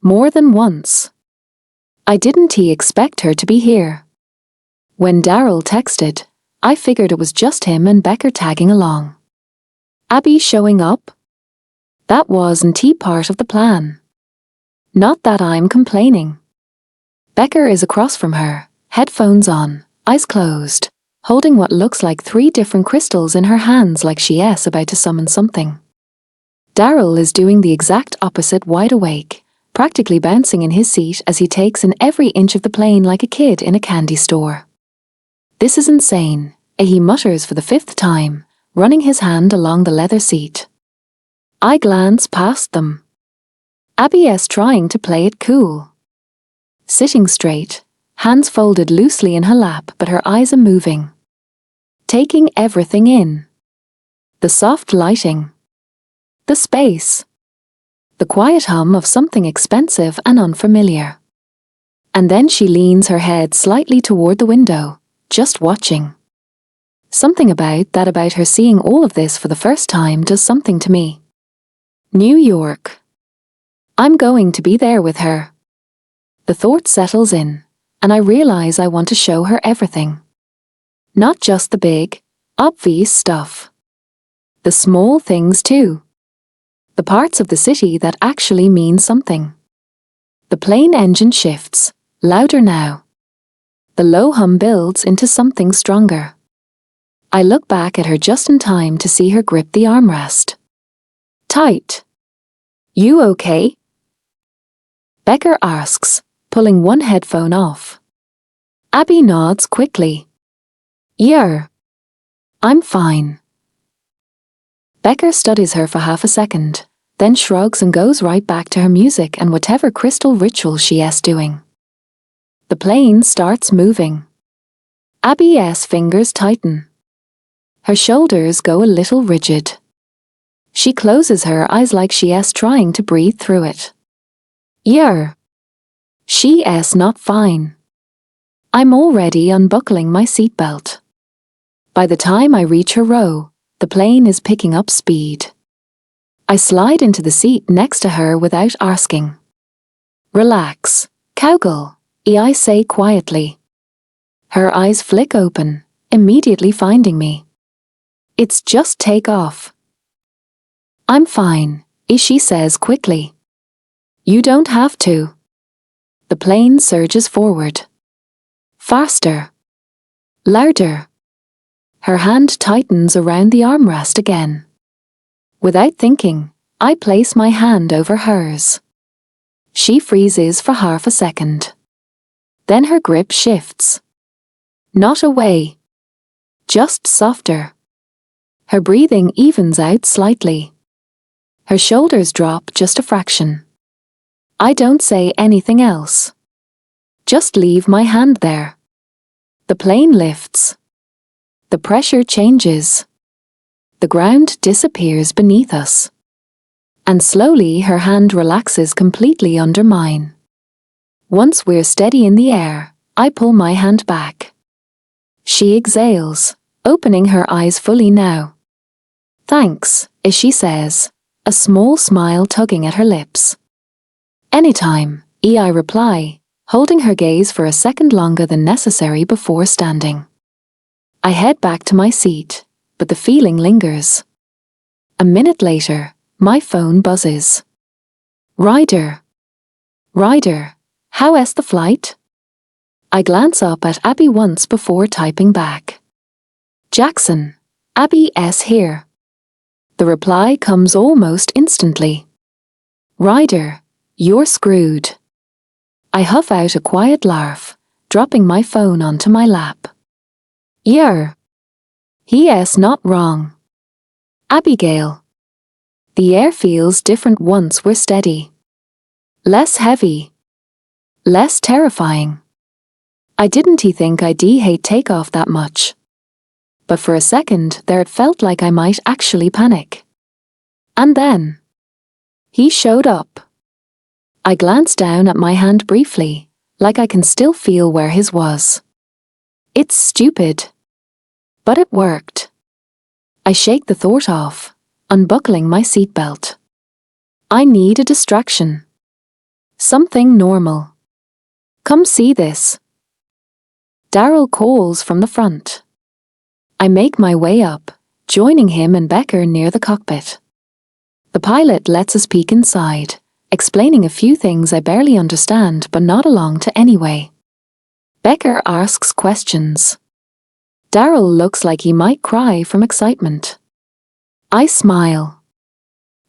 [SPEAKER 1] More than once. I didn't expect her to be here. When Daryl texted, I figured it was just him and Becker tagging along. Abby showing up? That wasn't part of the plan. Not that I'm complaining. Becker is across from her, headphones on, eyes closed, holding what looks like 3 different crystals in her hands like she's about to summon something. Daryl is doing the exact opposite, wide awake, practically bouncing in his seat as he takes in every inch of the plane like a kid in a candy store. This is insane, he mutters for the 5th time, running his hand along the leather seat. I glance past them. Abby is trying to play it cool. Sitting straight, hands folded loosely in her lap, but her eyes are moving. Taking everything in. The soft lighting. The space. The quiet hum of something expensive and unfamiliar. And then she leans her head slightly toward the window, just watching. Something about her seeing all of this for the first time does something to me. New York. I'm going to be there with her. The thought settles in, and I realize I want to show her everything. Not just the big, obvious stuff. The small things too. The parts of the city that actually mean something. The plane engine shifts, louder now. The low hum builds into something stronger. I look back at her just in time to see her grip the armrest. Tight. You okay? Becker asks, pulling one headphone off. Abby nods quickly. Yeah. I'm fine. Becker studies her for half a second, then shrugs and goes right back to her music and whatever crystal ritual she's doing. The plane starts moving. Abby's fingers tighten. Her shoulders go a little rigid. She closes her eyes like she's trying to breathe through it. Yeah. She's not fine. I'm already unbuckling my seatbelt. By the time I reach her row, the plane is picking up speed. I slide into the seat next to her without asking. Relax, cowgirl, I say quietly. Her eyes flick open, immediately finding me. It's just take off. I'm fine, she says quickly. You don't have to. The plane surges forward. Faster. Louder. Her hand tightens around the armrest again. Without thinking, I place my hand over hers. She freezes for half a second. Then her grip shifts. Not away. Just softer. Her breathing evens out slightly. Her shoulders drop just a fraction. I don't say anything else. Just leave my hand there. The plane lifts. The pressure changes. The ground disappears beneath us. And slowly her hand relaxes completely under mine. Once we're steady in the air, I pull my hand back. She exhales, opening her eyes fully now. Thanks, as she says, a small smile tugging at her lips. Anytime, I reply, holding her gaze for a second longer than necessary before standing. I head back to my seat, but the feeling lingers. A minute later, my phone buzzes. Ryder. Ryder, how's the flight? I glance up at Abby once before typing back. Jackson, Abby's here. The reply comes almost instantly. Ryder, you're screwed. I huff out a quiet laugh, dropping my phone onto my lap. Yeah. He's not wrong. Abigail. The air feels different once we're steady. Less heavy. Less terrifying. I didn't think I'd hate takeoff that much. But for a second there it felt like I might actually panic. And then he showed up. I glanced down at my hand briefly, like I can still feel where his was. It's stupid. But it worked. I shake the thought off, unbuckling my seatbelt. I need a distraction. Something normal. Come see this. Daryl calls from the front. I make my way up, joining him and Becker near the cockpit. The pilot lets us peek inside, explaining a few things I barely understand but nod along to anyway. Becker asks questions. Daryl looks like he might cry from excitement. I smile.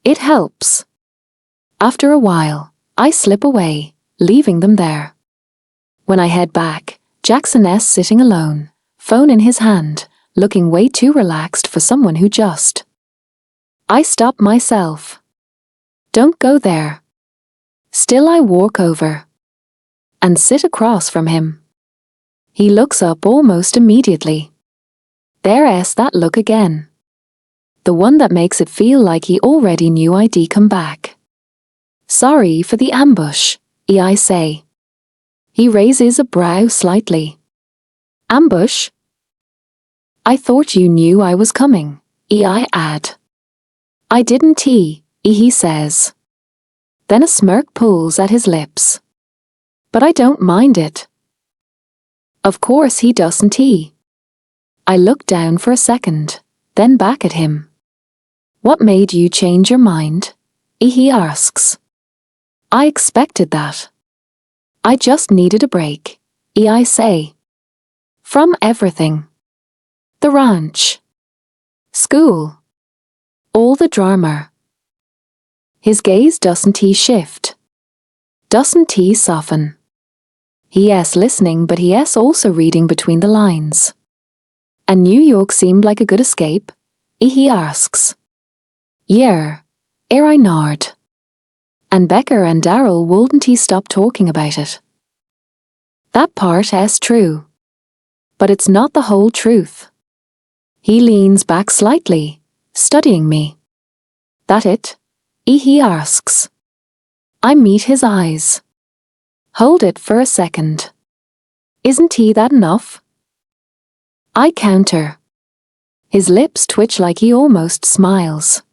[SPEAKER 1] It helps. After a while, I slip away, leaving them there. When I head back, Jackson's sitting alone, phone in his hand, looking way too relaxed for someone who just. I stop myself. Don't go there. Still I walk over. And sit across from him. He looks up almost immediately. There's that look again. The one that makes it feel like he already knew I'd come back. Sorry for the ambush, I say. He raises a brow slightly. Ambush? I thought you knew I was coming, I add. I didn't, he says. Then a smirk pulls at his lips. But I don't mind it. Of course he doesn't. I look down for a second, then back at him. What made you change your mind? He asks. I expected that. I just needed a break, I say. From everything. The ranch. School. All the drama. His gaze doesn't shift. Doesn't soften. He's listening, but he's also reading between the lines. And New York seemed like a good escape? He asks. Yeah, I nod. And Becker and Daryl wouldn't stop talking about it. That part is true. But it's not the whole truth. He leans back slightly, studying me. That it? He asks. I meet his eyes. Hold it for a second. Isn't he that enough? I counter. His lips twitch like he almost smiles.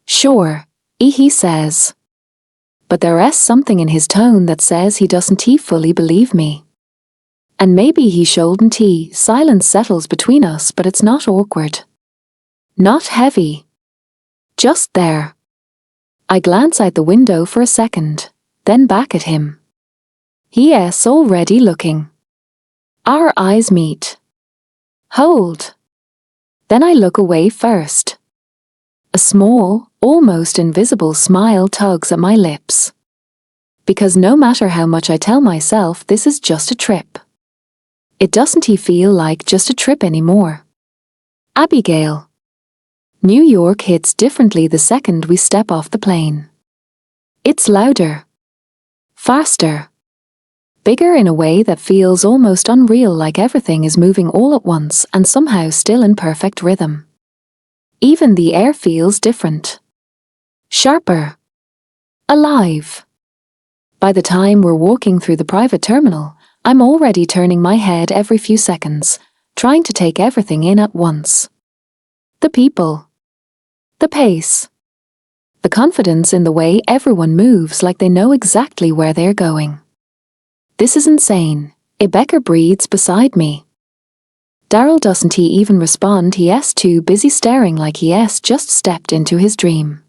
[SPEAKER 1] Sure, he says. But there's something in his tone that says he doesn't fully believe me. And maybe he shouldn't. Silence settles between us, but it's not awkward. Not heavy. Just there. I glance out the window for a second, then back at him. He's already looking. Our eyes meet. Hold. Then I look away first. A small, almost invisible smile tugs at my lips. Because no matter how much I tell myself this is just a trip, it doesn't feel like just a trip anymore. Abigail. New York hits differently the second we step off the plane. It's louder. Faster. Bigger in a way that feels almost unreal, like everything is moving all at once and somehow still in perfect rhythm. Even the air feels different. Sharper. Alive. By the time we're walking through the private terminal, I'm already turning my head every few seconds, trying to take everything in at once. The people. The pace. The confidence in the way everyone moves, like they know exactly where they're going. This is insane. Becker breathes beside me. Daryl doesn't even respond. He's too busy staring like he's just stepped into his dream.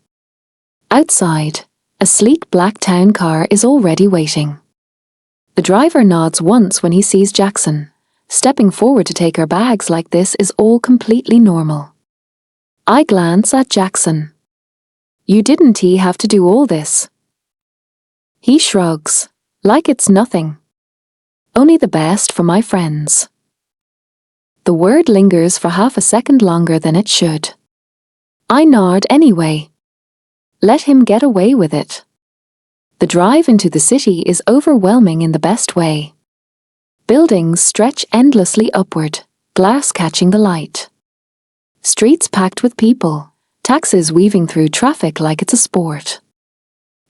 [SPEAKER 1] Outside, a sleek black town car is already waiting. The driver nods once when he sees Jackson. Stepping forward to take our bags like this is all completely normal. I glance at Jackson. You didn't have to do all this. He shrugs, like it's nothing. Only the best for my friends. The word lingers for half a second longer than it should. I nod anyway. Let him get away with it. The drive into the city is overwhelming in the best way. Buildings stretch endlessly upward, glass catching the light. Streets packed with people, taxis weaving through traffic like it's a sport.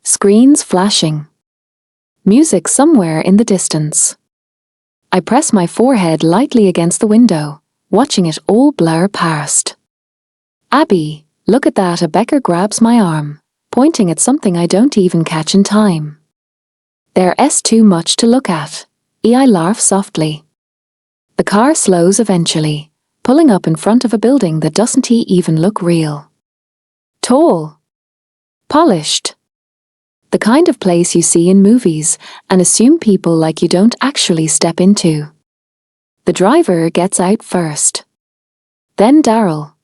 [SPEAKER 1] Screens flashing. Music somewhere in the distance. I press my forehead lightly against the window, watching it all blur past. Abby, look at that. Becker grabs my arm, pointing at something I don't even catch in time. There's too much to look at. I laugh softly. The car slows eventually, pulling up in front of a building that doesn't even look real. Tall. Polished. The kind of place you see in movies and assume people like you don't actually step into. The driver gets out first. Then Daryl.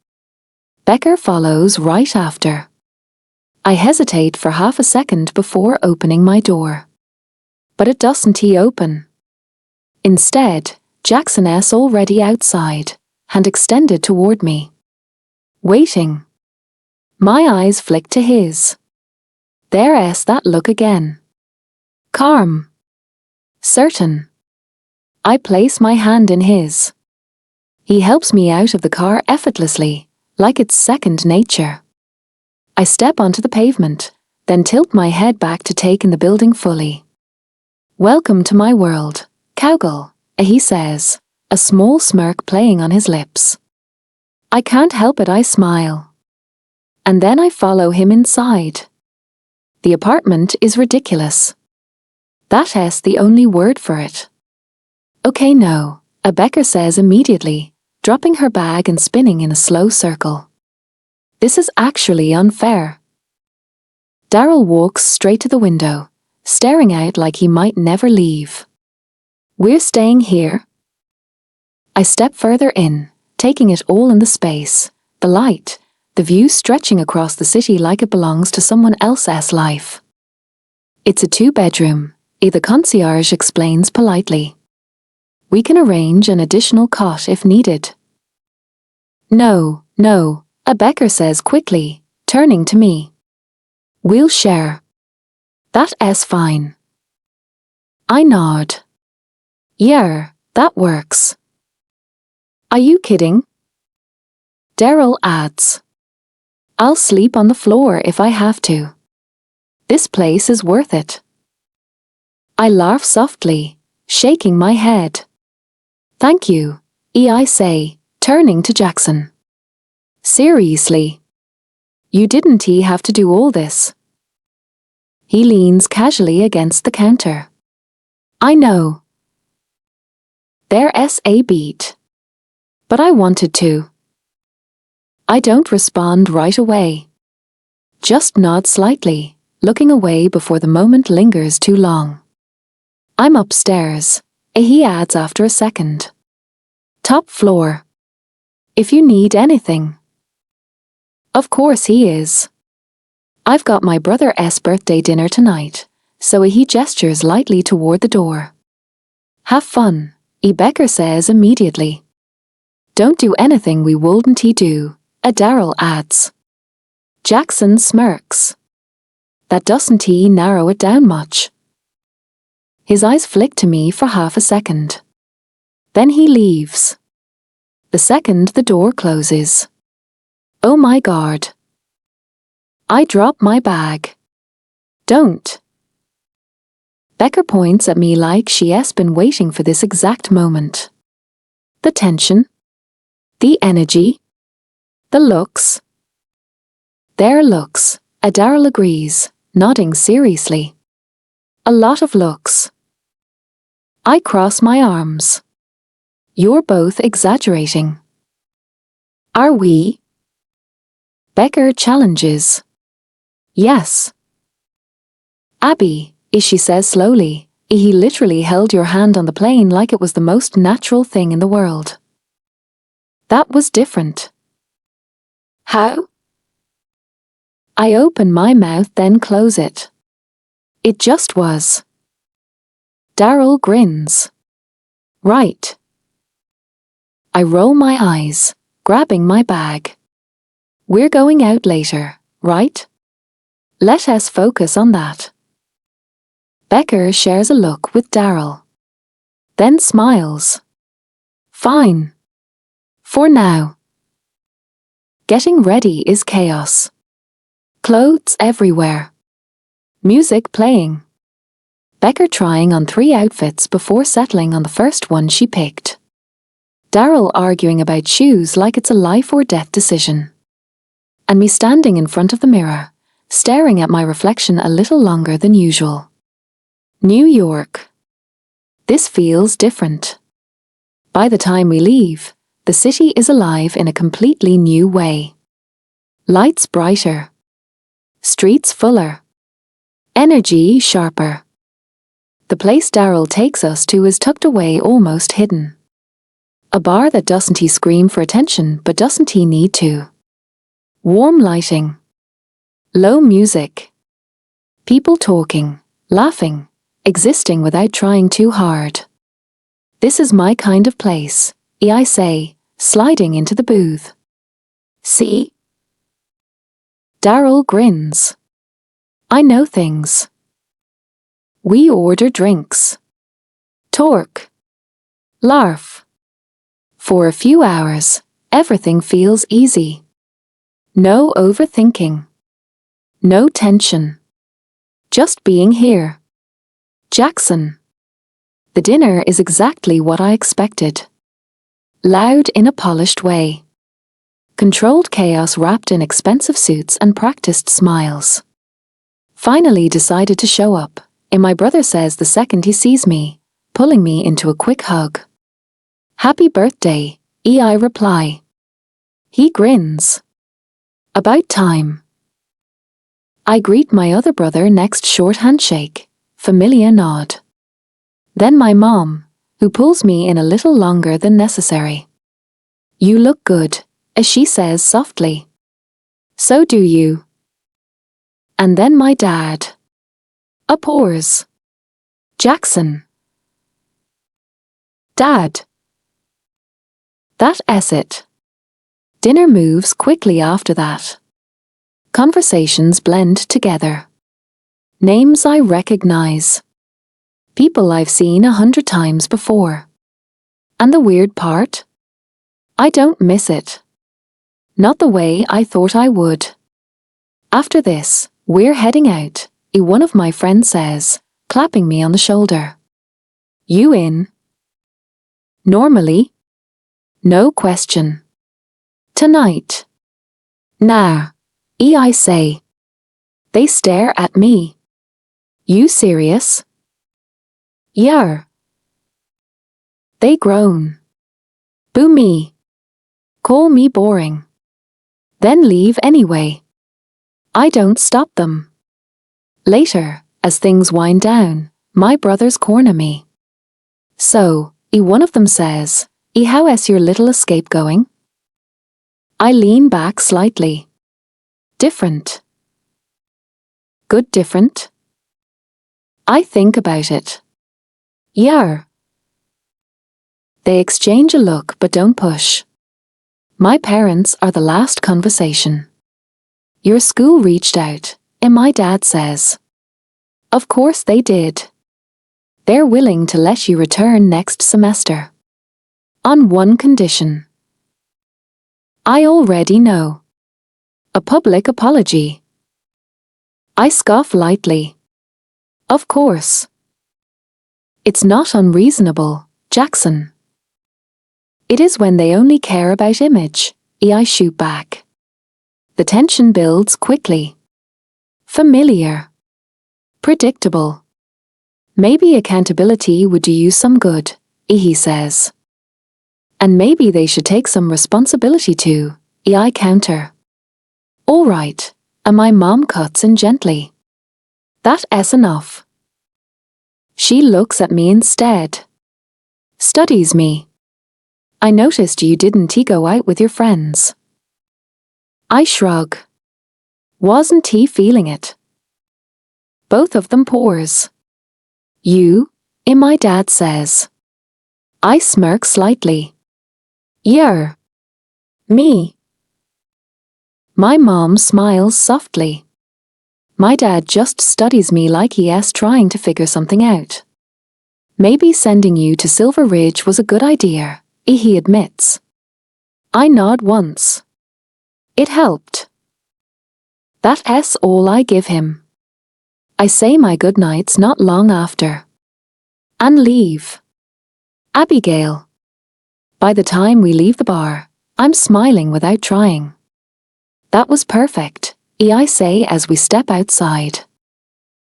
[SPEAKER 1] Becker follows right after. I hesitate for half a second before opening my door. But it doesn't open. Instead, Jackson's already outside, hand extended toward me. Waiting. My eyes flick to his. There's that look again. Calm. Certain. I place my hand in his. He helps me out of the car effortlessly, like it's second nature. I step onto the pavement, then tilt my head back to take in the building fully. Welcome to my world, cowgirl, he says, a small smirk playing on his lips. I can't help it, I smile. And then I follow him inside. The apartment is ridiculous. That's the only word for it. Okay, no, Becker says immediately, dropping her bag and spinning in a slow circle. This is actually unfair. Daryl walks straight to the window, staring out like he might never leave. We're staying here. I step further in, taking it all in the space, the light, the view stretching across the city like it belongs to someone else's life. It's a 2-bedroom, the concierge explains politely. We can arrange an additional cot if needed. No, Becker says quickly, turning to me. We'll share. That's fine. I nod. Yeah, that works. Are you kidding? Daryl adds, I'll sleep on the floor if I have to. This place is worth it. I laugh softly, shaking my head. Thank you, I say, turning to Jackson. Seriously. You didn't have to do all this. He leans casually against the counter. I know. There's a beat. But I wanted to. I don't respond right away. Just nod slightly, looking away before the moment lingers too long. I'm upstairs, he adds after a second. Top floor. If you need anything. Of course he is. I've got my brother's birthday dinner tonight, so he gestures lightly toward the door. Have fun, Becker says immediately. Don't do anything we wouldn't do, Daryl adds. Jackson smirks. That doesn't narrow it down much. His eyes flick to me for half a second. Then he leaves. The second the door closes. Oh my God. I drop my bag. Don't. Becker points at me like she's been waiting for this exact moment. The tension. The energy. The looks. Their looks, Daryl agrees, nodding seriously. A lot of looks. I cross my arms. You're both exaggerating. Are we? Becker challenges. Yes. Abby, she says slowly, he literally held your hand on the plane like it was the most natural thing in the world. That was different. How? I open my mouth then close it. It just was. Daryl grins. Right. I roll my eyes, grabbing my bag. We're going out later, right? Let us focus on that. Becker shares a look with Daryl. Then smiles. Fine. For now. Getting ready is chaos. Clothes everywhere. Music playing. Becker trying on 3 outfits before settling on the first one she picked. Daryl arguing about shoes like it's a life or death decision. And me standing in front of the mirror, staring at my reflection a little longer than usual. New York. This feels different. By the time we leave, the city is alive in a completely new way. Lights brighter. Streets fuller. Energy sharper. The place Daryl takes us to is tucked away, almost hidden. A bar that doesn't scream for attention but doesn't need to. Warm lighting. Low music. People talking, laughing, existing without trying too hard. This is my kind of place, I say, sliding into the booth. See? Daryl grins. I know things. We order drinks. Talk. Laugh. For a few hours, everything feels easy. No overthinking. No tension. Just being here. Jackson. The dinner is exactly what I expected. Loud in a polished way. Controlled chaos wrapped in expensive suits and practiced smiles. Finally decided to show up, and my brother says the second he sees me, pulling me into a quick hug. Happy birthday, I reply. He grins. About time. I greet my other brother next, short handshake, familiar nod. Then my mom, who pulls me in a little longer than necessary. You look good, as she says softly. So do you. And then my dad. A pause. Jackson. Dad. That's it. Dinner moves quickly after that. Conversations blend together. Names I recognize. People I've seen 100 times before. And the weird part? I don't miss it. Not the way I thought I would. After this, we're heading out, one of my friends says, clapping me on the shoulder. You in? Normally? No question. Tonight? Nah. I say. They stare at me. You serious? Yeah. They groan. Boo me. Call me boring. Then leave anyway. I don't stop them. Later, as things wind down, my brothers corner me. So, one of them says, how's your little escape going? I lean back slightly. Different. Good different? I think about it. Yeah. They exchange a look but don't push. My parents are the last conversation. Your school reached out, and my dad says. Of course they did. They're willing to let you return next semester. On one condition. I already know. A public apology. I scoff lightly. Of course. It's not unreasonable, Jackson. It is when they only care about image, I shoot back. The tension builds quickly. Familiar. Predictable. Maybe accountability would do you some good, he says. And maybe they should take some responsibility too, I counter. All right, and my mom cuts in gently. That's enough. She looks at me instead. Studies me. I noticed you didn't go out with your friends. I shrug. Wasn't he feeling it? Both of them pause. You? My dad says. I smirk slightly. Yeah. Me. My mom smiles softly. My dad just studies me like he's trying to figure something out. Maybe sending you to Silver Ridge was a good idea, he admits. I nod once. It helped. That's all I give him. I say my goodnights not long after. And leave. Abigail. By the time we leave the bar, I'm smiling without trying. That was perfect, I say as we step outside.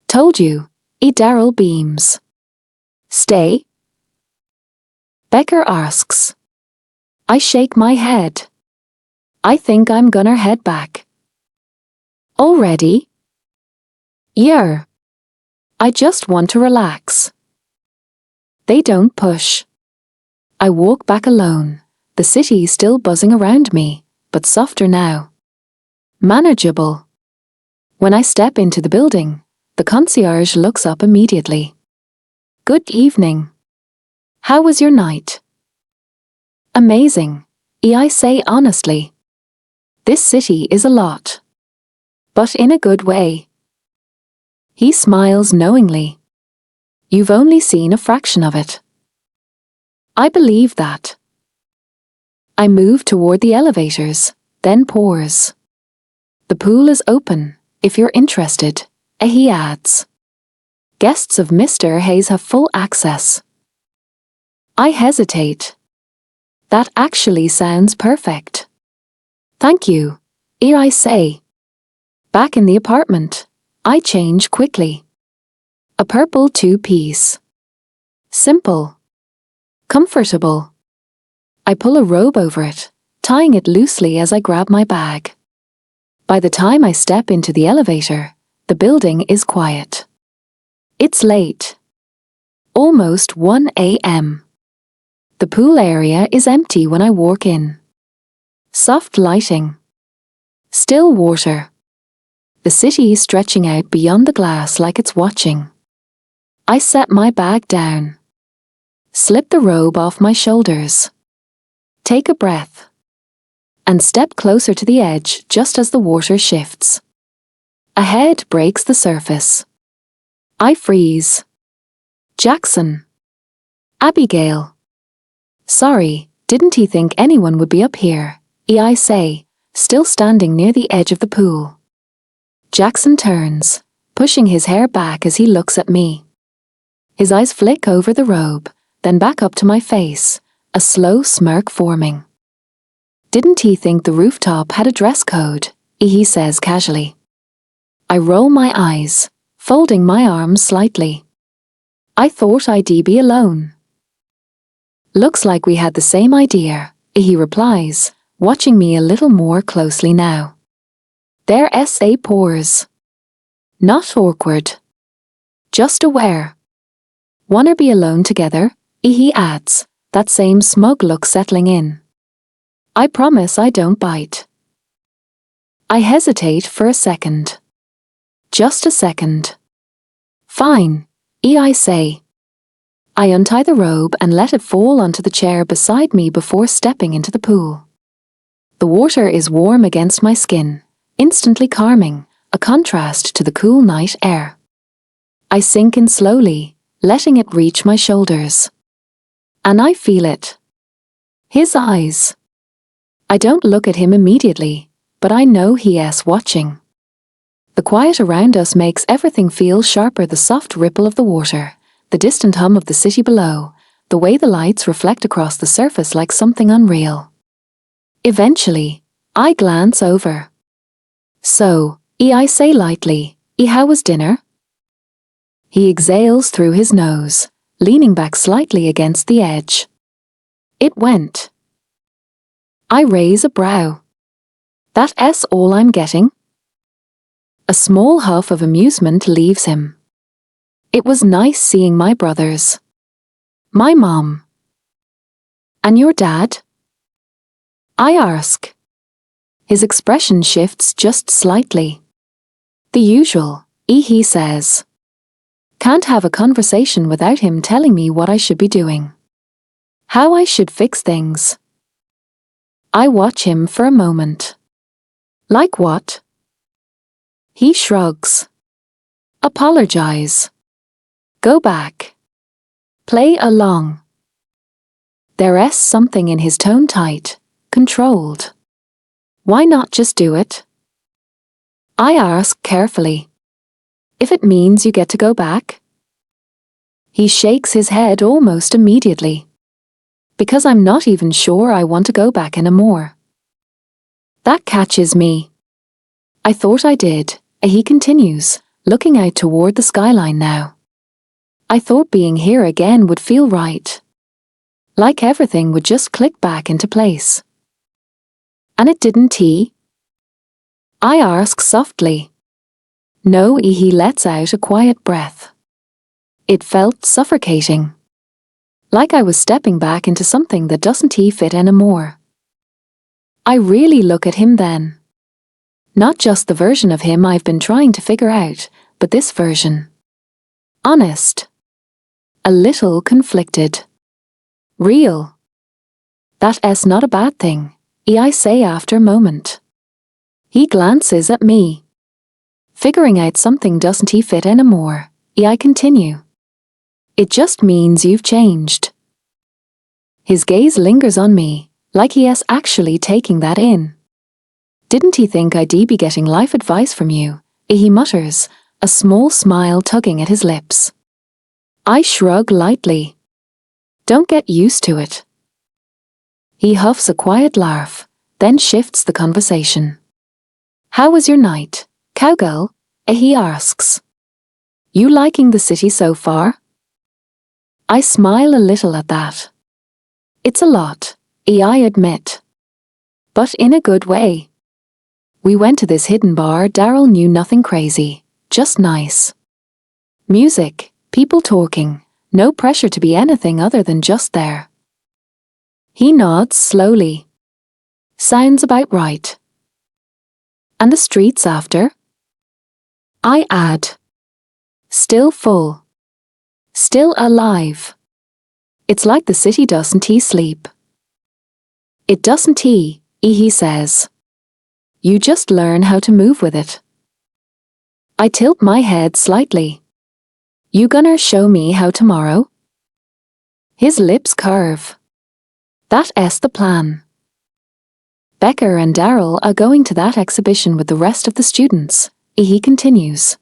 [SPEAKER 1] Told you, Daryl beams. Stay? Becker asks. I shake my head. I think I'm gonna head back. Already? Yeah. I just want to relax. They don't push. I walk back alone, the city still buzzing around me, but softer now. Manageable. When I step into the building, the concierge looks up immediately. Good evening. How was your night? Amazing, I say honestly. This city is a lot. But in a good way. He smiles knowingly. You've only seen a fraction of it. I believe that. I move toward the elevators, then pause. The pool is open, if you're interested, he adds. Guests of Mr. Hayes have full access. I hesitate. That actually sounds perfect. Thank you, I say. Back in the apartment, I change quickly. A purple two-piece. Simple. Comfortable. I pull a robe over it, tying it loosely as I grab my bag. By the time I step into the elevator, the building is quiet. It's late. Almost 1 a.m. The pool area is empty when I walk in. Soft lighting. Still water. The city stretching out beyond the glass like it's watching. I set my bag down. Slip the robe off my shoulders. Take a breath. And step closer to the edge just as the water shifts. A head breaks the surface. I freeze. Jackson. Abigail. Sorry, didn't he think anyone would be up here? I say, still standing near the edge of the pool. Jackson turns, pushing his hair back as he looks at me. His eyes flick over the robe, then back up to my face, a slow smirk forming. Didn't he think the rooftop had a dress code? He says casually. I roll my eyes, folding my arms slightly. I thought I'd be alone. Looks like we had the same idea, he replies, watching me a little more closely now. Their SA pores. Not awkward. Just aware. Wanna be alone together? He adds, that same smug look settling in. I promise I don't bite. I hesitate for a second. Just a second. Fine, I say. I untie the robe and let it fall onto the chair beside me before stepping into the pool. The water is warm against my skin, instantly calming, a contrast to the cool night air. I sink in slowly, letting it reach my shoulders. And I feel it. His eyes. I don't look at him immediately, but I know he's watching. The quiet around us makes everything feel sharper, the soft ripple of the water, the distant hum of the city below, the way the lights reflect across the surface like something unreal. Eventually, I glance over. So, I say lightly, how was dinner? He exhales through his nose, leaning back slightly against the edge. It went. I raise a brow. That's all I'm getting? A small huff of amusement leaves him. It was nice seeing my brothers. My mom. And your dad? I ask. His expression shifts just slightly. The usual, he says. Can't have a conversation without him telling me what I should be doing. How I should fix things. I watch him for a moment. Like what? He shrugs. Apologize. Go back. Play along. There's something in his tone, tight, controlled. Why not just do it? I ask carefully. If it means you get to go back? He shakes his head almost immediately. Because I'm not even sure I want to go back anymore. That catches me. I thought I did, he continues, looking out toward the skyline now. I thought being here again would feel right. Like everything would just click back into place. And it didn't, he? I ask softly. No, he lets out a quiet breath. It felt suffocating. Like I was stepping back into something that doesn't fit anymore. I really look at him then. Not just the version of him I've been trying to figure out, but this version. Honest. A little conflicted. Real. That's not a bad thing, I say after a moment. He glances at me. Figuring out something doesn't fit anymore, I continue. It just means you've changed. His gaze lingers on me, like he's actually taking that in. Didn't he think I'd be getting life advice from you? He mutters, a small smile tugging at his lips. I shrug lightly. Don't get used to it. He huffs a quiet laugh, then shifts the conversation. How was your night, cowgirl? He asks. You liking the city so far? I smile a little at that. It's a lot, I admit. But in a good way. We went to this hidden bar. Daryl knew, nothing crazy, just nice. Music, people talking, no pressure to be anything other than just there. He nods slowly. Sounds about right. And the streets after? I add. Still full. Still alive. It's like the city doesn't sleep. It doesn't, he says. You just learn how to move with it. I tilt my head slightly. You gonna show me how tomorrow? His lips curve. That's the plan. Becker and Daryl are going to that exhibition with the rest of the students, he continues.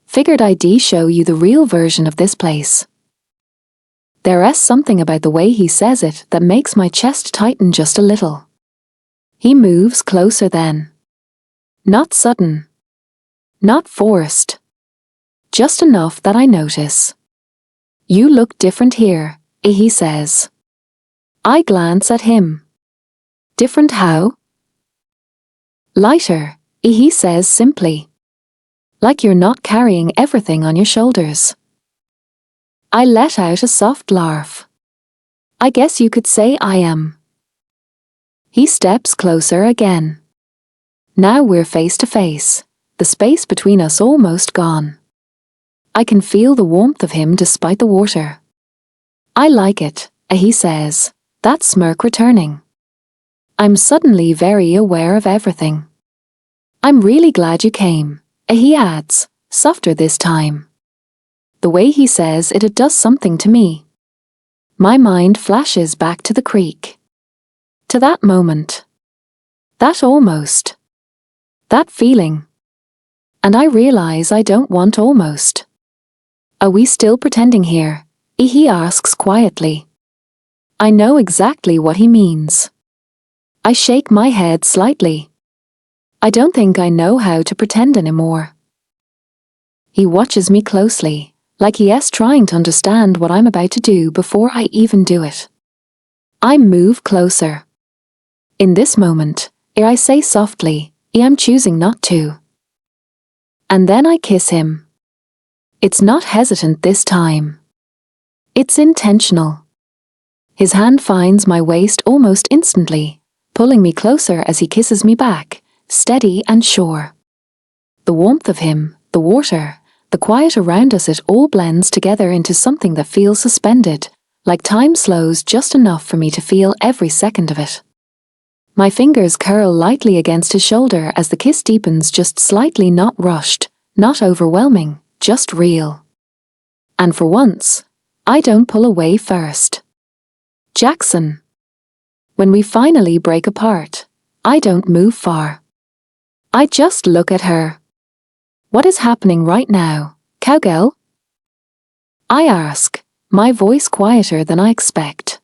[SPEAKER 1] Figured I'd show you the real version of this place. There's something about the way he says it that makes my chest tighten just a little. He moves closer then. Not sudden. Not forced. Just enough that I notice. You look different here, he says. I glance at him. Different how? Lighter, he says simply. Like you're not carrying everything on your shoulders. I let out a soft laugh. I guess you could say I am. He steps closer again. Now we're face to face, the space between us almost gone. I can feel the warmth of him despite the water. I like it, he says, that smirk returning. I'm suddenly very aware of everything. I'm really glad you came, he adds, softer this time. The way he says it does something to me. My mind flashes back to the creek. To that moment. That almost. That feeling. And I realize I don't want almost. Are we still pretending here? He asks quietly. I know exactly what he means. I shake my head slightly. I don't think I know how to pretend anymore. He watches me closely, like he is trying to understand what I'm about to do before I even do it. I move closer. In this moment, I say softly, I'm choosing not to. And then I kiss him. It's not hesitant this time. It's intentional. His hand finds my waist almost instantly, pulling me closer as he kisses me back, steady and sure. The warmth of him, the water, the quiet around us, it all blends together into something that feels suspended, like time slows just enough for me to feel every second of it. My fingers curl lightly against his shoulder as the kiss deepens just slightly, not rushed, not overwhelming, just real. And for once, I don't pull away first. Jackson. When we finally break apart, I don't move far. I just look at her. What is happening right now, cowgirl? I ask, my voice quieter than I expect.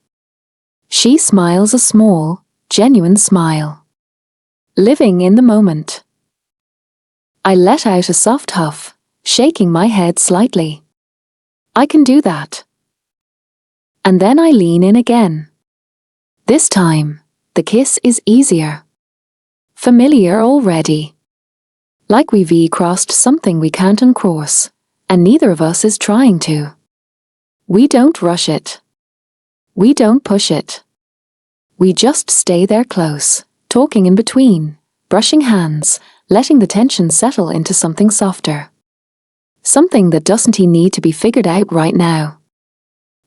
[SPEAKER 1] She smiles a small, genuine smile. Living in the moment. I let out a soft huff, shaking my head slightly. I can do that. And then I lean in again. This time, the kiss is easier. Familiar already. Like we've crossed something we can't uncross, and neither of us is trying to. We don't rush it. We don't push it. We just stay there close, talking in between, brushing hands, letting the tension settle into something softer. Something that doesn't need to be figured out right now.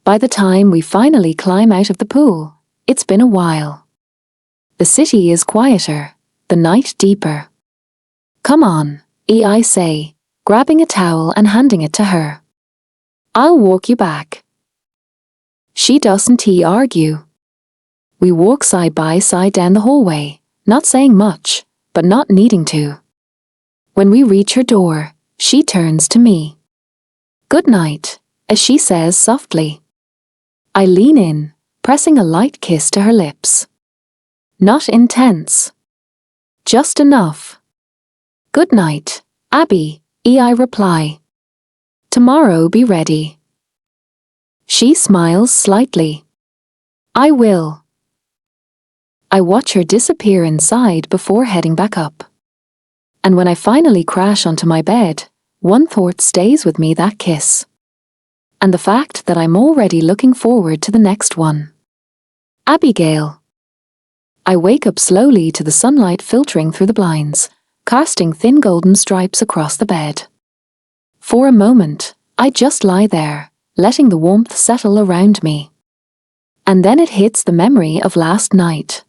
[SPEAKER 1] By the time we finally climb out of the pool, it's been a while. The city is quieter, the night deeper. Come on, I say, grabbing a towel and handing it to her. I'll walk you back. She doesn't argue. We walk side by side down the hallway, not saying much, but not needing to. When we reach her door, she turns to me. Good night, as she says softly. I lean in, pressing a light kiss to her lips. Not intense. Just enough. Good night, Abby, I reply. Tomorrow be ready. She smiles slightly. I will. I watch her disappear inside before heading back up. And when I finally crash onto my bed, one thought stays with me: that kiss. And the fact that I'm already looking forward to the next one. Abigail. I wake up slowly to the sunlight filtering through the blinds, casting thin golden stripes across the bed. For a moment, I just lie there, letting the warmth settle around me. And then it hits the memory of last night.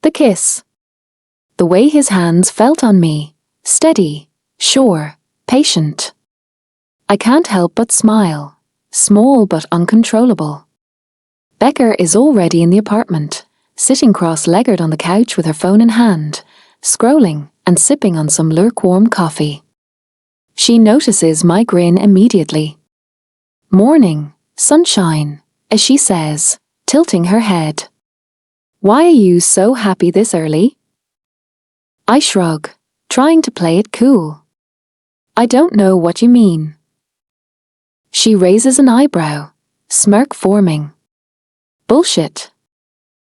[SPEAKER 1] The kiss. The way his hands felt on me, steady, sure, patient. I can't help but smile, small but uncontrollable. Becker is already in the apartment, sitting cross-legged on the couch with her phone in hand, scrolling and sipping on some lukewarm coffee. She notices my grin immediately. "Morning, sunshine," as she says, tilting her head. "Why are you so happy this early?" I shrug, trying to play it cool. "I don't know what you mean." She raises an eyebrow, smirk forming. "Bullshit.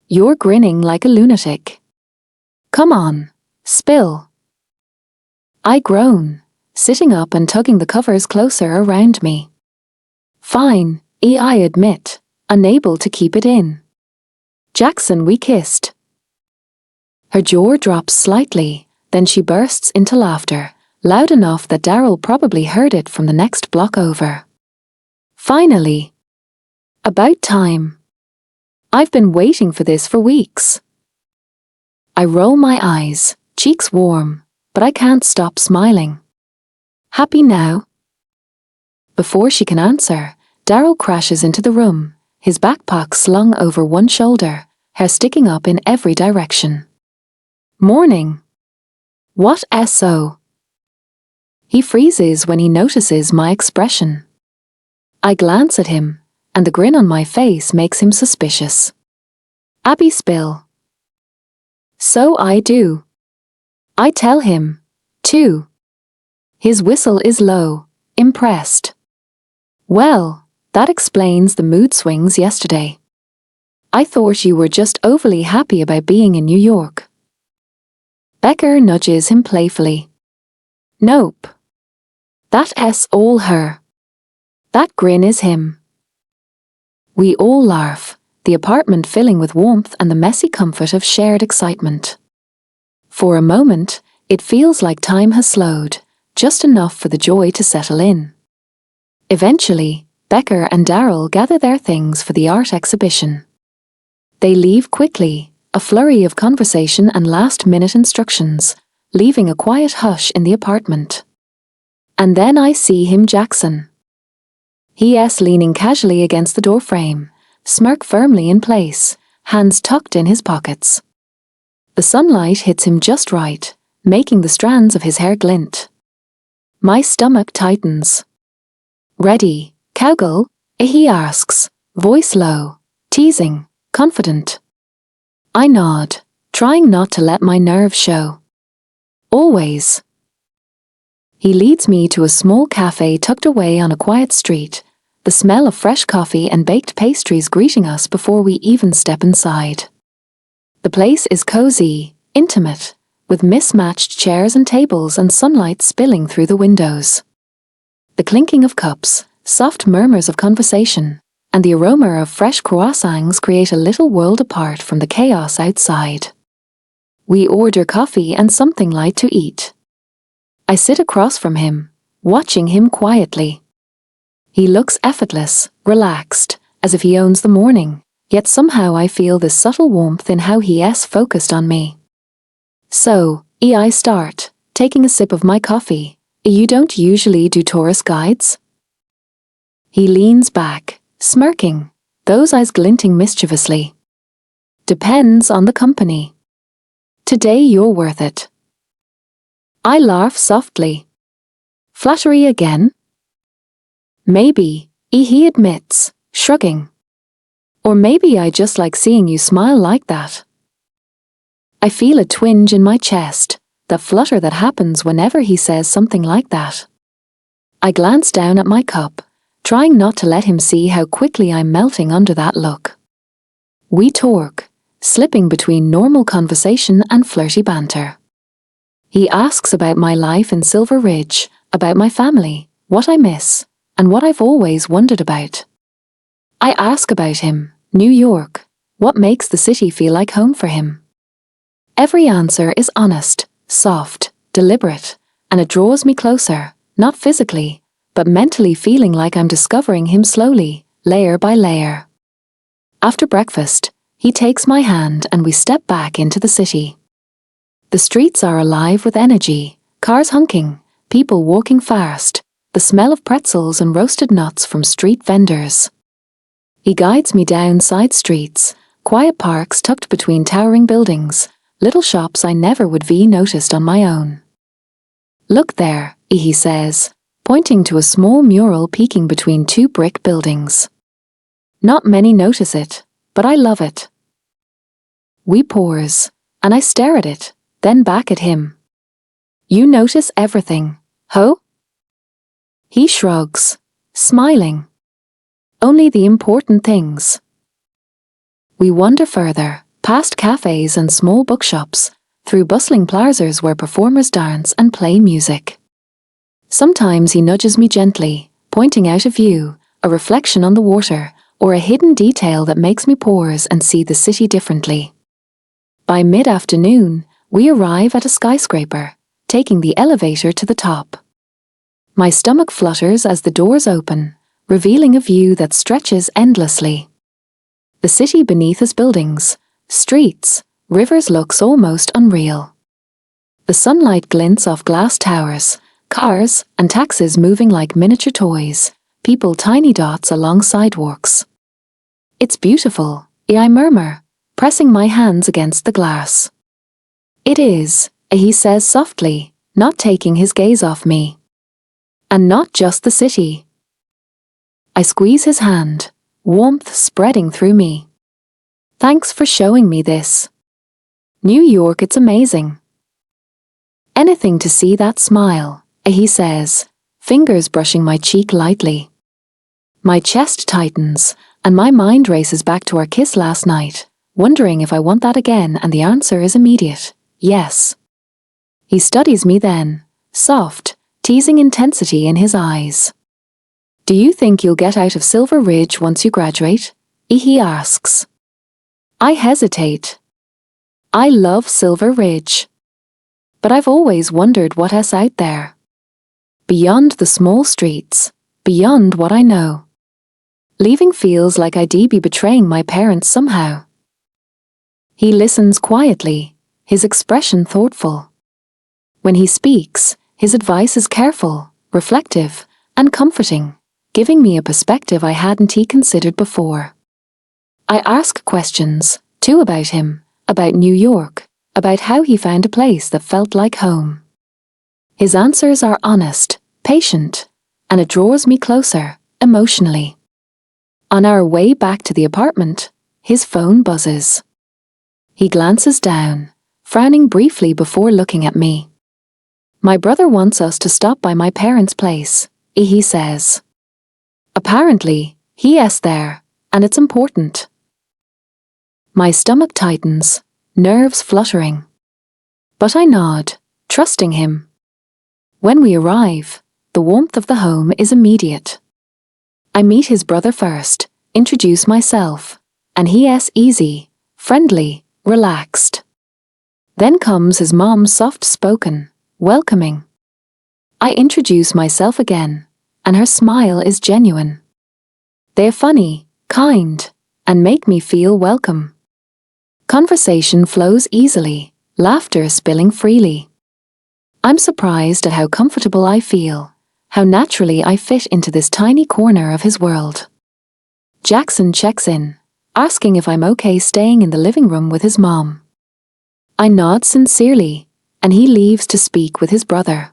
[SPEAKER 1] You're grinning like a lunatic. Come on, spill." I groan, sitting up and tugging the covers closer around me. "Fine," I admit, unable to keep it in. "Jackson, we kissed." Her jaw drops slightly, then she bursts into laughter, loud enough that Daryl probably heard it from the next block over. "Finally. About time. I've been waiting for this for weeks." I roll my eyes, cheeks warm, but I can't stop smiling. "Happy now?" Before she can answer, Daryl crashes into the room, his backpack slung over one shoulder, hair sticking up in every direction. "Morning." "What SO?" He freezes when he notices my expression. I glance at him, and the grin on my face makes him suspicious. "Abby spill." So I do. I tell him, too. His whistle is low, impressed. "Well, that explains the mood swings yesterday. I thought you were just overly happy about being in New York." Becker nudges him playfully. "Nope. That's all her. That grin is him." We all laugh, the apartment filling with warmth and the messy comfort of shared excitement. For a moment, it feels like time has slowed, just enough for the joy to settle in. Eventually, Becker and Daryl gather their things for the art exhibition. They leave quickly, a flurry of conversation and last-minute instructions, leaving a quiet hush in the apartment. And then I see him, Jackson. He's leaning casually against the doorframe, smirk firmly in place, hands tucked in his pockets. The sunlight hits him just right, making the strands of his hair glint. My stomach tightens. "Ready, cowgirl?" he asks, voice low, teasing, confident. I nod, trying not to let my nerves show. "Always." He leads me to a small cafe tucked away on a quiet street, the smell of fresh coffee and baked pastries greeting us before we even step inside. The place is cozy, intimate, with mismatched chairs and tables and sunlight spilling through the windows. The clinking of cups, soft murmurs of conversation, and the aroma of fresh croissants create a little world apart from the chaos outside. We order coffee and something light to eat. I sit across from him, watching him quietly. He looks effortless, relaxed, as if he owns the morning, yet somehow I feel this subtle warmth in how he's focused on me. "So, I start, taking a sip of my coffee. "You don't usually do tourist guides?" He leans back, smirking, those eyes glinting mischievously. "Depends on the company. Today you're worth it." I laugh softly. "Flattery again?" "Maybe," he admits, shrugging. "Or maybe I just like seeing you smile like that." I feel a twinge in my chest, the flutter that happens whenever he says something like that. I glance down at my cup, trying not to let him see how quickly I'm melting under that look. We talk, slipping between normal conversation and flirty banter. He asks about my life in Silver Ridge, about my family, what I miss, and what I've always wondered about. I ask about him, New York, what makes the city feel like home for him. Every answer is honest, soft, deliberate, and it draws me closer, not physically, but mentally, feeling like I'm discovering him slowly, layer by layer. After breakfast, he takes my hand and we step back into the city. The streets are alive with energy, cars honking, people walking fast, the smell of pretzels and roasted nuts from street vendors. He guides me down side streets, quiet parks tucked between towering buildings, little shops I never would have noticed on my own. Look there, he says, pointing to a small mural peeking between two brick buildings. Not many notice it, but I love it. We pause, and I stare at it, then back at him. You notice everything, ho? He shrugs, smiling. Only the important things. We wander further, past cafes and small bookshops, through bustling plazas where performers dance and play music. Sometimes he nudges me gently, pointing out a view, a reflection on the water, or a hidden detail that makes me pause and see the city differently. By mid-afternoon, we arrive at a skyscraper, taking the elevator to the top. My stomach flutters as the doors open, revealing a view that stretches endlessly. The city beneath us, buildings, streets, rivers, looks almost unreal. The sunlight glints off glass towers, cars and taxis moving like miniature toys, people tiny dots along sidewalks. It's beautiful, I murmur, pressing my hands against the glass. It is, he says softly, not taking his gaze off me. And not just the city. I squeeze his hand, warmth spreading through me. Thanks for showing me this. New York, it's amazing. Anything to see that smile, he says, fingers brushing my cheek lightly. My chest tightens, and my mind races back to our kiss last night, wondering if I want that again, and the answer is immediate, yes. He studies me then, soft, teasing intensity in his eyes. Do you think you'll get out of Silver Ridge once you graduate? He asks. I hesitate. I love Silver Ridge. But I've always wondered what's out there. Beyond the small streets, beyond what I know. Leaving feels like I'd be betraying my parents somehow. He listens quietly, his expression thoughtful. When he speaks, his advice is careful, reflective, and comforting, giving me a perspective I hadn't considered before. I ask questions, too, about him, about New York, about how he found a place that felt like home. His answers are honest, patient, and it draws me closer, emotionally. On our way back to the apartment, his phone buzzes. He glances down, frowning briefly before looking at me. My brother wants us to stop by my parents' place, he says. Apparently, he's there, and it's important. My stomach tightens, nerves fluttering. But I nod, trusting him. When we arrive, the warmth of the home is immediate. I meet his brother first, introduce myself, and he's easy, friendly, relaxed. Then comes his mom, soft-spoken, welcoming. I introduce myself again, and her smile is genuine. They're funny, kind, and make me feel welcome. Conversation flows easily, laughter spilling freely. I'm surprised at how comfortable I feel, how naturally I fit into this tiny corner of his world. Jackson checks in, asking if I'm okay staying in the living room with his mom. I nod sincerely, and he leaves to speak with his brother.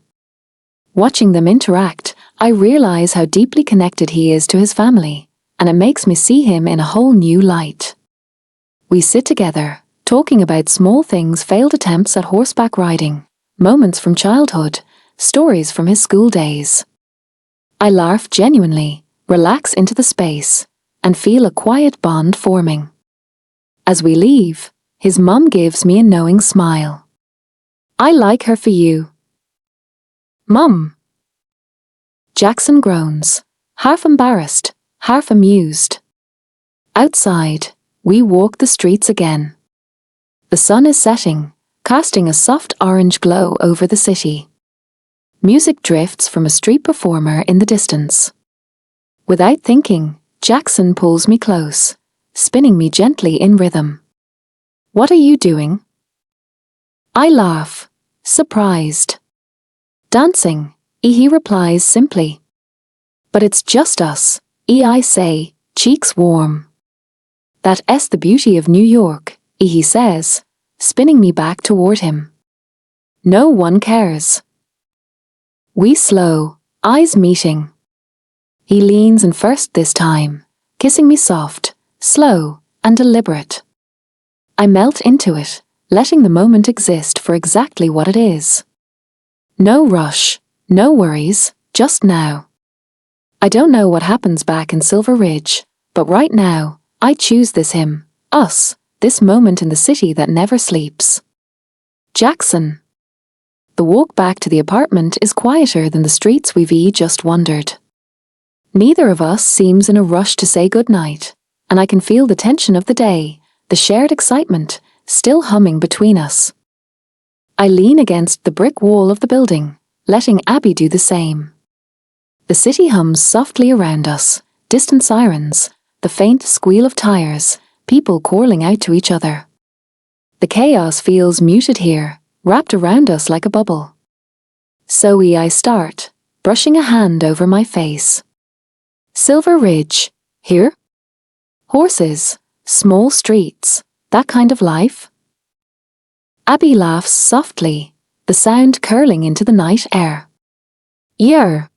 [SPEAKER 1] Watching them interact, I realize how deeply connected he is to his family, and it makes me see him in a whole new light. We sit together, talking about small things, failed attempts at horseback riding, moments from childhood, stories from his school days. I laugh genuinely, relax into the space, and feel a quiet bond forming. As we leave, his mom gives me a knowing smile. I like her for you. Mum. Jackson groans, half embarrassed, half amused. Outside, we walk the streets again. The sun is setting, casting a soft orange glow over the city. Music drifts from a street performer in the distance. Without thinking, Jackson pulls me close, spinning me gently in rhythm. What are you doing? I laugh, surprised. Dancing, he replies simply. But it's just us, I say, cheeks warm. That's the beauty of New York, he says, spinning me back toward him. No one cares. We slow, eyes meeting. He leans in first this time, kissing me soft, slow, and deliberate. I melt into it, letting the moment exist for exactly what it is. No rush, no worries, just now. I don't know what happens back in Silver Ridge, but right now, I choose this him, us, this moment in the city that never sleeps. Jackson. The walk back to the apartment is quieter than the streets we've just wandered. Neither of us seems in a rush to say goodnight, and I can feel the tension of the day, the shared excitement, still humming between us. I lean against the brick wall of the building, letting Abby do the same. The city hums softly around us, distant sirens, the faint squeal of tires, people calling out to each other. The chaos feels muted here, wrapped around us like a bubble. So I start, brushing a hand over my face. Silver Ridge, here? Horses, small streets, that kind of life? Abby laughs softly, the sound curling into the night air. Yeah.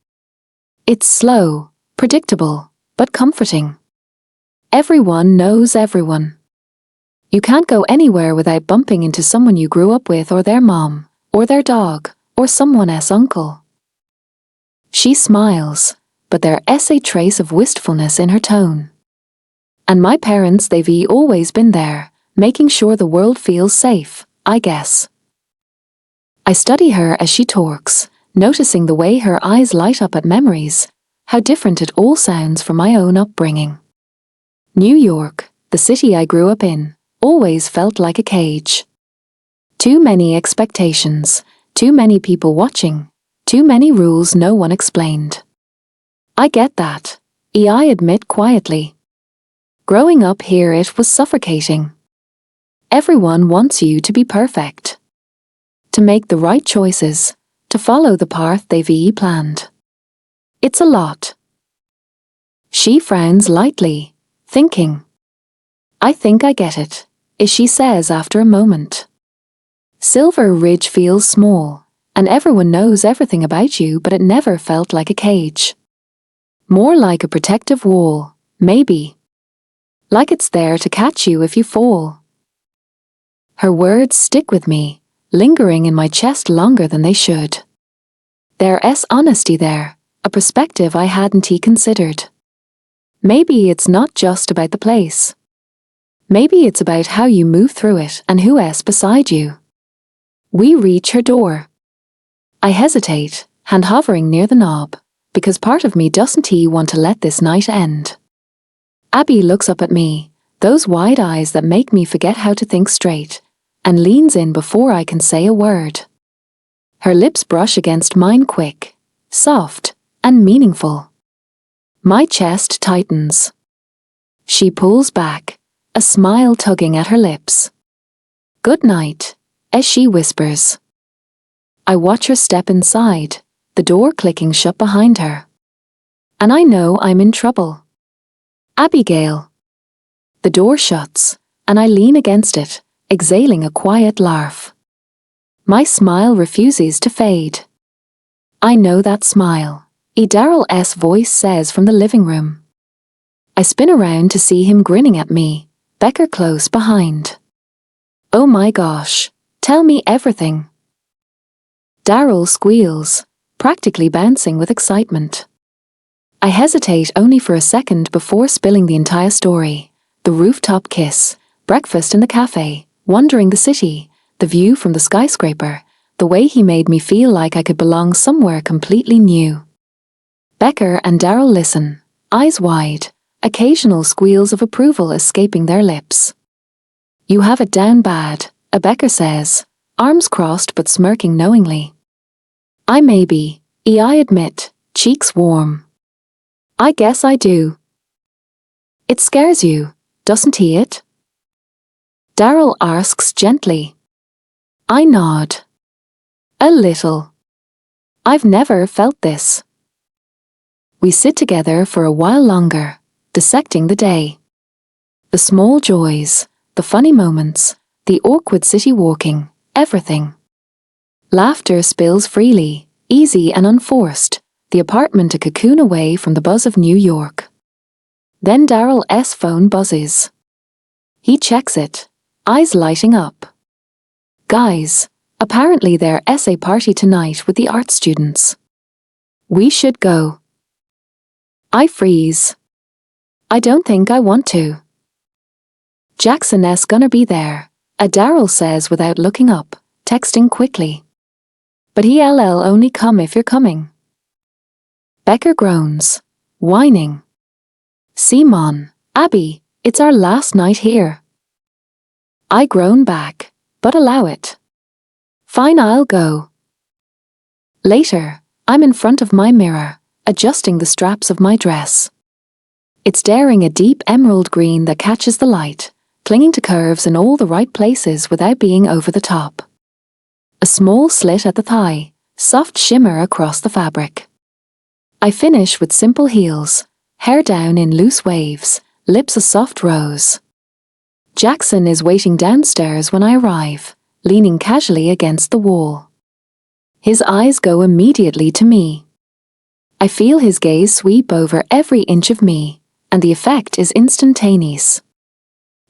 [SPEAKER 1] It's slow, predictable, but comforting. Everyone knows everyone. You can't go anywhere without bumping into someone you grew up with, or their mom, or their dog, or someone's uncle. She smiles, but there's a trace of wistfulness in her tone. And my parents, they've always been there, making sure the world feels safe, I guess. I study her as she talks, noticing the way her eyes light up at memories, how different it all sounds from my own upbringing. New York, the city I grew up in, always felt like a cage. Too many expectations, too many people watching, too many rules no one explained. I get that, I admit quietly. Growing up here, it was suffocating. Everyone wants you to be perfect. To make the right choices, to follow the path they've planned. It's a lot. She frowns lightly, thinking. I think I get it, she says after a moment. Silver Ridge feels small, and everyone knows everything about you, but it never felt like a cage. More like a protective wall, maybe. Like it's there to catch you if you fall. Her words stick with me, lingering in my chest longer than they should. There's honesty there, a perspective I hadn't considered. Maybe it's not just about the place. Maybe it's about how you move through it and who's beside you. We reach her door. I hesitate, hand hovering near the knob, because part of me doesn't want to let this night end. Abby looks up at me, those wide eyes that make me forget how to think straight, and leans in before I can say a word. Her lips brush against mine quick, soft, and meaningful. My chest tightens. She pulls back, a smile tugging at her lips. Good night, as she whispers. I watch her step inside, the door clicking shut behind her. And I know I'm in trouble. Abigail. The door shuts, and I lean against it, exhaling a quiet laugh. My smile refuses to fade. I know that smile, Daryl's voice says from the living room. I spin around to see him grinning at me, Becker close behind. Oh my gosh, tell me everything. Daryl squeals, practically bouncing with excitement. I hesitate only for a second before spilling the entire story. The rooftop kiss, breakfast in the cafe, wandering the city, the view from the skyscraper, the way he made me feel like I could belong somewhere completely new. Becker and Daryl listen, eyes wide, occasional squeals of approval escaping their lips. You have it down bad, Becker says, arms crossed but smirking knowingly. I admit, cheeks warm. I guess I do. It scares you, doesn't it? Daryl asks gently. I nod. A little. I've never felt this. We sit together for a while longer, dissecting the day. The small joys, the funny moments, the awkward city walking, everything. Laughter spills freely, easy and unforced, the apartment a cocoon away from the buzz of New York. Then Daryl's phone buzzes. He checks it, eyes lighting up. Guys, apparently their essay party tonight with the art students. We should go. I freeze. I don't think I want to. Jackson's gonna be there, Daryl says without looking up, texting quickly. But he'll only come if you're coming. Becker groans, whining. Simon, Abby, it's our last night here. I groan back, but allow it. Fine, I'll go. Later, I'm in front of my mirror, adjusting the straps of my dress. It's daring a deep emerald green that catches the light, clinging to curves in all the right places without being over the top. A small slit at the thigh, soft shimmer across the fabric. I finish with simple heels, hair down in loose waves, lips a soft rose. Jackson is waiting downstairs when I arrive, leaning casually against the wall. His eyes go immediately to me. I feel his gaze sweep over every inch of me, and the effect is instantaneous.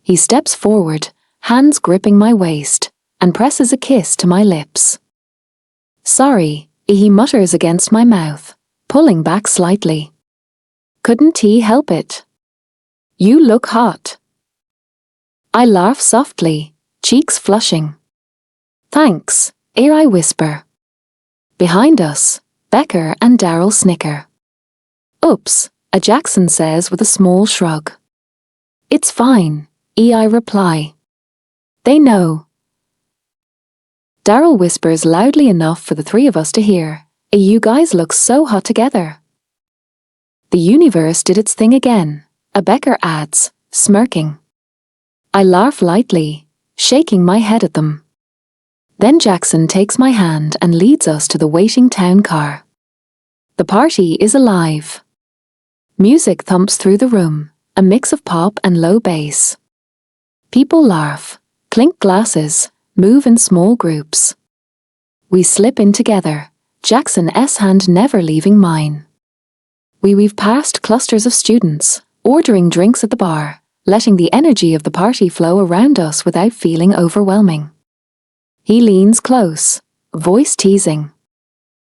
[SPEAKER 1] He steps forward, hands gripping my waist, and presses a kiss to my lips. Sorry, he mutters against my mouth, pulling back slightly. Couldn't he help it? You look hot. I laugh softly, cheeks flushing. Thanks, I whisper. Behind us, Becker and Daryl snicker. Oops, Jackson says with a small shrug. It's fine, I reply. They know. Daryl whispers loudly enough for the three of us to hear. You guys look so hot together. The universe did its thing again, Becker adds, smirking. I laugh lightly, shaking my head at them. Then Jackson takes my hand and leads us to the waiting town car. The party is alive. Music thumps through the room, a mix of pop and low bass. People laugh, clink glasses, move in small groups. We slip in together, Jackson's hand never leaving mine. We weave past clusters of students, ordering drinks at the bar, letting the energy of the party flow around us without feeling overwhelming. He leans close, voice teasing.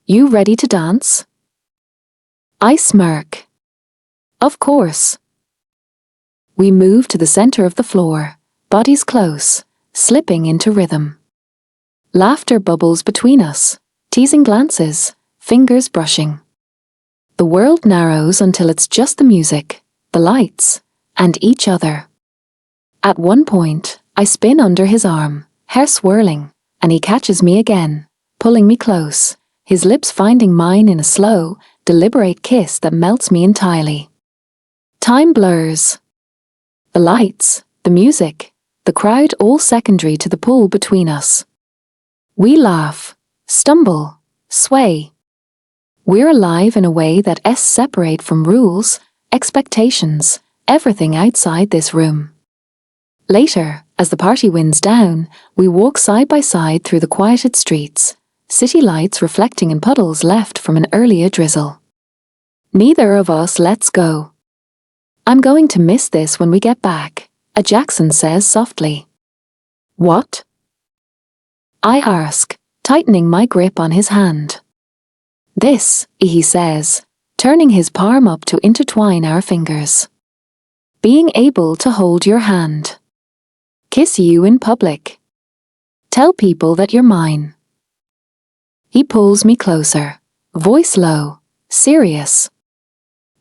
[SPEAKER 1] You ready to dance? I smirk. Of course. We move to the center of the floor, bodies close, slipping into rhythm. Laughter bubbles between us, teasing glances, fingers brushing. The world narrows until it's just the music, the lights, and each other. At one point, I spin under his arm, hair swirling, and he catches me again, pulling me close, his lips finding mine in a slow, deliberate kiss that melts me entirely. Time blurs. The lights, the music, the crowd all secondary to the pull between us. We laugh, stumble, sway. We're alive in a way that's separate from rules, expectations, everything outside this room. Later, as the party winds down, we walk side by side through the quieted streets, city lights reflecting in puddles left from an earlier drizzle. Neither of us lets go. I'm going to miss this when we get back, Jackson says softly. What? I ask, tightening my grip on his hand. This, he says, turning his palm up to intertwine our fingers. Being able to hold your hand. Kiss you in public. Tell people that you're mine. He pulls me closer, voice low, serious.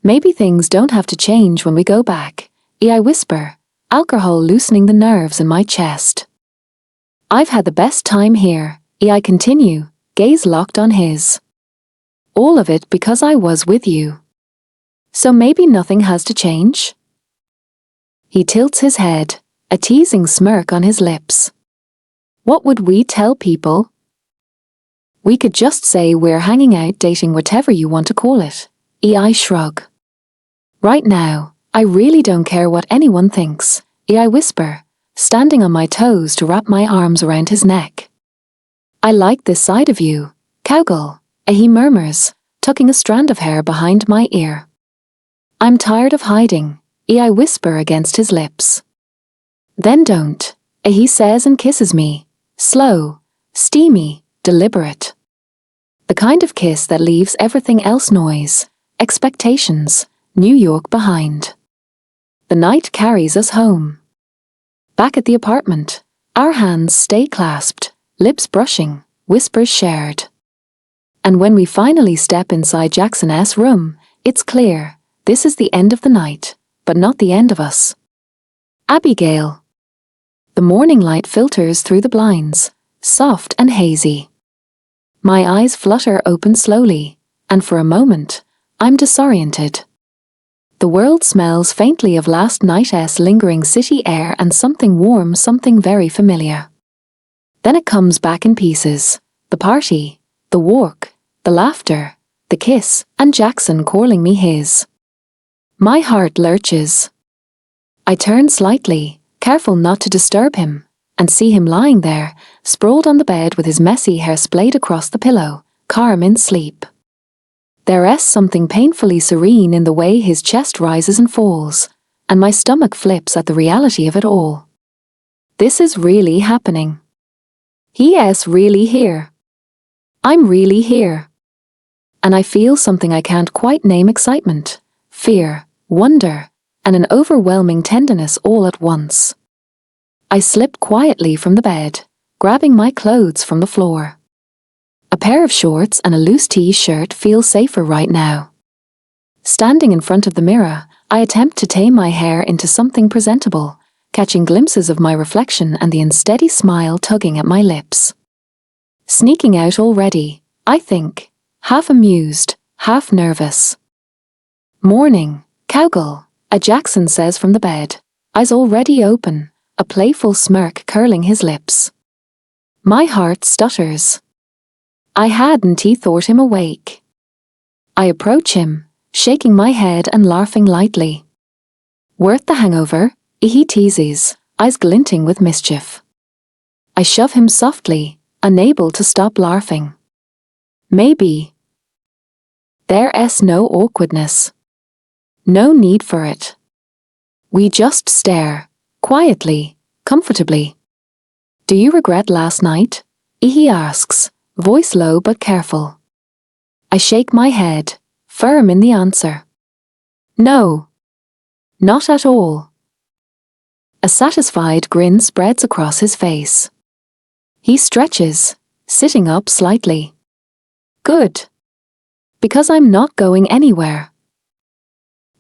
[SPEAKER 1] Maybe things don't have to change when we go back, I whisper, alcohol loosening the nerves in my chest. I've had the best time here, I continue, gaze locked on his. All of it because I was with you. So maybe nothing has to change? He tilts his head, a teasing smirk on his lips. What would we tell people? We could just say we're hanging out, dating, whatever you want to call it, I shrug. Right now, I really don't care what anyone thinks, I whisper, standing on my toes to wrap my arms around his neck. I like this side of you, cowgirl, he murmurs, tucking a strand of hair behind my ear. I'm tired of hiding, I whisper against his lips. Then don't, he says and kisses me, slow, steamy, deliberate. The kind of kiss that leaves everything else noise, expectations, New York behind. The night carries us home. Back at the apartment, our hands stay clasped, lips brushing, whispers shared. And when we finally step inside Jackson's room, it's clear, this is the end of the night, but not the end of us. Abigail. The morning light filters through the blinds, soft and hazy. My eyes flutter open slowly, and for a moment, I'm disoriented. The world smells faintly of last night's lingering city air and something warm, something very familiar. Then it comes back in pieces, the party, the walk, the laughter, the kiss, and Jackson calling me his. My heart lurches. I turn slightly, careful not to disturb him, and see him lying there, sprawled on the bed with his messy hair splayed across the pillow, calm in sleep. There's something painfully serene in the way his chest rises and falls, and my stomach flips at the reality of it all. This is really happening. He's really here. I'm really here. And I feel something I can't quite name: excitement, fear, wonder, and an overwhelming tenderness all at once. I slip quietly from the bed, grabbing my clothes from the floor. A pair of shorts and a loose t-shirt feel safer right now. Standing in front of the mirror, I attempt to tame my hair into something presentable, catching glimpses of my reflection and the unsteady smile tugging at my lips. Sneaking out already, I think, half amused, half nervous. Morning, cowgirl, Jackson says from the bed, eyes already open, a playful smirk curling his lips. My heart stutters. I hadn't thought him awake. I approach him, shaking my head and laughing lightly. Worth the hangover, he teases, eyes glinting with mischief. I shove him softly, unable to stop laughing. Maybe. There's no awkwardness. No need for it. We just stare, quietly, comfortably. Do you regret last night? He asks, voice low but careful. I shake my head, firm in the answer. No. Not at all. A satisfied grin spreads across his face. He stretches, sitting up slightly. Good. Because I'm not going anywhere.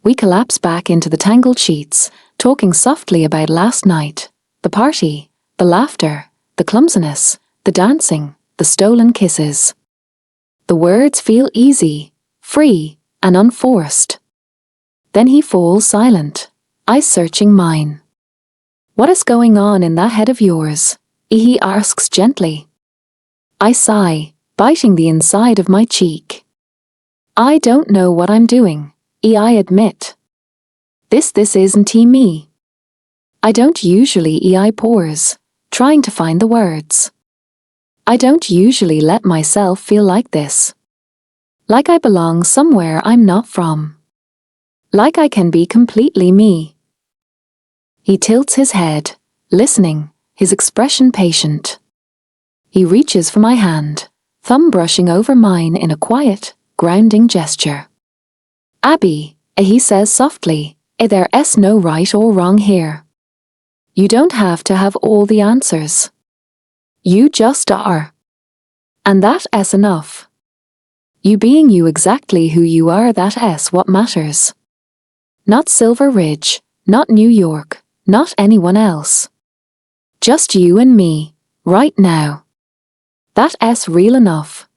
[SPEAKER 1] We collapse back into the tangled sheets, talking softly about last night, the party, the laughter, the clumsiness, the dancing, the stolen kisses. The words feel easy, free, and unforced. Then he falls silent, eyes searching mine. What is going on in that head of yours? He asks gently. I sigh, biting the inside of my cheek. I don't know what I'm doing, I admit. This isn't me. I don't usually I pause, trying to find the words. I don't usually let myself feel like this. Like I belong somewhere I'm not from. Like I can be completely me. He tilts his head, listening, his expression patient. He reaches for my hand, thumb brushing over mine in a quiet, grounding gesture. Abby, he says softly, there's no right or wrong here. You don't have to have all the answers. You just are. And that's enough. You being you exactly who you are, that's what matters. Not Silver Ridge, not New York, not anyone else. Just you and me, right now. That's real enough.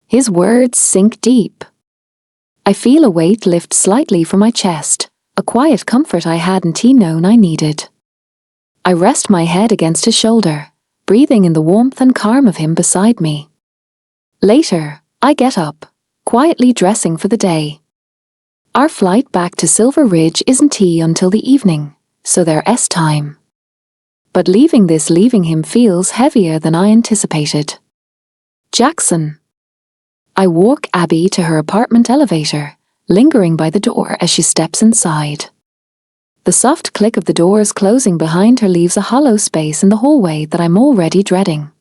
[SPEAKER 1] His words sink deep. I feel a weight lift slightly from my chest, a quiet comfort I hadn't known I needed. I rest my head against his shoulder, breathing in the warmth and calm of him beside me. Later, I get up, quietly dressing for the day. Our flight back to Silver Ridge isn't until the evening, so there's time. But leaving him feels heavier than I anticipated. Jackson. I walk Abby to her apartment elevator, lingering by the door as she steps inside. The soft click of the doors closing behind her leaves a hollow space in the hallway that I'm already dreading.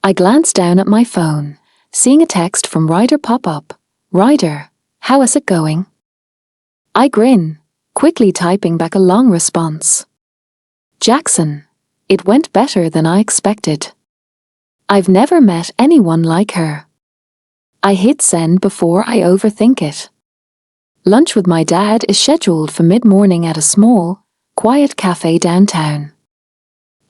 [SPEAKER 1] I glance down at my phone, seeing a text from Ryder pop up. Ryder, how is it going? I grin, quickly typing back a long response. Jackson, it went better than I expected. I've never met anyone like her. I hit send before I overthink it. Lunch with my dad is scheduled for mid-morning at a small, quiet cafe downtown.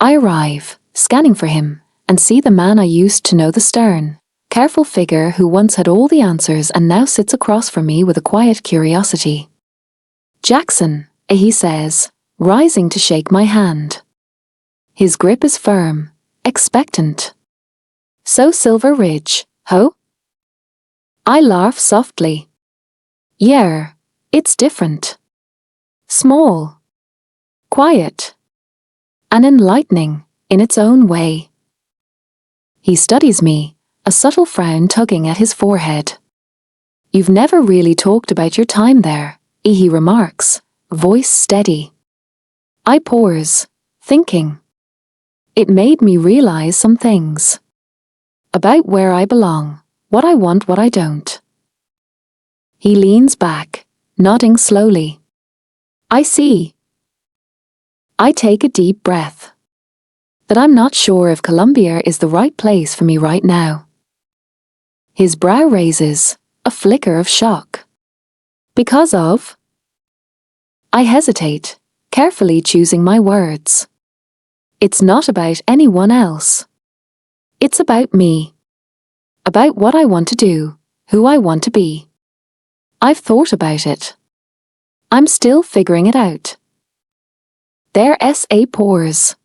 [SPEAKER 1] I arrive, scanning for him, and see the man I used to know, the stern, careful figure who once had all the answers and now sits across from me with a quiet curiosity. Jackson, he says, rising to shake my hand. His grip is firm, expectant. So Silver Ridge, ho? I laugh softly. Yeah, it's different. Small. Quiet. And enlightening, in its own way. He studies me, a subtle frown tugging at his forehead. You've never really talked about your time there, he remarks, voice steady. I pause, thinking. It made me realize some things. About where I belong, what I want, what I don't. He leans back, nodding slowly. I see. I take a deep breath. That I'm not sure if Colombia is the right place for me right now. His brow raises, a flicker of shock. Because of? I hesitate, carefully choosing my words. It's not about anyone else. It's about me. About what I want to do, who I want to be. I've thought about it. I'm still figuring it out. There's a pause.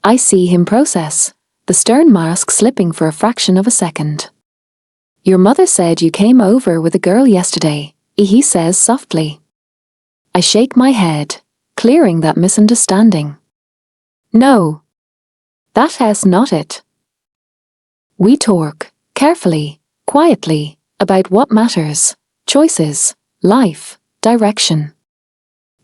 [SPEAKER 1] I see him process, the stern mask slipping for a fraction of a second. Your mother said you came over with a girl yesterday, he says softly. I shake my head, clearing that misunderstanding. No. That's not it. We talk, carefully, quietly, about what matters. Choices, life, direction.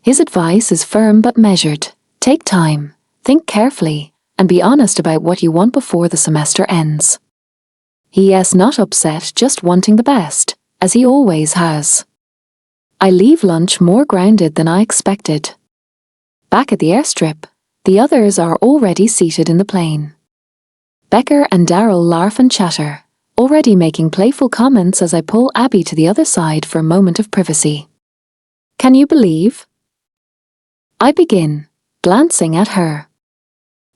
[SPEAKER 1] His advice is firm but measured. Take time, think carefully, and be honest about what you want before the semester ends. He is not upset, just wanting the best, as he always has. I leave lunch more grounded than I expected. Back at the airstrip, the others are already seated in the plane. Becker and Daryl laugh and chatter, already making playful comments as I pull Abby to the other side for a moment of privacy. Can you believe? I begin, glancing at her.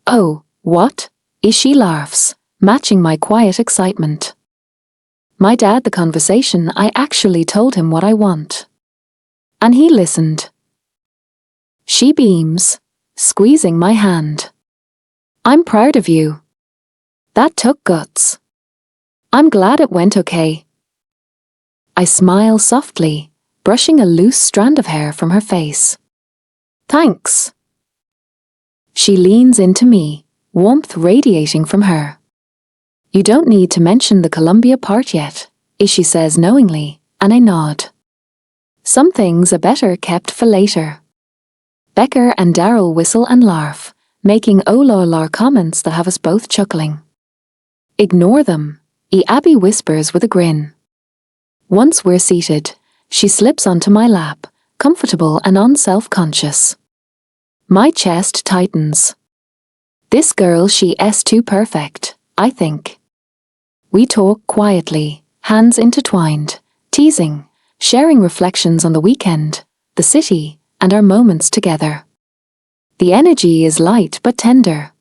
[SPEAKER 1] Oh, what? She laughs, matching my quiet excitement. My dad, the conversation, I actually told him what I want. And he listened. She beams, squeezing my hand. I'm proud of you. That took guts. I'm glad it went okay. I smile softly, brushing a loose strand of hair from her face. Thanks. She leans into me, warmth radiating from her. You don't need to mention the Columbia part yet, she says knowingly, and I nod. Some things are better kept for later. Becker and Daryl whistle and laugh, making oh la la comments that have us both chuckling. Ignore them, Abby whispers with a grin. Once we're seated, she slips onto my lap, comfortable and unself-conscious. My chest tightens. This girl, she's too perfect, I think. We talk quietly, hands intertwined, teasing, sharing reflections on the weekend, the city, and our moments together. The energy is light but tender.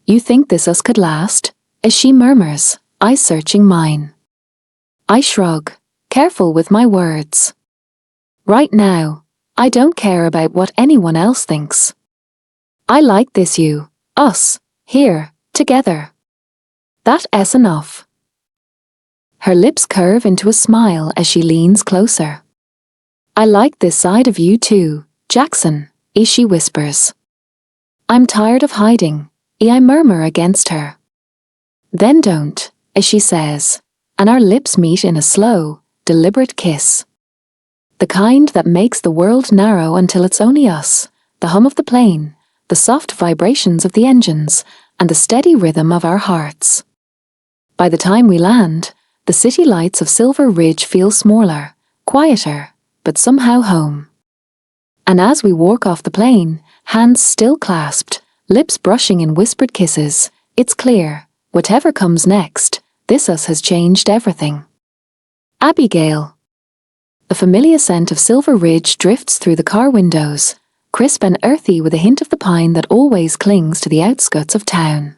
[SPEAKER 1] You think this us could last? As she murmurs, eyes searching mine. I shrug, careful with my words. Right now, I don't care about what anyone else thinks. I like this you, us, here, together. That's enough. Her lips curve into a smile as she leans closer. I like this side of you too, Jackson, she whispers. I'm tired of hiding, I murmur against her. Then don't, she says, and our lips meet in a slow, deliberate kiss. The kind that makes the world narrow until it's only us, the hum of the plane, the soft vibrations of the engines, and the steady rhythm of our hearts. By the time we land, the city lights of Silver Ridge feel smaller, quieter, but somehow home. And as we walk off the plane, hands still clasped, lips brushing in whispered kisses, it's clear, whatever comes next, this us has changed everything. Abigail. The familiar scent of Silver Ridge drifts through the car windows, crisp and earthy with a hint of the pine that always clings to the outskirts of town.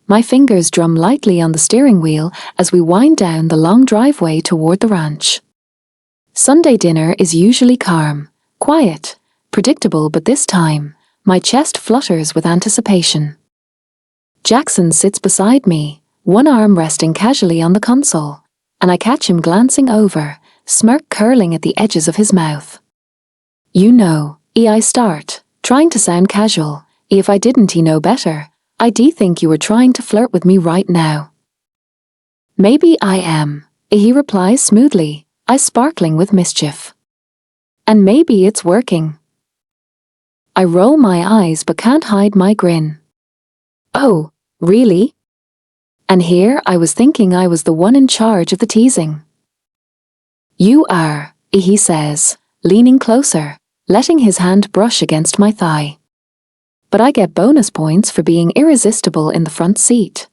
[SPEAKER 1] My fingers drum lightly on the steering wheel as we wind down the long driveway toward the ranch. Sunday dinner is usually calm, quiet, predictable, but this time, my chest flutters with anticipation. Jackson sits beside me, one arm resting casually on the console, and I catch him glancing over, smirk curling at the edges of his mouth. You know, I start, trying to sound casual, if I didn't know better, I'd think you were trying to flirt with me right now. Maybe I am, he replies smoothly, eyes sparkling with mischief. And maybe it's working. I roll my eyes but can't hide my grin. Oh, really? And here I was thinking I was the one in charge of the teasing. You are, he says, leaning closer, letting his hand brush against my thigh. But I get bonus points for being irresistible in the front seat.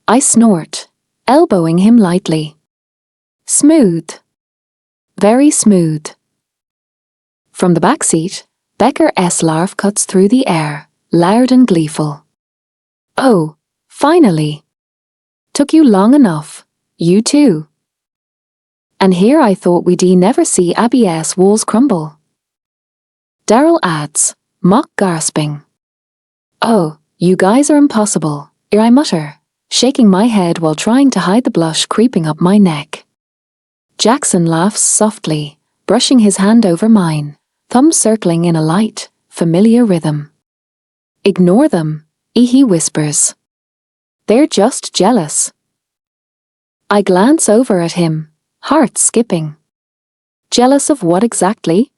[SPEAKER 1] I snort, elbowing him lightly. Smooth. Very smooth. From the back seat, Becker's laugh cuts through the air, loud and gleeful. Oh, finally. Took you long enough, you too. And here I thought we'd never see Abby's walls crumble. Daryl adds, mock gasping. Oh, you guys are impossible, I mutter, shaking my head while trying to hide the blush creeping up my neck. Jackson laughs softly, brushing his hand over mine, thumb circling in a light, familiar rhythm. Ignore them, he whispers. They're just jealous. I glance over at him, heart skipping. Jealous of what exactly?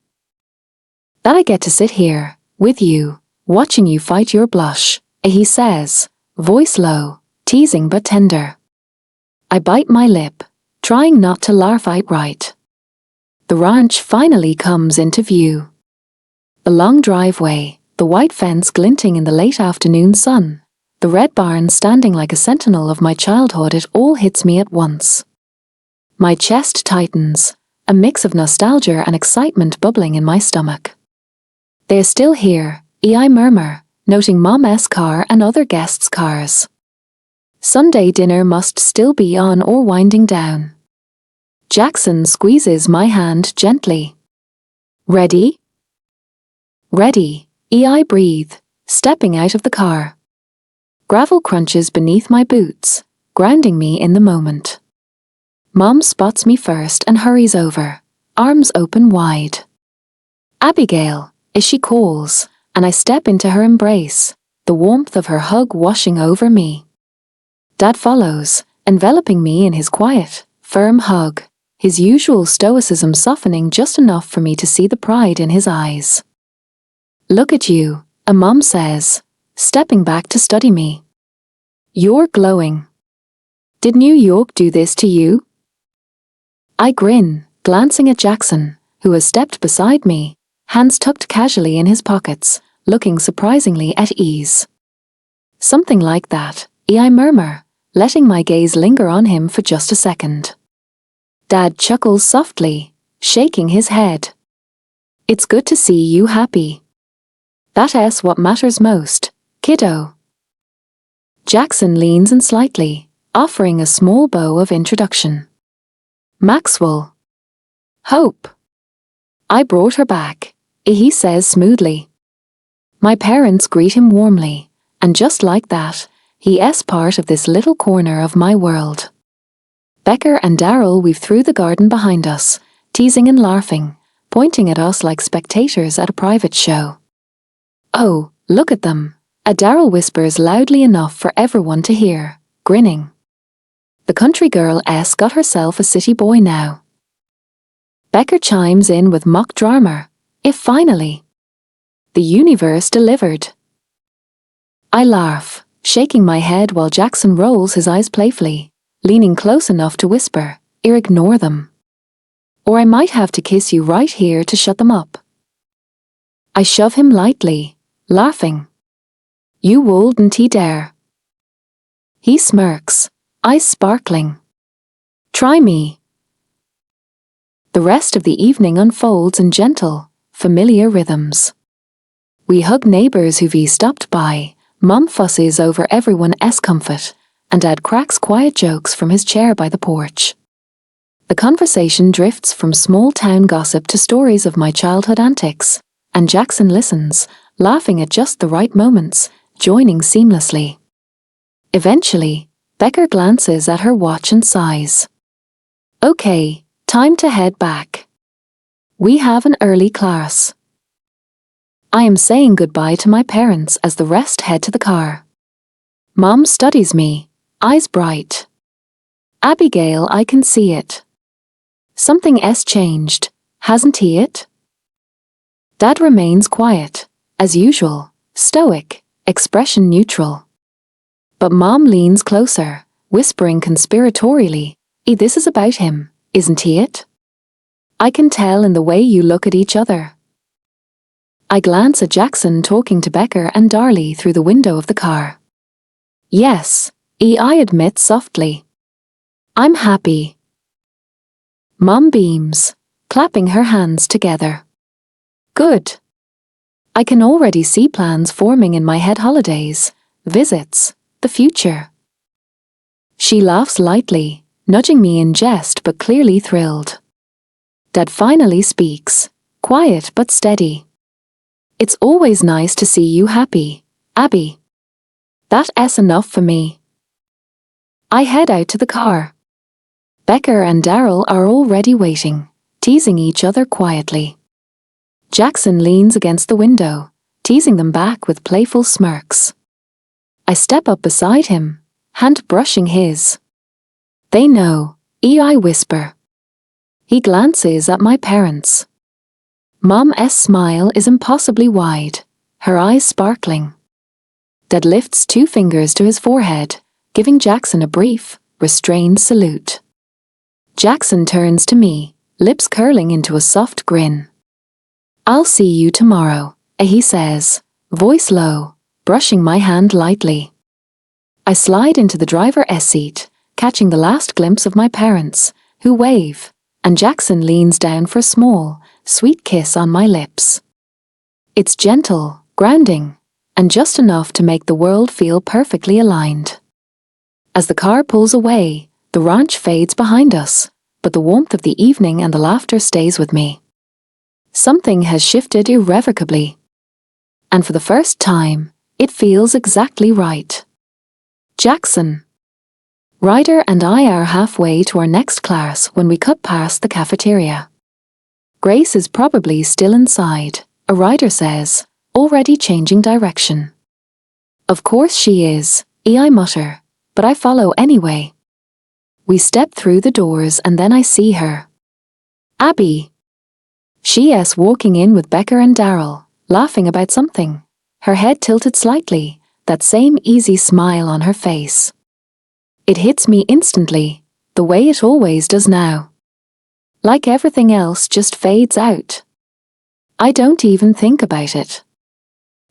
[SPEAKER 1] That I get to sit here, with you, watching you fight your blush, he says, voice low, teasing but tender. I bite my lip, trying not to laugh outright. The ranch finally comes into view. The long driveway, the white fence glinting in the late afternoon sun, the red barn standing like a sentinel of my childhood, it all hits me at once. My chest tightens, a mix of nostalgia and excitement bubbling in my stomach. They're still here, I murmur, noting Mom's car and other guests' cars. Sunday dinner must still be on or winding down. Jackson squeezes my hand gently. Ready? Ready, I breathe, stepping out of the car. Gravel crunches beneath my boots, grounding me in the moment. Mom spots me first and hurries over, arms open wide. Abigail, as she calls, and I step into her embrace, the warmth of her hug washing over me. Dad follows, enveloping me in his quiet, firm hug, his usual stoicism softening just enough for me to see the pride in his eyes. Look at you, Mom says, stepping back to study me. You're glowing. Did New York do this to you? I grin, glancing at Jackson, who has stepped beside me, hands tucked casually in his pockets, looking surprisingly at ease. Something like that, I murmur, letting my gaze linger on him for just a second. Dad chuckles softly, shaking his head. It's good to see you happy. That's what matters most, kiddo. Jackson leans in slightly, offering a small bow of introduction. Maxwell. Hope. I brought her back, he says smoothly. My parents greet him warmly, and just like that, he's part of this little corner of my world. Becker and Daryl weave through the garden behind us, teasing and laughing, pointing at us like spectators at a private show. "Oh, look at them," a Daryl whispers loudly enough for everyone to hear, grinning. The country girl S got herself a city boy now. Becker chimes in with mock drama. "If finally. The universe delivered." I laugh, shaking my head while Jackson rolls his eyes playfully, leaning close enough to whisper, "Ignore them. Or I might have to kiss you right here to shut them up." I shove him lightly, laughing. "You wouldn't dare." He smirks, eyes sparkling. "Try me." The rest of the evening unfolds in gentle, familiar rhythms. We hug neighbors who've stopped by, Mom fusses over everyone's comfort, and Dad cracks quiet jokes from his chair by the porch. The conversation drifts from small-town gossip to stories of my childhood antics, and Jackson listens, laughing at just the right moments, joining seamlessly. Eventually, Becker glances at her watch and sighs. "Okay, time to head back. We have an early class." I am saying goodbye to my parents as the rest head to the car. Mom studies me, eyes bright. "Abigail, I can see it. Something's changed, hasn't it?" Dad remains quiet, as usual, stoic, expression neutral. But Mom leans closer, whispering conspiratorially, "This is about him, isn't it? I can tell in the way you look at each other." I glance at Jackson talking to Becker and Darley through the window of the car. "Yes," I admit softly. "I'm happy." Mom beams, clapping her hands together. "Good. I can already see plans forming in my head: holidays, visits, the future." She laughs lightly, nudging me in jest but clearly thrilled. Dad finally speaks, quiet but steady. "It's always nice to see you happy, Abby. That's enough for me." I head out to the car. Becker and Daryl are already waiting, teasing each other quietly. Jackson leans against the window, teasing them back with playful smirks. I step up beside him, hand brushing his. "They know," I whisper. He glances at my parents. Mom's smile is impossibly wide, her eyes sparkling. Dad lifts 2 fingers to his forehead, giving Jackson a brief, restrained salute. Jackson turns to me, lips curling into a soft grin. "I'll see you tomorrow," he says, voice low, brushing my hand lightly. I slide into the driver's seat, catching the last glimpse of my parents, who wave, and Jackson leans down for a small, sweet kiss on my lips. It's gentle, grounding, and just enough to make the world feel perfectly aligned. As the car pulls away, the ranch fades behind us, but the warmth of the evening and the laughter stays with me. Something has shifted irrevocably. And for the first time, it feels exactly right. Jackson. Ryder and I are halfway to our next class when we cut past the cafeteria. Grace is probably still inside, a Ryder says, already changing direction. "Of course she is," I mutter, but I follow anyway. We step through the doors and then I see her. "Abby." She's walking in with Becker and Daryl, laughing about something, her head tilted slightly, that same easy smile on her face. It hits me instantly, the way it always does now. Like everything else just fades out. I don't even think about it.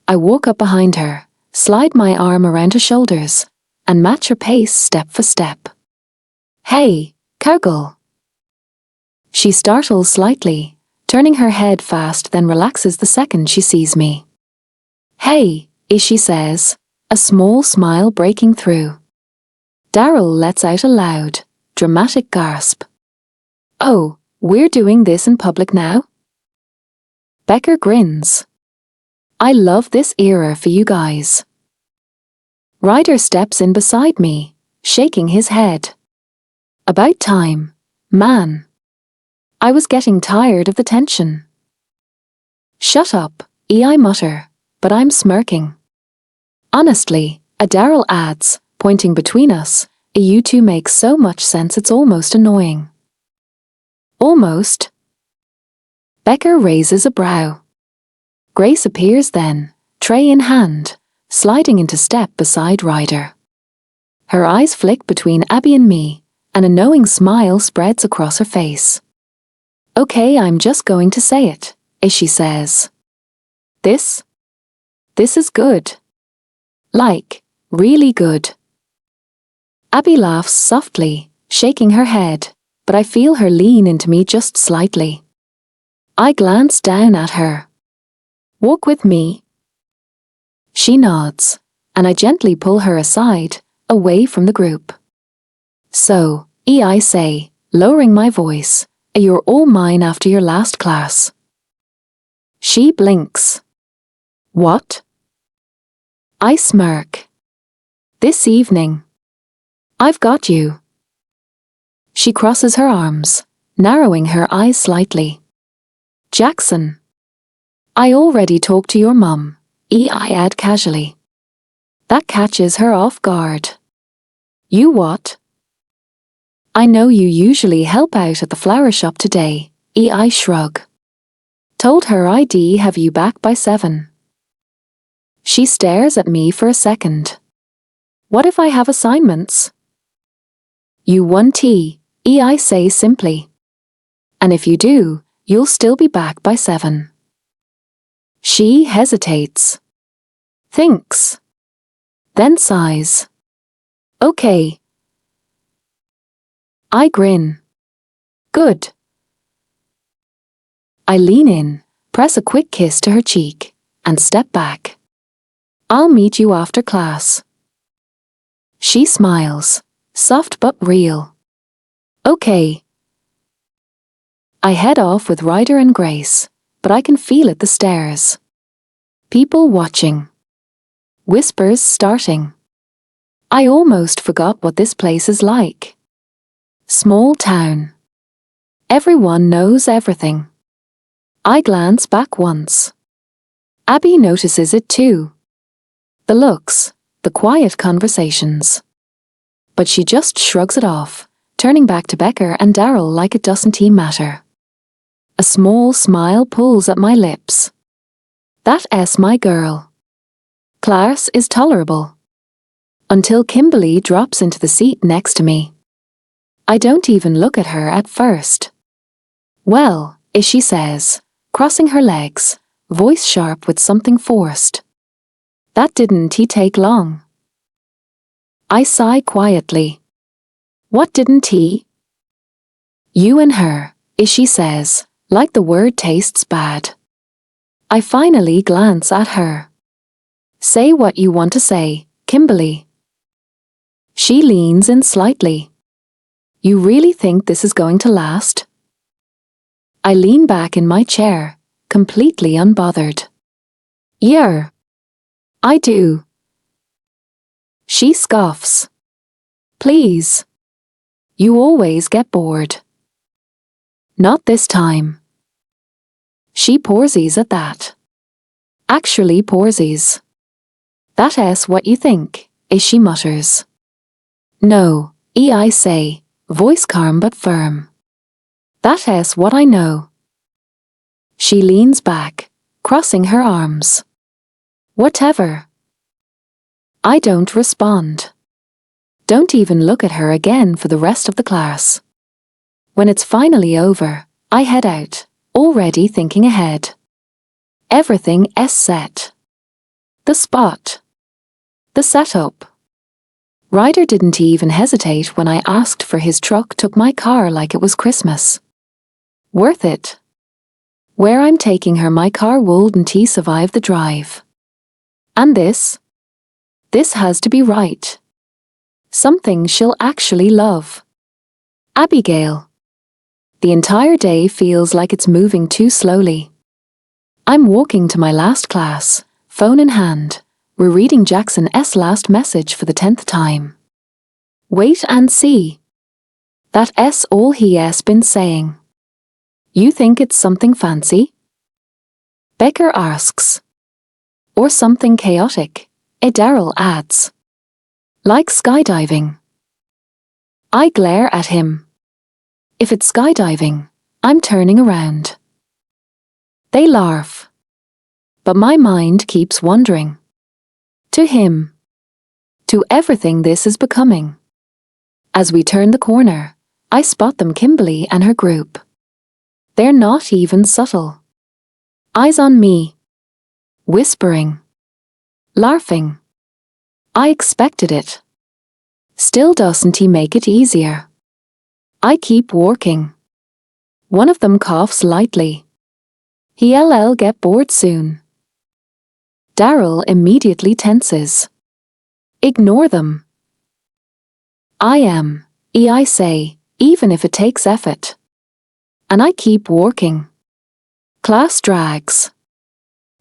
[SPEAKER 1] I walk up behind her, slide my arm around her shoulders, and match her pace step for step. "Hey, cowgirl." She startles slightly, turning her head fast, then relaxes the second she sees me. "Hey," she says, a small smile breaking through. Daryl lets out a loud, dramatic gasp. "Oh, we're doing this in public now?" Becker grins. "I love this era for you guys." Ryder steps in beside me, shaking his head. "About time, man." I was getting tired of the tension. Shut up, I mutter, but I'm smirking. Honestly, Daryl adds, pointing between us, you two make so much sense it's almost annoying. Almost? Becker raises a brow. Grace appears then, tray in hand, sliding into step beside Ryder. Her eyes flick between Abby and me, and a knowing smile spreads across her face. Okay, I'm just going to say it, she says. This is good. Like, really good. Abby laughs softly, shaking her head, but I feel her lean into me just slightly. I glance down at her. Walk with me. She nods, and I gently pull her aside, away from the group. So, I say, lowering my voice, you're all mine after your last class. She blinks. What? I smirk. This evening. I've got you. She crosses her arms, narrowing her eyes slightly. Jackson. I already talked to your mum, I add casually. That catches her off guard. You what? I know you usually help out at the flower shop today, I shrug. Told her I'd have you back by 7. She stares at me for a second. What if I have assignments? You won't, I say simply. And if you do, you'll still be back by 7. She hesitates. Thinks. Then sighs. Okay. I grin. Good. I lean in, press a quick kiss to her cheek, and step back. I'll meet you after class. She smiles, soft but real. Okay. I head off with Ryder and Grace, but I can feel it the stairs. People watching. Whispers starting. I almost forgot what this place is like. Small town. Everyone knows everything. I glance back once. Abby notices it too. The looks, the quiet conversations. But she just shrugs it off, turning back to Becker and Daryl like it doesn't matter. A small smile pulls at my lips. That's my girl. Class is tolerable. Until Kimberly drops into the seat next to me. I don't even look at her at first. Well, she says, crossing her legs, voice sharp with something forced. That didn't take long. I sigh quietly. What didn't he? You and her, she says, like the word tastes bad. I finally glance at her. Say what you want to say, Kimberly. She leans in slightly. You really think this is going to last? I lean back in my chair, completely unbothered. Yeah. I do. She scoffs. Please. You always get bored. Not this time. She pauses at that. Actually pauses. That's what you think, she mutters. No, I say, voice calm but firm. That's what I know. She leans back, crossing her arms. Whatever. I don't respond. Don't even look at her again for the rest of the class. When it's finally over, I head out, already thinking ahead. Everything is set. The spot. The setup. Ryder didn't even hesitate when I asked for his truck, took my car like it was Christmas. Worth it. Where I'm taking her, my car wouldn't survive the drive. And this has to be right. Something she'll actually love. Abigail. The entire day feels like it's moving too slowly. I'm walking to my last class, phone in hand, rereading Jackson's last message for the 10th time. Wait and see. That's all he has been saying. You think it's something fancy? Becker asks. Or something chaotic, Daryl adds. Like skydiving. I glare at him. If it's skydiving, I'm turning around. They laugh. But my mind keeps wandering. To him. To everything this is becoming. As we turn the corner, I spot them, Kimberly and her group. They're not even subtle. Eyes on me. Whispering. Laughing. I expected it. Still doesn't he make it easier? I keep walking. One of them coughs lightly. He'll get bored soon. Daryl immediately tenses. Ignore them. I say, even if it takes effort. And I keep walking. Class drags.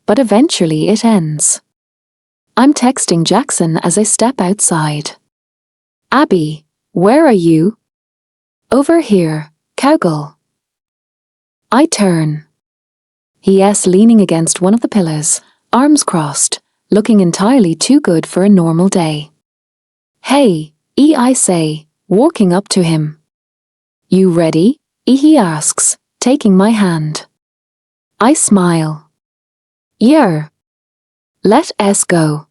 [SPEAKER 1] But eventually it ends. I'm texting Jackson as I step outside. Abby, where are you? Over here, cowgirl. I turn. He's leaning against one of the pillars, arms crossed, looking entirely too good for a normal day. Hey, I say, walking up to him. You ready? He asks, taking my hand. I smile. Yeah. Let us go.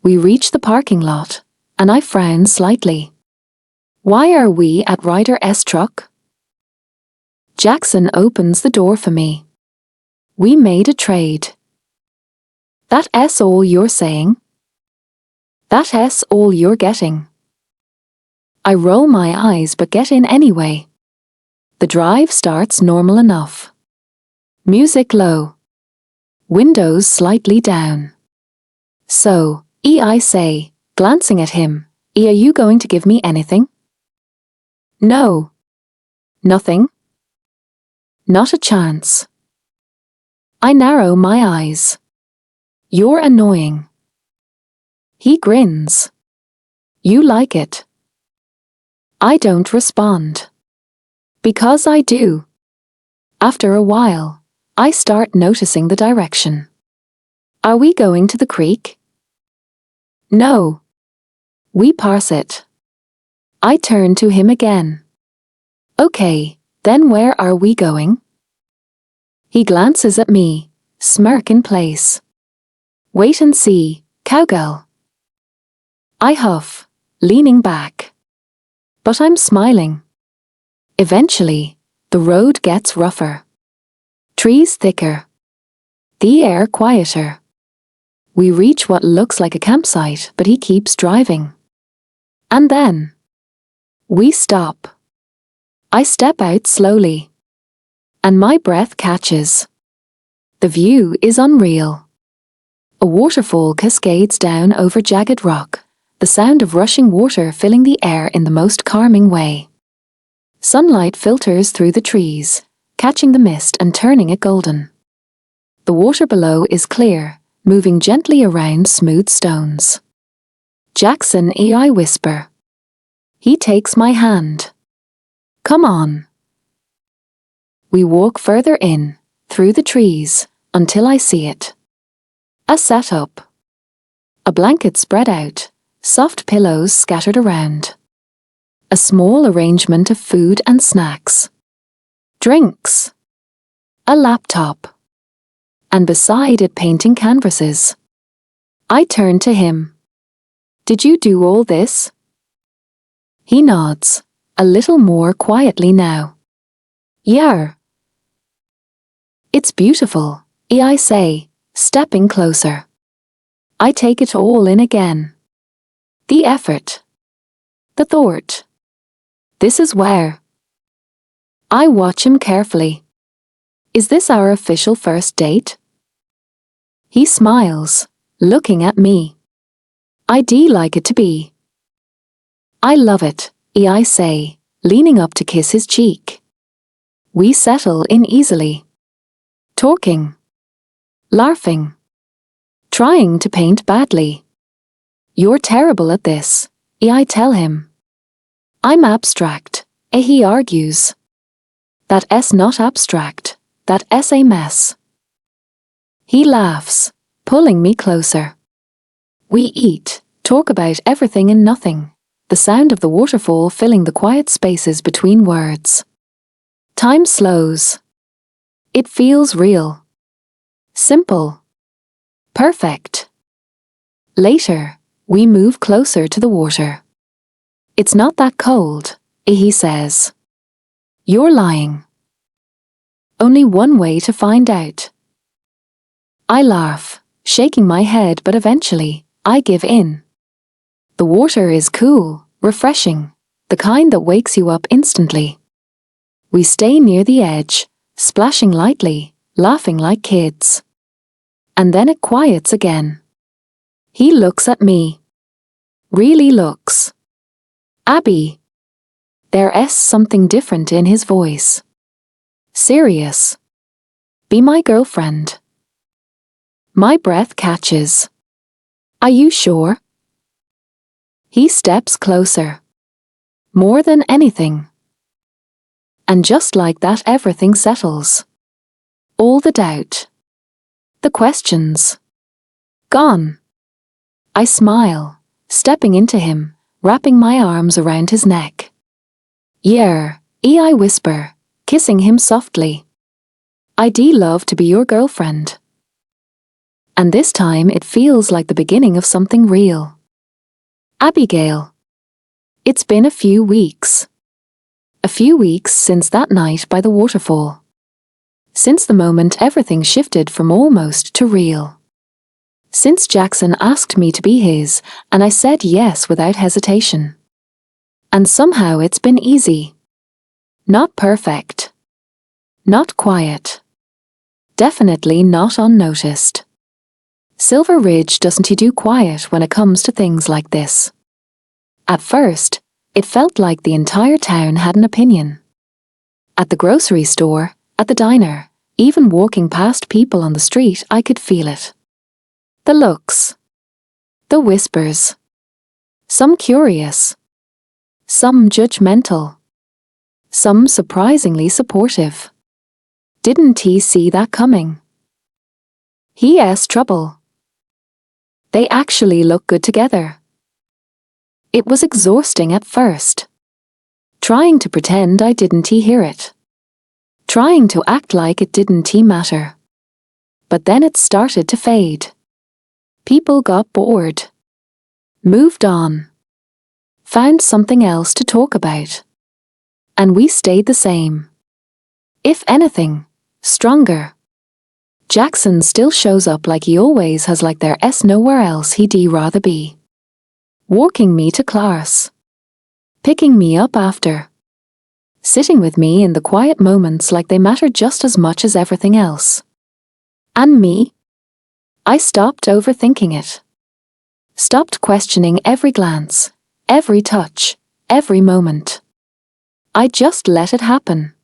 [SPEAKER 1] We reach the parking lot, and I frown slightly. Why are we at Ryder's truck? Jackson opens the door for me. We made a trade. That's all you're saying? That's all you're getting. I roll my eyes but get in anyway. The drive starts normal enough. Music low. Windows slightly down. So, I say, glancing at him, are you going to give me anything? No. Nothing? Not a chance. I narrow my eyes. You're annoying. He grins. You like it. I don't respond. Because I do. After a while, I start noticing the direction. Are we going to the creek? No. We pass it. I turn to him again. Okay, then where are we going? He glances at me, smirk in place. Wait and see, cowgirl. I huff, leaning back. But I'm smiling. Eventually, the road gets rougher. Trees thicker. The air quieter. We reach what looks like a campsite, but he keeps driving. And then, we stop. I step out slowly. And my breath catches. The view is unreal. A waterfall cascades down over jagged rock, the sound of rushing water filling the air in the most calming way. Sunlight filters through the trees, catching the mist and turning it golden. The water below is clear, moving gently around smooth stones. Jackson, I whisper. He takes my hand. Come on. We walk further in, through the trees, until I see it. A setup. A blanket spread out, soft pillows scattered around. A small arrangement of food and snacks. Drinks. A laptop. And beside it painting canvases. I turn to him. Did you do all this? He nods, a little more quietly now. Yeah. It's beautiful, I say, stepping closer. I take it all in again. The effort. The thought. This is where. I watch him carefully. Is this our official first date? He smiles, looking at me. I'd like it to be. I love it, I say, leaning up to kiss his cheek. We settle in easily. Talking. Laughing. Trying to paint badly. You're terrible at this, I tell him. I'm abstract, he argues. That's not abstract, that's a mess. He laughs, pulling me closer. We eat, talk about everything and nothing, the sound of the waterfall filling the quiet spaces between words. Time slows. It feels real. Simple. Perfect. Later, we move closer to the water. It's not that cold, he says. You're lying. Only one way to find out. I laugh, shaking my head, but eventually, I give in. The water is cool, refreshing, the kind that wakes you up instantly. We stay near the edge, splashing lightly, laughing like kids. And then it quiets again. He looks at me. Really looks. Abby. There's something different in his voice. Serious. Be my girlfriend. My breath catches. Are you sure? He steps closer. More than anything. And just like that, everything settles. All the doubt. The questions. Gone. I smile, stepping into him, wrapping my arms around his neck. Yeah, I whisper, kissing him softly. I'd love to be your girlfriend. And this time it feels like the beginning of something real. Abigail. It's been a few weeks. A few weeks since that night by the waterfall. Since the moment everything shifted from almost to real. Since Jackson asked me to be his, and I said yes without hesitation. And somehow it's been easy. Not perfect. Not quiet. Definitely not unnoticed. Silver Ridge doesn't do quiet when it comes to things like this. At first, it felt like the entire town had an opinion. At the grocery store, at the diner, even walking past people on the street, I could feel it. The looks. The whispers. Some curious. Some judgmental. Some surprisingly supportive. Didn't he see that coming? He has trouble. They actually look good together. It was exhausting at first. Trying to pretend I didn't hear it. Trying to act like it didn't matter. But then it started to fade. People got bored. Moved on. Found something else to talk about. And we stayed the same. If anything, stronger. Jackson still shows up like he always has, like there's nowhere else he'd rather be. Walking me to class. Picking me up after. Sitting with me in the quiet moments like they matter just as much as everything else. And me? I stopped overthinking it. Stopped questioning every glance, every touch, every moment. I just let it happen.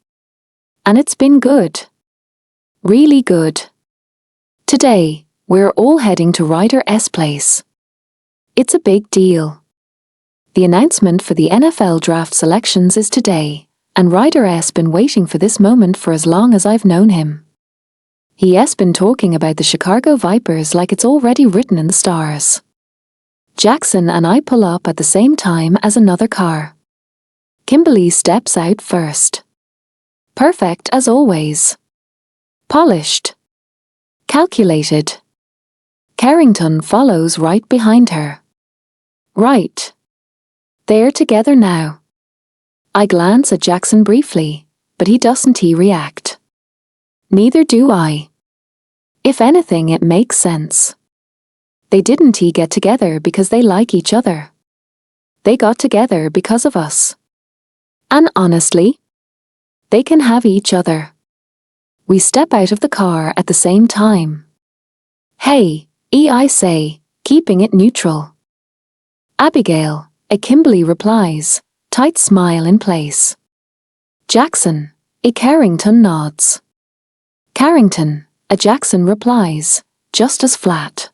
[SPEAKER 1] And it's been good. Really good. Today, we're all heading to Ryder's place. It's a big deal. The announcement for the NFL draft selections is today, and Ryder's been waiting for this moment for as long as I've known him. He has been talking about the Chicago Vipers like it's already written in the stars. Jackson and I pull up at the same time as another car. Kimberly steps out first. Perfect as always. Polished. Calculated. Carrington follows right behind her. Right. They're together now. I glance at Jackson briefly, but he doesn't react. Neither do I. If anything, it makes sense. They didn't get together because they like each other. They got together because of us. And honestly, they can have each other. We step out of the car at the same time. Hey, I say, keeping it neutral. Abigail, Kimberly replies, tight smile in place. Jackson, Carrington nods. Carrington, Jackson replies, just as flat.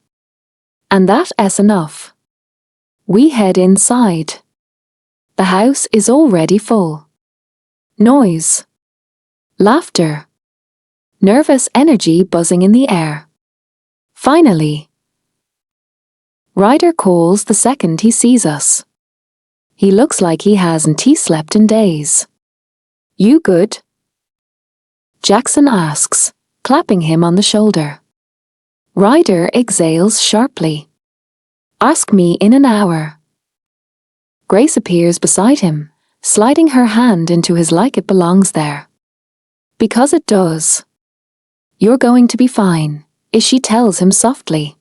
[SPEAKER 1] And that's enough. We head inside. The house is already full. Noise. Laughter. Nervous energy buzzing in the air. Finally, Ryder calls the second he sees us. He looks like he hasn't slept in days. You good? Jackson asks, clapping him on the shoulder. Ryder exhales sharply. Ask me in an hour. Grace appears beside him, sliding her hand into his like it belongs there. Because it does. You're going to be fine, she tells him softly.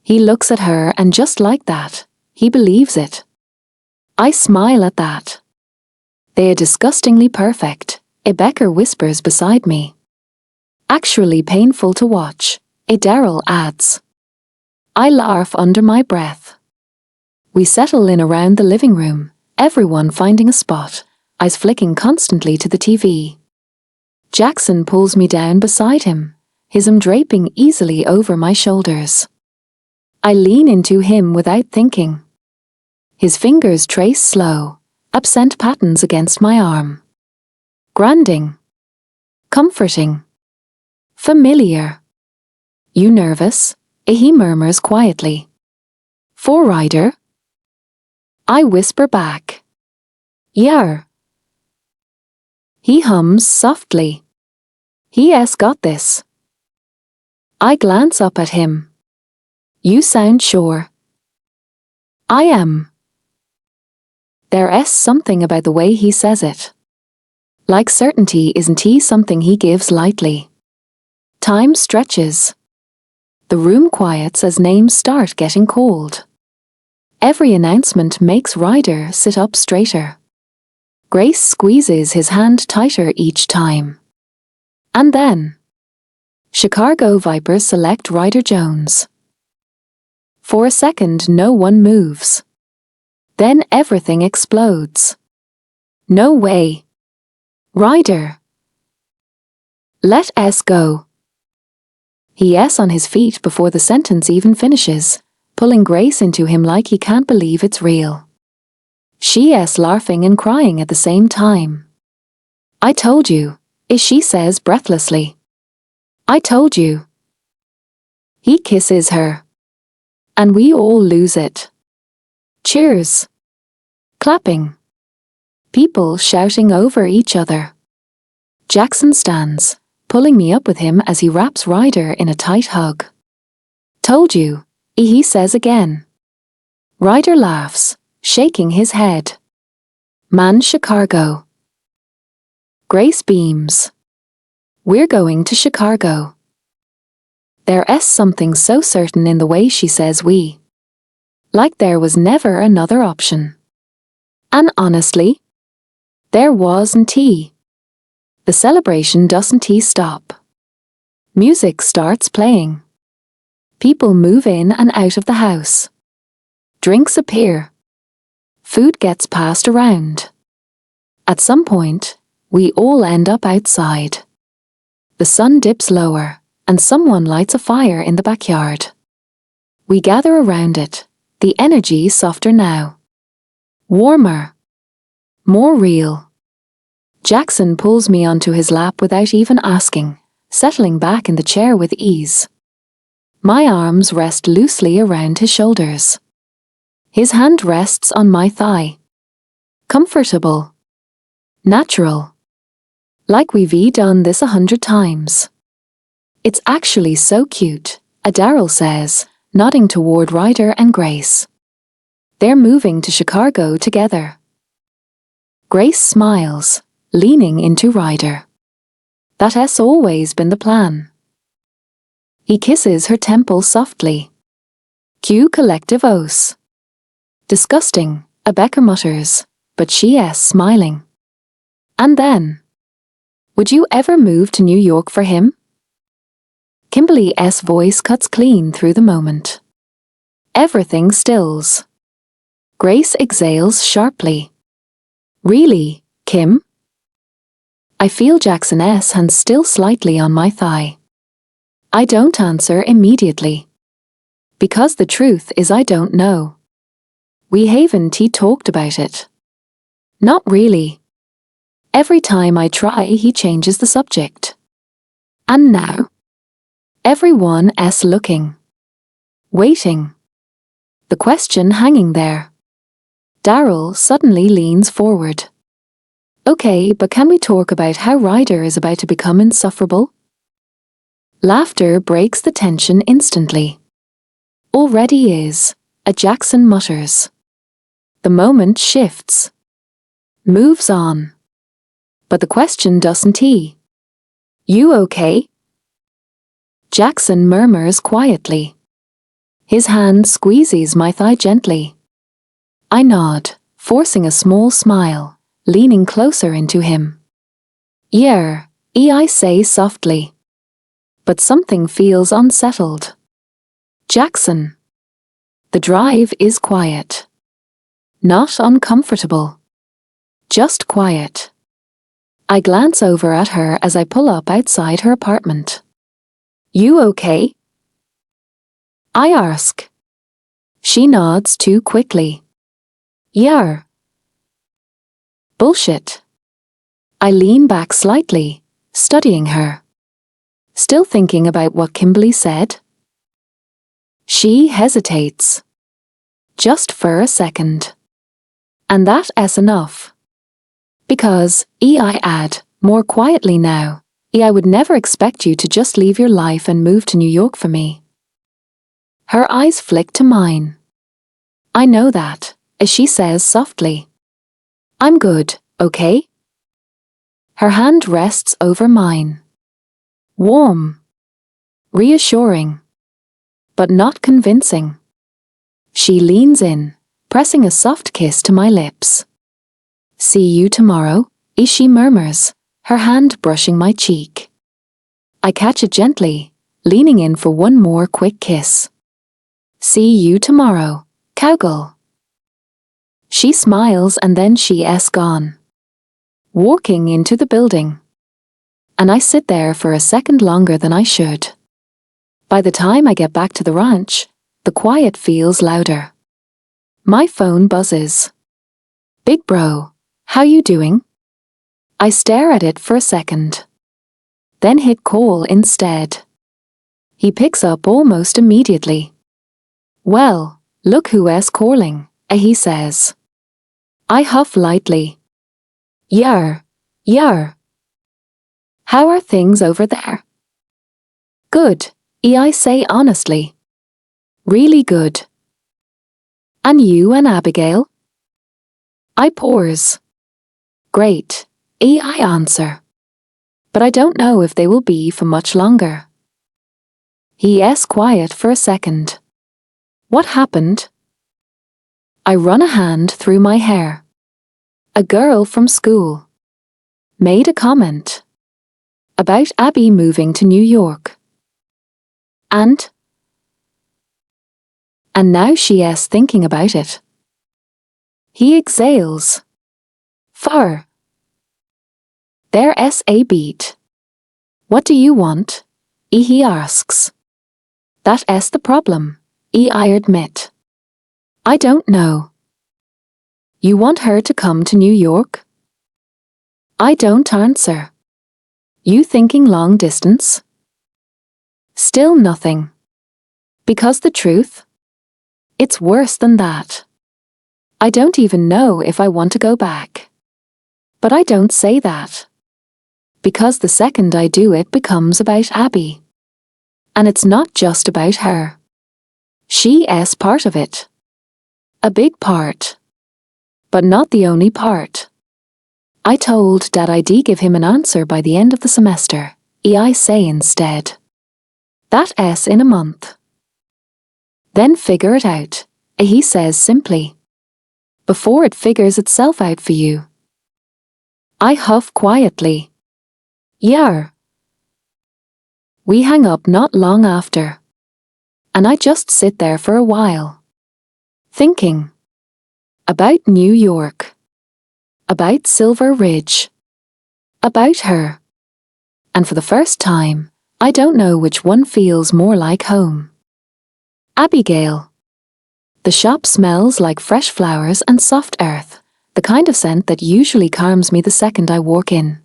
[SPEAKER 1] He looks at her and just like that, he believes it. I smile at that. They're disgustingly perfect, Becker whispers beside me. Actually painful to watch, Daryl adds. I laugh under my breath. We settle in around the living room, everyone finding a spot, eyes flicking constantly to the TV. Jackson pulls me down beside him, his arm draping easily over my shoulders. I lean into him without thinking. His fingers trace slow, absent patterns against my arm. Grounding. Comforting. Familiar. You nervous? He murmurs quietly. For Ryder? I whisper back. Yeah. He hums softly. He's got this. I glance up at him. You sound sure. I am. There's something about the way he says it. Like certainty isn't something he gives lightly. Time stretches. The room quiets as names start getting called. Every announcement makes Ryder sit up straighter. Grace squeezes his hand tighter each time. And then, Chicago Vipers select Ryder Jones. For a second no one moves. Then everything explodes. No way. Ryder. Let us go. He's on his feet before the sentence even finishes, pulling Grace into him like he can't believe it's real. She's laughing and crying at the same time. I told you, she says breathlessly. I told you. He kisses her. And we all lose it. Cheers. Clapping. People shouting over each other. Jackson stands, pulling me up with him as he wraps Ryder in a tight hug. Told you, he says again. Ryder laughs, shaking his head. Man Chicago. Grace beams. We're going to Chicago. There's something so certain in the way she says we. Like there was never another option. And honestly, there wasn't. The celebration doesn't stop. Music starts playing. People move in and out of the house. Drinks appear. Food gets passed around. At some point, we all end up outside. The sun dips lower, and someone lights a fire in the backyard. We gather around it, the energy softer now. Warmer. More real. Jackson pulls me onto his lap without even asking, settling back in the chair with ease. My arms rest loosely around his shoulders. His hand rests on my thigh. Comfortable. Natural. Like we've done this 100 times. It's actually so cute, Daryl says, nodding toward Ryder and Grace. They're moving to Chicago together. Grace smiles, leaning into Ryder. That has always been the plan. He kisses her temple softly. Cue collective oaths. Disgusting, Becker mutters, but she's smiling. And then, would you ever move to New York for him? Kimberly's voice cuts clean through the moment. Everything stills. Grace exhales sharply. Really, Kim? I feel Jackson's hand still slightly on my thigh. I don't answer immediately. Because the truth is I don't know. We haven't talked about it. Not really. Every time I try he changes the subject. And now? Everyone else looking. Waiting. The question hanging there. Daryl suddenly leans forward. Okay, but can we talk about how Ryder is about to become insufferable? Laughter breaks the tension instantly. Already is, a Jackson mutters. The moment shifts. Moves on. But the question doesn't he? You okay? Jackson murmurs quietly. His hand squeezes my thigh gently. I nod, forcing a small smile, leaning closer into him. Yeah, I say softly. But something feels unsettled. Jackson. The drive is quiet. Not uncomfortable. Just quiet. I glance over at her as I pull up outside her apartment. You okay? I ask. She nods too quickly. Yeah. Bullshit. I lean back slightly, studying her. Still thinking about what Kimberly said? She hesitates. Just for a second. And that's enough. Because, I add, more quietly now, I would never expect you to just leave your life and move to New York for me. Her eyes flick to mine. I know that, as she says softly. I'm good, okay? Her hand rests over mine. Warm. Reassuring. But not convincing. She leans in, pressing a soft kiss to my lips. See you tomorrow, she murmurs, her hand brushing my cheek. I catch it gently, leaning in for one more quick kiss. See you tomorrow, cowgirl. She smiles and then she's gone. Walking into the building. And I sit there for a second longer than I should. By the time I get back to the ranch, the quiet feels louder. My phone buzzes. Big bro, how you doing? I stare at it for a second. Then hit call instead. He picks up almost immediately. Well, look who's calling, he says. I huff lightly. Yar. How are things over there? Good, I say honestly. Really good. And you and Abigail? I pause. Great, I answer. But I don't know if they will be for much longer. He's quiet for a second. What happened? I run a hand through my hair. A girl from school made a comment about Abby moving to New York. And now she's thinking about it. He exhales. Far. There's a beat. What do you want? He asks. That's the problem, I admit. I don't know. You want her to come to New York? I don't answer. You thinking long distance? Still nothing. Because the truth? It's worse than that. I don't even know if I want to go back. But I don't say that. Because the second I do it becomes about Abby. And it's not just about her. She's part of it. A big part. But not the only part. I told Dad I'd give him an answer by the end of the semester, I say instead. That's in a month. Then figure it out, he says simply. Before it figures itself out for you. I huff quietly. Yar. We hang up not long after. And I just sit there for a while. Thinking. About New York. About Silver Ridge. About her. And for the first time, I don't know which one feels more like home. Abigail. The shop smells like fresh flowers and soft earth, the kind of scent that usually calms me the second I walk in.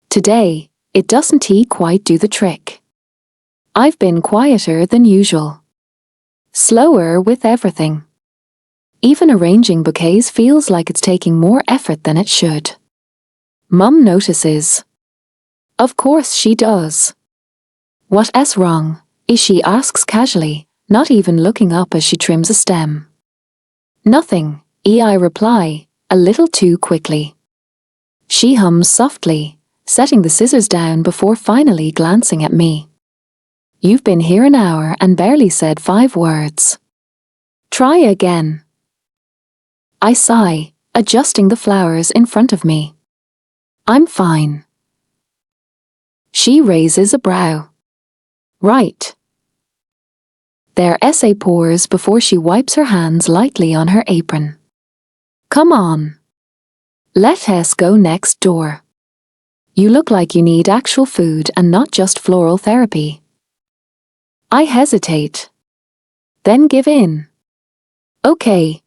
[SPEAKER 1] Today, it doesn't quite do the trick. I've been quieter than usual. Slower with everything. Even arranging bouquets feels like it's taking more effort than it should. Mum notices. Of course she does. What's wrong? She asks casually, not even looking up as she trims a stem. Nothing, I reply, a little too quickly. She hums softly, setting the scissors down before finally glancing at me. You've been here an hour and barely said 5 words. Try again. I sigh, adjusting the flowers in front of me. I'm fine. She raises a brow. Right. Their essay pours before she wipes her hands lightly on her apron. Come on. Let's go next door. You look like you need actual food and not just floral therapy. I hesitate. Then give in. Okay.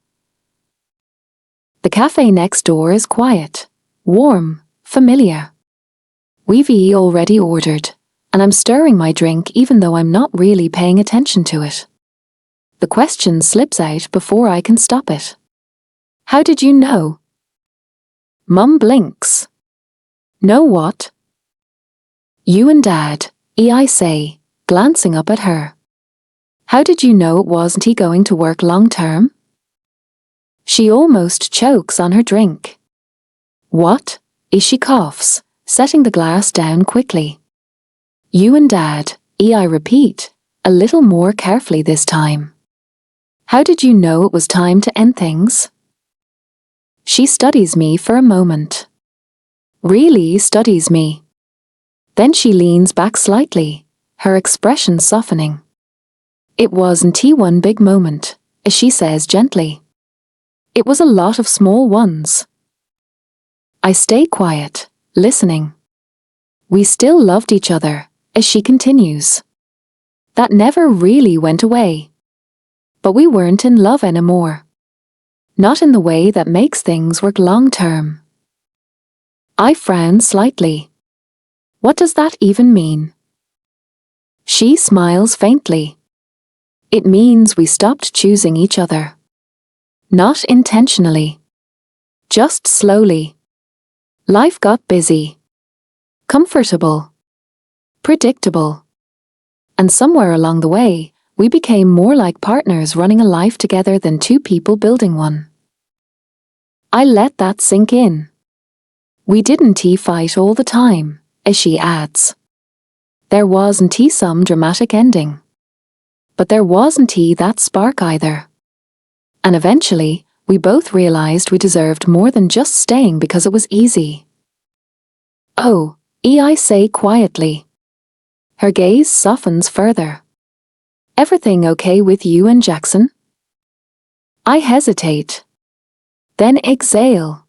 [SPEAKER 1] The cafe next door is quiet, warm, familiar. We've already ordered, and I'm stirring my drink even though I'm not really paying attention to it. The question slips out before I can stop it. How did you know? Mum blinks. Know what? You and Dad, I say, glancing up at her. How did you know it wasn't he going to work long term? She almost chokes on her drink. What? She coughs, setting the glass down quickly. You and Dad, I repeat, a little more carefully this time. How did you know it was time to end things? She studies me for a moment. Really studies me. Then she leans back slightly, her expression softening. It wasn't one big moment, as she says gently. It was a lot of small ones. I stay quiet, listening. We still loved each other, as she continues. That never really went away. But we weren't in love anymore. Not in the way that makes things work long term. I frown slightly. What does that even mean? She smiles faintly. It means we stopped choosing each other. Not intentionally. Just slowly. Life got busy. Comfortable. Predictable. And somewhere along the way, we became more like partners running a life together than 2 people building one. I let that sink in. We didn't fight all the time, as she adds. There wasn't some dramatic ending. But there wasn't that spark either. And eventually, we both realized we deserved more than just staying because it was easy. Oh, I say quietly. Her gaze softens further. Everything okay with you and Jackson? I hesitate. Then exhale.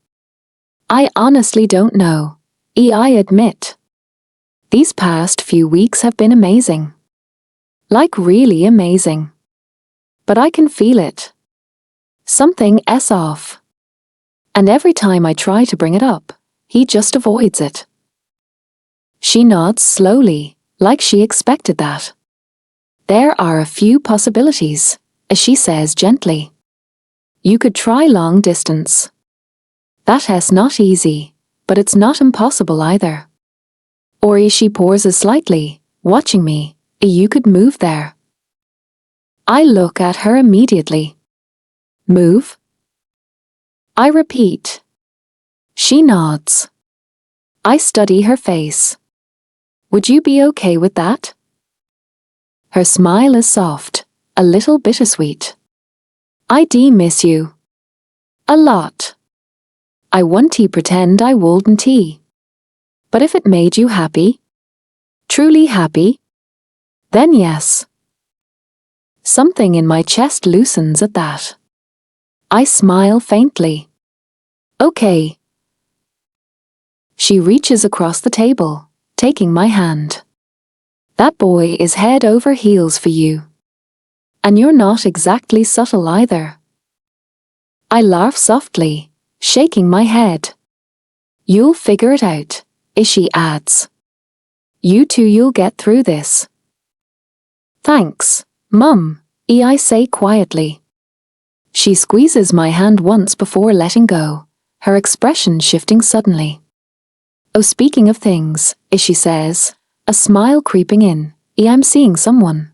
[SPEAKER 1] I honestly don't know, I admit. These past few weeks have been amazing. Like really amazing. But I can feel it. Something's off. And every time I try to bring it up, he just avoids it. She nods slowly, like she expected that. There are a few possibilities, as she says gently. You could try long distance. That's not easy, but it's not impossible either. Or she pauses slightly, watching me. You could move there. I look at her immediately. Move? I repeat. She nods. I study her face. Would you be okay with that? Her smile is soft, a little bittersweet. I miss you. A lot. I won't pretend I wouldn't. But if it made you happy, truly happy, then yes. Something in my chest loosens at that. I smile faintly. Okay. She reaches across the table, taking my hand. That boy is head over heels for you. And you're not exactly subtle either. I laugh softly, shaking my head. You'll figure it out, she adds. You two, you'll get through this. Thanks, Mum, I say quietly. She squeezes my hand once before letting go, her expression shifting suddenly. Oh, speaking of things, she says, a smile creeping in, I'm seeing someone.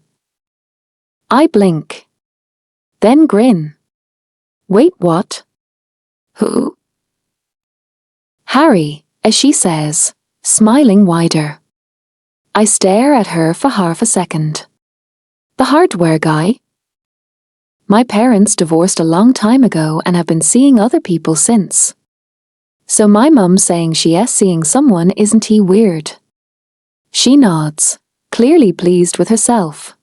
[SPEAKER 1] I blink. Then grin. Wait, what? Who? Harry, as she says, smiling wider. I stare at her for half a second. The hardware guy? My parents divorced a long time ago and have been seeing other people since. So my mum saying she's seeing someone, isn't he weird? She nods, clearly pleased with herself.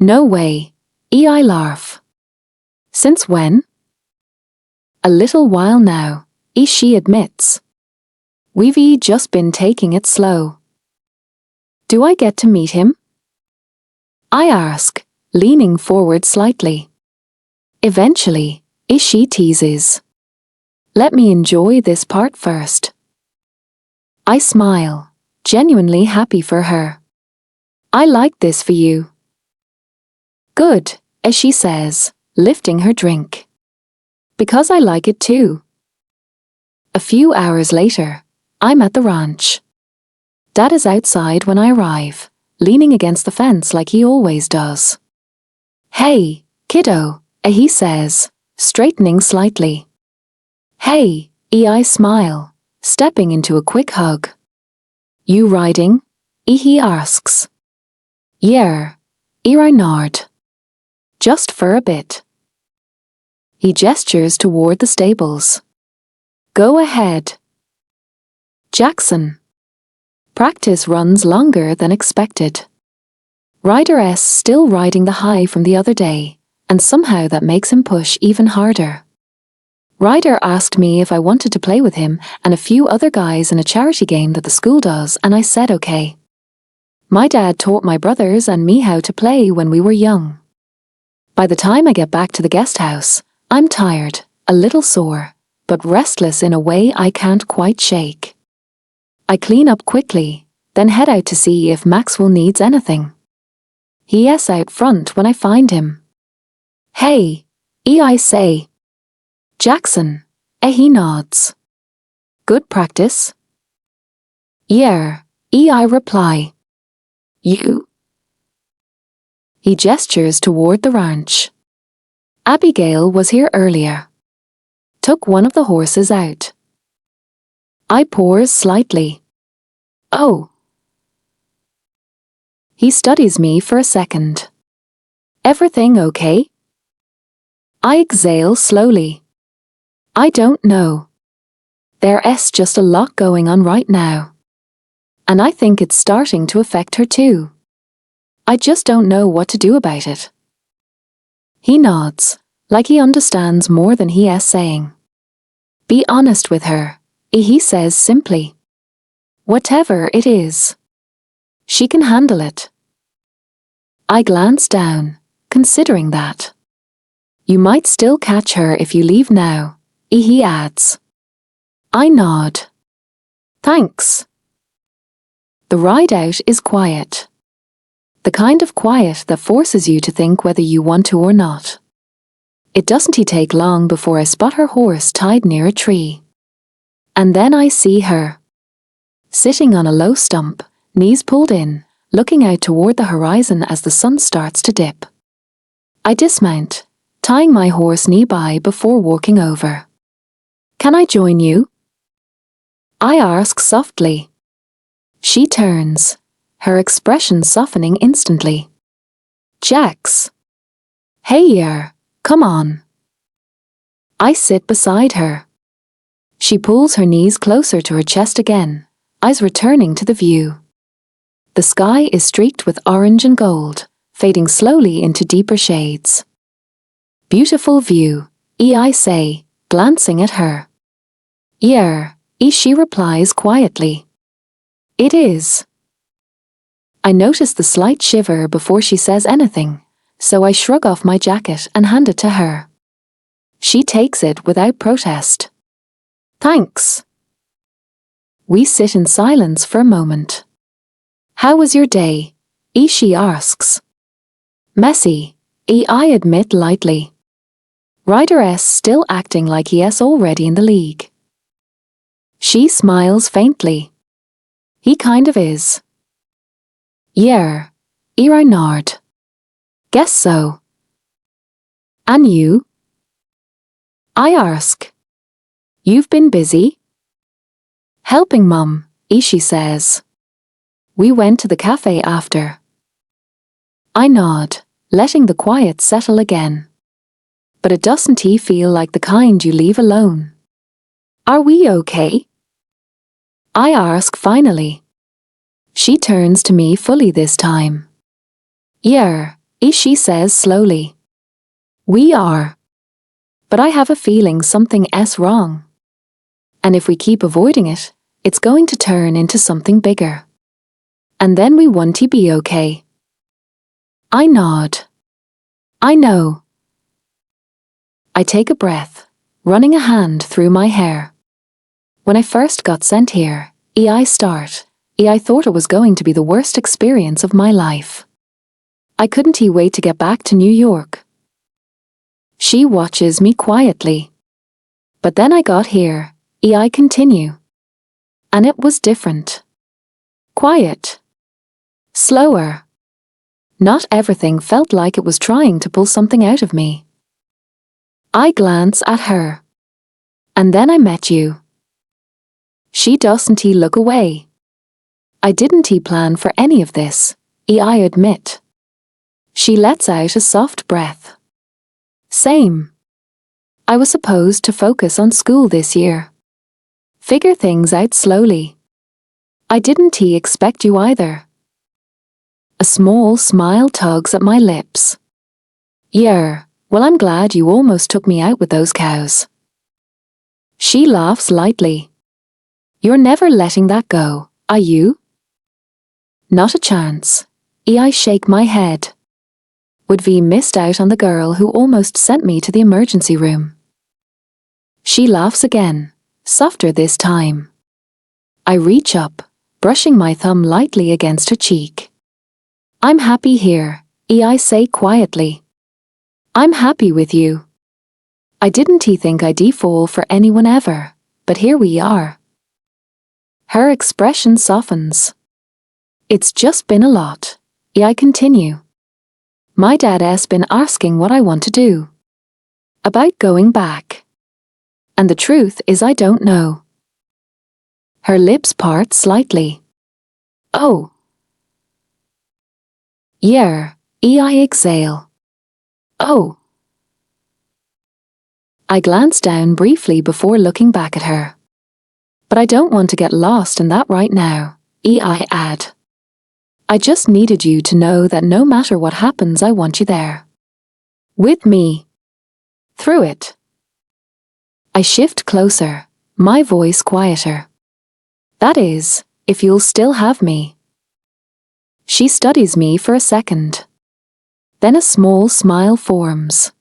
[SPEAKER 1] No way, I laugh. Since when? A little while now, she admits. We've just been taking it slow. Do I get to meet him? I ask, leaning forward slightly. Eventually, she teases. Let me enjoy this part first. I smile, genuinely happy for her. I like this for you. Good, as she says, lifting her drink. Because I like it too. A few hours later, I'm at the ranch. Dad is outside when I arrive, leaning against the fence like he always does. Hey, kiddo, he says, straightening slightly. Hey, I smile, stepping into a quick hug. You riding? He asks. Yeah, I nod. Just for a bit. He gestures toward the stables. Go ahead. Jackson. Practice runs longer than expected. Rider S still riding the high from the other day, and somehow that makes him push even harder. Ryder asked me if I wanted to play with him and a few other guys in a charity game that the school does, and I said okay. My dad taught my brothers and me how to play when we were young. By the time I get back to the guest house, I'm tired, a little sore, but restless in a way I can't quite shake. I clean up quickly, then head out to see if Maxwell needs anything. He's out front when I find him. Hey, I say. Jackson, he nods. Good practice? Yeah, I reply. You? He gestures toward the ranch. Abigail was here earlier. Took one of the horses out. I pause slightly. Oh. He studies me for a second. Everything okay? I exhale slowly. I don't know. There's just a lot going on right now. And I think it's starting to affect her too. I just don't know what to do about it. He nods, like he understands more than he is saying. Be honest with her, he says simply. Whatever it is. She can handle it. I glance down, considering that. You might still catch her if you leave now, he adds. I nod. Thanks. The ride out is quiet. The kind of quiet that forces you to think whether you want to or not. It doesn't take long before I spot her horse tied near a tree. And then I see her. Sitting on a low stump, knees pulled in, looking out toward the horizon as the sun starts to dip. I dismount, tying my horse nearby before walking over. Can I join you? I ask softly. She turns, her expression softening instantly. Jax. Hey, come on. I sit beside her. She pulls her knees closer to her chest again, eyes returning to the view. The sky is streaked with orange and gold, fading slowly into deeper shades. Beautiful view, I say, glancing at her. Yeah, she replies quietly. It is. I notice the slight shiver before she says anything, so I shrug off my jacket and hand it to her. She takes it without protest. Thanks. We sit in silence for a moment. How was your day? She asks. Messy, I admit lightly. Rider still acting like he's already in the league. She smiles faintly. He kind of is. Yeah, I nod. Guess so. And you? I ask. You've been busy? Helping Mum, she says. We went to the cafe after. I nod, letting the quiet settle again. But it doesn't feel like the kind you leave alone. Are we okay? I ask finally. She turns to me fully this time. Yeah, she says slowly. We are. But I have a feeling something's wrong. And if we keep avoiding it, it's going to turn into something bigger. And then we won't be okay. I nod. I know. I take a breath, running a hand through my hair. When I first got sent here, I thought it was going to be the worst experience of my life. I couldn't wait to get back to New York. She watches me quietly. But then I got here, I continue. And it was different. Quiet. Slower. Not everything felt like it was trying to pull something out of me. I glance at her. And then I met you. She doesn't look away. I didn't plan for any of this, I admit. She lets out a soft breath. Same. I was supposed to focus on school this year. Figure things out slowly. I didn't expect you either. A small smile tugs at my lips. Yeah, well I'm glad you almost took me out with those cows. She laughs lightly. You're never letting that go, are you? Not a chance. I shake my head. Would V missed out on the girl who almost sent me to the emergency room. She laughs again, softer this time. I reach up, brushing my thumb lightly against her cheek. I'm happy here, I say quietly. I'm happy with you. I didn't think I'd fall for anyone ever, but here we are. Her expression softens. It's just been a lot, I continue. My dad's been asking what I want to do. About going back. And the truth is I don't know. Her lips part slightly. Oh. Yeah, I exhale. Oh. I glance down briefly before looking back at her. But I don't want to get lost in that right now, I add. I just needed you to know that no matter what happens I want you there. With me. Through it. I shift closer, my voice quieter. That is, if you'll still have me. She studies me for a second. Then a small smile forms.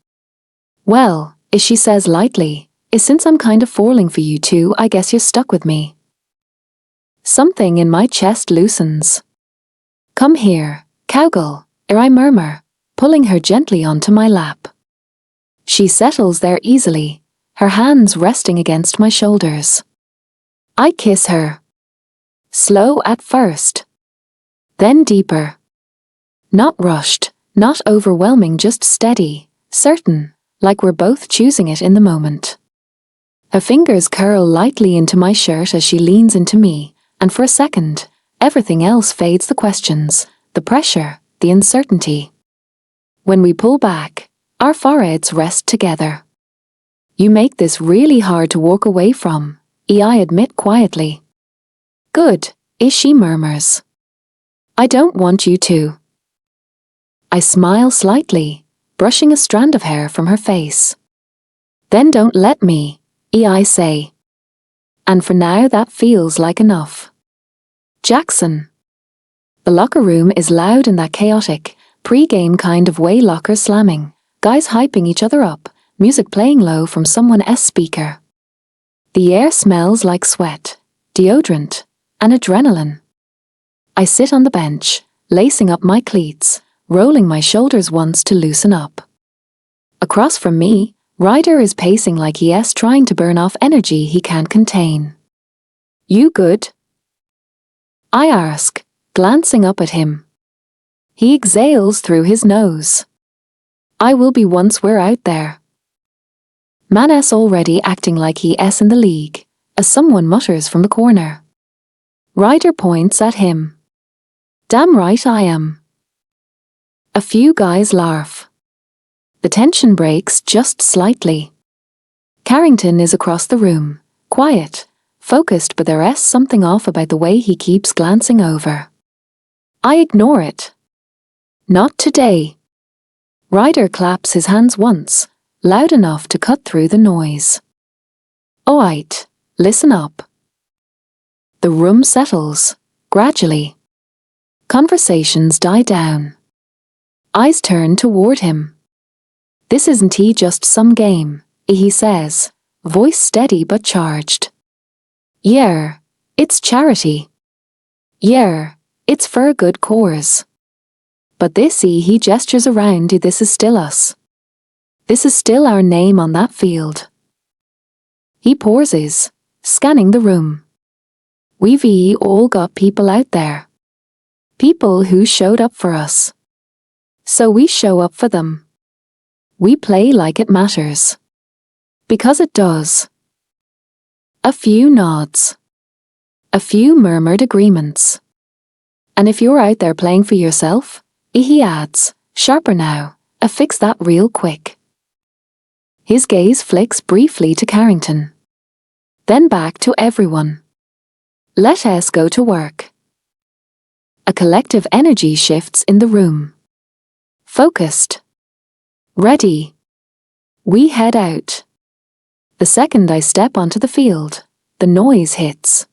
[SPEAKER 1] Well, she says lightly, since I'm kind of falling for you too, I guess you're stuck with me. Something in my chest loosens. Come here, cowgirl, I murmur, pulling her gently onto my lap. She settles there easily, her hands resting against my shoulders. I kiss her. Slow at first. Then deeper. Not rushed, not overwhelming, just steady, certain, like we're both choosing it in the moment. Her fingers curl lightly into my shirt as she leans into me, and for a second, everything else fades, the questions, the pressure, the uncertainty. When we pull back, our foreheads rest together. You make this really hard to walk away from, I admit quietly. Good, she murmurs. I don't want you to. I smile slightly, brushing a strand of hair from her face. Then don't let me, I say. And for now that feels like enough. Jackson. The locker room is loud in that chaotic, pre-game kind of way, lockers slamming, guys hyping each other up, music playing low from someone's speaker. The air smells like sweat, deodorant, and adrenaline. I sit on the bench, lacing up my cleats, rolling my shoulders once to loosen up. Across from me, Ryder is pacing like he's trying to burn off energy he can't contain. "You good?" I ask, glancing up at him. He exhales through his nose. "I will be once we're out there." Man's already acting like he's in the league, as someone mutters from the corner. Ryder points at him. "Damn right I am." A few guys laugh. The tension breaks just slightly. Carrington is across the room, quiet, focused, but there's something off about the way he keeps glancing over. I ignore it. "Not today." Ryder claps his hands once, loud enough to cut through the noise. "Alright, listen up." The room settles, gradually. Conversations die down. Eyes turn toward him. "This isn't just some game," he says, voice steady but charged. "Yeah, it's charity. Yeah, it's for a good cause. But he gestures around, this is still us. This is still our name on that field." He pauses, scanning the room. We've all got people out there. People who showed up for us. So we show up for them. We play like it matters. Because it does. A few nods. A few murmured agreements. "And if you're out there playing for yourself," he adds, sharper now, "fix that real quick." His gaze flicks briefly to Carrington. Then back to everyone. "Let us go to work." A collective energy shifts in the room. Focused. Ready. We head out. The second I step onto the field, the noise hits.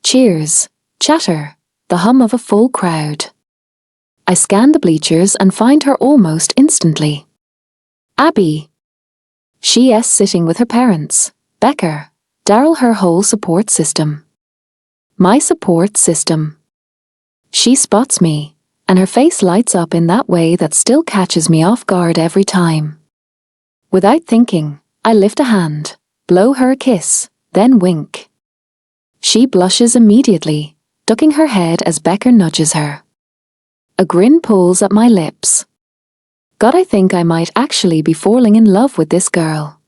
[SPEAKER 1] Cheers, chatter, the hum of a full crowd. I scan the bleachers and find her almost instantly. Abby. She's sitting with her parents, Becker, Daryl, her whole support system. My support system. She spots me, and her face lights up in that way that still catches me off guard every time. Without thinking, I lift a hand, blow her a kiss, then wink. She blushes immediately, ducking her head as Becker nudges her. A grin pulls at my lips. God, I think I might actually be falling in love with this girl.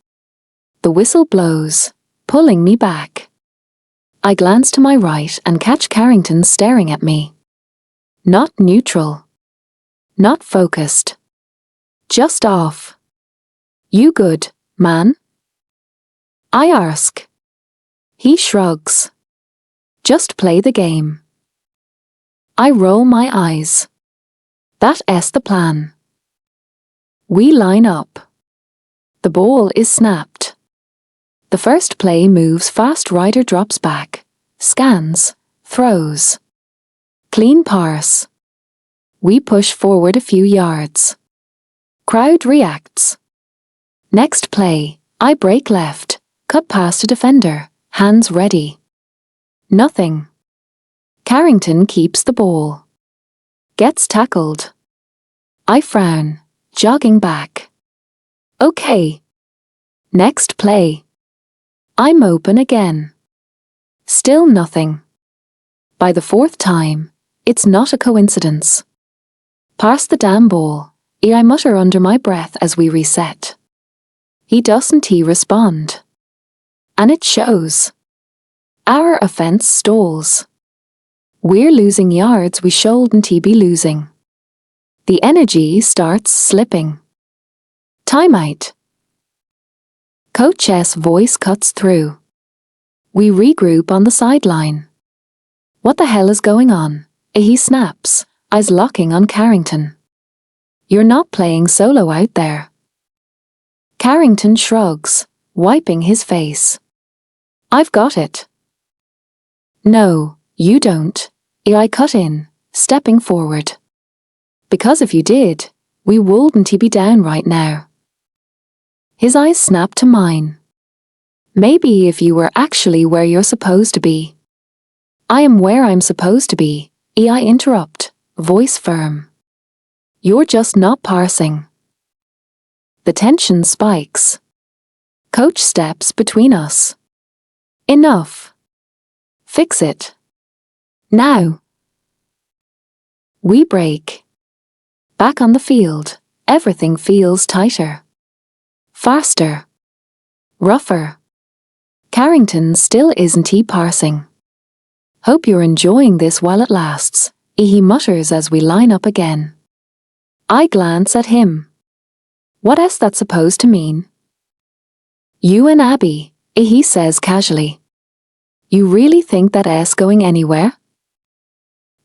[SPEAKER 1] The whistle blows, pulling me back. I glance to my right and catch Carrington staring at me. Not neutral. Not focused. Just off. "You good, man?" I ask. He shrugs. "Just play the game." I roll my eyes. That's the plan. We line up. The ball is snapped. The first play moves fast. Ryder drops back, scans, throws. Clean pass. We push forward a few yards. Crowd reacts. Next play, I break left, cut past a defender, hands ready. Nothing. Carrington keeps the ball. Gets tackled. I frown, jogging back. Okay. Next play. I'm open again. Still nothing. By the fourth time, it's not a coincidence. "Pass the damn ball," I mutter under my breath as we reset. He doesn't respond. And it shows. Our offense stalls. We're losing yards we shouldn't be losing. The energy starts slipping. Timeout. Coach's voice cuts through. We regroup on the sideline. "What the hell is going on?" he snaps, eyes locking on Carrington. "You're not playing solo out there." Carrington shrugs, wiping his face. "I've got it." "No, you don't," I cut in, stepping forward. "Because if you did, we wouldn't be down right now." His eyes snap to mine. "Maybe if you were actually where you're supposed to be." "I am where I'm supposed to be," I interrupt, voice firm. You're just not parsing. The tension spikes. Coach steps between us. Enough. Fix it. Now. We break. Back on the field, everything feels tighter. Faster. Rougher. Carrington still isn't he parsing. Hope you're enjoying this while it lasts, he mutters as we line up again. I glance at him. What is that supposed to mean? You and Abby, he says casually. You really think that S going anywhere?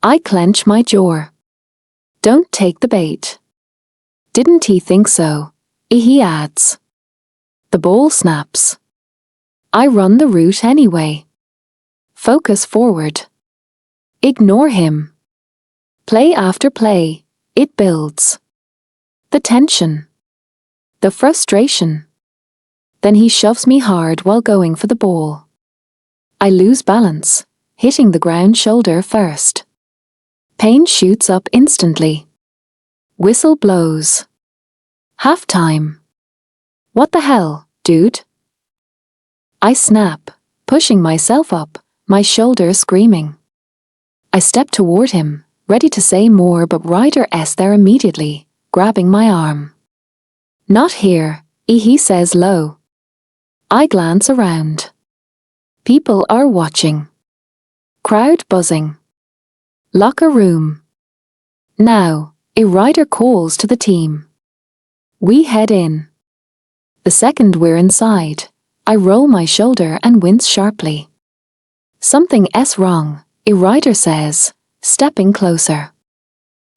[SPEAKER 1] I clench my jaw. Don't take the bait. Didn't he think so? He adds. The ball snaps. I run the route anyway. Focus forward. Ignore him. Play after play, it builds. The tension. The frustration. Then he shoves me hard while going for the ball. I lose balance, hitting the ground shoulder first. Pain shoots up instantly. Whistle blows. Halftime. What the hell, dude? I snap, pushing myself up, my shoulder screaming. I step toward him, ready to say more, but Ryder is there immediately, grabbing my arm. Not here, he says low. I glance around. People are watching. Crowd buzzing. Locker room. Now, a Ryder calls to the team. We head in. The second we're inside, I roll my shoulder and wince sharply. Something's wrong, a Ryder says, stepping closer.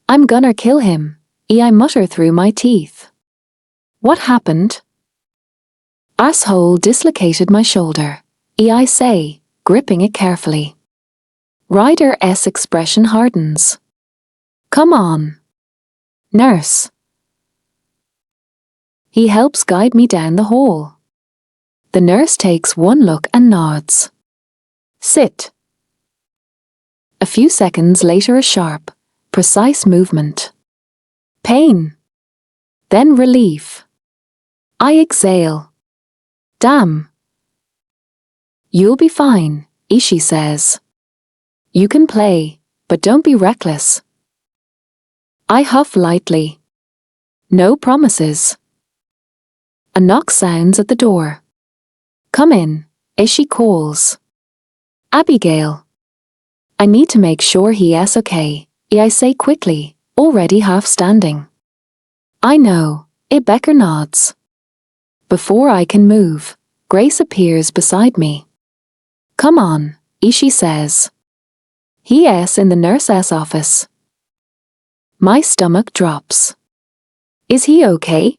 [SPEAKER 1] I'm gonna kill him, I mutter through my teeth. What happened? Asshole dislocated my shoulder, I say, gripping it carefully. Ryder's expression hardens. Come on. Nurse. He helps guide me down the hall. The nurse takes one look and nods. Sit. A few seconds later, a sharp, precise movement. Pain. Then relief. I exhale. Damn. You'll be fine, Ishi says. You can play, but don't be reckless. I huff lightly. No promises. A knock sounds at the door. Come in, Ishi calls. Abigail. I need to make sure he's okay, I say quickly, already half standing. I know, Becker nods. Before I can move, Grace appears beside me. Come on, Ishi says. He's in the nurse's office. My stomach drops. Is he okay?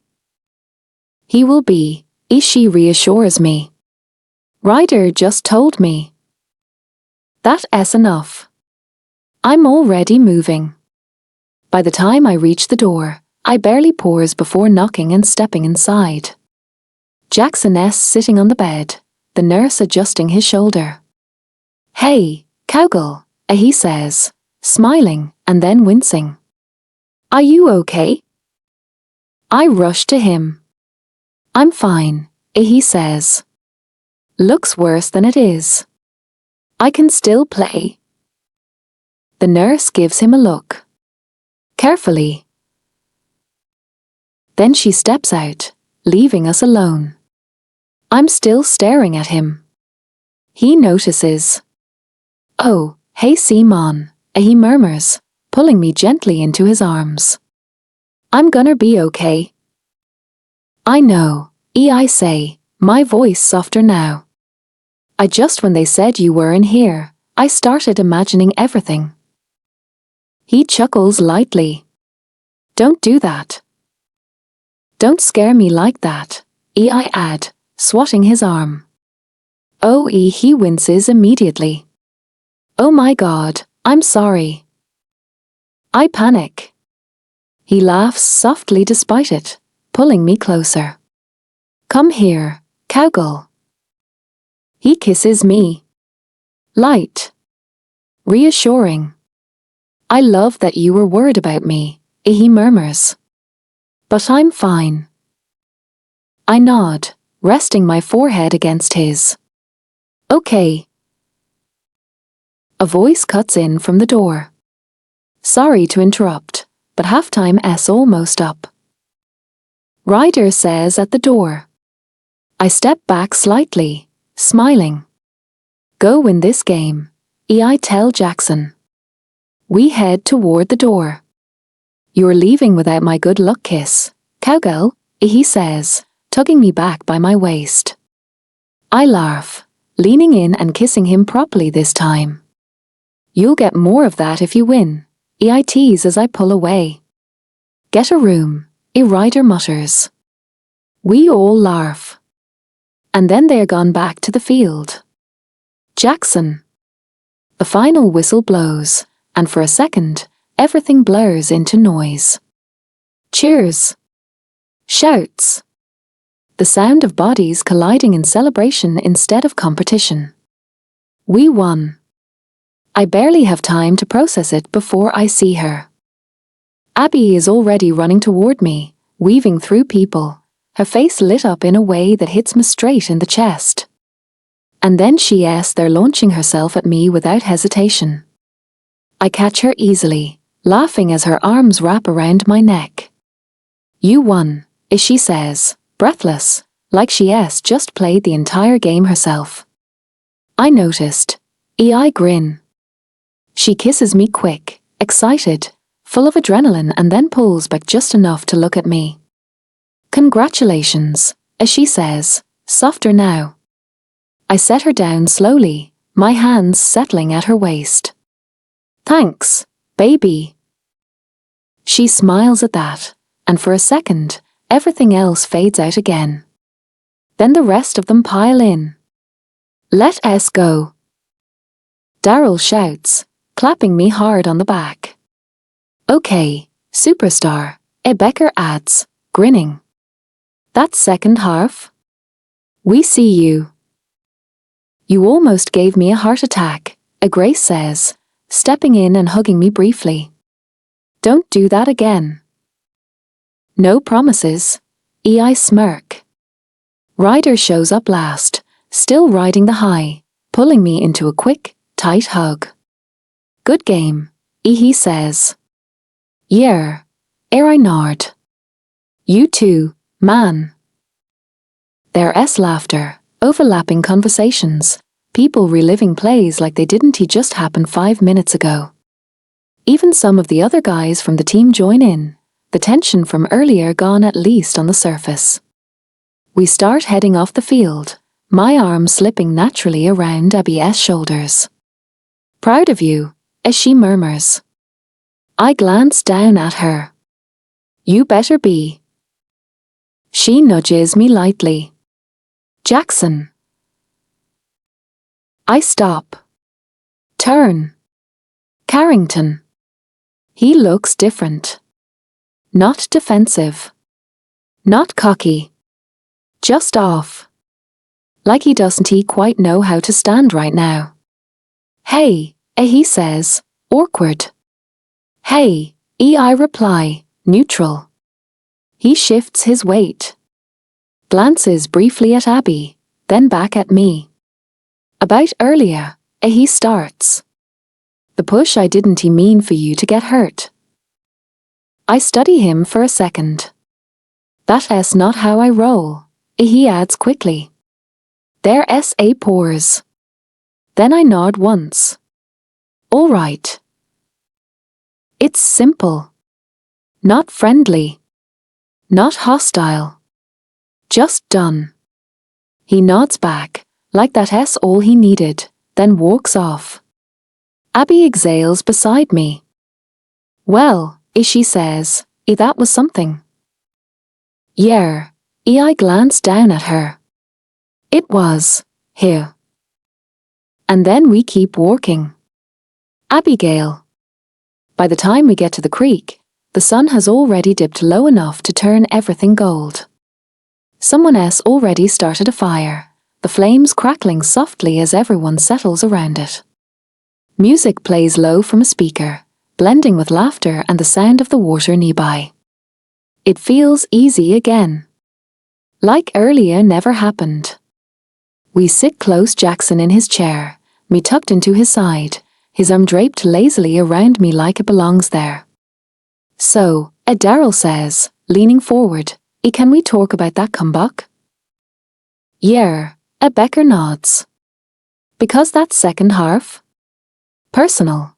[SPEAKER 1] He will be, Ishi reassures me. Ryder just told me. That's enough. I'm already moving. By the time I reach the door, I barely pause before knocking and stepping inside. Jackson's sitting on the bed, the nurse adjusting his shoulder. Hey, cowgirl, he says, smiling and then wincing. Are you okay? I rush to him. I'm fine, he says. Looks worse than it is. I can still play. The nurse gives him a look. Carefully. Then she steps out, leaving us alone. I'm still staring at him. He notices. Oh, hey Simon, he murmurs, pulling me gently into his arms. I'm gonna be okay. I know, I say, my voice softer now. Just when they said you were in here, I started imagining everything. He chuckles lightly. Don't do that. Don't scare me like that, I add, swatting his arm. Oh, he winces immediately. Oh my God, I'm sorry. I panic. He laughs softly despite it, pulling me closer. Come here, cowgirl. He kisses me. Light. Reassuring. I love that you were worried about me, he murmurs. But I'm fine. I nod, resting my forehead against his. Okay. A voice cuts in from the door. Sorry to interrupt, but halftime's almost up. Ryder says at the door. I step back slightly, smiling. Go win this game, I tell Jackson. We head toward the door. You're leaving without my good luck kiss, cowgirl, he says, tugging me back by my waist. I laugh, leaning in and kissing him properly this time. You'll get more of that if you win, I tease as I pull away. Get a room, Ryder mutters. We all laugh. And then they're gone back to the field. Jackson. The final whistle blows, and for a second, everything blurs into noise. Cheers. Shouts. The sound of bodies colliding in celebration instead of competition. We won. I barely have time to process it before I see her. Abby is already running toward me, weaving through people, her face lit up in a way that hits me straight in the chest. And then she's there launching herself at me without hesitation. I catch her easily, laughing as her arms wrap around my neck. You won, she says, breathless, like she's just played the entire game herself. I noticed. I grin. She kisses me quick, excited, full of adrenaline, and then pulls back just enough to look at me. Congratulations, she says, softer now. I set her down slowly, my hands settling at her waist. Thanks, baby. She smiles at that, and for a second, everything else fades out again. Then the rest of them pile in. Let us go. Daryl shouts, clapping me hard on the back. Okay, superstar, Becker adds, grinning. That second half? We see you. You almost gave me a heart attack, Grace says, stepping in and hugging me briefly. Don't do that again. No promises, I smirk. Ryder shows up last, still riding the high, pulling me into a quick, tight hug. Good game, he says. Yeah, I nod. You too, man. There's laughter, overlapping conversations, people reliving plays like they didn't just happen 5 minutes ago. Even some of the other guys from the team join in, the tension from earlier gone at least on the surface. We start heading off the field, my arm slipping naturally around Abby's shoulders. Proud of you, as she murmurs. I glance down at her. You better be. She nudges me lightly. Jackson. I stop. Turn. Carrington. He looks different. Not defensive. Not cocky. Just off. Like he doesn't quite know how to stand right now. Hey, he says, awkward. Hey, I reply, neutral. He shifts his weight. Glances briefly at Abby, then back at me. About earlier, he starts. The push I didn't mean for you to get hurt. I study him for a second. That's not how I roll, he adds quickly. There's a pause. Then I nod once. All right. It's simple. Not friendly. Not hostile. Just done. He nods back, like that's all he needed, then walks off. Abby exhales beside me. Well, she says, that was something. Yeah, I glanced down at her. It was, here. And then we keep walking. Abigail. By the time we get to the creek, the sun has already dipped low enough to turn everything gold. Someone else already started a fire, the flames crackling softly as everyone settles around it. Music plays low from a speaker, blending with laughter and the sound of the water nearby. It feels easy again. Like earlier never happened. We sit close, Jackson in his chair, me tucked into his side, his arm draped lazily around me like it belongs there. So, Daryl says, leaning forward, can we talk about that comeback? Yeah, Becker nods. Because that second half? Personal.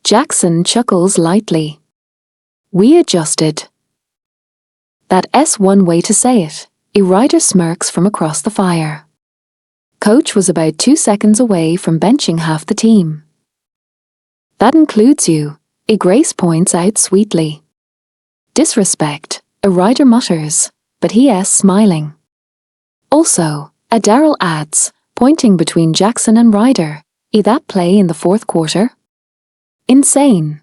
[SPEAKER 1] Jackson chuckles lightly. We adjusted. That's one way to say it. A rider smirks from across the fire. Coach was about 2 seconds away from benching half the team. That includes you, Grace points out sweetly. Disrespect, a rider mutters, but he's smiling. Also, Daryl adds, pointing between Jackson and Ryder, that play in the fourth quarter? Insane.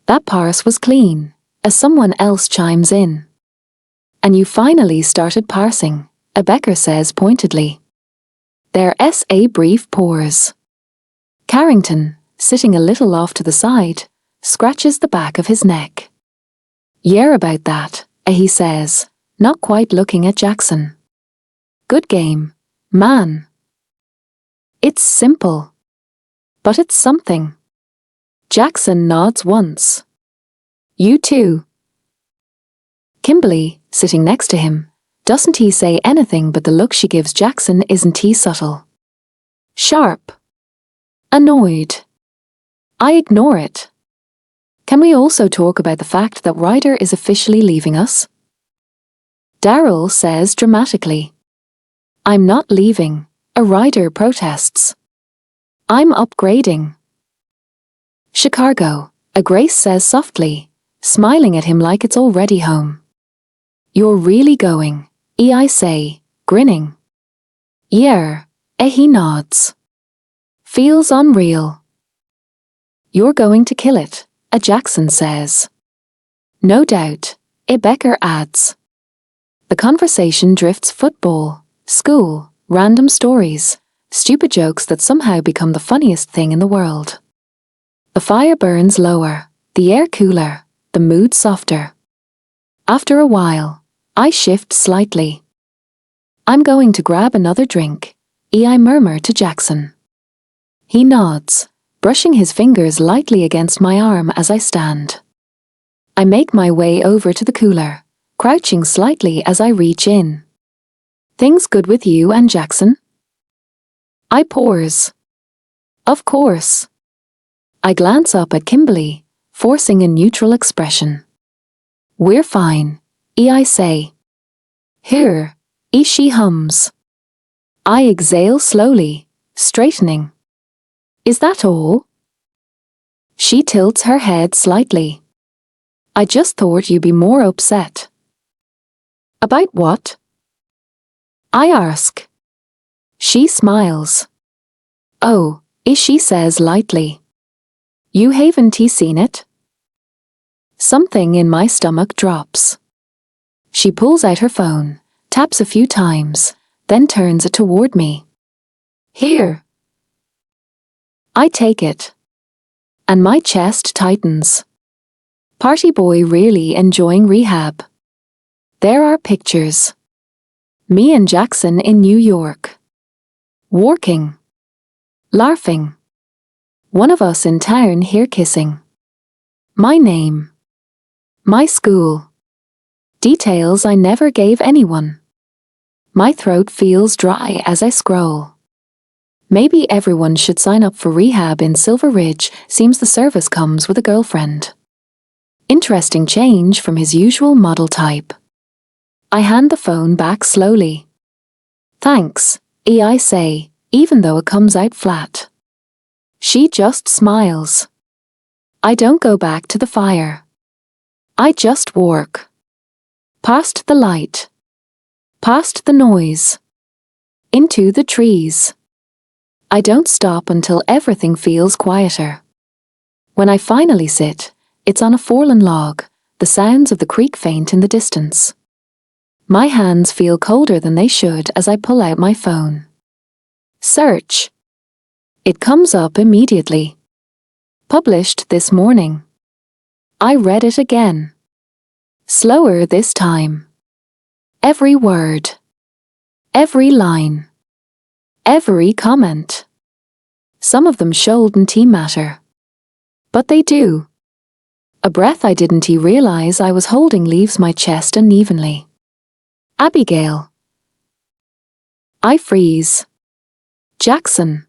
[SPEAKER 1] That parse was clean, as someone else chimes in. And you finally started parsing, Becker says pointedly. There's a brief pause. Carrington, sitting a little off to the side, scratches the back of his neck. Yeah, about that, he says, not quite looking at Jackson. Good game, man. It's simple. But it's something. Jackson nods once. You too. Kimberly, sitting next to him, doesn't he say anything, but the look she gives Jackson isn't he subtle. Sharp. Annoyed. I ignore it. Can we also talk about the fact that Ryder is officially leaving us? Daryl says dramatically. I'm not leaving, Ryder protests. I'm upgrading. Chicago, Grace says softly, smiling at him like it's already home. You're really going, I say, grinning. Yeah, he nods. Feels unreal. You're going to kill it, Jackson says. No doubt, Becker adds. The conversation drifts football, school, random stories, stupid jokes that somehow become the funniest thing in the world. The fire burns lower, the air cooler, the mood softer. After a while, I shift slightly. I'm going to grab another drink, I murmur to Jackson. He nods, brushing his fingers lightly against my arm as I stand. I make my way over to the cooler, crouching slightly as I reach in. Things good with you and Jackson? I pause. Of course. I glance up at Kimberly, forcing a neutral expression. We're fine, I say. Here, she hums. I exhale slowly, straightening. Is that all? She tilts her head slightly. I just thought you'd be more upset. About what? I ask. She smiles. Oh, she says lightly. You haven't seen it? Something in my stomach drops. She pulls out her phone, taps a few times, then turns it toward me. Here. I take it. And my chest tightens. Party boy really enjoying rehab. There are pictures. Me and Jackson in New York. Working. Laughing. One of us in town here kissing. My name. My school. Details I never gave anyone. My throat feels dry as I scroll. Maybe everyone should sign up for rehab in Silver Ridge. Seems the service comes with a girlfriend. Interesting change from his usual model type. I hand the phone back slowly. Thanks, I say, even though it comes out flat. She just smiles. I don't go back to the fire. I just walk. Past the light. Past the noise. Into the trees. I don't stop until everything feels quieter. When I finally sit, it's on a fallen log, the sounds of the creek faint in the distance. My hands feel colder than they should as I pull out my phone. Search. It comes up immediately. Published this morning. I read it again. Slower this time. Every word. Every line. Every comment. Some of them shouldn't matter. But they do. A breath I didn't realize I was holding leaves my chest unevenly. Abigail. I freeze. Jackson.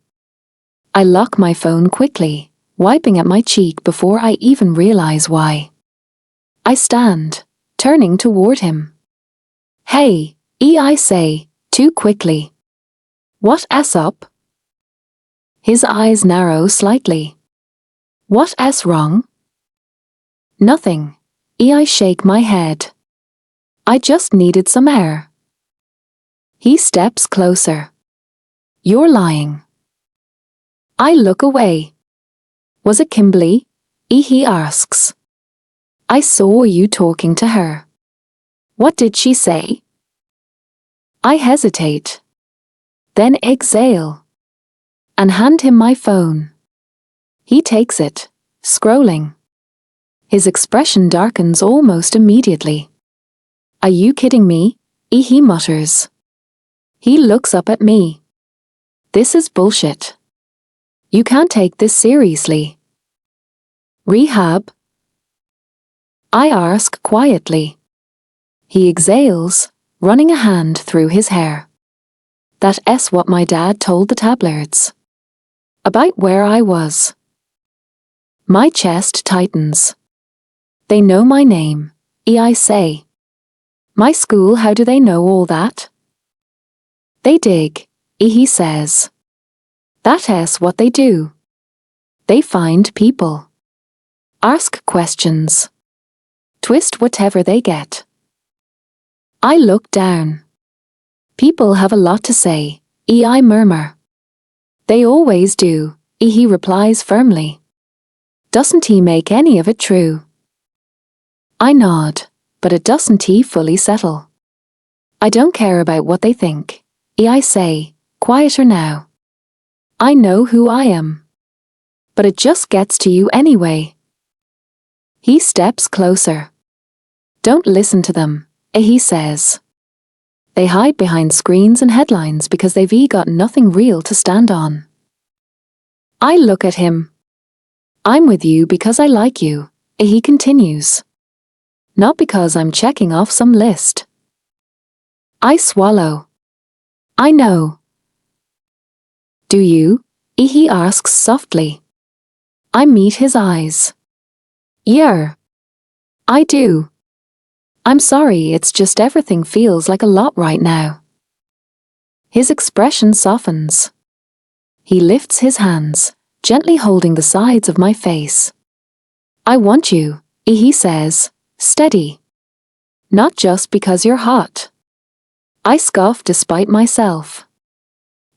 [SPEAKER 1] I lock my phone quickly, wiping at my cheek before I even realize why. I stand, turning toward him. Hey, I say, too quickly. What's up? His eyes narrow slightly. What's wrong? Nothing. I shake my head. I just needed some air. He steps closer. You're lying. I look away. Was it Kimberly? He asks. I saw you talking to her. What did she say? I hesitate. Then exhale. And hand him my phone. He takes it, scrolling. His expression darkens almost immediately. Are you kidding me? He mutters. He looks up at me. This is bullshit. You can't take this seriously. Rehab? I ask quietly. He exhales, running a hand through his hair. That's what my dad told the tabloids. About where I was. My chest tightens. They know my name, I say. My school, how do they know all that? They dig, he says. That's what they do. They find people. Ask questions. Twist whatever they get. I look down. People have a lot to say, I murmur. They always do, he replies firmly. Doesn't he make any of it true? I nod, but it doesn't fully settle. I don't care about what they think, I say, quieter now. I know who I am. But it just gets to you anyway. He steps closer. Don't listen to them, he says. They hide behind screens and headlines because they've got nothing real to stand on. I look at him. I'm with you because I like you, he continues. Not because I'm checking off some list. I swallow. I know. Do you? He asks softly. I meet his eyes. Yeah. I do. I'm sorry, it's just everything feels like a lot right now. His expression softens. He lifts his hands, gently holding the sides of my face. I want you, he says, steady. Not just because you're hot. I scoff despite myself.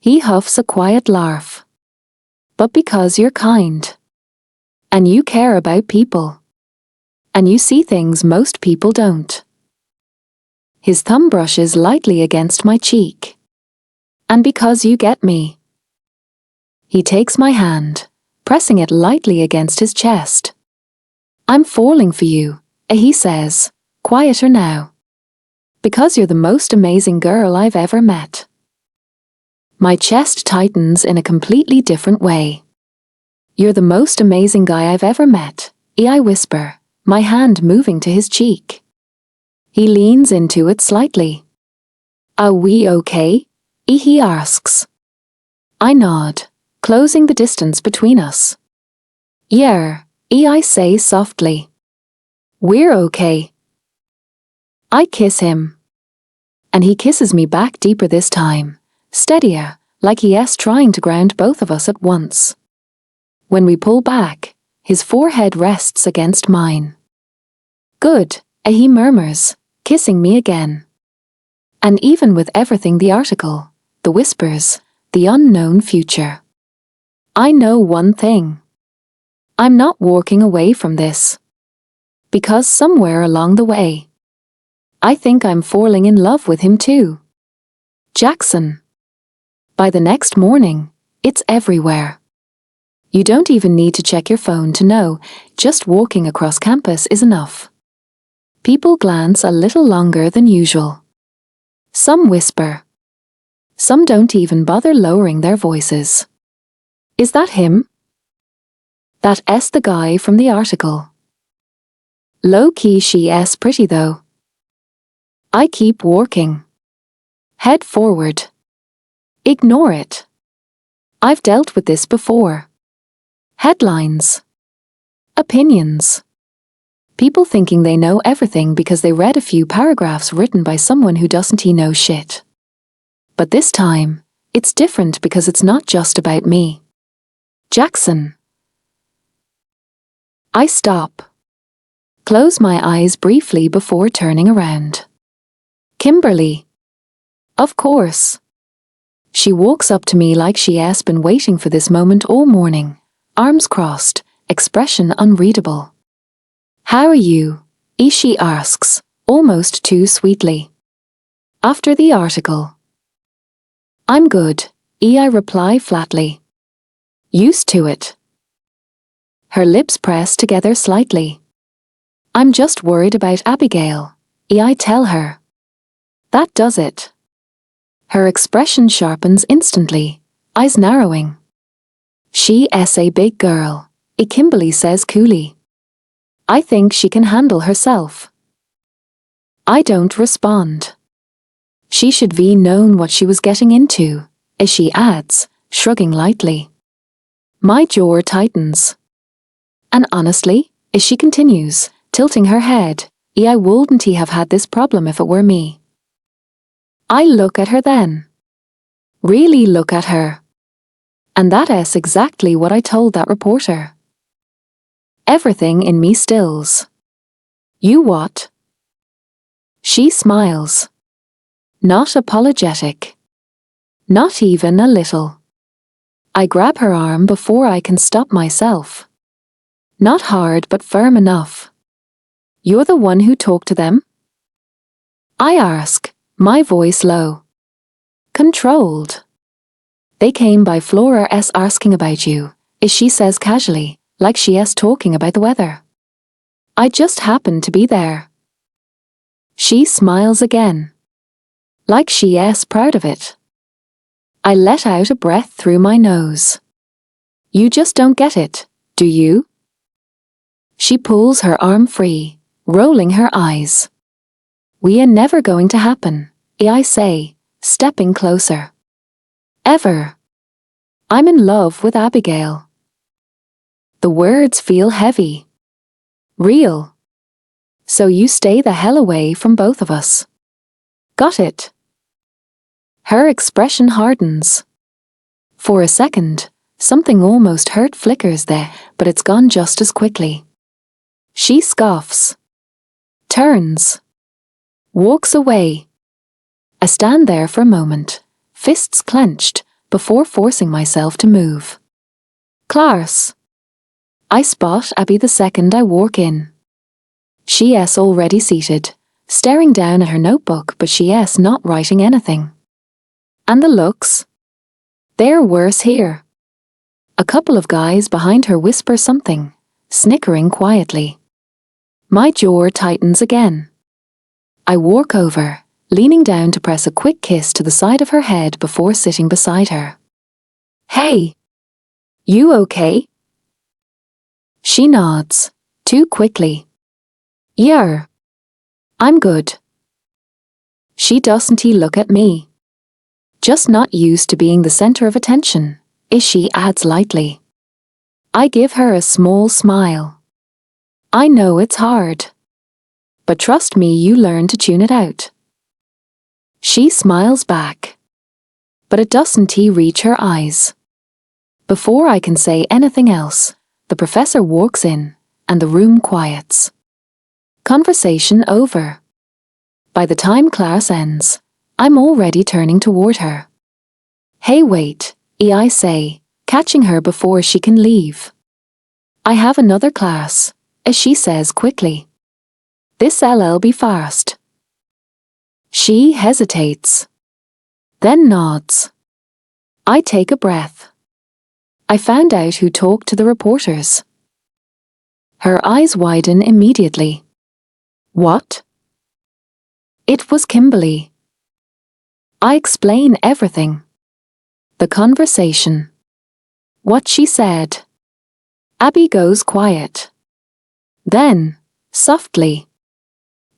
[SPEAKER 1] He huffs a quiet laugh. But because you're kind. And you care about people. And you see things most people don't. His thumb brushes lightly against my cheek. And because you get me. He takes my hand, pressing it lightly against his chest. I'm falling for you, he says, quieter now. Because you're the most amazing girl I've ever met. My chest tightens in a completely different way. You're the most amazing guy I've ever met, I whisper, my hand moving to his cheek. He leans into it slightly. Are we okay? He asks. I nod, closing the distance between us. Yeah, I say softly. We're okay. I kiss him. And he kisses me back deeper this time, steadier, like he's trying to ground both of us at once. When we pull back, his forehead rests against mine. Good, he murmurs, kissing me again. And even with everything, the article, the whispers, the unknown future. I know one thing. I'm not walking away from this. Because somewhere along the way, I think I'm falling in love with him too. Jackson. By the next morning, it's everywhere. You don't even need to check your phone to know, just walking across campus is enough. People glance a little longer than usual. Some whisper. Some don't even bother lowering their voices. Is that him? That's the guy from the article. Low-key she's pretty though. I keep walking. Head forward. Ignore it. I've dealt with this before. Headlines. Opinions. People thinking they know everything because they read a few paragraphs written by someone who doesn't know shit. But this time, it's different because it's not just about me. Jackson. I stop. Close my eyes briefly before turning around. Kimberly. Of course. She walks up to me like she's been waiting for this moment all morning, arms crossed, expression unreadable. How are you? She asks, almost too sweetly. After the article. I'm good, I reply flatly. Used to it. Her lips press together slightly. I'm just worried about Abigail, I tell her. That does it. Her expression sharpens instantly, eyes narrowing. She's a big girl, Kimberly says coolly. I think she can handle herself. I don't respond. She should be known what she was getting into, as she adds, shrugging lightly. My jaw tightens. And honestly, as she continues, tilting her head, I wouldn't have had this problem if it were me. I look at her then. Really look at her. And that's exactly what I told that reporter. Everything in me stills. You what? She smiles. Not apologetic. Not even a little. I grab her arm before I can stop myself. Not hard but firm enough. You're the one who talked to them? I ask, my voice low. Controlled. They came by Flora's asking about you, she says casually, like she's talking about the weather. I just happened to be there. She smiles again. Like she's proud of it. I let out a breath through my nose. You just don't get it, do you? She pulls her arm free, rolling her eyes. We are never going to happen, I say, stepping closer. Ever. I'm in love with Abigail. The words feel heavy. Real. So you stay the hell away from both of us. Got it? Her expression hardens. For a second, something almost hurt flickers there, but it's gone just as quickly. She scoffs. Turns. Walks away. I stand there for a moment, fists clenched, before forcing myself to move. Class. I spot Abby the second I walk in. She's already seated, staring down at her notebook, but she's not writing anything. And the looks? They're worse here. A couple of guys behind her whisper something, snickering quietly. My jaw tightens again. I walk over, leaning down to press a quick kiss to the side of her head before sitting beside her. Hey! You okay? She nods, too quickly. Yeah. I'm good. She doesn't look at me. Just not used to being the center of attention, she adds lightly. I give her a small smile. I know it's hard. But trust me, you learn to tune it out. She smiles back. But it doesn't reach her eyes. Before I can say anything else, the professor walks in, and the room quiets. Conversation over. By the time class ends, I'm already turning toward her. Hey wait, I say, catching her before she can leave. I have another class, as she says quickly. This'll be fast. She hesitates. Then nods. I take a breath. I found out who talked to the reporters. Her eyes widen immediately. What? It was Kimberly. I explain everything. The conversation. What she said. Abby goes quiet. Then, softly.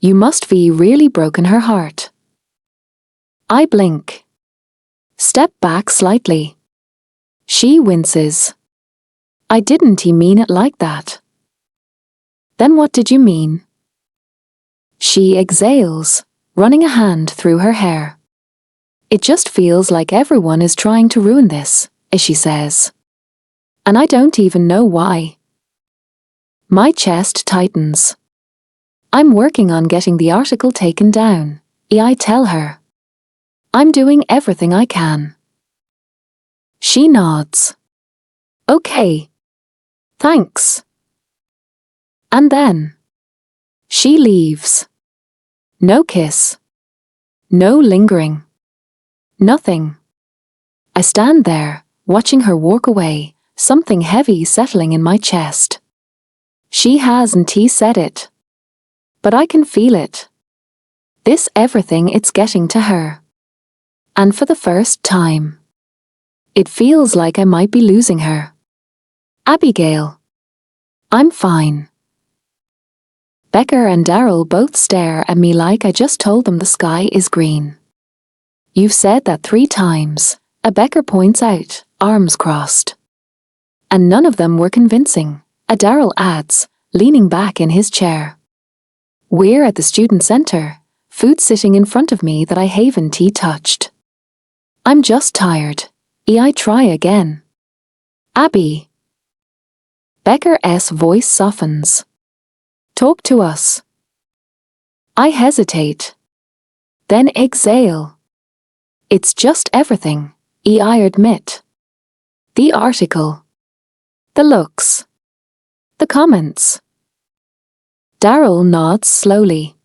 [SPEAKER 1] You must be really broken her heart. I blink. Step back slightly. She winces. I didn't mean it like that. Then what did you mean? She exhales, running a hand through her hair. It just feels like everyone is trying to ruin this, as she says. And I don't even know why. My chest tightens. I'm working on getting the article taken down, I tell her. I'm doing everything I can. She nods. Okay. Thanks. And then she leaves. No kiss. No lingering. Nothing. I stand there, watching her walk away, something heavy settling in my chest. She hasn't said it. But I can feel it. This everything it's getting to her. And for the first time, it feels like I might be losing her. Abigail. I'm fine. Becker and Daryl both stare at me like I just told them the sky is green. You've said that 3 times, a Becker points out, arms crossed. And none of them were convincing, a Daryl adds, leaning back in his chair. We're at the student center, food sitting in front of me that I haven't touched. I'm just tired. I try again. Abby. Becker's voice softens. Talk to us. I hesitate. Then exhale. It's just everything, I admit. The article. The looks. The comments. Daryl nods slowly.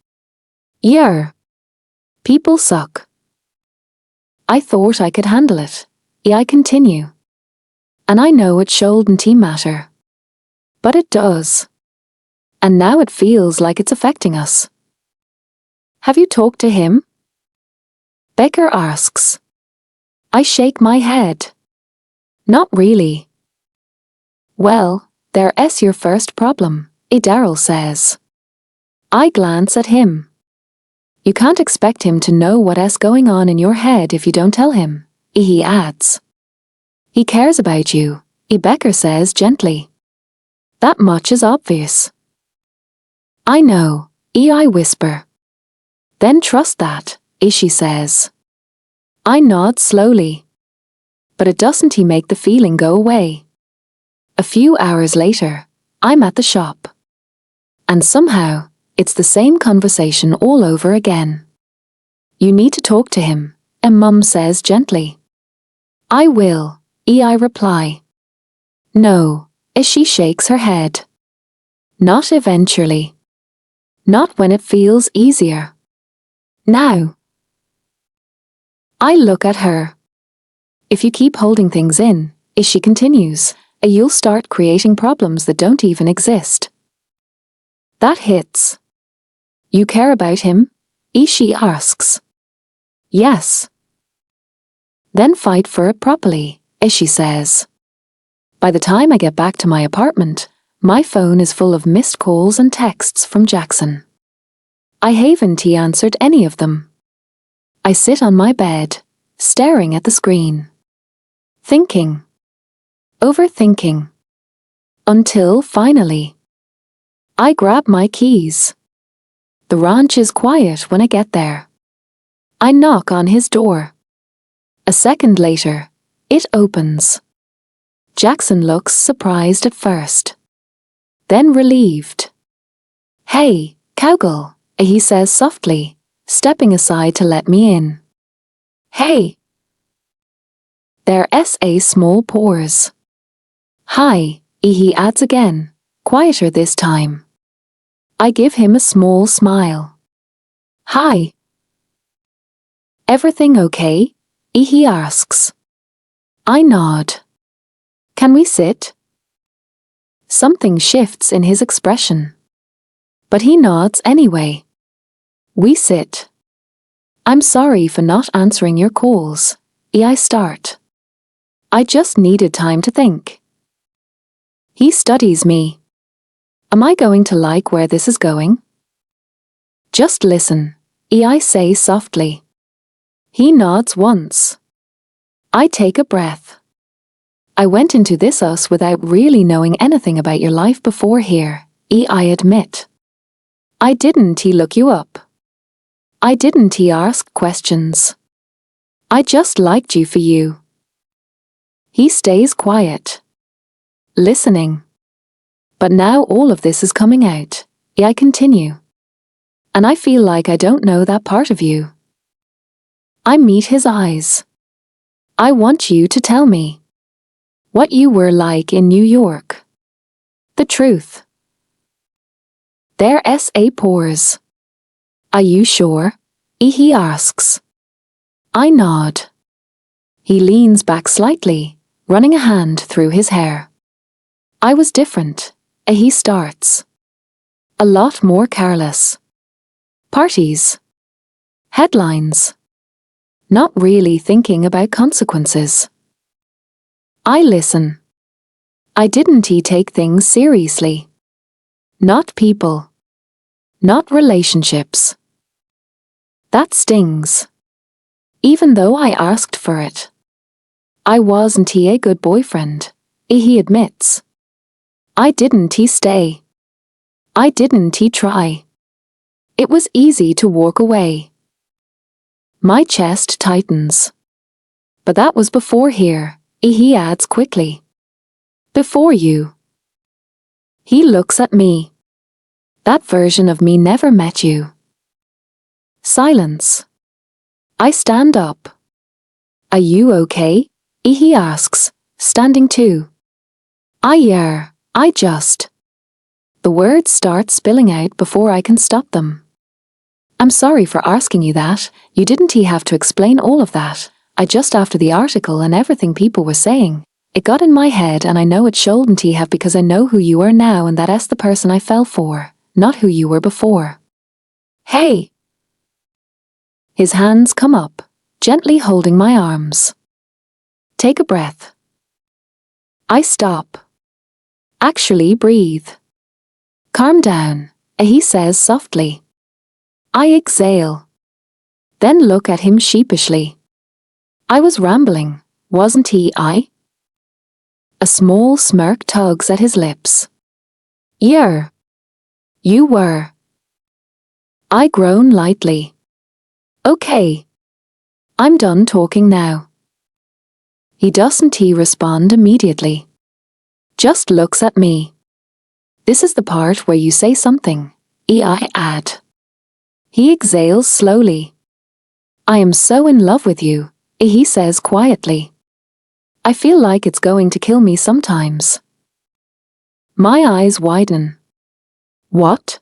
[SPEAKER 1] Yeah. People suck. I thought I could handle it. I continue. And I know it shouldn't matter. But it does. And now it feels like it's affecting us. Have you talked to him? Becker asks. I shake my head. Not really. Well, there's your first problem, Daryl says. I glance at him. You can't expect him to know what's going on in your head if you don't tell him, he adds. He cares about you, Becker says gently. That much is obvious. I know, I whisper. Then trust that, she says. I nod slowly. But it doesn't make the feeling go away. A few hours later, I'm at the shop. And somehow, it's the same conversation all over again. You need to talk to him, Mum says gently. I will, I reply. No, as she shakes her head. Not eventually. Not when it feels easier. Now. I look at her. If you keep holding things in, she continues, you'll start creating problems that don't even exist. That hits. You care about him? She asks. Yes. Then fight for it properly, she says. By the time I get back to my apartment, my phone is full of missed calls and texts from Jackson. I haven't answered any of them. I sit on my bed, staring at the screen. Thinking. Overthinking. Until finally, I grab my keys. The ranch is quiet when I get there. I knock on his door. A second later, it opens. Jackson looks surprised at first. Then relieved. Hey, cowgirl, he says softly, stepping aside to let me in. Hey. There's a small pause. Hi, he adds again, quieter this time. I give him a small smile. Hi. Everything okay? He asks. I nod. Can we sit? Something shifts in his expression. But he nods anyway. We sit. I'm sorry for not answering your calls. I start. I just needed time to think. He studies me. Am I going to like where this is going? Just listen, I say softly. He nods once. I take a breath. I went into this us without really knowing anything about your life before here, I admit. I didn't he look you up. I didn't he ask questions. I just liked you for you. He stays quiet. Listening. But now all of this is coming out, I continue. And I feel like I don't know that part of you. I meet his eyes. I want you to tell me what you were like in New York. The truth. Their SA pours. Are you sure? He asks. I nod. He leans back slightly, running a hand through his hair. I was different, he starts. A lot more careless. Parties. Headlines. Not really thinking about consequences. I listen. I didn't he take things seriously. Not people. Not relationships. That stings. Even though I asked for it. I wasn't he a good boyfriend, he admits. I didn't he stay. I didn't he try. It was easy to walk away. My chest tightens. But that was before here, he adds quickly. Before you. He looks at me. That version of me never met you. Silence. I stand up. Are you okay? He asks, standing too. I just. The words start spilling out before I can stop them. I'm sorry for asking you that, you didn't have to explain all of that. I just after the article and everything people were saying, it got in my head and I know it shouldn't have because I know who you are now and that's the person I fell for, not who you were before. Hey! His hands come up, gently holding my arms. Take a breath. I stop. Actually breathe. Calm down, he says softly. I exhale. Then look at him sheepishly. I was rambling, wasn't I? A small smirk tugs at his lips. Yeah. You were. I groan lightly. Okay. I'm done talking now. He doesn't respond immediately. Just looks at me. This is the part where you say something, I add. He exhales slowly. I am so in love with you, he says quietly. I feel like it's going to kill me sometimes. My eyes widen. What?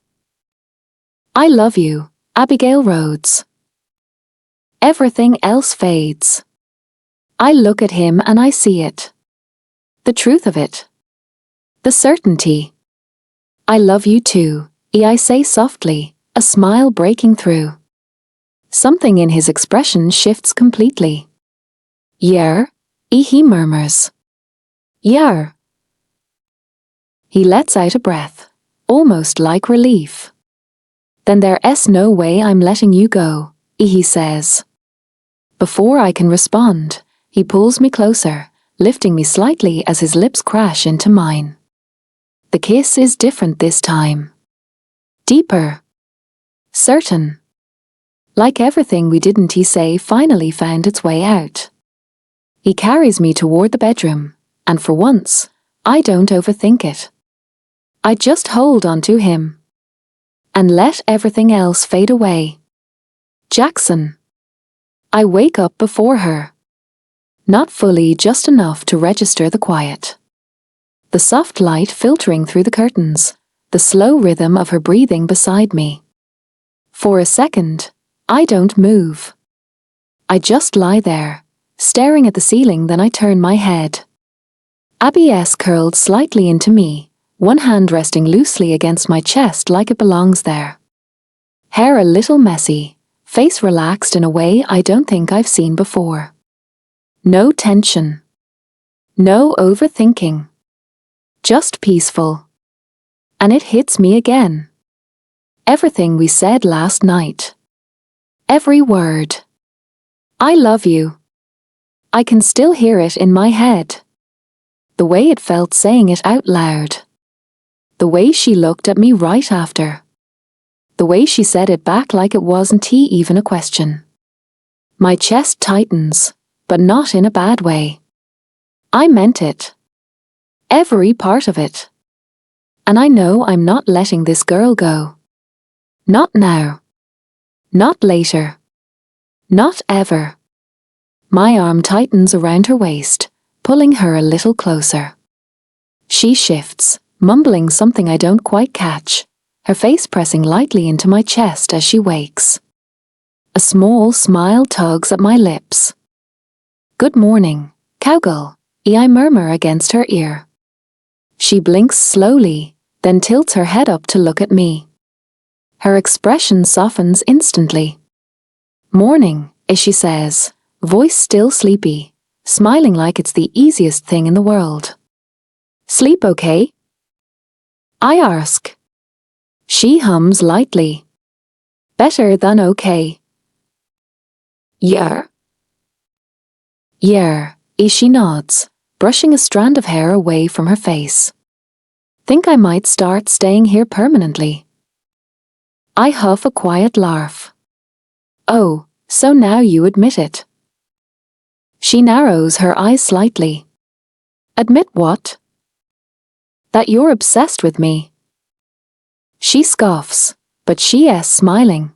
[SPEAKER 1] I love you, Abigail Rhodes. Everything else fades. I look at him and I see it. The truth of it. The certainty. I love you too, I say softly, a smile breaking through. Something in his expression shifts completely. Yeah, he murmurs. Yeah. He lets out a breath, almost like relief. Then there's no way I'm letting you go, he says. Before I can respond, he pulls me closer, lifting me slightly as his lips crash into mine. The kiss is different this time. Deeper. Certain. Like everything we didn't say finally found its way out. He carries me toward the bedroom, and for once, I don't overthink it. I just hold on to him. And let everything else fade away. Jackson. I wake up before her. Not fully, just enough to register the quiet. The soft light filtering through the curtains, the slow rhythm of her breathing beside me. For a second, I don't move. I just lie there, staring at the ceiling, then I turn my head. Abby curled slightly into me, one hand resting loosely against my chest like it belongs there. Hair a little messy, face relaxed in a way I don't think I've seen before. No tension. No overthinking. Just peaceful. And it hits me again. Everything we said last night. Every word. I love you. I can still hear it in my head. The way it felt saying it out loud. The way she looked at me right after. The way she said it back like it wasn't even a question. My chest tightens, but not in a bad way. I meant it. Every part of it. And I know I'm not letting this girl go. Not now. Not later. Not ever. My arm tightens around her waist, pulling her a little closer. She shifts, mumbling something I don't quite catch, her face pressing lightly into my chest as she wakes. A small smile tugs at my lips. Good morning, cowgirl, I murmur against her ear. She blinks slowly, then tilts her head up to look at me. Her expression softens instantly. Morning, she says, voice still sleepy, smiling like it's the easiest thing in the world. Sleep okay? I ask. She hums lightly. Better than okay. Yeah. Yeah, she nods, brushing a strand of hair away from her face. Think I might start staying here permanently. I huff a quiet laugh. Oh, so now you admit it. She narrows her eyes slightly. Admit what? That you're obsessed with me. She scoffs, but she's smiling.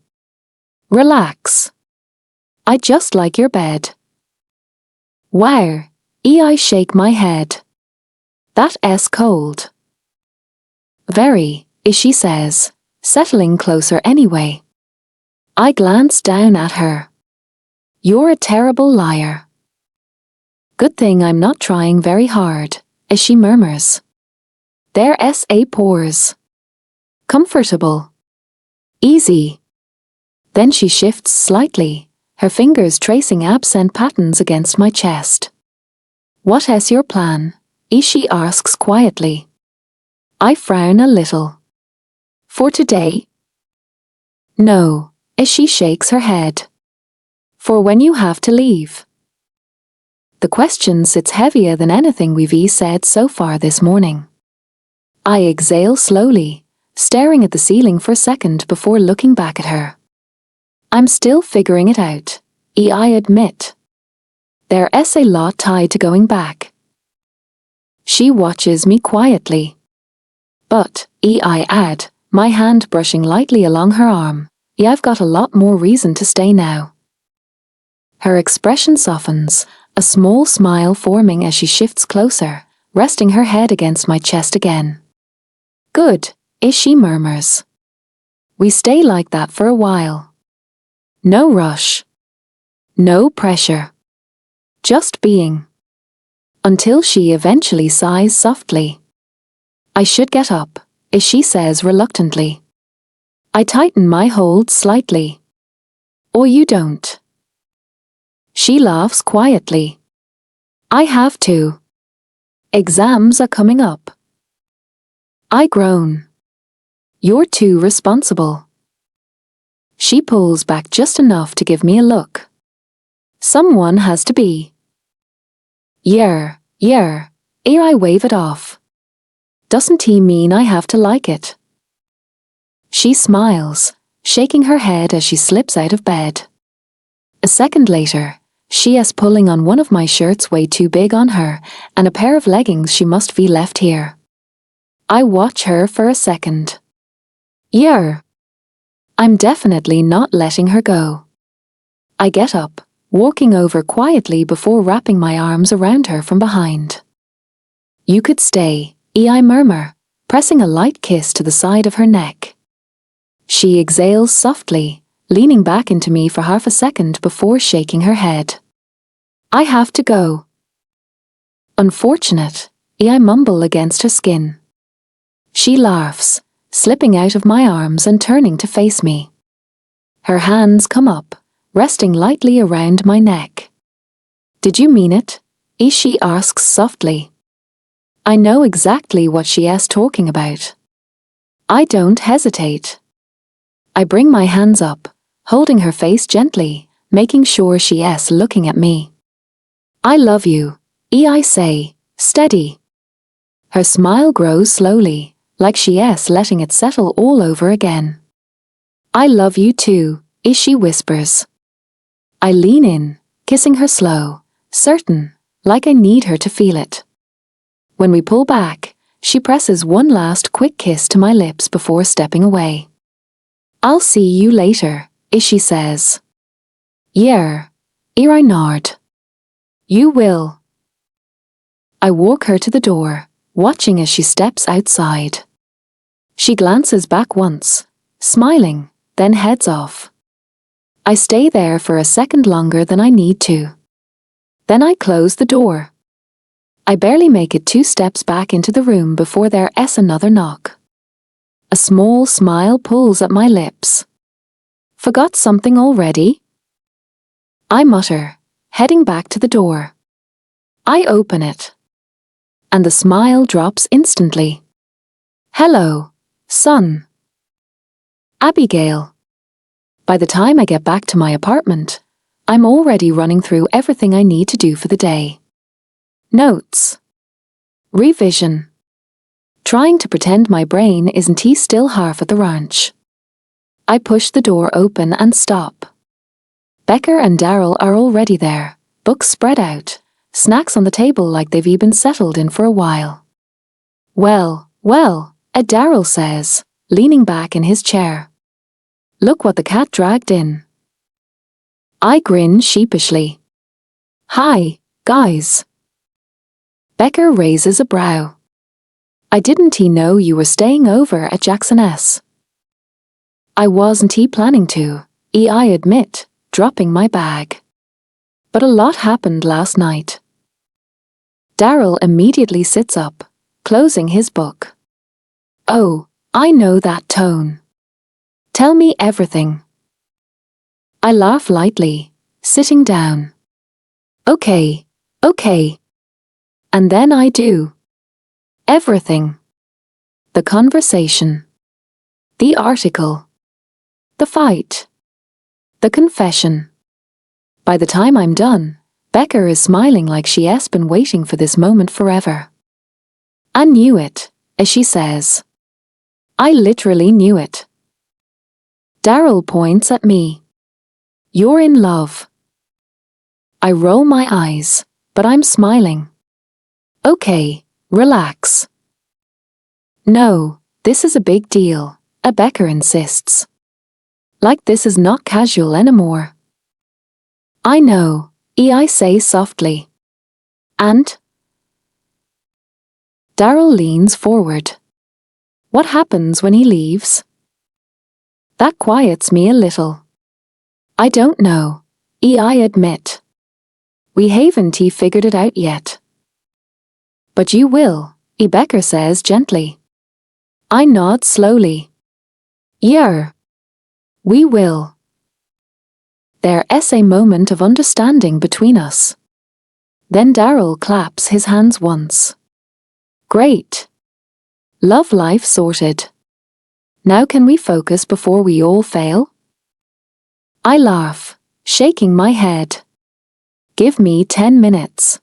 [SPEAKER 1] Relax. I just like your bed. Wow, I shake my head. That's cold. Very, she says, settling closer anyway. I glance down at her. You're a terrible liar. Good thing I'm not trying very hard, as she murmurs. There's a pause. Comfortable. Easy. Then she shifts slightly, her fingers tracing absent patterns against my chest. What's your plan? She asks quietly. I frown a little. For today? No, as she shakes her head. For when you have to leave. The question sits heavier than anything we've said so far this morning. I exhale slowly, staring at the ceiling for a second before looking back at her. I'm still figuring it out, I admit. There's a lot tied to going back. She watches me quietly. But, I add, my hand brushing lightly along her arm, I've got a lot more reason to stay now. Her expression softens, a small smile forming as she shifts closer, resting her head against my chest again. Good, she murmurs. We stay like that for a while. No rush. No pressure. Just being. Until she eventually sighs softly. I should get up, she says reluctantly. I tighten my hold slightly. Or you don't. She laughs quietly. I have to. Exams are coming up. I groan. You're too responsible. She pulls back just enough to give me a look. Someone has to be. Yeah, I wave it off. Doesn't he mean I have to like it? She smiles, shaking her head as she slips out of bed. A second later, she is pulling on one of my shirts way too big on her, and a pair of leggings she must be left here. I watch her for a second. Yeah. I'm definitely not letting her go. I get up, walking over quietly before wrapping my arms around her from behind. You could stay, I murmur, pressing a light kiss to the side of her neck. She exhales softly, leaning back into me for half a second before shaking her head. I have to go. Unfortunate, I mumble against her skin. She laughs, slipping out of my arms and turning to face me. Her hands come up, resting lightly around my neck. Did you mean it? She asks softly. I know exactly what she is talking about. I don't hesitate. I bring my hands up, holding her face gently, making sure she is looking at me. I love you, I say, steady. Her smile grows slowly, like she is letting it settle all over again. I love you too, she whispers. I lean in, kissing her slow, certain, like I need her to feel it. When we pull back, she presses one last quick kiss to my lips before stepping away. I'll see you later, she says. Yeah, I nod. You will. I walk her to the door, watching as she steps outside. She glances back once, smiling, then heads off. I stay there for a second longer than I need to. Then I close the door. I barely make it 2 steps back into the room before there is another knock. A small smile pulls at my lips. Forgot something already? I mutter, heading back to the door. I open it. And the smile drops instantly. Hello, son. Abigail. By the time I get back to my apartment, I'm already running through everything I need to do for the day. Notes. Revision. Trying to pretend my brain isn't still half at the ranch. I push the door open and stop. Becker and Daryl are already there, books spread out, snacks on the table like they've been settled in for a while. Well, Daryl says, leaning back in his chair. Look what the cat dragged in. I grin sheepishly. Hi, guys. Becker raises a brow. I didn't know you were staying over at Jackson's. I wasn't planning to, I admit, dropping my bag. But a lot happened last night. Daryl immediately sits up, closing his book. Oh, I know that tone. Tell me everything. I laugh lightly, sitting down. Okay. And then I do. Everything. The conversation. The article. The fight. The confession. By the time I'm done, Becker is smiling like she has been waiting for this moment forever. I knew it, as she says. I literally knew it. Daryl points at me. You're in love. I roll my eyes, but I'm smiling. Okay, relax. No, this is a big deal, Becker insists. Like this is not casual anymore. I know, I say softly. And? Daryl leans forward. What happens when he leaves? That quiets me a little. I don't know, I admit. We haven't figured it out yet. But you will, Becker says gently. I nod slowly. Yeah. We will. There is a moment of understanding between us. Then Daryl claps his hands once. Great. Love life sorted. Now can we focus before we all fail? I laugh, shaking my head. Give me 10 minutes.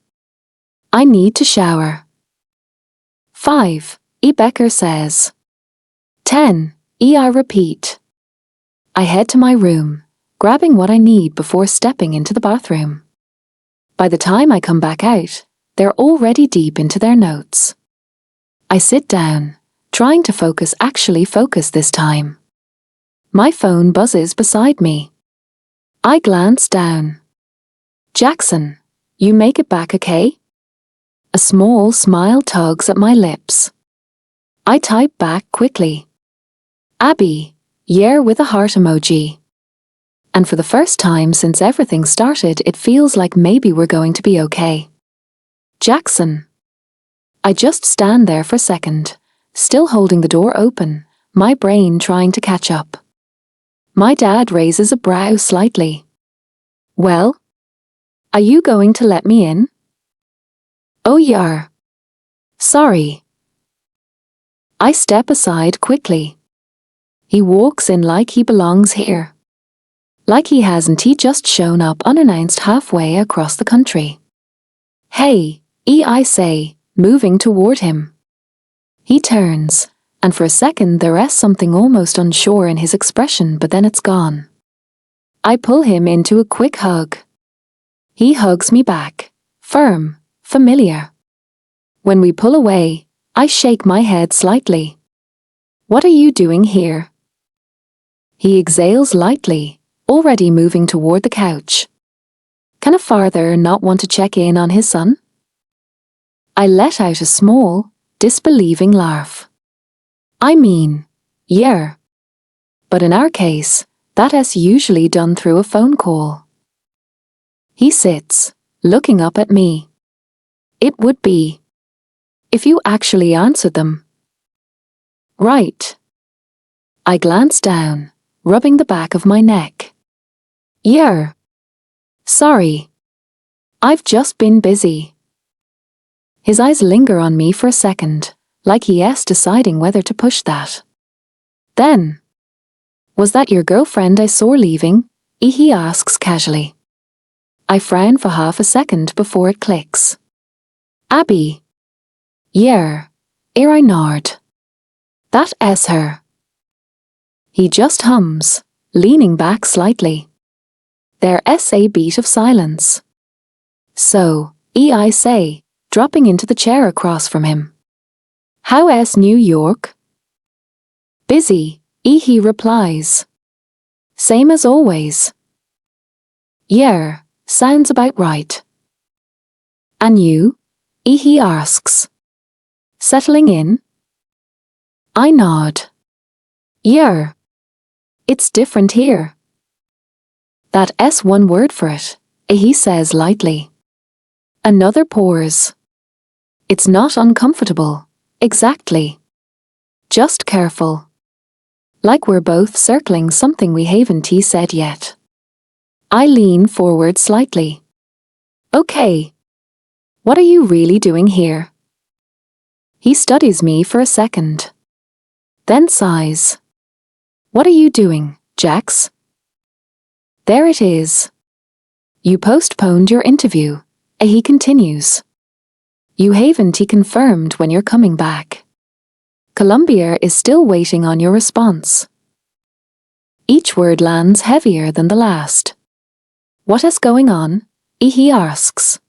[SPEAKER 1] I need to shower. 5, Becker says. 10, I repeat. I head to my room, grabbing what I need before stepping into the bathroom. By the time I come back out, they're already deep into their notes. I sit down, trying to actually focus this time. My phone buzzes beside me. I glance down. Jackson, you make it back okay? A small smile tugs at my lips. I type back quickly. Abby, yeah, with a heart emoji. And for the first time since everything started, it feels like maybe we're going to be okay. Jackson. I just stand there for a second, still holding the door open, my brain trying to catch up. My dad raises a brow slightly. Well? Are you going to let me in? Oh, yar. Sorry. I step aside quickly. He walks in like he belongs here. Like he hasn't just shown up unannounced halfway across the country. Hey, I say, moving toward him. He turns, and for a second there is something almost unsure in his expression, but then it's gone. I pull him into a quick hug. He hugs me back, firm, familiar. When we pull away, I shake my head slightly. What are you doing here? He exhales lightly, already moving toward the couch. Can a father not want to check in on his son? I let out a small, disbelieving laugh. I mean, yeah. But in our case, that is usually done through a phone call. He sits, looking up at me. It would be. If you actually answered them. Right. I glance down, rubbing the back of my neck. Yeah. Sorry. I've just been busy. His eyes linger on me for a second, like he is deciding whether to push that. Then, was that your girlfriend I saw leaving? He asks casually. I frown for half a second before it clicks. Abby. Yeah, ere I nod. That is her. He just hums, leaning back slightly. There is a beat of silence. So, I say, dropping into the chair across from him. How is New York? Busy, he replies. Same as always. Yeah, sounds about right. And you? He asks. Settling in? I nod. Yeah. It's different here. That is one word for it, he says lightly. Another pause. It's not uncomfortable, exactly. Just careful. Like we're both circling something we haven't said yet. I lean forward slightly. Okay. What are you really doing here? He studies me for a second. Then sighs. What are you doing, Jax? There it is. You postponed your interview, he continues. You haven't confirmed when you're coming back. Columbia is still waiting on your response. Each word lands heavier than the last. What is going on? He asks.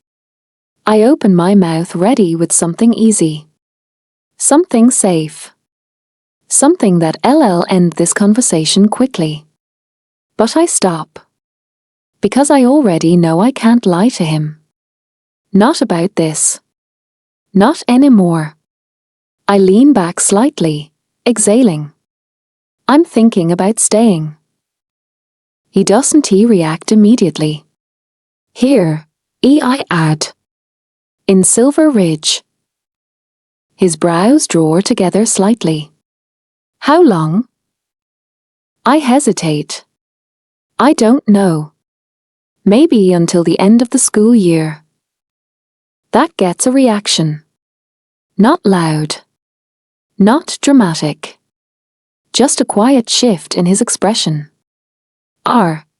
[SPEAKER 1] I open my mouth ready with something easy. Something safe. Something that'll end this conversation quickly. But I stop. Because I already know I can't lie to him. Not about this. Not anymore. I lean back slightly, exhaling. I'm thinking about staying. He doesn't react immediately. Here, I add. In Silver Ridge. His brows draw together slightly. How long? I hesitate. I don't know. Maybe until the end of the school year. That gets a reaction. Not loud. Not dramatic. Just a quiet shift in his expression.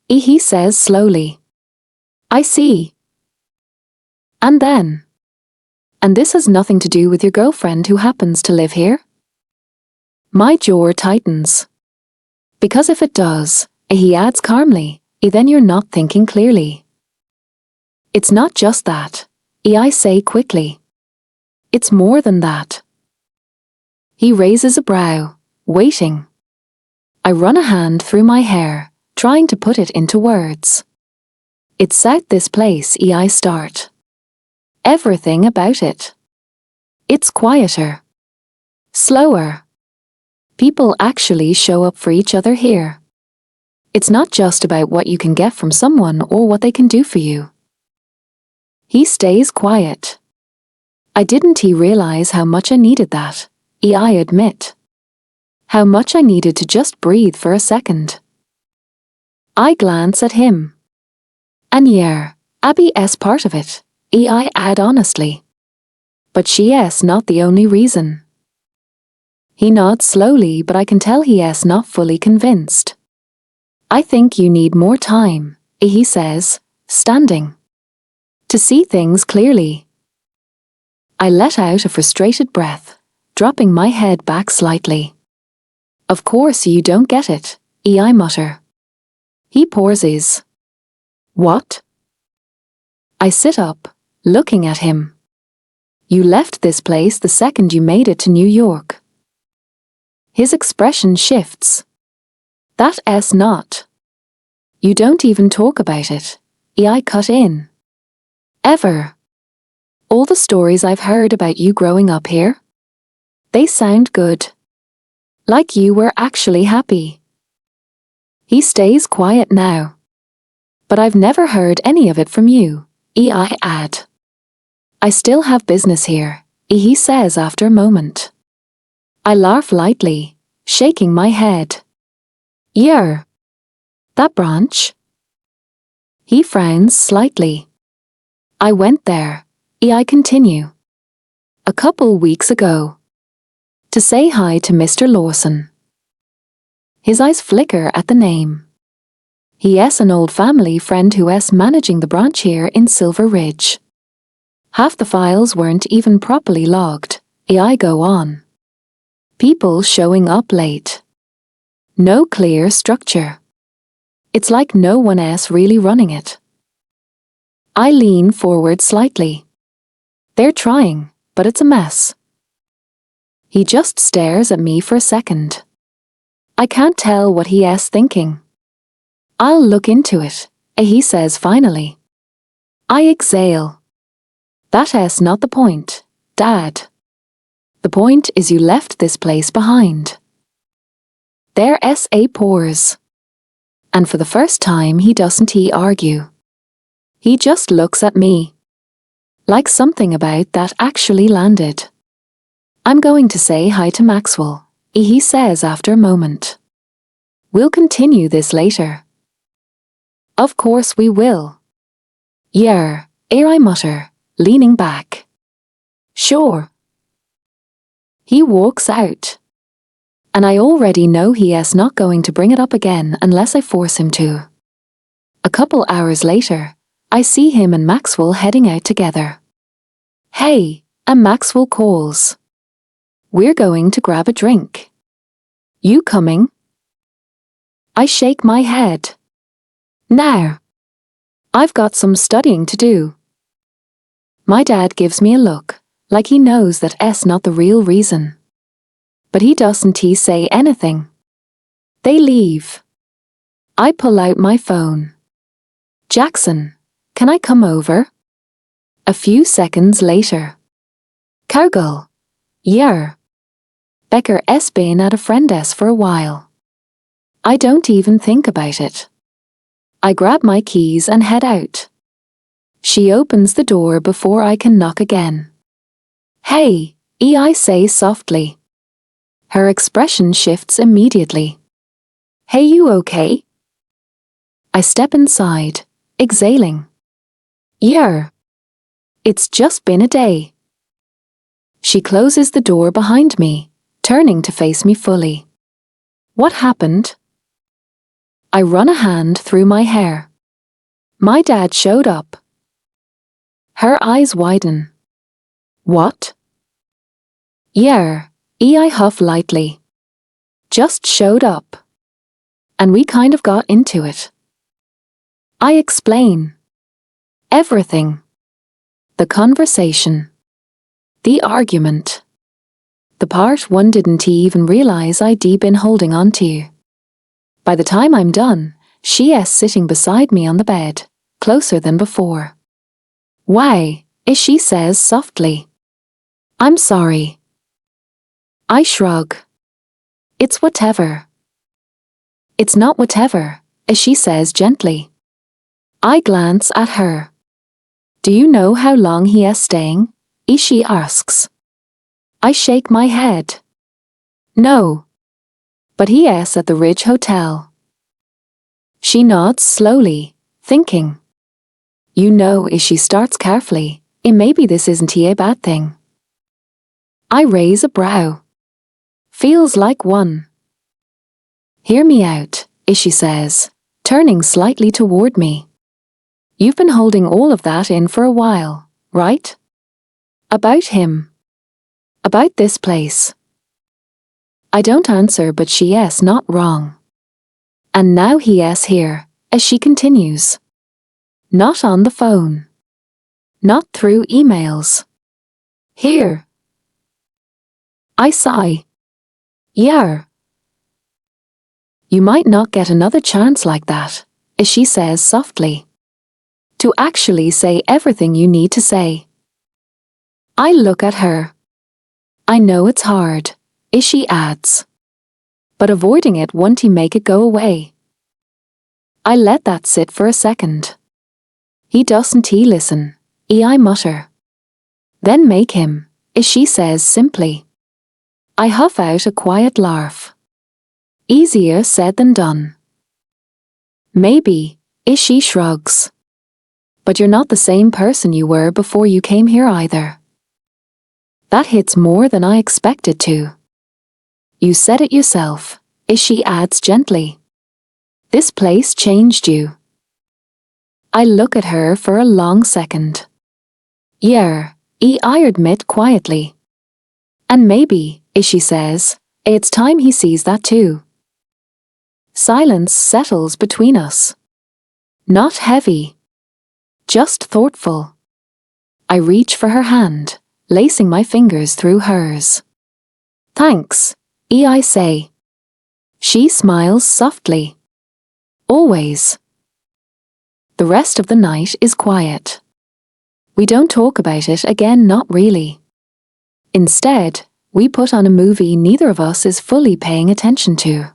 [SPEAKER 1] He says slowly. I see. And then. And this has nothing to do with your girlfriend who happens to live here? My jaw tightens. Because if it does, he adds calmly, then you're not thinking clearly. It's not just that, I say quickly. It's more than that. He raises a brow, waiting. I run a hand through my hair, trying to put it into words. It's at this place I start. Everything about it. It's quieter. Slower. People actually show up for each other here. It's not just about what you can get from someone or what they can do for you. He stays quiet. I didn't realize how much I needed that. I admit. How much I needed to just breathe for a second. I glance at him. And yeah, Abby's part of it. I add honestly. But she's not the only reason. He nods slowly, but I can tell he's not fully convinced. I think you need more time, he says, standing. To see things clearly. I let out a frustrated breath, dropping my head back slightly. Of course you don't get it, I mutter. He pauses. What? I sit up, looking at him. You left this place the second you made it to New York. His expression shifts. That's not. You don't even talk about it, I cut in. Ever. All the stories I've heard about you growing up here? They sound good. Like you were actually happy. He stays quiet now. But I've never heard any of it from you, I add. I still have business here, he says after a moment. I laugh lightly, shaking my head. Yeah. That branch? He frowns slightly. I went there, I continue. A couple weeks ago. To say hi to Mr. Lawson. His eyes flicker at the name. He's an old family friend who's managing the branch here in Silver Ridge. Half the files weren't even properly logged, I go on. People showing up late. No clear structure. It's like no one else really running it. I lean forward slightly. They're trying, but it's a mess. He just stares at me for a second. I can't tell what he's thinking. I'll look into it, he says finally. I exhale. That's not the point, Dad. The point is you left this place behind. There's a pause. And for the first time he doesn't argue. He just looks at me. Like something about that actually landed. I'm going to say hi to Maxwell, he says after a moment. We'll continue this later. Of course we will. Yeah, I mutter, leaning back. Sure. He walks out. And I already know he's not going to bring it up again unless I force him to. A couple hours later, I see him and Maxwell heading out together. Hey, and Maxwell calls. We're going to grab a drink. You coming? I shake my head. Now. I've got some studying to do. My dad gives me a look, like he knows that's not the real reason. But he doesn't say anything. They leave. I pull out my phone. Jackson, can I come over? A few seconds later. Cargill. Yeah. Becker's been at a friend's for a while. I don't even think about it. I grab my keys and head out. She opens the door before I can knock again. Hey, I say softly. Her expression shifts immediately. Hey, you okay? I step inside, exhaling. Yeah. It's just been a day. She closes the door behind me, turning to face me fully. What happened? I run a hand through my hair. My dad showed up. Her eyes widen. What? Yeah, I huff lightly. Just showed up. And we kind of got into it. I explain. Everything. The conversation. The argument. The part one didn't even realize I'd been holding on to. By the time I'm done, she's sitting beside me on the bed, closer than before. Why? She says softly. I'm sorry. I shrug. It's whatever. It's not whatever, she says gently. I glance at her. Do you know how long he is staying? She asks. I shake my head. No. But yes, at the Ridge Hotel. She nods slowly, thinking. You know, she starts carefully. Maybe this isn't a bad thing. I raise a brow. Feels like one. Hear me out, she says, turning slightly toward me. You've been holding all of that in for a while, right? About him. About this place. I don't answer, but she's not wrong. And now he's here, as she continues. Not on the phone. Not through emails. Here. I sigh. Yeah. You might not get another chance like that, as she says softly. To actually say everything you need to say. I look at her. I know it's hard, she adds. But avoiding it won't make it go away. I let that sit for a second. He doesn't listen, I mutter. Then make him, she says simply. I huff out a quiet laugh. Easier said than done. Maybe, she shrugs. But you're not the same person you were before you came here either. That hits more than I expected to. You said it yourself, she adds gently. This place changed you. I look at her for a long second. Yeah, I admit quietly. And maybe, she says, it's time he sees that too. Silence settles between us. Not heavy. Just thoughtful. I reach for her hand, lacing my fingers through hers. Thanks, I say. She smiles softly. Always. The rest of the night is quiet. We don't talk about it again, not really. Instead, we put on a movie neither of us is fully paying attention to.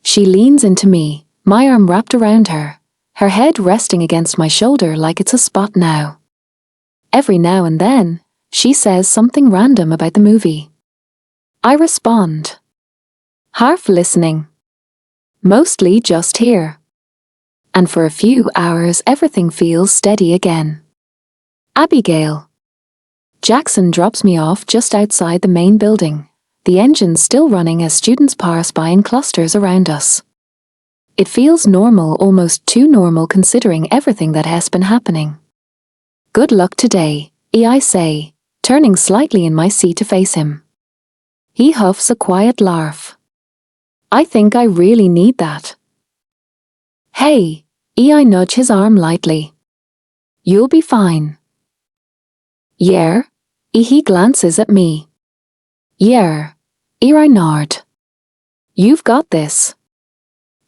[SPEAKER 1] She leans into me, my arm wrapped around her, her head resting against my shoulder like it's a spot now. Every now and then, she says something random about the movie. I respond. Half listening. Mostly just here. And for a few hours everything feels steady again. Abigail. Jackson drops me off just outside the main building, the engine still running as students pass by in clusters around us. It feels normal, almost too normal considering everything that has been happening. Good luck today, I say, turning slightly in my seat to face him. He huffs a quiet laugh. I think I really need that. Hey, I nudge his arm lightly. You'll be fine. Yeah, he glances at me. Yeah, I nod. You've got this.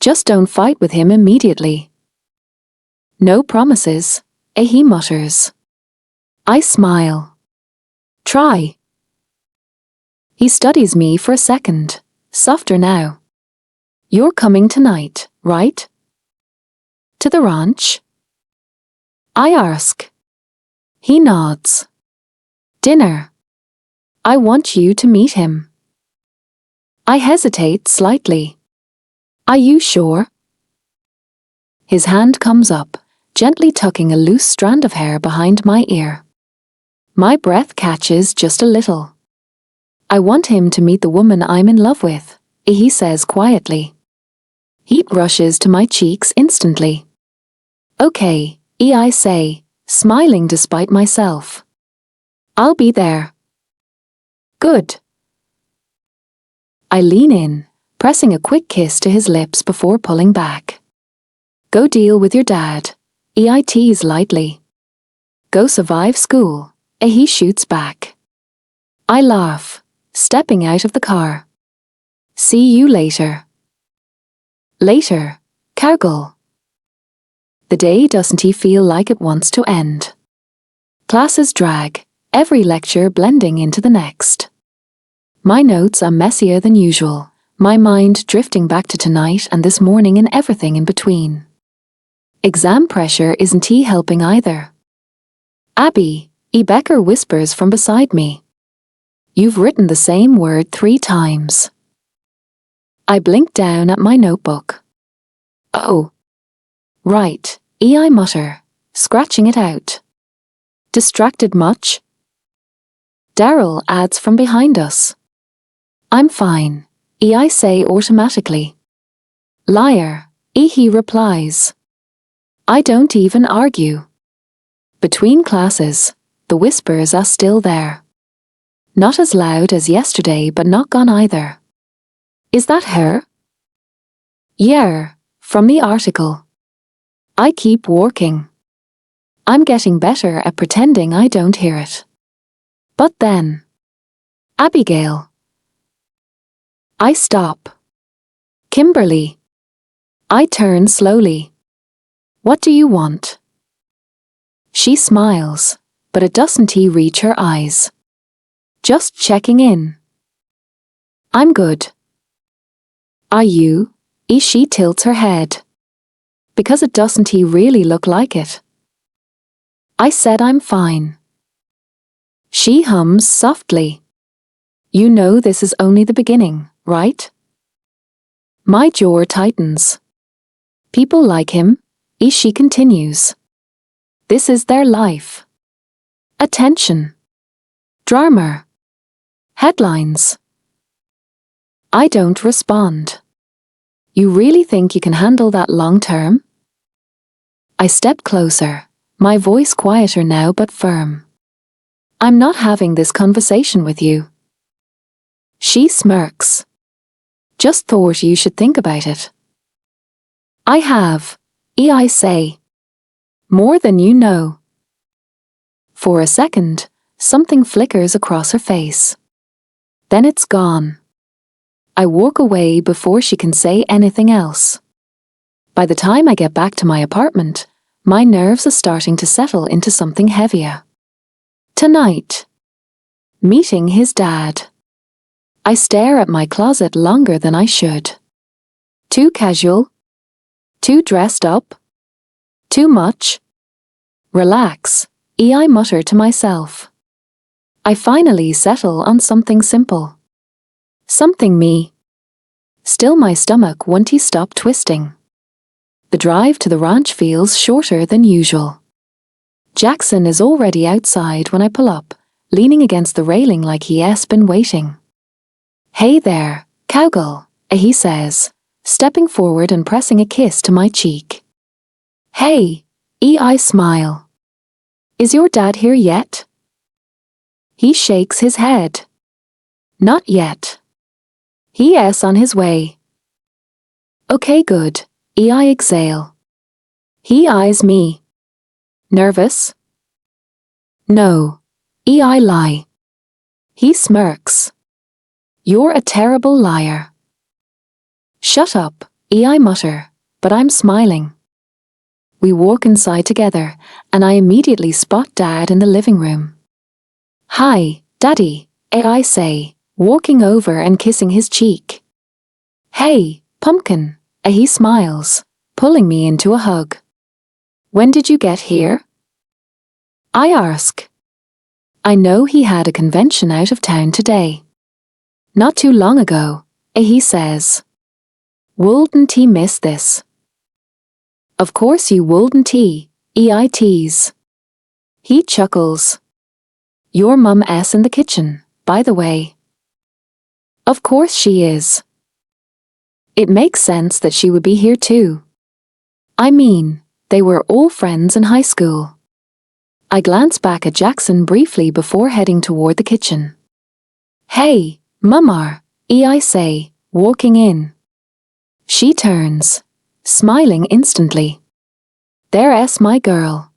[SPEAKER 1] Just don't fight with him immediately. No promises, he mutters. I smile. Try. He studies me for a second, softer now. You're coming tonight, right? To the ranch? I ask. He nods. Dinner. I want you to meet him. I hesitate slightly. Are you sure? His hand comes up, gently tucking a loose strand of hair behind my ear. My breath catches just a little. I want him to meet the woman I'm in love with, he says quietly. Heat rushes to my cheeks instantly. Okay, I say, smiling despite myself. I'll be there. Good. I lean in, pressing a quick kiss to his lips before pulling back. Go deal with your dad, I tease lightly. Go survive school, he shoots back. I laugh, stepping out of the car. See you later. Later, Cargill. The day doesn't feel like it wants to end. Classes drag, every lecture blending into the next. My notes are messier than usual, my mind drifting back to tonight and this morning and everything in between. Exam pressure isn't helping either. Abby, Becker whispers from beside me. You've written the same word 3 times. I blink down at my notebook. Oh. Right, I mutter, scratching it out. Distracted much? Daryl adds from behind us. I'm fine, I say automatically. Liar, he replies. I don't even argue. Between classes, the whispers are still there. Not as loud as yesterday, but not gone either. Is that her? Yeah, from the article. I keep working. I'm getting better at pretending I don't hear it. But then. Abigail. I stop. Kimberly. I turn slowly. What do you want? She smiles, but it doesn't reach her eyes. Just checking in. I'm good. Are you? She tilts her head. Because it doesn't really look like it. I said I'm fine. She hums softly. You know this is only the beginning, right? My jaw tightens. People like him, she continues. This is their life. Attention. Drama. Headlines. I don't respond. You really think you can handle that long term? I step closer, my voice quieter now but firm. I'm not having this conversation with you. She smirks. Just thought you should think about it. I have, I say. More than you know. For a second, something flickers across her face. Then it's gone. I walk away before she can say anything else. By the time I get back to my apartment, my nerves are starting to settle into something heavier. Tonight. Meeting his dad. I stare at my closet longer than I should. Too casual? Too dressed up? Too much? Relax, I mutter to myself. I finally settle on something simple. Something me. Still my stomach won't stop twisting. The drive to the ranch feels shorter than usual. Jackson is already outside when I pull up, leaning against the railing like he has been waiting. Hey there, cowgirl, he says, stepping forward and pressing a kiss to my cheek. Hey, I smile. Is your dad here yet? He shakes his head. Not yet. He is on his way. Okay, good, I exhale. He eyes me. Nervous? No, I lie. He smirks. You're a terrible liar. Shut up, I mutter, but I'm smiling. We walk inside together, and I immediately spot Dad in the living room. Hi, Daddy, I say, walking over and kissing his cheek. Hey, pumpkin, he smiles, pulling me into a hug. When did you get here? I ask. I know he had a convention out of town today. Not too long ago, he says. Wouldn't he miss this? Of course you wouldn't I tease. He chuckles. Your mum-s in the kitchen, by the way. Of course she is. It makes sense that she would be here too. I mean, they were all friends in high school. I glance back at Jackson briefly before heading toward the kitchen. Hey, Mumar, I say, walking in. She turns, smiling instantly. There's my girl.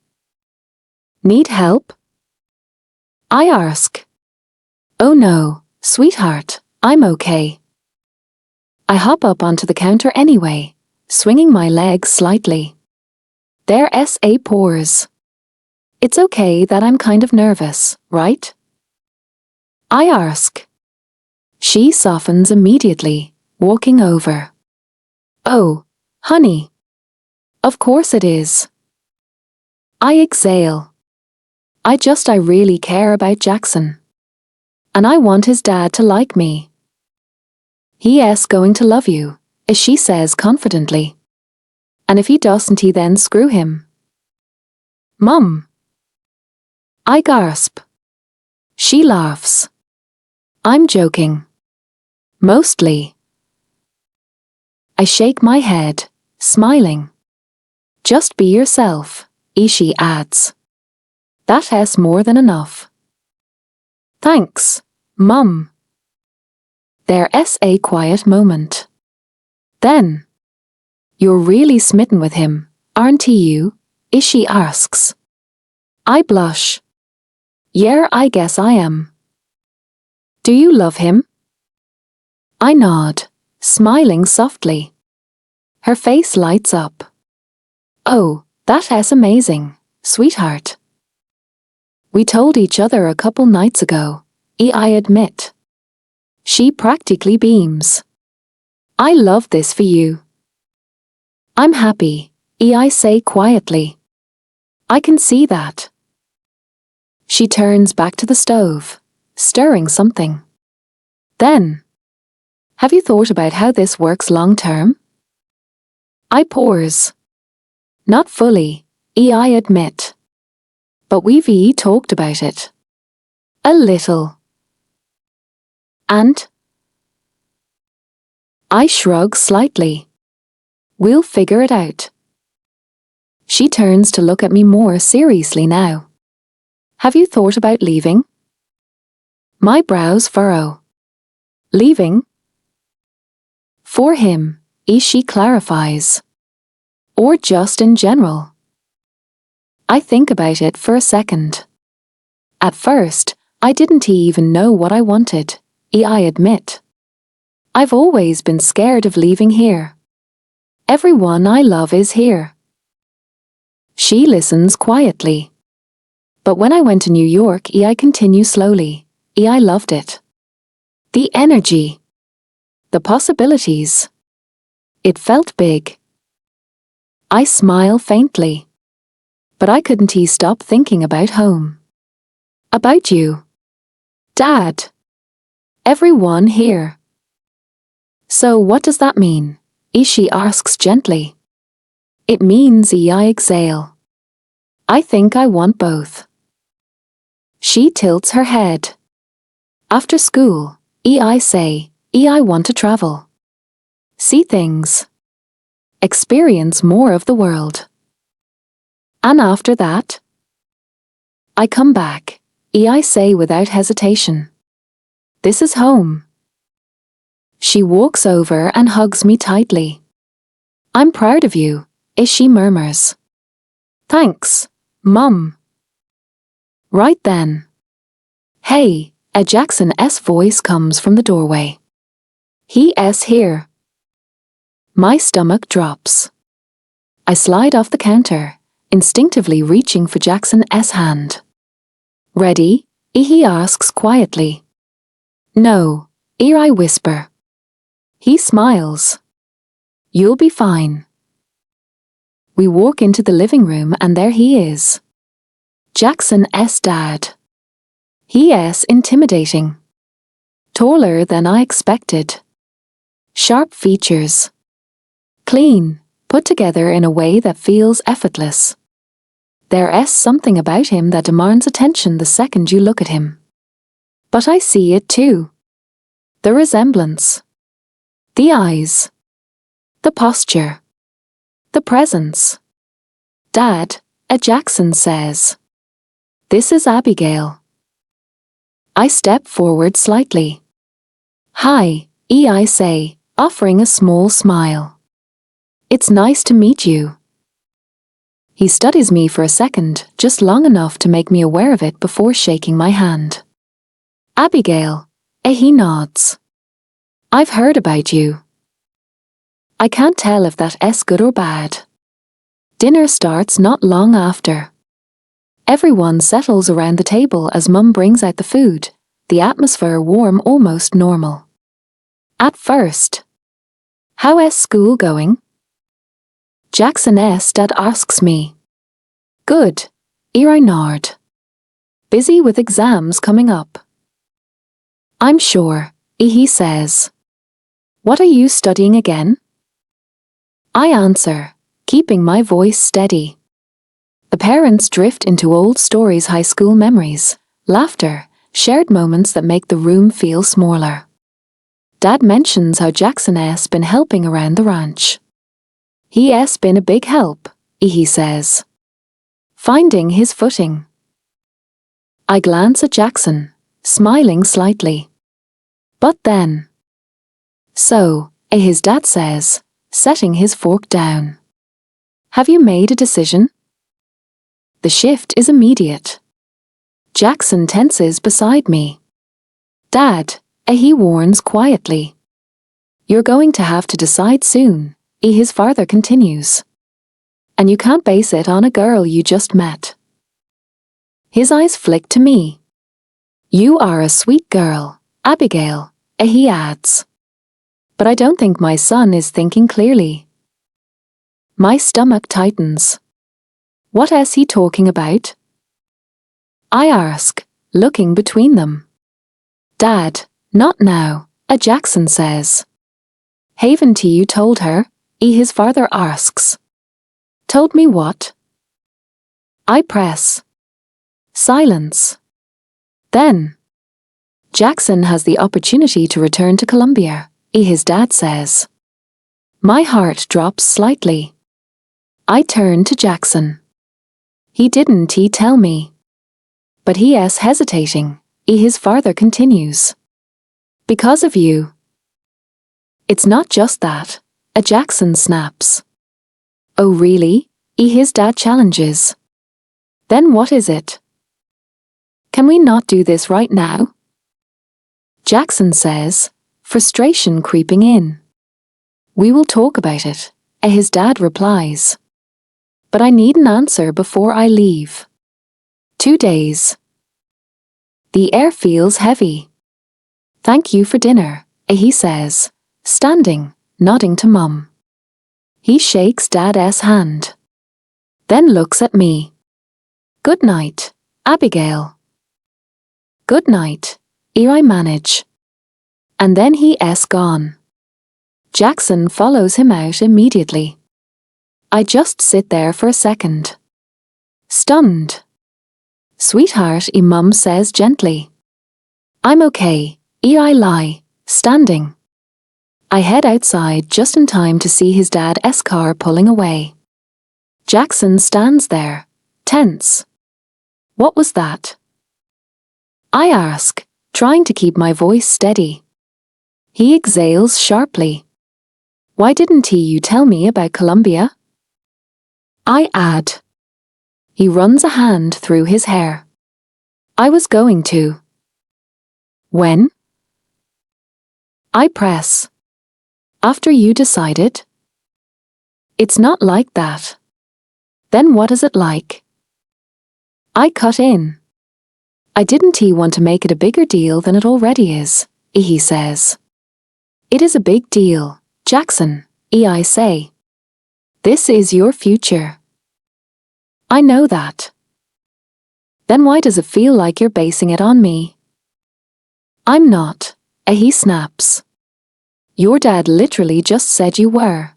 [SPEAKER 1] Need help? I ask. Oh no, sweetheart, I'm okay. I hop up onto the counter anyway, swinging my legs slightly. There's a pause. It's okay that I'm kind of nervous, right? I ask. She softens immediately, walking over. Oh, honey. Of course it is. I exhale. I really care about Jackson. And I want his dad to like me. He's going to love you, as she says confidently. And if he doesn't, he then screw him. Mum. I gasp. She laughs. I'm joking. Mostly. I shake my head, smiling. Just be yourself, she adds. That's more than enough. Thanks, Mum. There's a quiet moment. Then, you're really smitten with him, aren't you? She asks. I blush. Yeah, I guess I am. Do you love him? I nod, smiling softly. Her face lights up. Oh, that's amazing, sweetheart. We told each other a couple nights ago, I admit. She practically beams. I love this for you. I'm happy, I say quietly. I can see that. She turns back to the stove, stirring something. Then, have you thought about how this works long term? I pause. Not fully, I admit. But we've talked about it. A little. And? I shrug slightly. We'll figure it out. She turns to look at me more seriously now. Have you thought about leaving? My brows furrow. Leaving? For him, she clarifies. Or just in general. I think about it for a second. At first, I didn't even know what I wanted, I admit. I've always been scared of leaving here. Everyone I love is here. She listens quietly. But when I went to New York, I continue slowly. I loved it. The energy. The possibilities. It felt big. I smile faintly. But I couldn't stop thinking about home. About you. Dad. Everyone here. So what does that mean? She asks gently. It means I exhale. I think I want both. She tilts her head. After school, I say, I want to travel. See things. Experience more of the world. And after that? I come back, I say without hesitation. This is home. She walks over and hugs me tightly. I'm proud of you, she murmurs. Thanks, Mum. Right then. Hey, a Jackson's voice comes from the doorway. He's here. My stomach drops. I slide off the counter, instinctively reaching for Jackson's hand. Ready? He asks quietly. No, I whisper. He smiles. You'll be fine. We walk into the living room and there he is. Jackson's dad. He's intimidating. Taller than I expected. Sharp features. Clean, put together in a way that feels effortless. There's something about him that demands attention the second you look at him. But I see it too. The resemblance. The eyes. The posture. The presence. Dad, Jackson says. This is Abigail. I step forward slightly. Hi, I say, offering a small smile. It's nice to meet you. He studies me for a second, just long enough to make me aware of it before shaking my hand. Abigail, he nods. I've heard about you. I can't tell if that's good or bad. Dinner starts not long after. Everyone settles around the table as Mum brings out the food, the atmosphere warm, almost normal. At first. How's school going? Jackson's dad asks me. Good, I nod. busy with exams coming up. I'm sure, he says. What are you studying again? I answer, keeping my voice steady. The parents drift into old stories, high school memories, laughter, shared moments that make the room feel smaller. Dad mentions how Jackson has been helping around the ranch. He has been a big help, he says. Finding his footing. I glance at Jackson, smiling slightly. But then. So, his dad says, setting his fork down. Have you made a decision? The shift is immediate. Jackson tenses beside me. Dad, he warns quietly. You're going to have to decide soon, his father continues. And you can't base it on a girl you just met. His eyes flick to me. You are a sweet girl, Abigail, he adds. But I don't think my son is thinking clearly. My stomach tightens. What is he talking about? I ask, looking between them. Dad, not now, Jackson says. Haven't you told her? His father asks. Told me what? I press. Silence. Then. Jackson has the opportunity to return to Colombia, his dad says. My heart drops slightly. I turn to Jackson. He didn't tell me. But he is hesitating, his father continues. Because of you. It's not just that, Jackson snaps. Oh really? His dad challenges. Then what is it? Can we not do this right now? Jackson says, frustration creeping in. We will talk about it, his dad replies. But I need an answer before I leave. 2 days. The air feels heavy. Thank you for dinner, he says, standing, nodding to Mum. He shakes Dad's hand. Then looks at me. Good night, Abigail. Good night, I manage. And then he is gone. Jackson follows him out immediately. I just sit there for a second. Stunned. Sweetheart, Mum says gently. I'm okay, I lie, standing. I head outside just in time to see his dad's car pulling away. Jackson stands there, tense. What was that? I ask, trying to keep my voice steady. He exhales sharply. Why didn't you tell me about Colombia? I add. He runs a hand through his hair. I was going to. When? I press. After you decided? It's not like that. Then what is it like? I cut in. I didn't want to make it a bigger deal than it already is, he says. It is a big deal, Jackson, I say. This is your future. I know that. Then why does it feel like you're basing it on me? I'm not, he snaps. Your dad literally just said you were.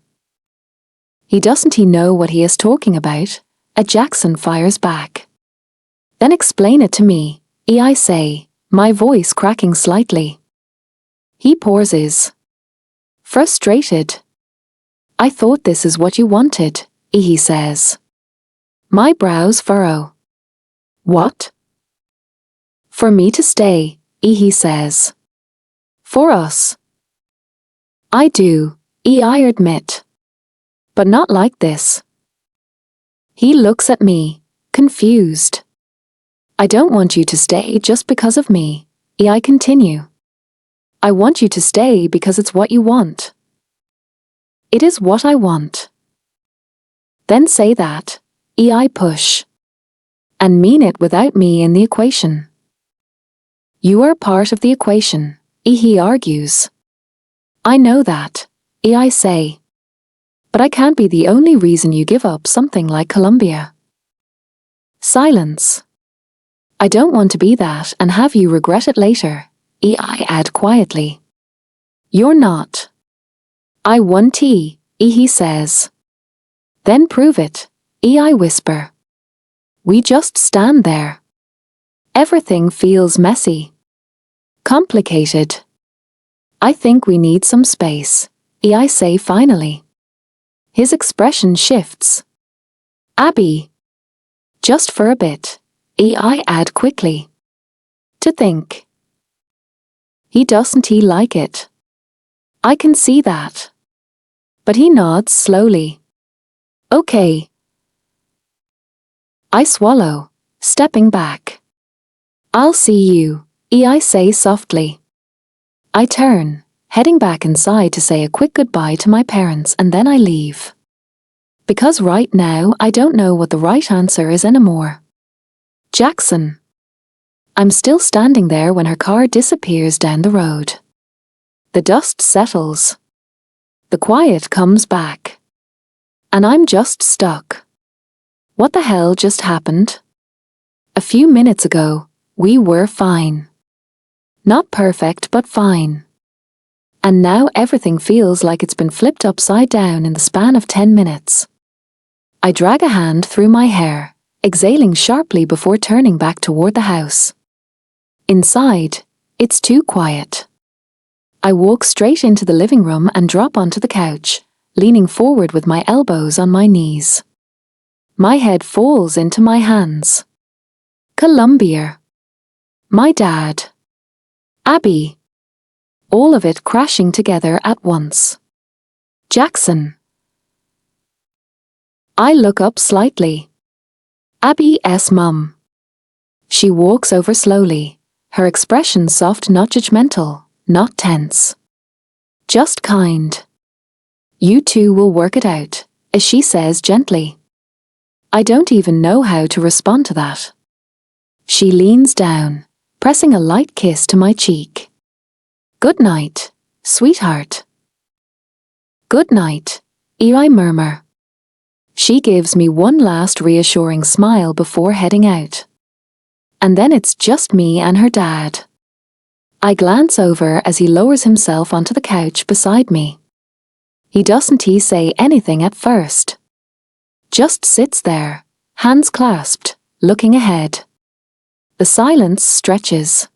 [SPEAKER 1] He doesn't know what he is talking about, Jackson fires back. Then explain it to me, I say, my voice cracking slightly. He pauses. Frustrated. I thought this is what you wanted, he says. My brows furrow. What? For me to stay, he says. For us. I do, I admit. But not like this. He looks at me, confused. I don't want you to stay just because of me, I continue. I want you to stay because it's what you want. It is what I want. Then say that, I push. And mean it without me in the equation. You are part of the equation, he argues. I know that, I say. But I can't be the only reason you give up something like Colombia. Silence. I don't want to be that and have you regret it later, I add quietly. You're not. I want he says. Then prove it, I whisper. We just stand there. Everything feels messy. Complicated. I think we need some space, I say finally. His expression shifts. Abby. Just for a bit, I add quickly. To think. He doesn't like it. I can see that. But he nods slowly. Okay. I swallow, stepping back. I'll see you, I say softly. I turn, heading back inside to say a quick goodbye to my parents, and then I leave. Because right now I don't know what the right answer is anymore. Jackson. I'm still standing there when her car disappears down the road. The dust settles. The quiet comes back. And I'm just stuck. What the hell just happened? A few minutes ago, we were fine. Not perfect, but fine. And now everything feels like it's been flipped upside down in the span of 10 minutes. I drag a hand through my hair, exhaling sharply before turning back toward the house. Inside, it's too quiet. I walk straight into the living room and drop onto the couch, leaning forward with my elbows on my knees. My head falls into my hands. Columbia. My dad. Abby. All of it crashing together at once. Jackson. I look up slightly. Abby's mum. She walks over slowly, her expression soft, not judgmental, not tense. Just kind. You two will work it out, as she says gently. I don't even know how to respond to that. She leans down, pressing a light kiss to my cheek. Good night, sweetheart. Good night, I murmur. She gives me one last reassuring smile before heading out. And then it's just me and her dad. I glance over as he lowers himself onto the couch beside me. He doesn't say anything at first. Just sits there, hands clasped, looking ahead. The silence stretches.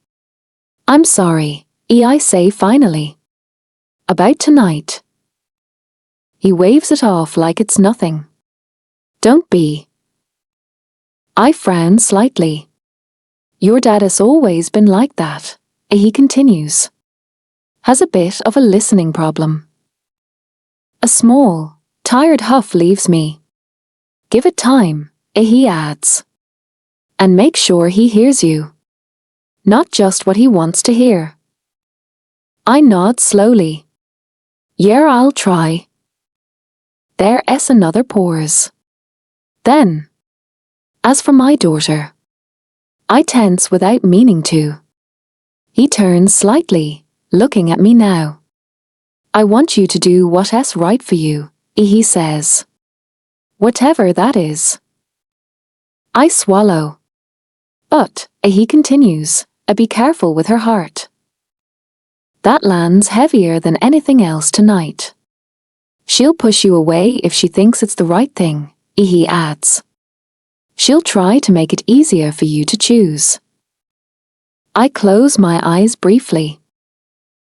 [SPEAKER 1] I'm sorry, I say finally. About tonight. He waves it off like it's nothing. Don't be. I frown slightly. Your dad has always been like that, he continues. Has a bit of a listening problem. A small, tired huff leaves me. Give it time, he adds. And make sure he hears you. Not just what he wants to hear. I nod slowly. Yeah, I'll try. There's another pause. Then, as for my daughter, I tense without meaning to. He turns slightly, looking at me now. I want you to do what's right for you, he says. Whatever that is. I swallow. But, he continues, be careful with her heart. That lands heavier than anything else tonight. She'll push you away if she thinks it's the right thing, he adds. She'll try to make it easier for you to choose. I close my eyes briefly.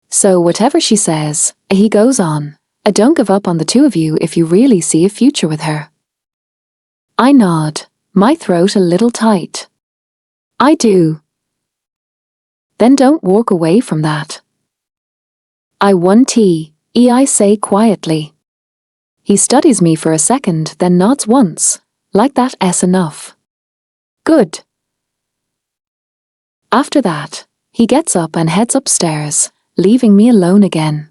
[SPEAKER 1] So whatever she says, he goes on, don't give up on the two of you if you really see a future with her. I nod, my throat a little tight. I do. Then don't walk away from that. I want I say quietly. He studies me for a second, then nods once, like that's enough. Good. After that, he gets up and heads upstairs, leaving me alone again.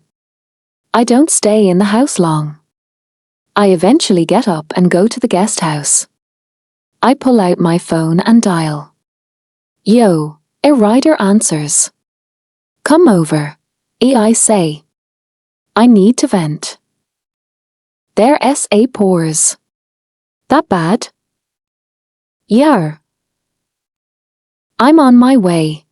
[SPEAKER 1] I don't stay in the house long. I eventually get up and go to the guest house. I pull out my phone and dial. Yo, a rider answers. Come over, I say. I need to vent. There's a pause. That bad? Yeah. I'm on my way.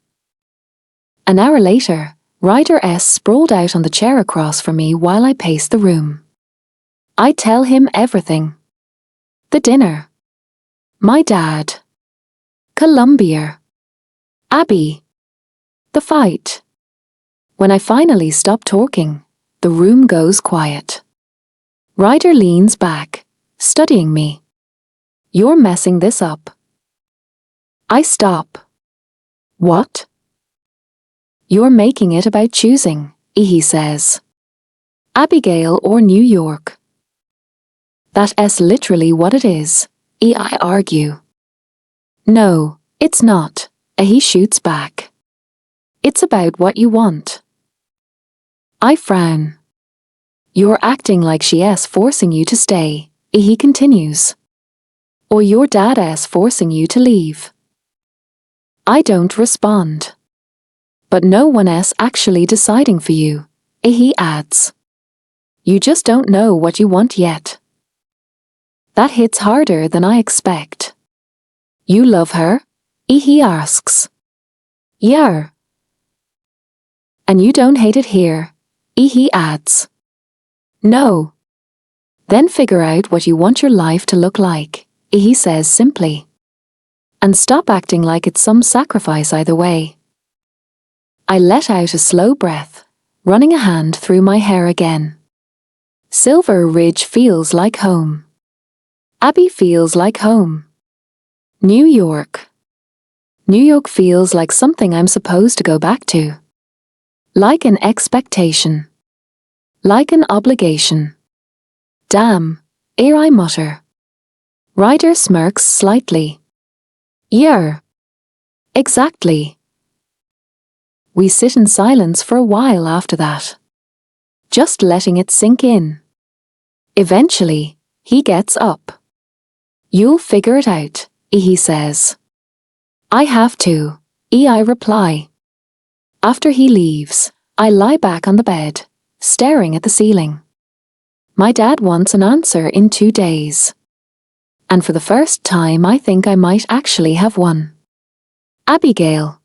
[SPEAKER 1] An hour later, Ryder S. sprawled out on the chair across from me while I paced the room. I tell him everything. The dinner. My dad. Columbia. Abby. The fight. When I finally stop talking, the room goes quiet. Ryder leans back, studying me. You're messing this up. I stop. What? You're making it about choosing, he says. Abigail or New York. That's literally what it is, I argue. No, it's not, he shoots back. It's about what you want. I frown. You're acting like she's forcing you to stay, he continues. Or your dad's forcing you to leave. I don't respond. But no one else actually deciding for you, he adds. You just don't know what you want yet. That hits harder than I expect. You love her? He asks. Yeah. And you don't hate it here, he adds. No. Then figure out what you want your life to look like, he says simply. And stop acting like it's some sacrifice either way. I let out a slow breath, running a hand through my hair again. Silver Ridge feels like home. Abby feels like home. New York. New York feels like something I'm supposed to go back to. Like an expectation. Like an obligation. Damn, ere I mutter. Ryder smirks slightly. Yeah. Exactly. We sit in silence for a while after that. Just letting it sink in. Eventually, he gets up. You'll figure it out, he says. I have to, I reply. After he leaves, I lie back on the bed, staring at the ceiling. My dad wants an answer in 2 days. And for the first time I think I might actually have one. Abigail.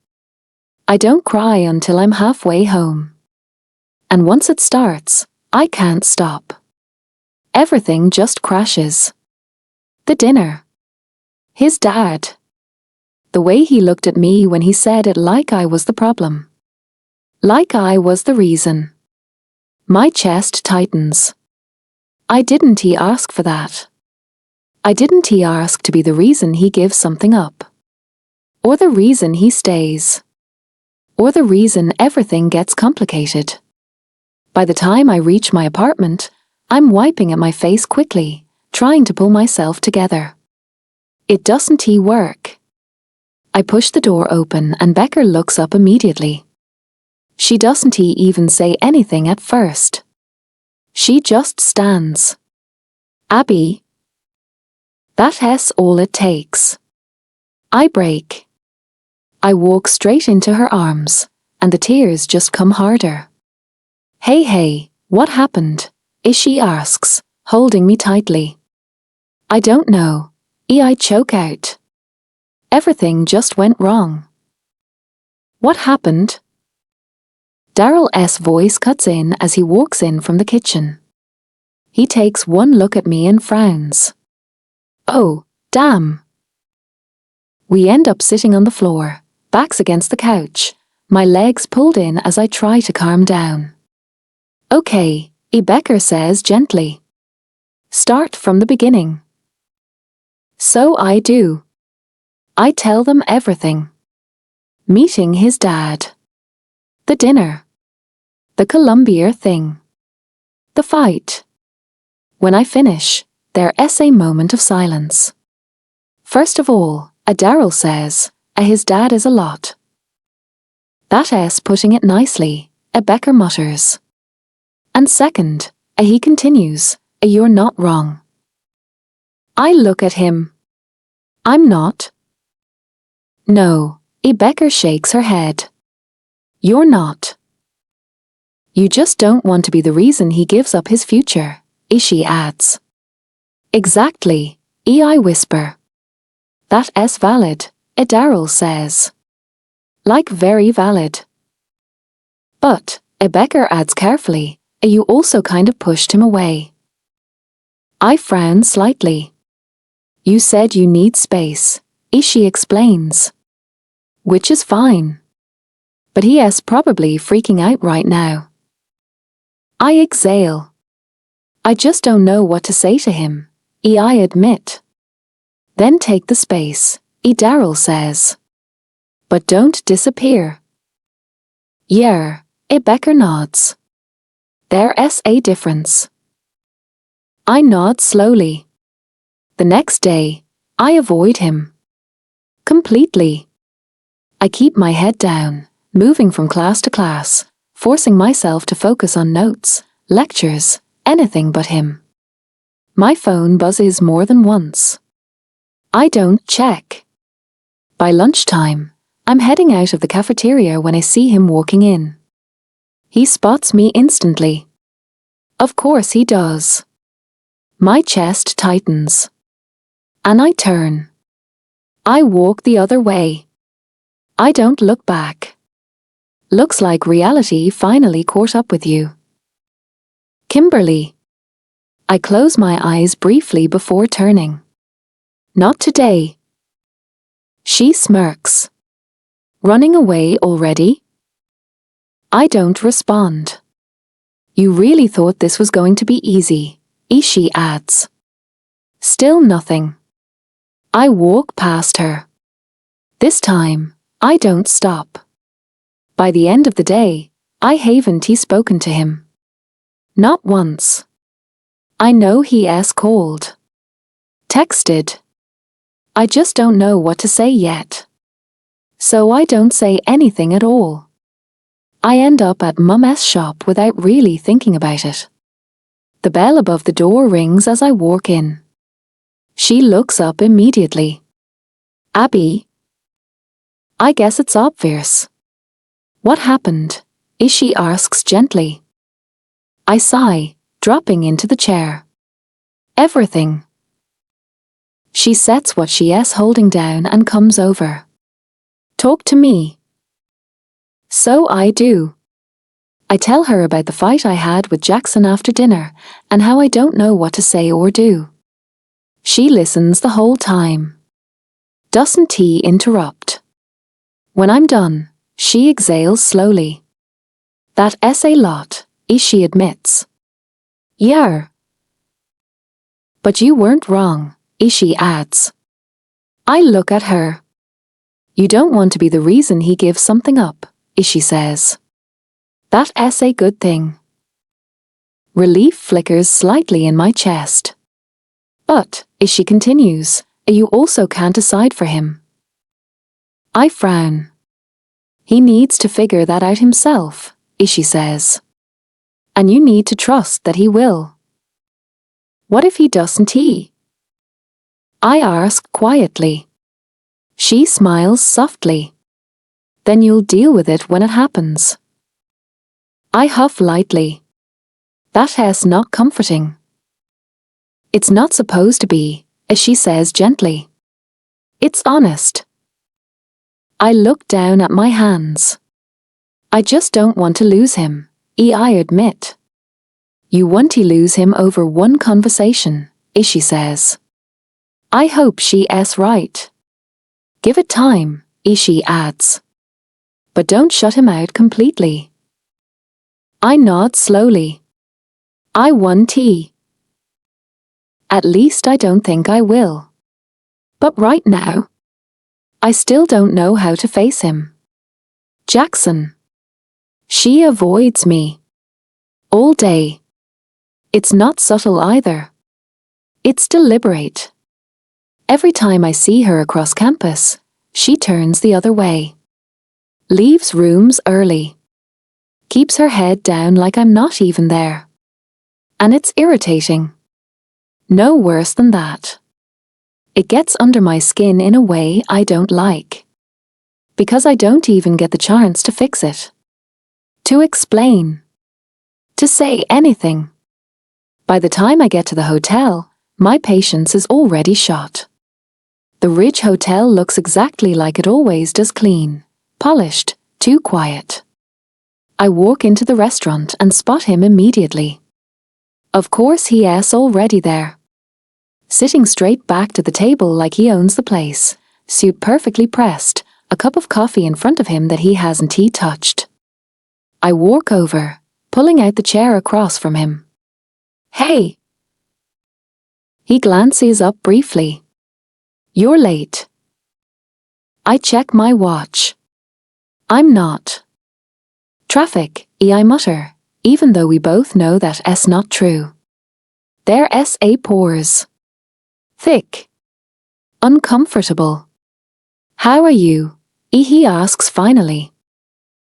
[SPEAKER 1] I don't cry until I'm halfway home. And once it starts, I can't stop. Everything just crashes. The dinner. His dad. The way he looked at me when he said it like I was the problem. Like I was the reason. My chest tightens. Didn't he ask for that? Didn't he ask to be the reason he gives something up? Or the reason he stays? Or the reason everything gets complicated? By the time I reach my apartment, I'm wiping at my face quickly, trying to pull myself together. It doesn't work. I push the door open and Becker looks up immediately. She doesn't even say anything at first. She just stands. Abby. That's all it takes. I break. I walk straight into her arms, and the tears just come harder. Hey, what happened? She asks, holding me tightly. I don't know. I choke out. Everything just went wrong. What happened? Daryl's voice cuts in as he walks in from the kitchen. He takes one look at me and frowns. Oh, damn. We end up sitting on the floor, backs against the couch, my legs pulled in as I try to calm down. Okay, Becker says gently. Start from the beginning. So I do. I tell them everything. Meeting his dad. The dinner. The Columbia thing. The fight. When I finish, there's a moment of silence. First of all, Daryl says, his dad is a lot. That's putting it nicely, Becker mutters. And second, he continues, you're not wrong. I look at him. I'm not. No, Becker shakes her head. You're not. You just don't want to be the reason he gives up his future, she adds. Exactly, I whisper. That's valid, Daryl says. Like very valid. But, Becker adds carefully, you also kind of pushed him away. I frown slightly. You said you need space, Ishii explains. Which is fine. But he is probably freaking out right now. I exhale. I just don't know what to say to him, I admit. Then take the space, Daryl says. But don't disappear. Yeah, Becker nods. There's a difference. I nod slowly. The next day, I avoid him. Completely. I keep my head down, moving from class to class, forcing myself to focus on notes, lectures, anything but him. My phone buzzes more than once. I don't check. By lunchtime, I'm heading out of the cafeteria when I see him walking in. He spots me instantly. Of course he does. My chest tightens. And I turn. I walk the other way. I don't look back. Looks like reality finally caught up with you. Kimberly. I close my eyes briefly before turning. Not today. She smirks. Running away already? I don't respond. You really thought this was going to be easy, Ishii adds. Still nothing. I walk past her. This time, I don't stop. By the end of the day, I haven't spoken to him. Not once. I know he has called. Texted. I just don't know what to say yet. So I don't say anything at all. I end up at Mum's shop without really thinking about it. The bell above the door rings as I walk in. She looks up immediately. Abby? I guess it's obvious. What happened? Ishii asks gently. I sigh, dropping into the chair. Everything. She sets what she is holding down and comes over. Talk to me. So I do. I tell her about the fight I had with Jackson after dinner and how I don't know what to say or do. She listens the whole time. Doesn't he interrupt? When I'm done, she exhales slowly. That's a lot, Ishii admits. Yeah. But you weren't wrong, Ishii adds. I look at her. You don't want to be the reason he gives something up, Ishii says. That's a good thing. Relief flickers slightly in my chest. But, Ishii continues, you also can't decide for him. I frown. He needs to figure that out himself, Ishii says. And you need to trust that he will. What if he doesn't? I ask quietly. She smiles softly. Then you'll deal with it when it happens. I huff lightly. That is not comforting. It's not supposed to be, as she says gently. It's honest. I look down at my hands. I just don't want to lose him, I admit. You want to lose him over one conversation, Ishii says. I hope she is right. Give it time, Ishii adds. But don't shut him out completely. I nod slowly. I want tea. At least I don't think I will. But right now, I still don't know how to face him. Jackson. She avoids me. All day. It's not subtle either. It's deliberate. Every time I see her across campus, she turns the other way. Leaves rooms early. Keeps her head down like I'm not even there. And it's irritating. No worse than that. It gets under my skin in a way I don't like. Because I don't even get the chance to fix it. To explain. To say anything. By the time I get to the hotel, my patience is already shot. The Ridge Hotel looks exactly like it always does, clean, polished, too quiet. I walk into the restaurant and spot him immediately. Of course he's already there. Sitting straight back to the table like he owns the place, suit perfectly pressed, a cup of coffee in front of him that he hasn't touched. I walk over, pulling out the chair across from him. Hey! He glances up briefly. You're late. I check my watch. I'm not. Traffic, I mutter, even though we both know that's not true. Their SA pores. Thick. Uncomfortable. How are you? He asks finally.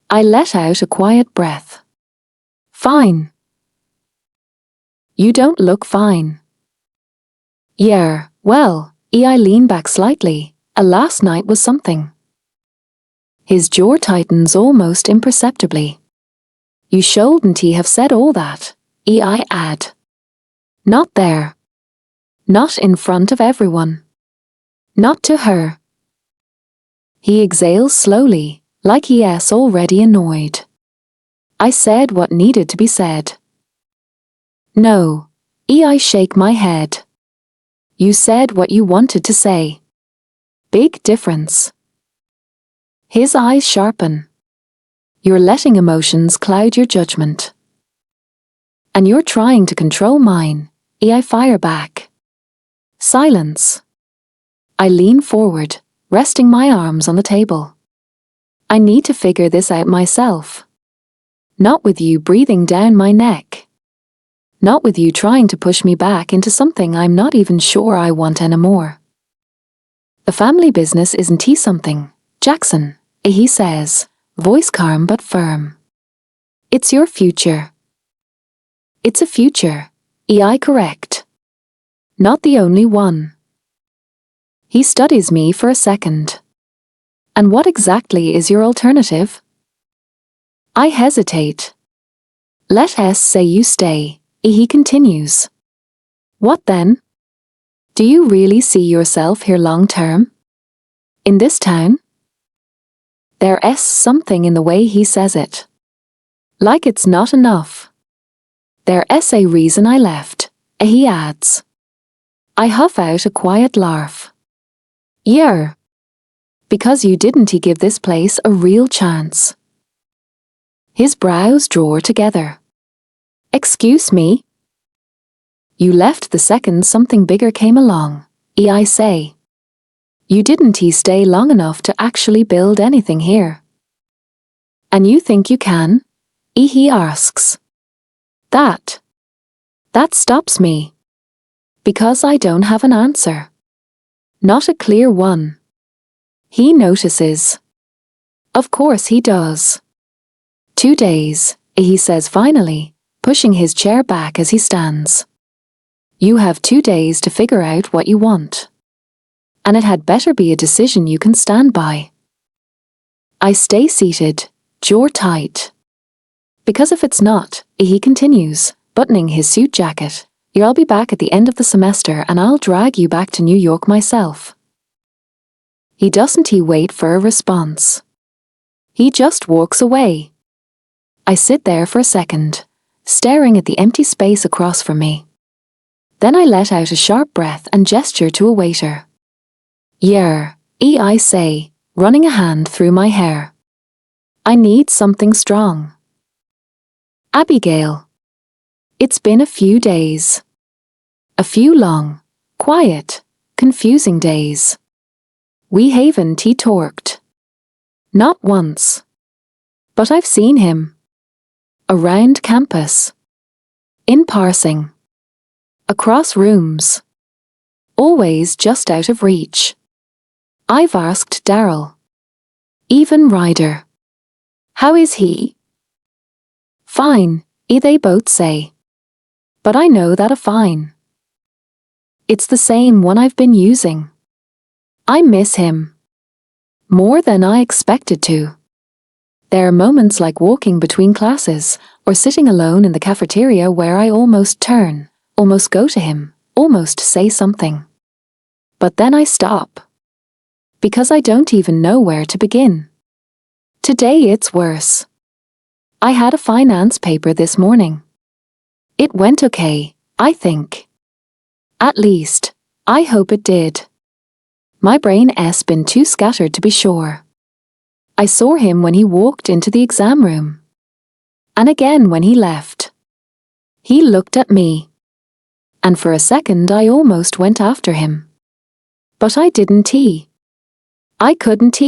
[SPEAKER 1] I let out a quiet breath. Fine. You don't look fine. Yeah, well, I lean back slightly. Last night was something. His jaw tightens almost imperceptibly. You shouldn't have said all that, I add. Not there. Not in front of everyone. Not to her. He exhales slowly, like he's already annoyed. I said what needed to be said. No, I shake my head. You said what you wanted to say. Big difference. His eyes sharpen. You're letting emotions cloud your judgment. And you're trying to control mine, I fire back. Silence. I lean forward, resting my arms on the table. I need to figure this out myself. Not with you breathing down my neck. Not with you trying to push me back into something I'm not even sure I want anymore. The family business isn't something, Jackson, he says, voice calm but firm. It's your future. It's a future, I correct. Not the only one. He studies me for a second. And what exactly is your alternative? I hesitate. Let us say you stay, he continues. What then? Do you really see yourself here long term? In this town? There's something in the way he says it. Like it's not enough. There's a reason I left, he adds. I huff out a quiet laugh. Yeah. Because you didn't give this place a real chance. His brows draw together. Excuse me? You left the second something bigger came along, I say. You didn't stay long enough to actually build anything here. And you think you can? He asks. That stops me. Because I don't have an answer. Not a clear one. He notices. Of course he does. 2 days, he says finally, pushing his chair back as he stands. You have 2 days to figure out what you want. And it had better be a decision you can stand by. I stay seated, jaw tight. Because if it's not, he continues, buttoning his suit jacket, I'll be back at the end of the semester and I'll drag you back to New York myself. He doesn't wait for a response. He just walks away. I sit there for a second, staring at the empty space across from me. Then I let out a sharp breath and gesture to a waiter. Yeah, I say, running a hand through my hair. I need something strong. Abigail. It's been a few days. A few long, quiet, confusing days. We haven't talked. Not once. But I've seen him. Around campus. In passing. Across rooms. Always just out of reach. I've asked Daryl. Even Ryder. How is he? Fine, they both say. But I know that a fine. It's the same one I've been using. I miss him. More than I expected to. There are moments like walking between classes, or sitting alone in the cafeteria where I almost turn, almost go to him, almost say something. But then I stop. Because I don't even know where to begin. Today it's worse. I had a finance paper this morning. It went okay, I think. At least, I hope it did. My brain's been too scattered to be sure. I saw him when he walked into the exam room. And again when he left. He looked at me. And for a second I almost went after him. But I didn't. I couldn't.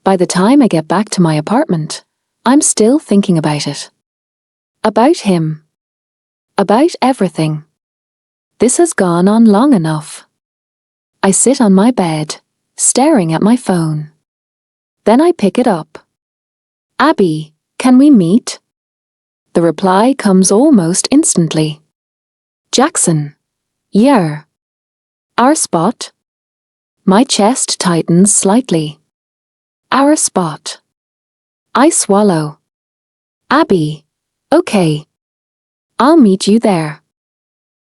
[SPEAKER 1] By the time I get back to my apartment, I'm still thinking about it. About him. About everything. This has gone on long enough. I sit on my bed, staring at my phone. Then I pick it up. Abby, can we meet? The reply comes almost instantly. Jackson. Yeah. Our spot? My chest tightens slightly. Our spot. I swallow. Abby. Okay. I'll meet you there.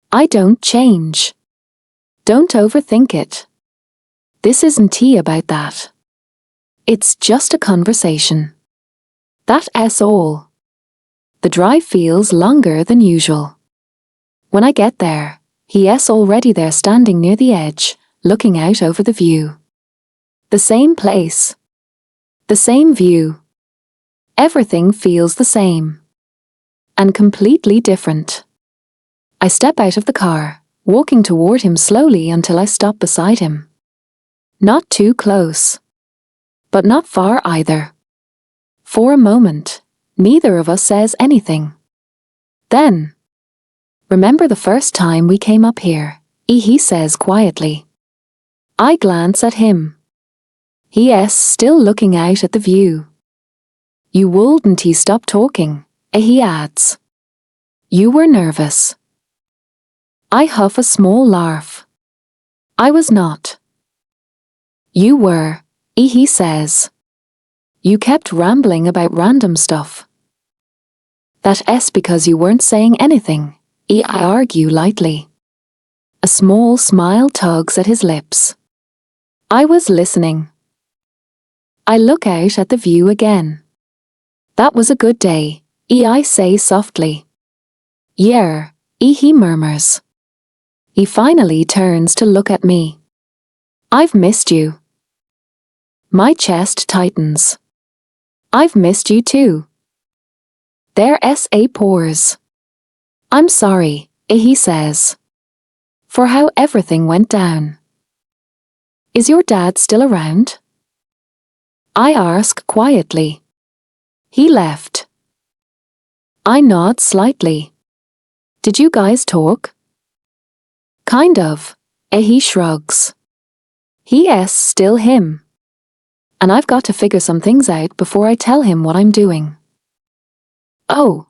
[SPEAKER 1] I don't change. Don't overthink it. This isn't tea about that. It's just a conversation. That's all. The drive feels longer than usual. When I get there, he's already there standing near the edge, looking out over the view. The same place. The same view. Everything feels the same. And completely different. I step out of the car, walking toward him slowly until I stop beside him. Not too close. But not far either. For a moment, neither of us says anything. Then, remember the first time we came up here, he says quietly. I glance at him. He's still looking out at the view. You wouldn't stop talking, he adds. You were nervous. I huff a small laugh. I was not. You were, he says. You kept rambling about random stuff. That's because you weren't saying anything, I argue lightly. A small smile tugs at his lips. I was listening. I look out at the view again. That was a good day, I say softly. Yeah, he murmurs. He finally turns to look at me. I've missed you. My chest tightens. I've missed you too. There's a pause. I'm sorry, he says. For how everything went down. Is your dad still around? I ask quietly. He left. I nod slightly. Did you guys talk? Kind of, he shrugs. He's still him. And I've got to figure some things out before I tell him what I'm doing. Oh.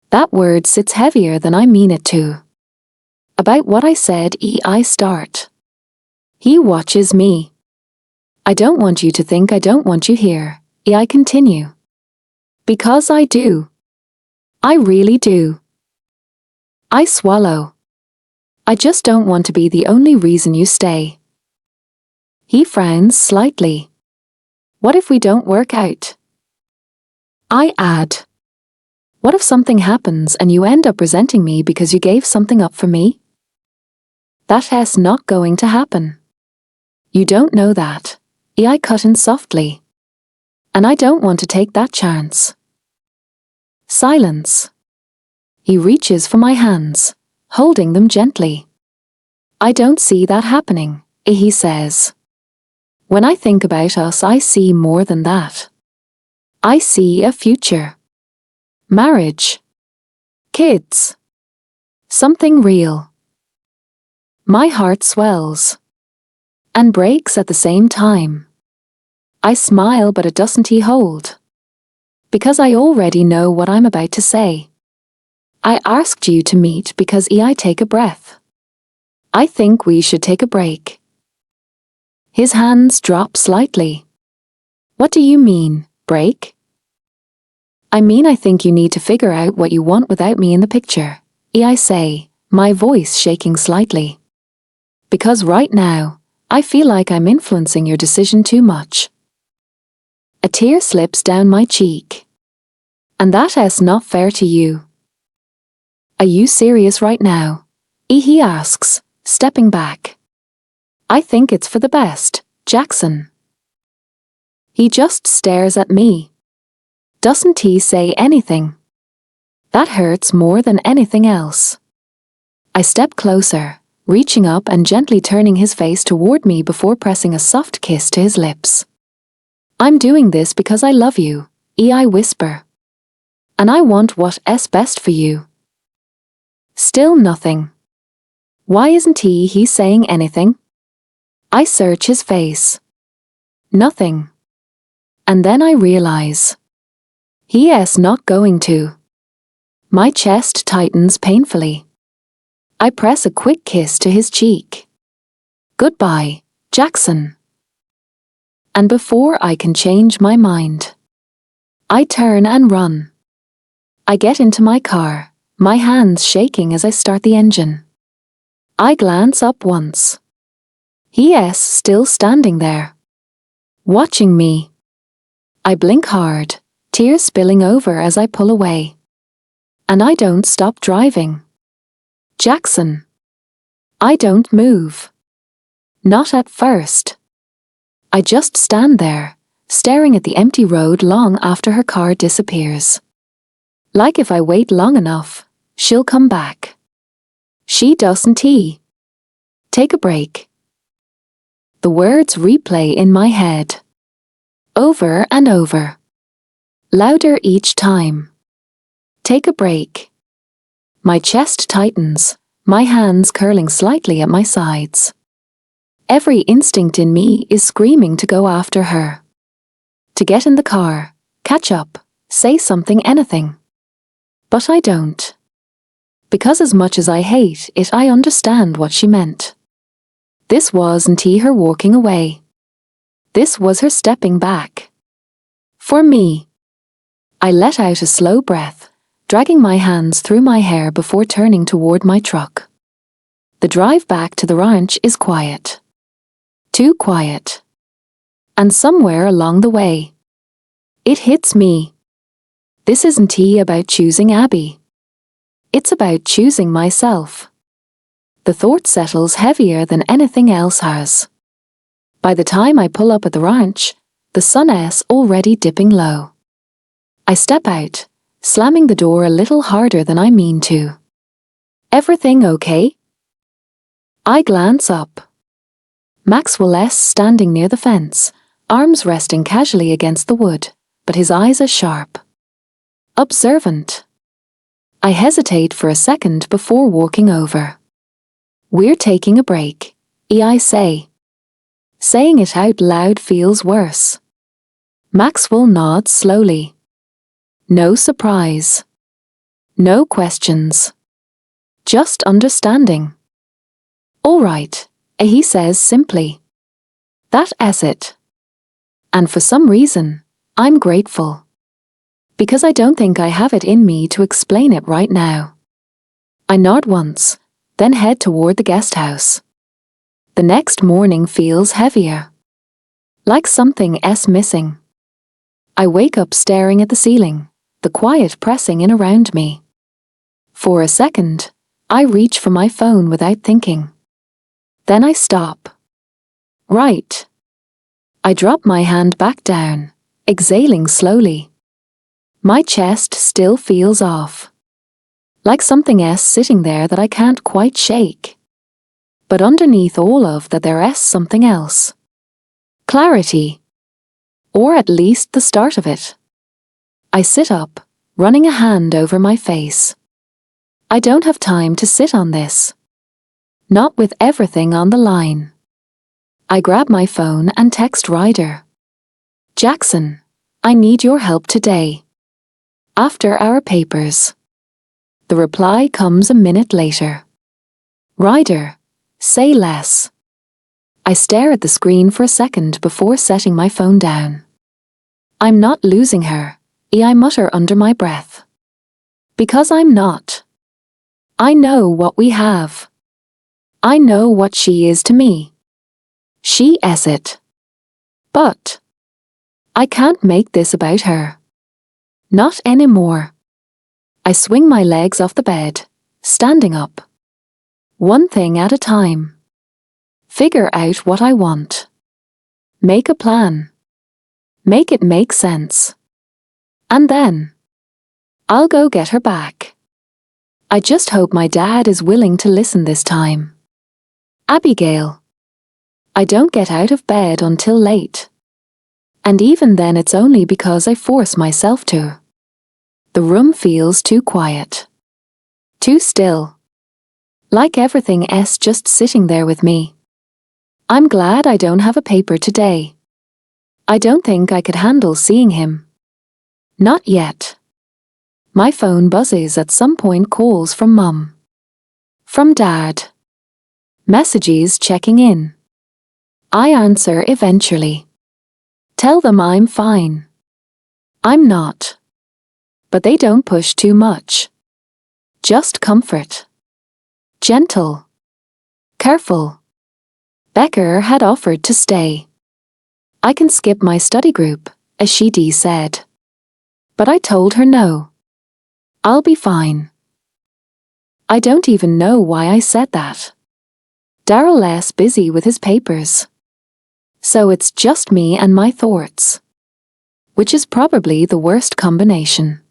[SPEAKER 1] That word sits heavier than I mean it to. About what I said, I start. He watches me. I don't want you to think I don't want you here, I continue. Because I do. I really do. I swallow. I just don't want to be the only reason you stay. He frowns slightly. What if we don't work out? I add. What if something happens and you end up resenting me because you gave something up for me? That's not going to happen. You don't know that, I cut in softly. And I don't want to take that chance. Silence. He reaches for my hands, holding them gently. I don't see that happening, he says. When I think about us, I see more than that. I see a future. Marriage. Kids. Something real. My heart swells. And breaks at the same time. I smile, but it doesn't hold. Because I already know what I'm about to say. I asked you to meet because I take a breath. I think we should take a break. His hands drop slightly. What do you mean, break? I mean I think you need to figure out what you want without me in the picture, I say, my voice shaking slightly. Because right now, I feel like I'm influencing your decision too much. A tear slips down my cheek. And that is not fair to you. Are you serious right now? He asks, stepping back. I think it's for the best, Jackson. He just stares at me. Doesn't he say anything? That hurts more than anything else. I step closer, reaching up and gently turning his face toward me before pressing a soft kiss to his lips. I'm doing this because I love you, I whisper. And I want what's best for you. Still nothing. Why isn't he saying anything? I search his face. Nothing. And then I realize. He is not going to. My chest tightens painfully. I press a quick kiss to his cheek. Goodbye, Jackson. And before I can change my mind, I turn and run. I get into my car, my hands shaking as I start the engine. I glance up once. He is still standing there, watching me. I blink hard, tears spilling over as I pull away. And I don't stop driving. Jackson. I don't move. Not at first. I just stand there, staring at the empty road long after her car disappears. Like if I wait long enough, she'll come back. She doesn't. Take a break. The words replay in my head. Over and over. Louder each time. Take a break. My chest tightens, my hands curling slightly at my sides. Every instinct in me is screaming to go after her. To get in the car, catch up, say something, anything. But I don't. Because as much as I hate it, I understand what she meant. This wasn't her walking away. This was her stepping back. For me. I let out a slow breath, dragging my hands through my hair before turning toward my truck. The drive back to the ranch is quiet. Too quiet. And somewhere along the way, it hits me. This isn't about choosing Abby. It's about choosing myself. The thought settles heavier than anything else has. By the time I pull up at the ranch, the sun is already dipping low. I step out, slamming the door a little harder than I mean to. Everything okay? I glance up. Maxwell is standing near the fence, arms resting casually against the wood, but his eyes are sharp. Observant. I hesitate for a second before walking over. We're taking a break, I say. Saying it out loud feels worse. Maxwell nods slowly. No surprise. No questions. Just understanding. All right, he says simply. That is it. And for some reason, I'm grateful. Because I don't think I have it in me to explain it right now. I nod once, then head toward the guest house. The next morning feels heavier. Like something is missing. I wake up staring at the ceiling, the quiet pressing in around me. For a second, I reach for my phone without thinking. Then I stop. Right. I drop my hand back down, exhaling slowly. My chest still feels off. Like something is sitting there that I can't quite shake. But underneath all of that there is something else. Clarity. Or at least the start of it. I sit up, running a hand over my face. I don't have time to sit on this. Not with everything on the line. I grab my phone and text Ryder. Jackson, I need your help today. After our papers. The reply comes a minute later. Ryder, say less. I stare at the screen for a second before setting my phone down. I'm not losing her, I mutter under my breath. Because I'm not. I know what we have. I know what she is to me. She is it. But I can't make this about her. Not anymore. I swing my legs off the bed, standing up. One thing at a time. Figure out what I want. Make a plan. Make it make sense. And then I'll go get her back. I just hope my dad is willing to listen this time. Abigail. I don't get out of bed until late. And even then it's only because I force myself to. The room feels too quiet. Too still. Like everything else just sitting there with me. I'm glad I don't have a paper today. I don't think I could handle seeing him. Not yet. My phone buzzes at some point, calls from Mum. From Dad. Messages checking in. I answer eventually. Tell them I'm fine. I'm not. But they don't push too much. Just comfort. Gentle. Careful. Becker had offered to stay. I can skip my study group, as she said. But I told her no. I'll be fine. I don't even know why I said that. Daryl's busy with his papers. So it's just me and my thoughts. Which is probably the worst combination.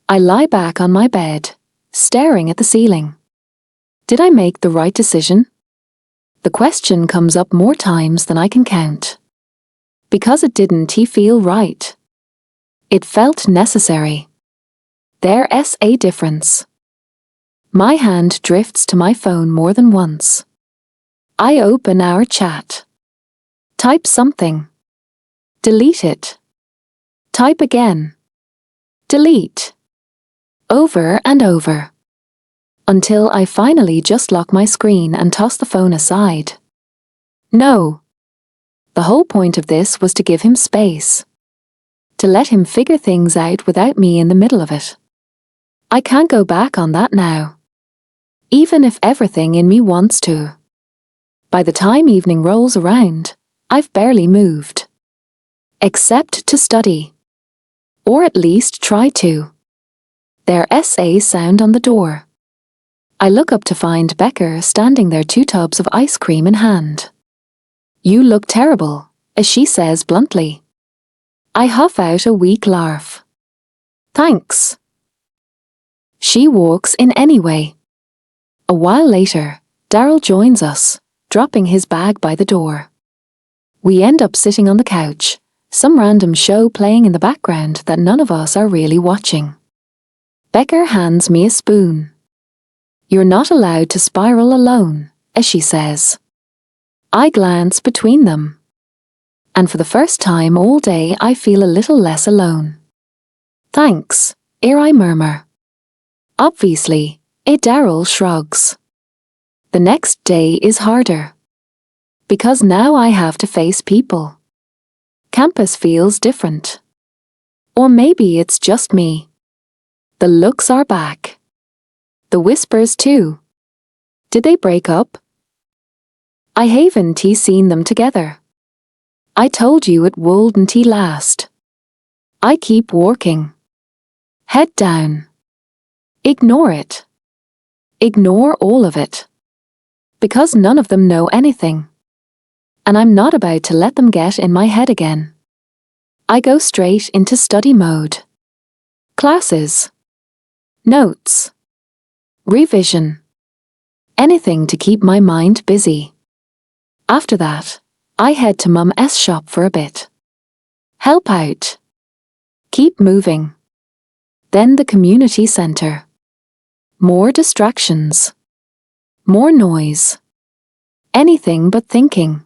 [SPEAKER 1] I lie back on my bed, staring at the ceiling. Did I make the right decision? The question comes up more times than I can count. Because it didn't feel right. It felt necessary. There's a difference. My hand drifts to my phone more than once. I open our chat. Type something. Delete it. Type again. Delete. Over and over. Until I finally just lock my screen and toss the phone aside. No. The whole point of this was to give him space. To let him figure things out without me in the middle of it. I can't go back on that now. Even if everything in me wants to. By the time evening rolls around, I've barely moved. Except to study. Or at least try to. There's a sound on the door. I look up to find Becker standing there, 2 tubs of ice cream in hand. You look terrible, as she says bluntly. I huff out a weak laugh. Thanks. She walks in anyway. A while later, Daryl joins us, dropping his bag by the door. We end up sitting on the couch, some random show playing in the background that none of us are really watching. Becker hands me a spoon. You're not allowed to spiral alone, as she says. I glance between them. And for the first time all day I feel a little less alone. Thanks, I murmur. Obviously, Daryl shrugs. The next day is harder. Because now I have to face people. Campus feels different. Or maybe it's just me. The looks are back. The whispers too. Did they break up? I haven't seen them together. I told you it wouldn't last. I keep working. Head down. Ignore it. Ignore all of it. Because none of them know anything. And I'm not about to let them get in my head again. I go straight into study mode. Classes. Notes. Revision. Anything to keep my mind busy. After that, I head to Mum's shop for a bit. Help out. Keep moving. Then the community center. More distractions. More noise. Anything but thinking.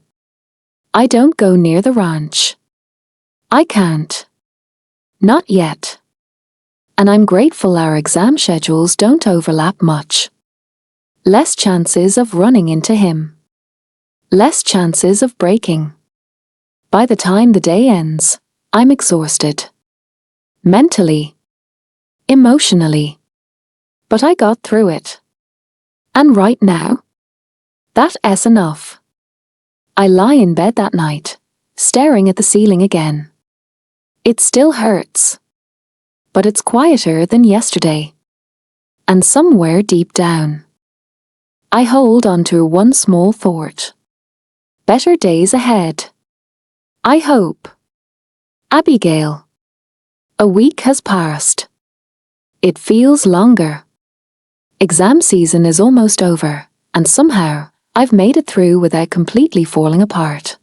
[SPEAKER 1] I don't go near the ranch. I can't. Not yet. And I'm grateful our exam schedules don't overlap much. Less chances of running into him. Less chances of breaking. By the time the day ends, I'm exhausted. Mentally. Emotionally. But I got through it. And right now, that's enough. I lie in bed that night, staring at the ceiling again. It still hurts. But it's quieter than yesterday. And somewhere deep down, I hold onto one small thought. Better days ahead. I hope. Abigail. A week has passed. It feels longer. Exam season is almost over, and somehow, I've made it through without completely falling apart.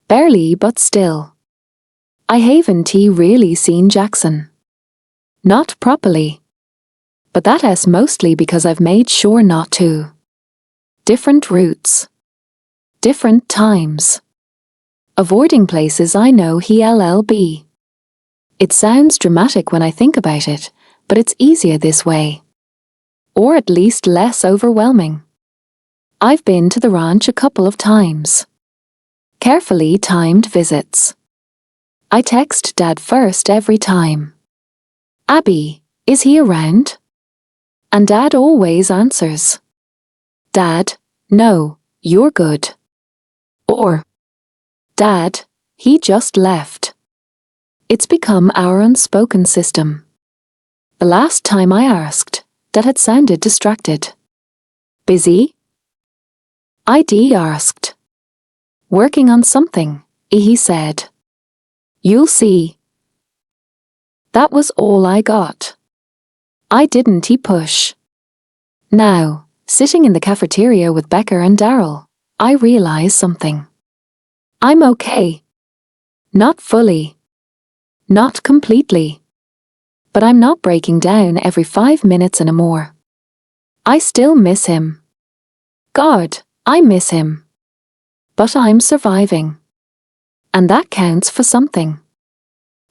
[SPEAKER 1] Barely, but still. I haven't really seen Jackson. Not properly. But that's mostly because I've made sure not to. Different routes. Different times. Avoiding places I know he'll be. It sounds dramatic when I think about it, but it's easier this way. Or at least less overwhelming. I've been to the ranch a couple of times. Carefully timed visits. I text Dad first every time. Abby, is he around? And Dad always answers. Dad, no, you're good. Or, Dad, he just left. It's become our unspoken system. The last time I asked, Dad had sounded distracted. Busy? I asked. Working on something, he said. You'll see. That was all I got. I didn't push. Now, sitting in the cafeteria with Becca and Daryl, I realize something. I'm okay. Not fully. Not completely. But I'm not breaking down every 5 minutes anymore. I still miss him. God, I miss him. But I'm surviving. And that counts for something.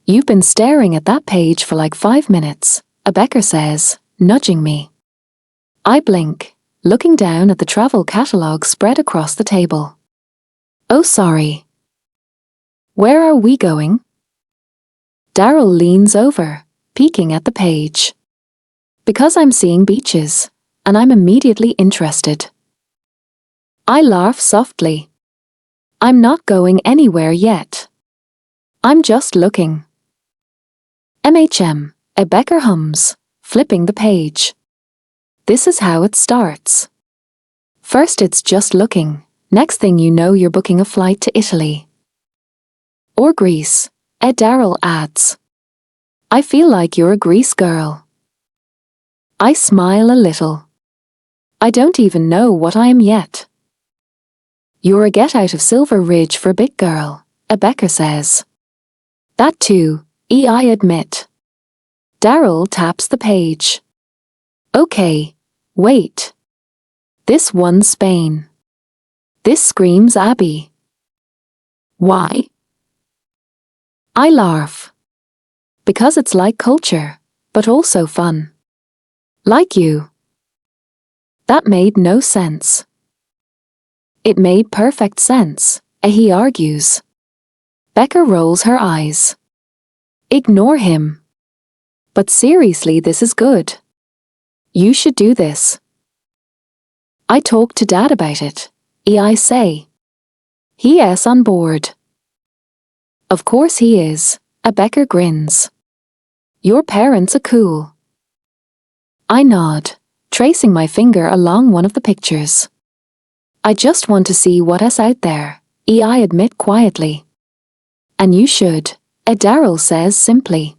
[SPEAKER 1] You've been staring at that page for like 5 minutes, Becker says, nudging me. I blink, looking down at the travel catalogue spread across the table. Oh, sorry. Where are we going? Daryl leans over, peeking at the page. Because I'm seeing beaches, and I'm immediately interested. I laugh softly. I'm not going anywhere yet. I'm just looking. Becker hums, flipping the page. This is how it starts. First it's just looking, next thing you know you're booking a flight to Italy. Or Greece, Daryl adds. I feel like you're a Greece girl. I smile a little. I don't even know what I am yet. You're a get out of Silver Ridge for big girl, Becker says. That too, I admit. Daryl taps the page. Okay, wait. This one's Spain. This screams Abby. Why? I laugh. Because it's like culture, but also fun. Like you. That made no sense. It made perfect sense, he argues. Becca rolls her eyes. Ignore him. But seriously, this is good. You should do this. I talked to Dad about it, I say. He is on board. Of course he is, Becca grins. Your parents are cool. I nod, tracing my finger along one of the pictures. I just want to see what is out there, I admit quietly. And you should, Daryl says simply.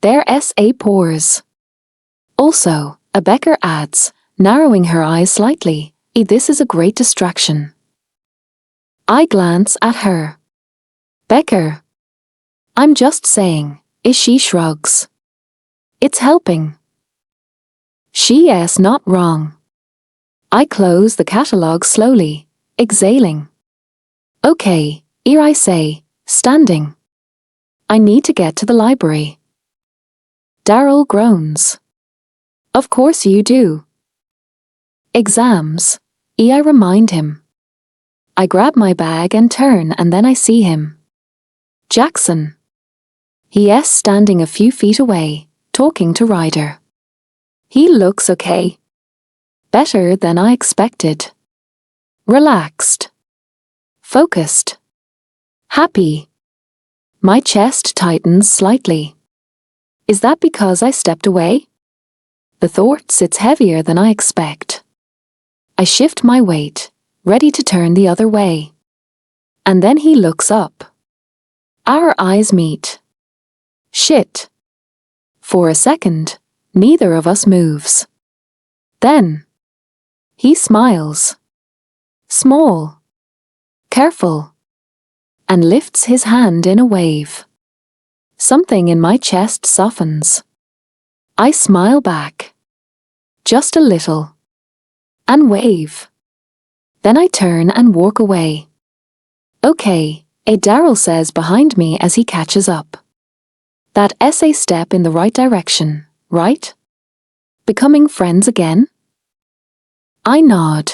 [SPEAKER 1] Their SA pores. Also, Becca adds, narrowing her eyes slightly, this is a great distraction. I glance at her. Becca. I'm just saying, she shrugs. It's helping. She is not wrong. I close the catalogue slowly, exhaling. Okay, here I say, standing. I need to get to the library. Daryl groans. Of course you do. Exams, I remind him. I grab my bag and turn, and then I see him. Jackson. He is standing a few feet away, talking to Ryder. He looks okay. Better than I expected. Relaxed. Focused. Happy. My chest tightens slightly. Is that because I stepped away? The thought sits heavier than I expect. I shift my weight, ready to turn the other way. And then he looks up. Our eyes meet. Shit. For a second, neither of us moves. Then, he smiles. Small. Careful. And lifts his hand in a wave. Something in my chest softens. I smile back. Just a little. And wave. Then I turn and walk away. Okay, Daryl says behind me as he catches up. That essay step in the right direction, right? Becoming friends again? I nod.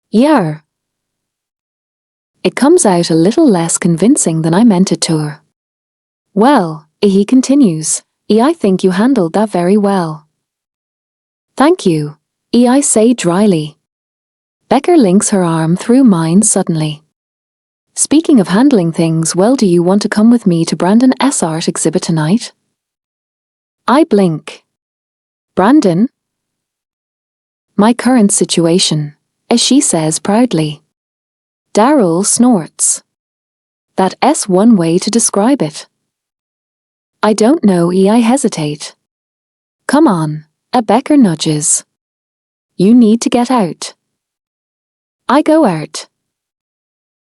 [SPEAKER 1] Yeah. It comes out a little less convincing than I meant it to. Well, he continues, I think you handled that very well. Thank you, I say dryly. Becker links her arm through mine suddenly. Speaking of handling things well, do you want to come with me to Brandon S. art exhibit tonight? I blink. Brandon? My current situation, as she says proudly. Daryl snorts. That S one way to describe it. I don't know, I hesitate. Come on, Becker nudges. You need to get out. I go out.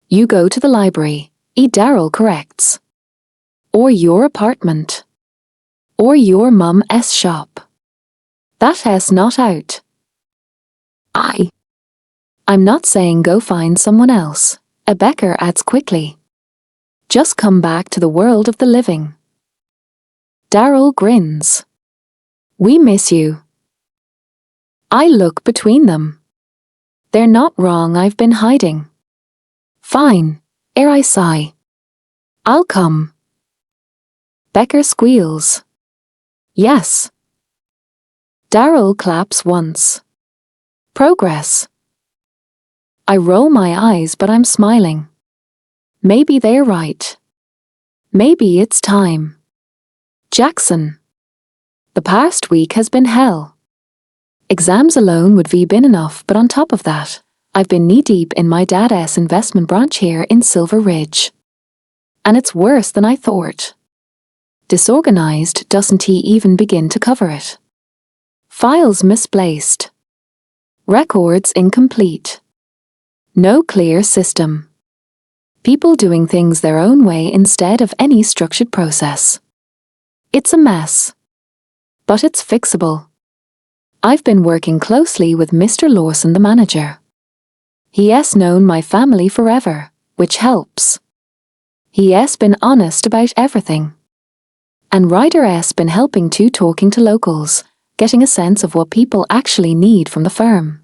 [SPEAKER 1] You go to the library, Daryl corrects. Or your apartment. Or your mum's shop. That S not out. I'm not saying go find someone else, Becker adds quickly. Just come back to the world of the living. Daryl grins. We miss you. I look between them. They're not wrong, I've been hiding. Fine, I sigh. I'll come. Becker squeals. Yes. Daryl claps once. Progress. I roll my eyes, but I'm smiling. Maybe they're right. Maybe it's time. Jackson. The past week has been hell. Exams alone would be been enough, but on top of that, I've been knee-deep in my dad's investment branch here in Silver Ridge. And it's worse than I thought. Disorganized doesn't he even begin to cover it. Files misplaced. Records incomplete. No clear system. People doing things their own way instead of any structured process. It's a mess. But it's fixable. I've been working closely with Mr. Lawson, the manager. He has known my family forever, which helps. He has been honest about everything. And Ryder has been helping too, talking to locals, getting a sense of what people actually need from the firm.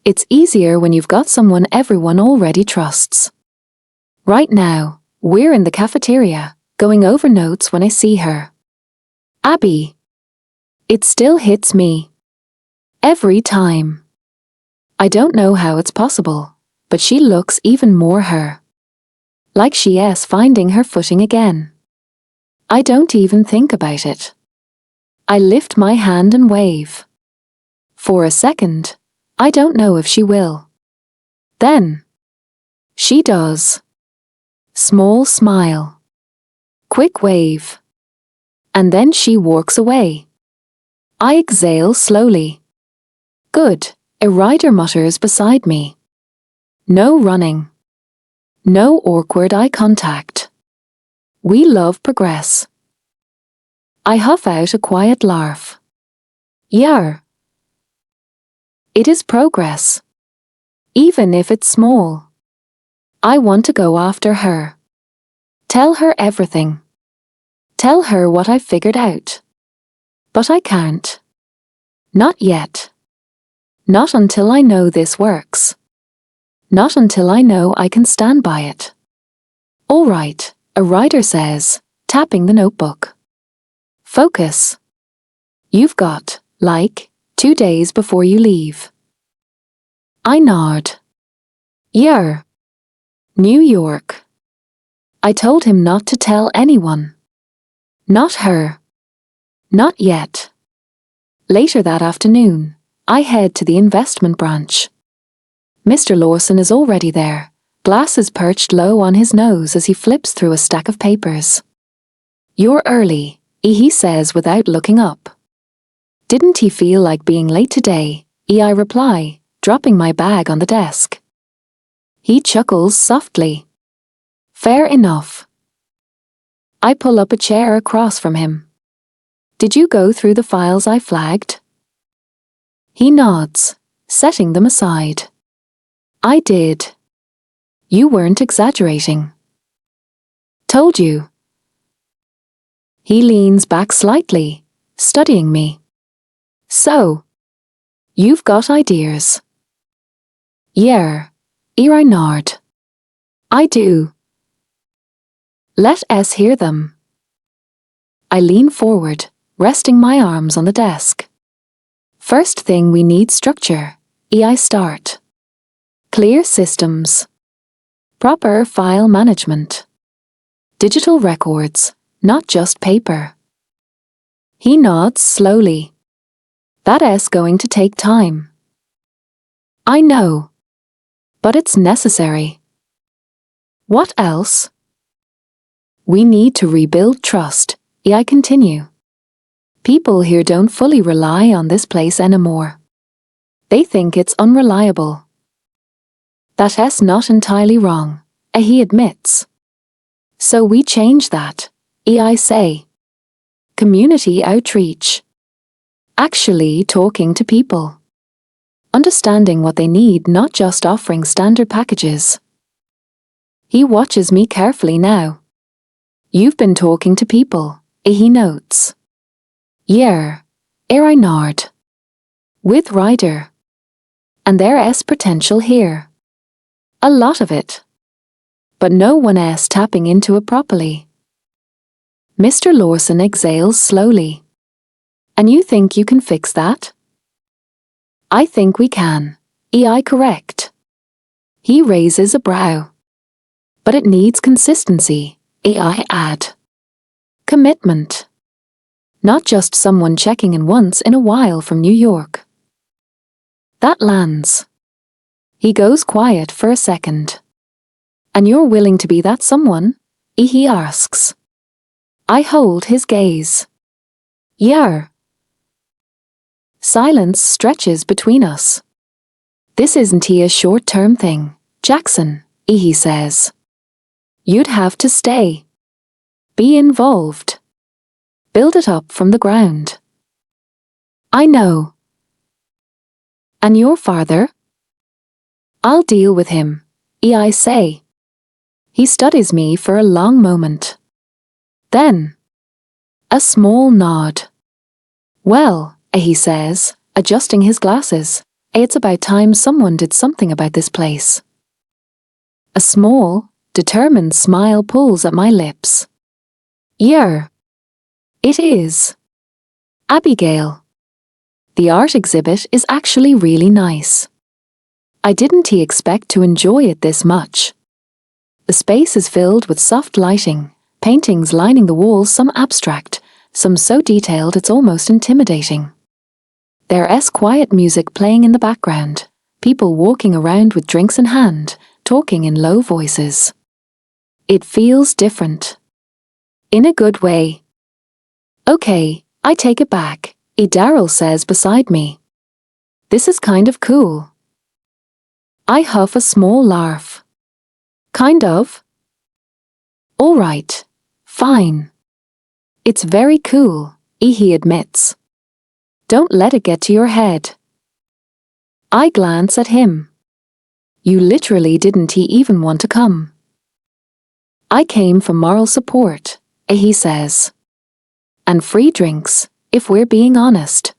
[SPEAKER 1] It's easier when you've got someone everyone already trusts. Right now, we're in the cafeteria, going over notes when I see her. Abby. It still hits me. Every time. I don't know how it's possible, but she looks even more her. Like she is finding her footing again. I don't even think about it. I lift my hand and wave. For a second, I don't know if she will. Then, she does. Small smile. Quick wave. And then she walks away. I exhale slowly. Good, a rider mutters beside me. No running. No awkward eye contact. We love progress. I huff out a quiet laugh. Yeah. It is progress. Even if it's small. I want to go after her. Tell her everything. Tell her what I've figured out. But I can't. Not yet. Not until I know this works. Not until I know I can stand by it. All right, a writer says, tapping the notebook. Focus. You've got, 2 days before you leave. I nod. Yeah. New York. I told him not to tell anyone. Not her. Not yet. Later that afternoon, I head to the investment branch. Mr. Lawson is already there, glasses perched low on his nose as he flips through a stack of papers. "You're early," he says without looking up. "Didn't he feel like being late today?" I reply, dropping my bag on the desk. He chuckles softly. "Fair enough." I pull up a chair across from him. "Did you go through the files I flagged?" He nods, setting them aside. "I did. You weren't exaggerating." "Told you." He leans back slightly, studying me. "So, you've got ideas?" "Yeah," I nod. "I do." "Let us hear them." I lean forward, resting my arms on the desk. "First thing, we need structure," I start. "Clear systems. Proper file management. Digital records, not just paper." He nods slowly. "That's going to take time." "I know. But it's necessary." "What else?" "We need to rebuild trust," I continue. "People here don't fully rely on this place anymore. They think it's unreliable." "That's not entirely wrong," he admits. "So we change that," I say. "Community outreach. Actually talking to people. Understanding what they need, not just offering standard packages." He watches me carefully now. "You've been talking to people," he notes. "Yeah," I nod. "With Ryder. And there's potential here. A lot of it. But no one else tapping into it properly." Mr. Lawson exhales slowly. "And you think you can fix that?" "I think we can," I correct. He raises a brow. "But it needs consistency," I add. "Commitment. Not just someone checking in once in a while from New York." That lands. He goes quiet for a second. "And you're willing to be that someone?" he asks. I hold his gaze. "Yeah." Silence stretches between us. "This isn't a short-term thing, Jackson," he says. "You'd have to stay. Be involved. Build it up from the ground." "I know." "And your father?" "I'll deal with him," I say. He studies me for a long moment. Then, a small nod. "Well," he says, adjusting his glasses, "it's about time someone did something about this place." A small, determined smile pulls at my lips. "Yeah. It is. Abigail. The art exhibit is actually really nice. I didn't expect to enjoy it this much. The space is filled with soft lighting, paintings lining the walls, some abstract, some so detailed it's almost intimidating. There's quiet music playing in the background, people walking around with drinks in hand, talking in low voices. It feels different. In a good way. "Okay, I take it back," Daryl says beside me. "This is kind of cool." I huff a small laugh. "Kind of?" "All right. Fine. It's very cool," he admits. "Don't let it get to your head." I glance at him. "You literally didn't even want to come." "I came for moral support," he says. "And free drinks, if we're being honest."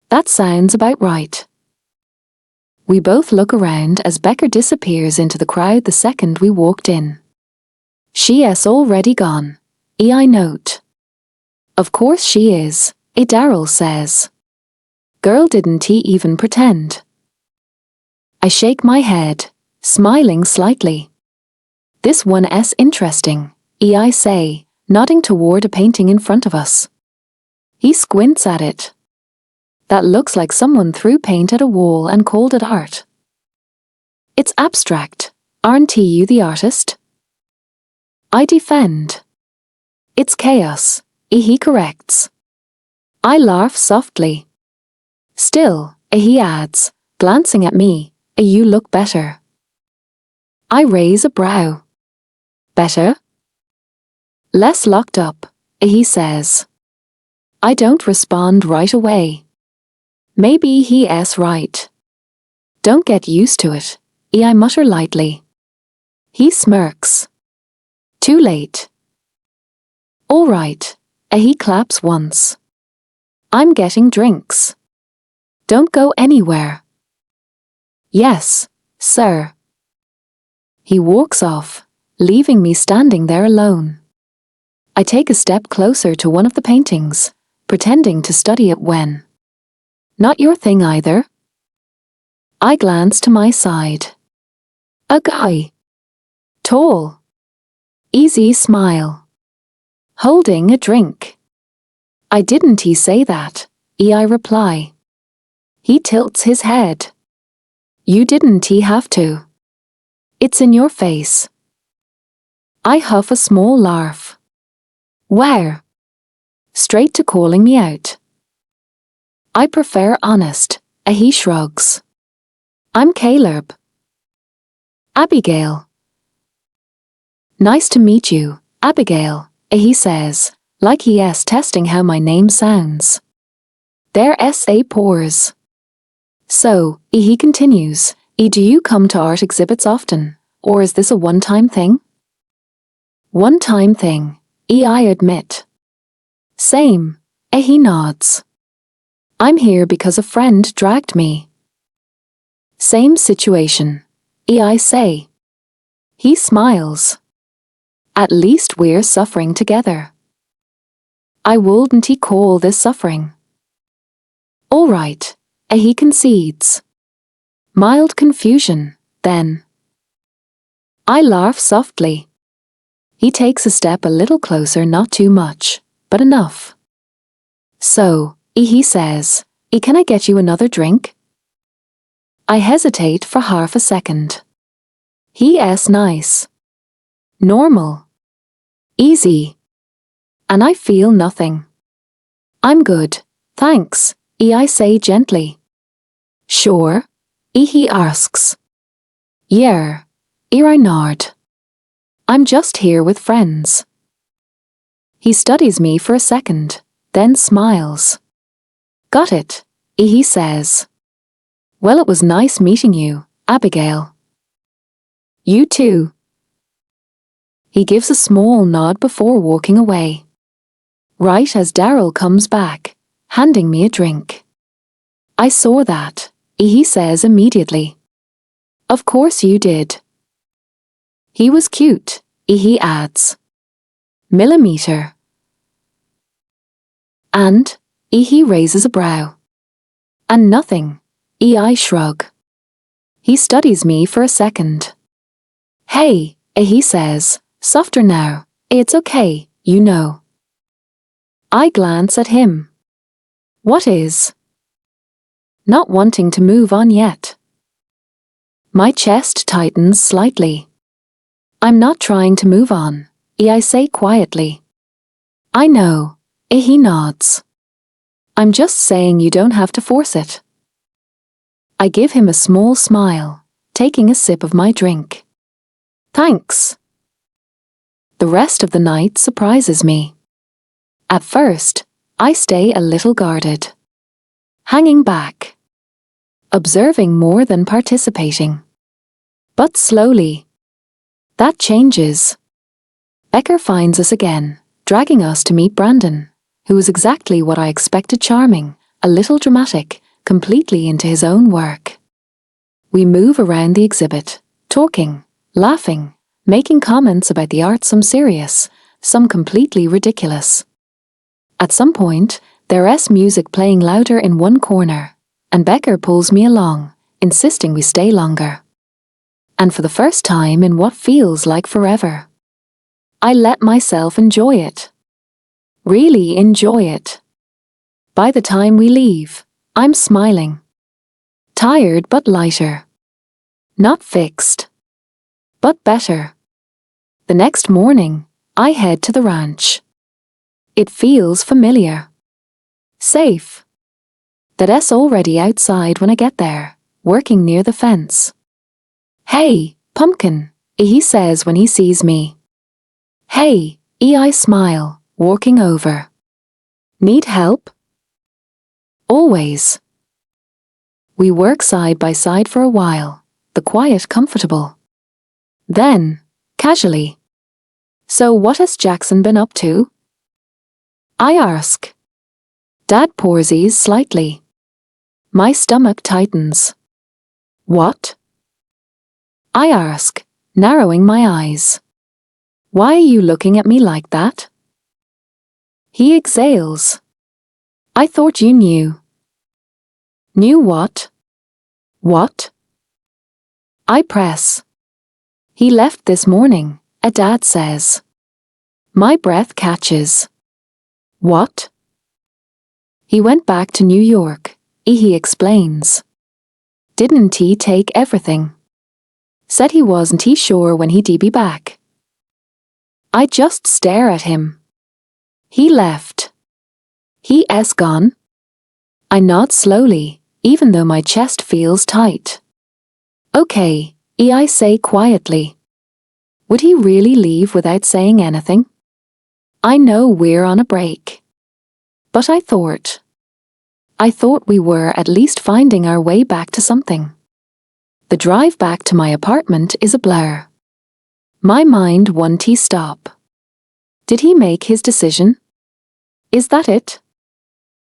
[SPEAKER 1] That sounds about right. We both look around as Becker disappears into the crowd the second we walked in. "She's already gone," I note. "Of course she is," Daryl says. "Girl didn't even pretend." I shake my head, smiling slightly. This one's interesting, I say, nodding toward a painting in front of us. He squints at it. That looks like someone threw paint at a wall and called it art. It's abstract, aren't you the artist? I defend. It's chaos, he corrects. I laugh softly. Still, he adds, glancing at me, you look better. I raise a brow. Better? Less locked up, he says. I don't respond right away. Maybe he's right. Don't get used to it, I mutter lightly. He smirks. Too late. All right, he claps once. I'm getting drinks. Don't go anywhere. Yes, sir. He walks off, leaving me standing there alone. I take a step closer to one of the paintings, pretending to study it when. Not your thing either. I glance to my side. A guy. Tall. Easy smile. Holding a drink. I didn't say that, I reply. He tilts his head. You didn't have to. It's in your face. I huff a small laugh. Where? Straight to calling me out. I prefer honest, he shrugs. I'm Caleb. Abigail. Nice to meet you, Abigail, he says, like he's testing how my name sounds. There's a pause. So, he continues, do you come to art exhibits often, or is this a one-time thing? One-time thing, I admit. Same, he nods. I'm here because a friend dragged me. Same situation, I say. He smiles. At least we're suffering together. I wouldn't call this suffering. All right, he concedes. Mild confusion, then. I laugh softly. He takes a step a little closer, not too much, but enough. So, he says, can I get you another drink? I hesitate for half a second. He's nice. Normal. Easy. And I feel nothing. I'm good, thanks, I say gently. Sure? He asks. Yeah, I nod. I'm just here with friends. He studies me for a second, then smiles. Got it, he says. Well, it was nice meeting you, Abigail. You too. He gives a small nod before walking away. Right as Daryl comes back, handing me a drink. I saw that, he says immediately. Of course you did. He was cute, he adds. Millimeter. And, he raises a brow. And nothing, I shrug. He studies me for a second. Hey, he says, softer now, it's okay, you know. I glance at him. What is? Not wanting to move on yet. My chest tightens slightly. I'm not trying to move on, I say quietly. I know, he nods. I'm just saying you don't have to force it. I give him a small smile, taking a sip of my drink. Thanks. The rest of the night surprises me. At first, I stay a little guarded. Hanging back. Observing more than participating. But slowly. That changes. Becker finds us again, dragging us to meet Brandon, who was exactly what I expected: charming, a little dramatic, completely into his own work. We move around the exhibit, talking, laughing, making comments about the art, some serious, some completely ridiculous. At some point, there's music playing louder in one corner, and Becker pulls me along, insisting we stay longer. and for the first time in what feels like forever. I let myself enjoy it. Really enjoy it. By the time we leave, I'm smiling. Tired but lighter. Not fixed, but better. The next morning, I head to the ranch. It feels familiar. Safe. Dad's already outside when I get there, working near the fence. "Hey, pumpkin," he says when he sees me. "Hey," I smile, walking over. "Need help?" Always. We work side by side for a while, the quiet comfortable. Then, casually, "So what has Jackson been up to?" I ask. Dad pauses slightly. My stomach tightens. "What?" I ask, narrowing my eyes. "Why are you looking at me like that?" He exhales. "I thought you knew." "Knew what?" "What?" I press. "He left this morning," Dad says. My breath catches. "What?" "He went back to New York," he explains. "Didn't he take everything? Said he wasn't sure when he'd be back." I just stare at him. "He left." He's gone? I nod slowly, even though my chest feels tight. "Okay," I say quietly. Would he really leave without saying anything? I know we're on a break. But I thought we were at least finding our way back to something. The drive back to my apartment is a blur. My mind won't stop. Did he make his decision? Is that it?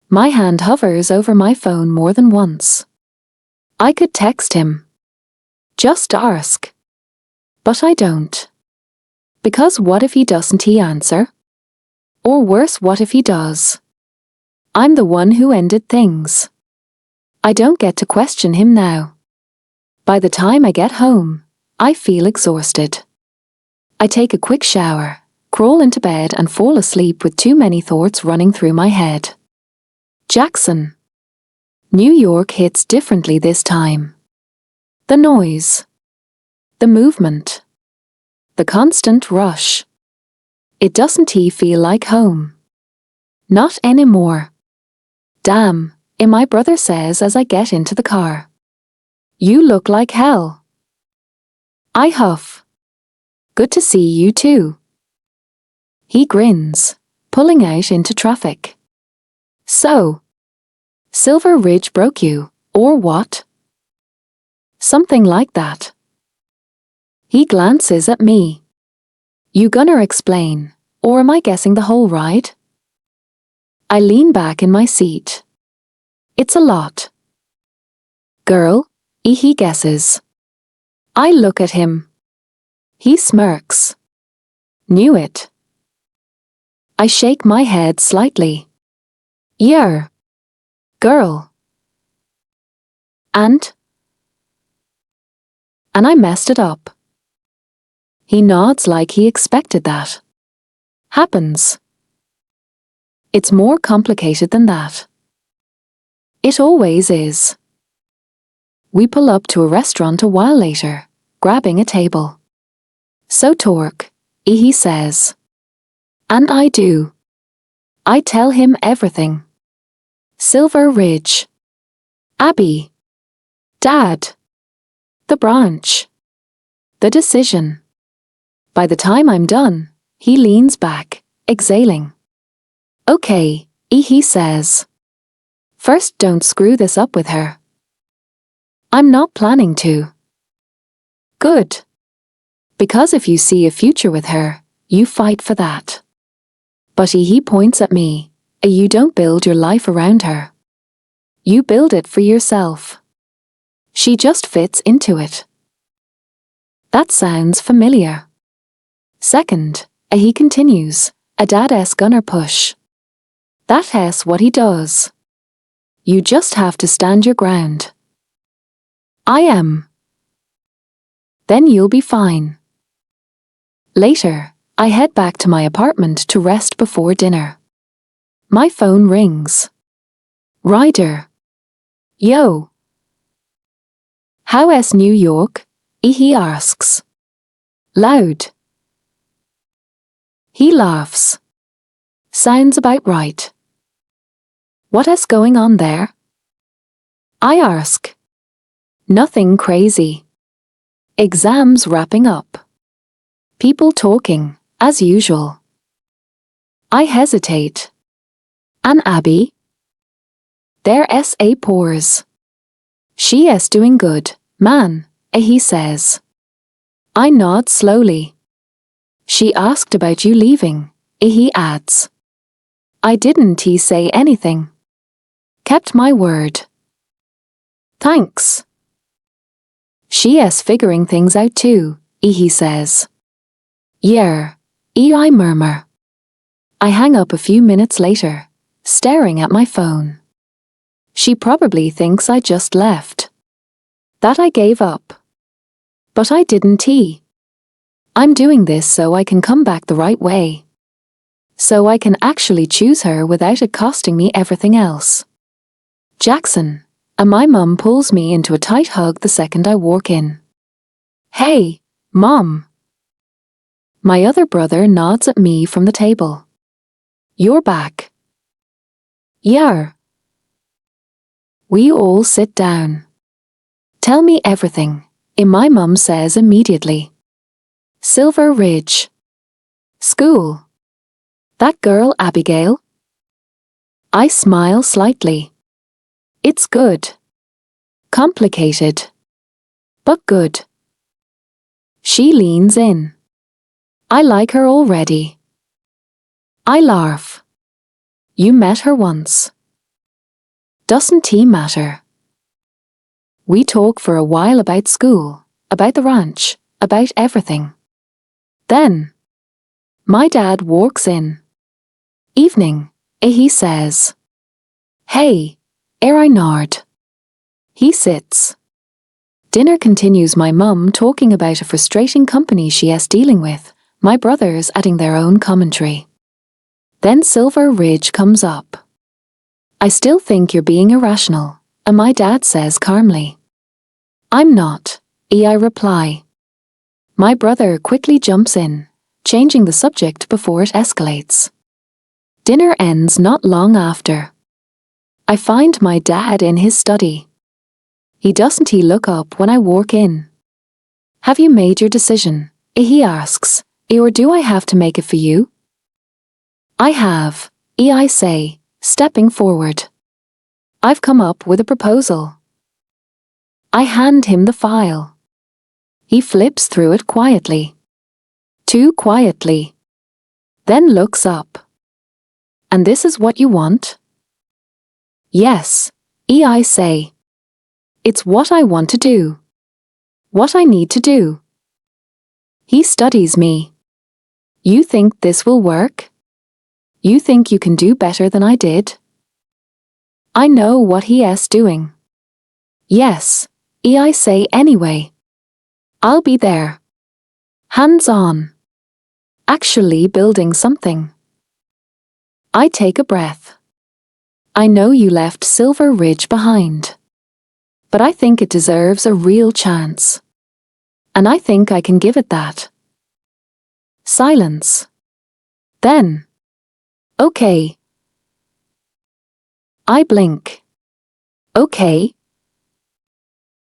[SPEAKER 1] My hand hovers over my phone more than once. I could text him. Just ask. But I don't. Because what if he doesn't answer? Or worse, what if he does? I'm the one who ended things. I don't get to question him now. By the time I get home, I feel exhausted. I take a quick shower, crawl into bed and fall asleep with too many thoughts running through my head. Jackson. New York hits differently this time. The noise. The movement. The constant rush. It doesn't feel like home. Not anymore. "Damn," my brother says as I get into the car. "You look like hell." I huff. "Good to see you too." He grins, pulling out into traffic. "So, Silver Ridge broke you, or what?" "Something like that." He glances at me. "You gonna explain, or am I guessing the whole ride?" I lean back in my seat. "It's a lot." "Girl," he guesses. I look at him. He smirks. "Knew it." I shake my head slightly. "Yeah. Girl. And I messed it up." He nods like he expected that. "Happens. It's more complicated than that." It always is. We pull up to a restaurant a while later, grabbing a table. "So Torque," he says. And I do. I tell him everything. Silver Ridge. Abby. Dad. The branch. The decision. By the time I'm done, he leans back, exhaling. "Okay," he says. "First, don't screw this up with her." I'm not planning to. Good. Because if you see a future with her, you fight for that. But he points at me. You don't build your life around her. You build it for yourself. She just fits into it. That sounds familiar. Second, he continues, a dad's gonna push. That's what he does. You just have to stand your ground. I am. Then you'll be fine. Later, I head back to my apartment to rest before dinner. My phone rings. Ryder. Yo. How's New York? He asks. Loud. He laughs. Sounds about right. What's going on there? I ask. Nothing crazy. Exams wrapping up. People talking, as usual. I hesitate. And Abby? Their SA pours. She's doing good, man, he says. I nod slowly. She asked about you leaving, he adds. I didn't say anything. Kept my word. Thanks. She's figuring things out too, he says. Yeah, I murmur. I hang up a few minutes later, staring at my phone. She probably thinks I just left. That I gave up. But I didn't. I'm doing this so I can come back the right way. So I can actually choose her without it costing me everything else. Jackson, and my mum pulls me into a tight hug the second I walk in. Hey, Mom. My other brother nods at me from the table. You're back. Yeah. We all sit down. Tell me everything, my mum says immediately. Silver Ridge. School. That girl Abigail? I smile slightly. It's good. Complicated. But good. She leans in. I like her already. I laugh. You met her once. Doesn't matter. We talk for a while about school, about the ranch, about everything. Then, my dad walks in. Evening, he says. Hey, I nod. He sits. Dinner continues, my mum talking about a frustrating company she's dealing with, my brothers adding their own commentary. Then Silver Ridge comes up. I still think you're being irrational, and my dad says calmly. I'm not, I reply. My brother quickly jumps in, changing the subject before it escalates. Dinner ends not long after. I find my dad in his study. He doesn't look up when I walk in. Have you made your decision? He asks, or do I have to make it for you? I have, I say, stepping forward. I've come up with a proposal. I hand him the file. He flips through it quietly. Too quietly. Then looks up. And this is what you want? Yes, I say. It's what I want to do. What I need to do. He studies me. You think this will work? You think you can do better than I did? I know what he's doing. Yes, I say anyway. I'll be there. Hands on. Actually building something. I take a breath. I know you left Silver Ridge behind. But I think it deserves a real chance. And I think I can give it that. Silence. Then. Okay. I blink. Okay.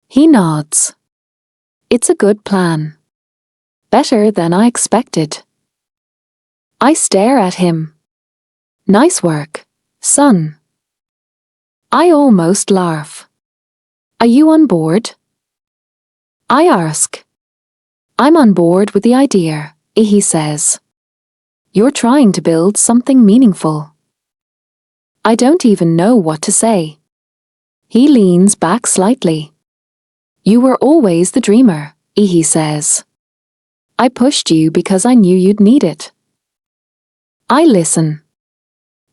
[SPEAKER 1] He nods. It's a good plan. Better than I expected. I stare at him. Nice work, son. I almost laugh. Are you on board? I ask. I'm on board with the idea, he says. You're trying to build something meaningful. I don't even know what to say. He leans back slightly. You were always the dreamer, he says. I pushed you because I knew you'd need it. I listen.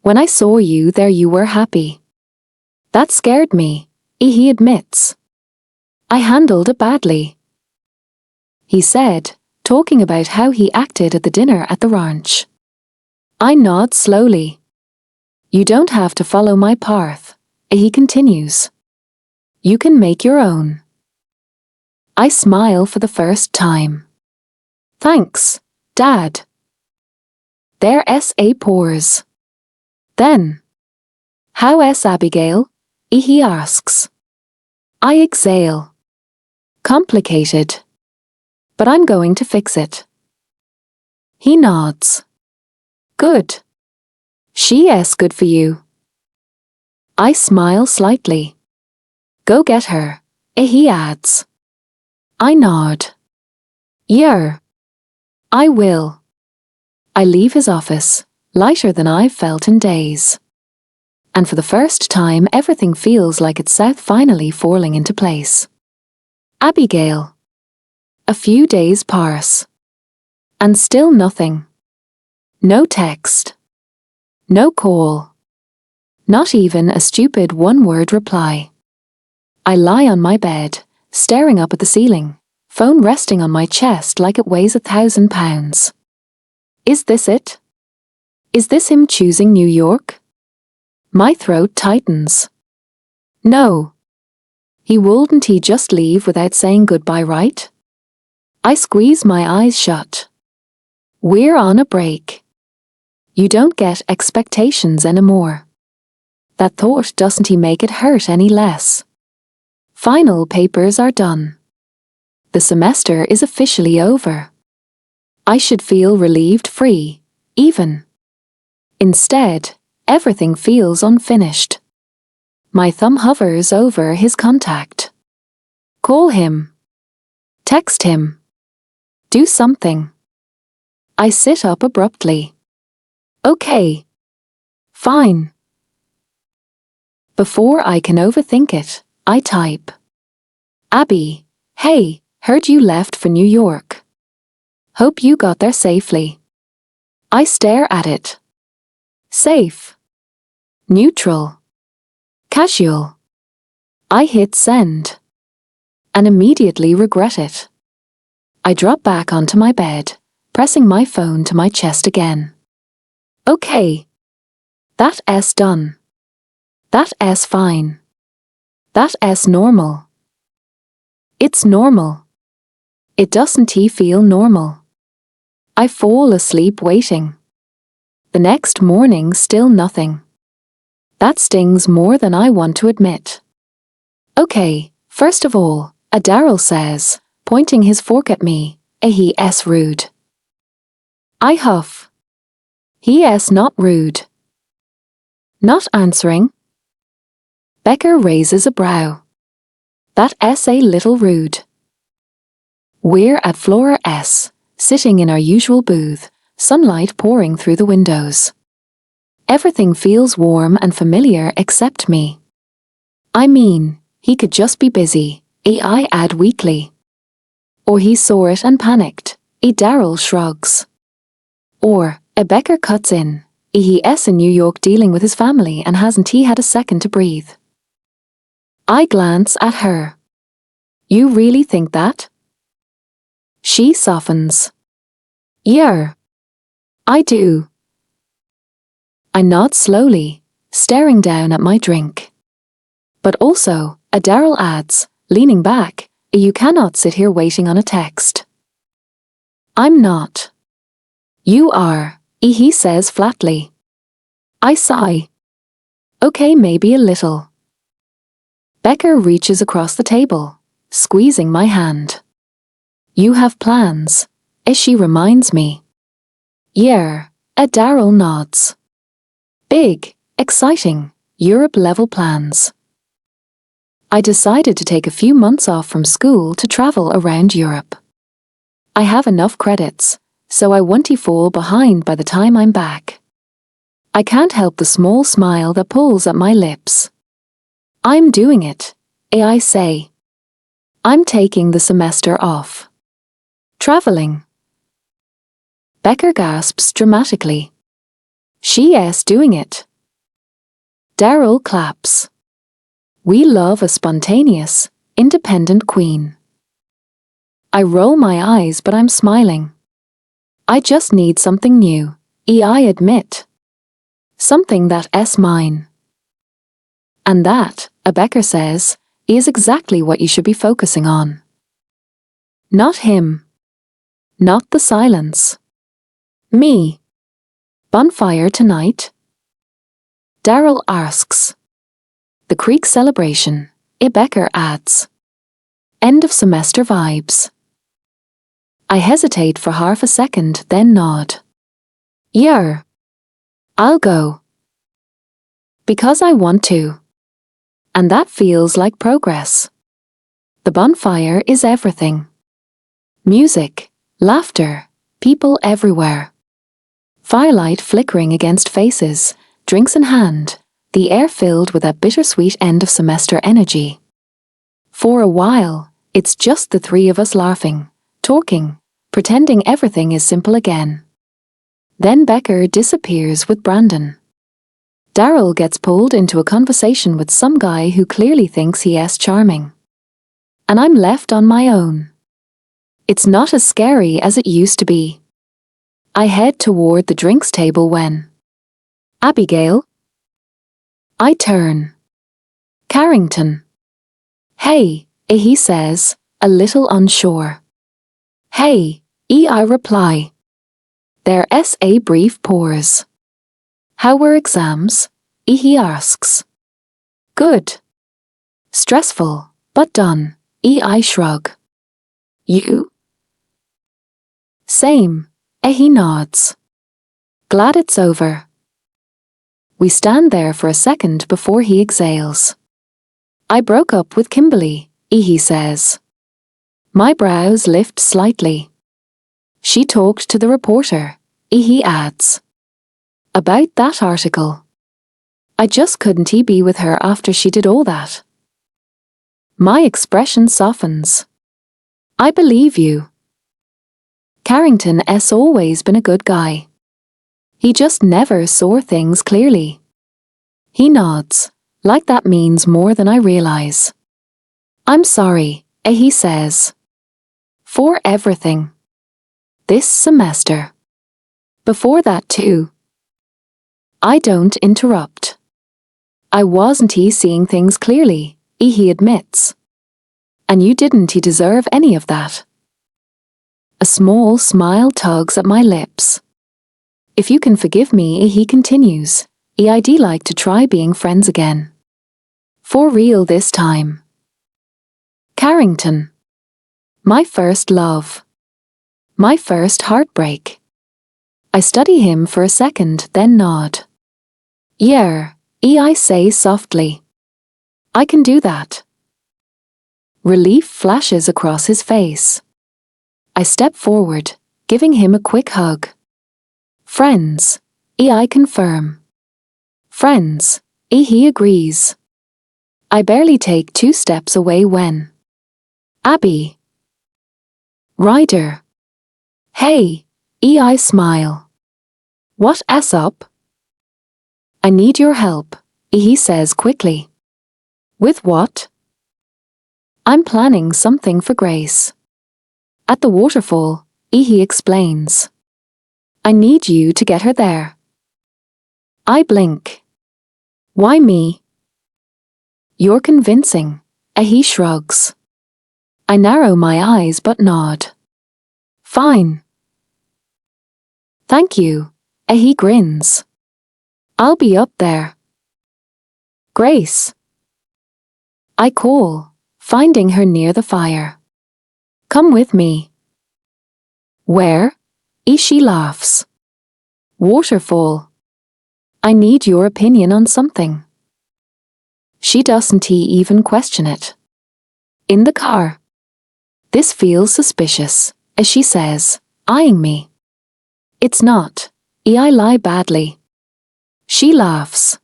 [SPEAKER 1] When I saw you there you were happy. That scared me, he admits. I handled it badly. he said, talking about how he acted at the dinner at the ranch. I nod slowly. You don't have to follow my path, he continues. You can make your own. I smile for the first time. Thanks, Dad. There's a pause. Then, how's Abigail? He asks. I exhale. Complicated. But I'm going to fix it. He nods. Good. She's good for you. I smile slightly. Go get her, he adds. I nod. Yeah. I will. I leave his office, lighter than I've felt in days. And for the first time everything feels like it's finally falling into place. Abigail. A few days pass. And still nothing. No text. No call. Not even a stupid one-word reply. I lie on my bed, staring up at the ceiling, phone resting on my chest like it weighs 1,000 pounds. Is this it? Is this him choosing New York? My throat tightens. No. Wouldn't he just leave without saying goodbye, right? I squeeze my eyes shut. We're on a break. You don't get expectations anymore. That thought doesn't make it hurt any less. Final papers are done. The semester is officially over. I should feel relieved, free, even. Instead, everything feels unfinished. My thumb hovers over his contact. Call him. Text him. Do something. I sit up abruptly. Okay. Fine. Before I can overthink it, I type. Abby, hey, heard you left for New York. Hope you got there safely. I stare at it. Safe. Neutral. Casual. I hit send. And immediately regret it. I drop back onto my bed, pressing my phone to my chest again. Okay. That's done. That's fine. That's normal. It's normal. It doesn't feel normal. I fall asleep waiting. The next morning, still nothing. That stings more than I want to admit. Okay, first of all, Daryl says, pointing his fork at me, he's rude. I huff. He's not rude. Not answering. Becker raises a brow. That's a little rude. We're at floor S, sitting in our usual booth, sunlight pouring through the windows. Everything feels warm and familiar except me. I mean, he could just be busy, I add weakly. Or he saw it and panicked, Daryl shrugs. Or, Becker cuts in, he's in New York dealing with his family and hasn't he had a second to breathe. I glance at her. You really think that? She softens. Yeah. I do. I nod slowly, staring down at my drink. But also, Daryl adds, leaning back, you cannot sit here waiting on a text. I'm not. You are, he says flatly. I sigh. Okay, maybe a little. Becker reaches across the table, squeezing my hand. You have plans, she reminds me. Yeah, Daryl nods. Big, exciting, Europe-level plans. I decided to take a few months off from school to travel around Europe. I have enough credits, so I won't fall behind by the time I'm back. I can't help the small smile that pulls at my lips. I'm doing it, I say. I'm taking the semester off. Traveling. Becker gasps dramatically. She's doing it. Daryl claps. We love a spontaneous, independent queen. I roll my eyes, but I'm smiling. I just need something new, I admit. Something that's mine. And that, a Becker says, is exactly what you should be focusing on. Not him. Not the silence. Me. Bonfire tonight? Daryl asks. The Creek celebration, Becker adds. End of semester vibes. I hesitate for half a second, then nod. Yeah. I'll go. Because I want to. And that feels like progress. The bonfire is everything. Music, laughter, people everywhere. Firelight flickering against faces, drinks in hand, the air filled with that bittersweet end-of-semester energy. For a while, it's just the three of us laughing, talking, pretending everything is simple again. Then Becker disappears with Brandon. Daryl gets pulled into a conversation with some guy who clearly thinks he's charming. And I'm left on my own. It's not as scary as it used to be. I head toward the drinks table when... Abigail? I turn. Carrington. Hey, he says, a little unsure. Hey, I reply. There's a brief pause. How were exams? He asks. Good. Stressful, but done, I shrug. You? Same, he nods. Glad it's over. We stand there for a second before he exhales. I broke up with Kimberly, he says. My brows lift slightly. She talked to the reporter, he adds. About that article. I just couldn't be with her after she did all that. My expression softens. I believe you. Carrington's always been a good guy. He just never saw things clearly. He nods, like that means more than I realize. I'm sorry, he says. For everything. This semester. Before that too. I don't interrupt. I wasn't seeing things clearly, he admits. And you didn't deserve any of that. A small smile tugs at my lips. If you can forgive me, he continues, I'd like to try being friends again. For real this time. Carrington. My first love. My first heartbreak. I study him for a second, then nod. Yeah, I say softly. I can do that. Relief flashes across his face. I step forward, giving him a quick hug. Friends, I confirm. Friends, he agrees. I barely take 2 steps away when... Abby. Ryder. Hey, I smile. What's up? I need your help, he says quickly. With what? I'm planning something for Grace. At the waterfall, he explains. I need you to get her there. I blink. Why me? You're convincing, he shrugs. I narrow my eyes but nod. Fine. Thank you, he grins. I'll be up there. Grace. I call, finding her near the fire. Come with me. Where? She laughs. Waterfall. I need your opinion on something. She doesn't even question it. In the car. This feels suspicious, as she says, eyeing me. It's not. I lie badly. She laughs.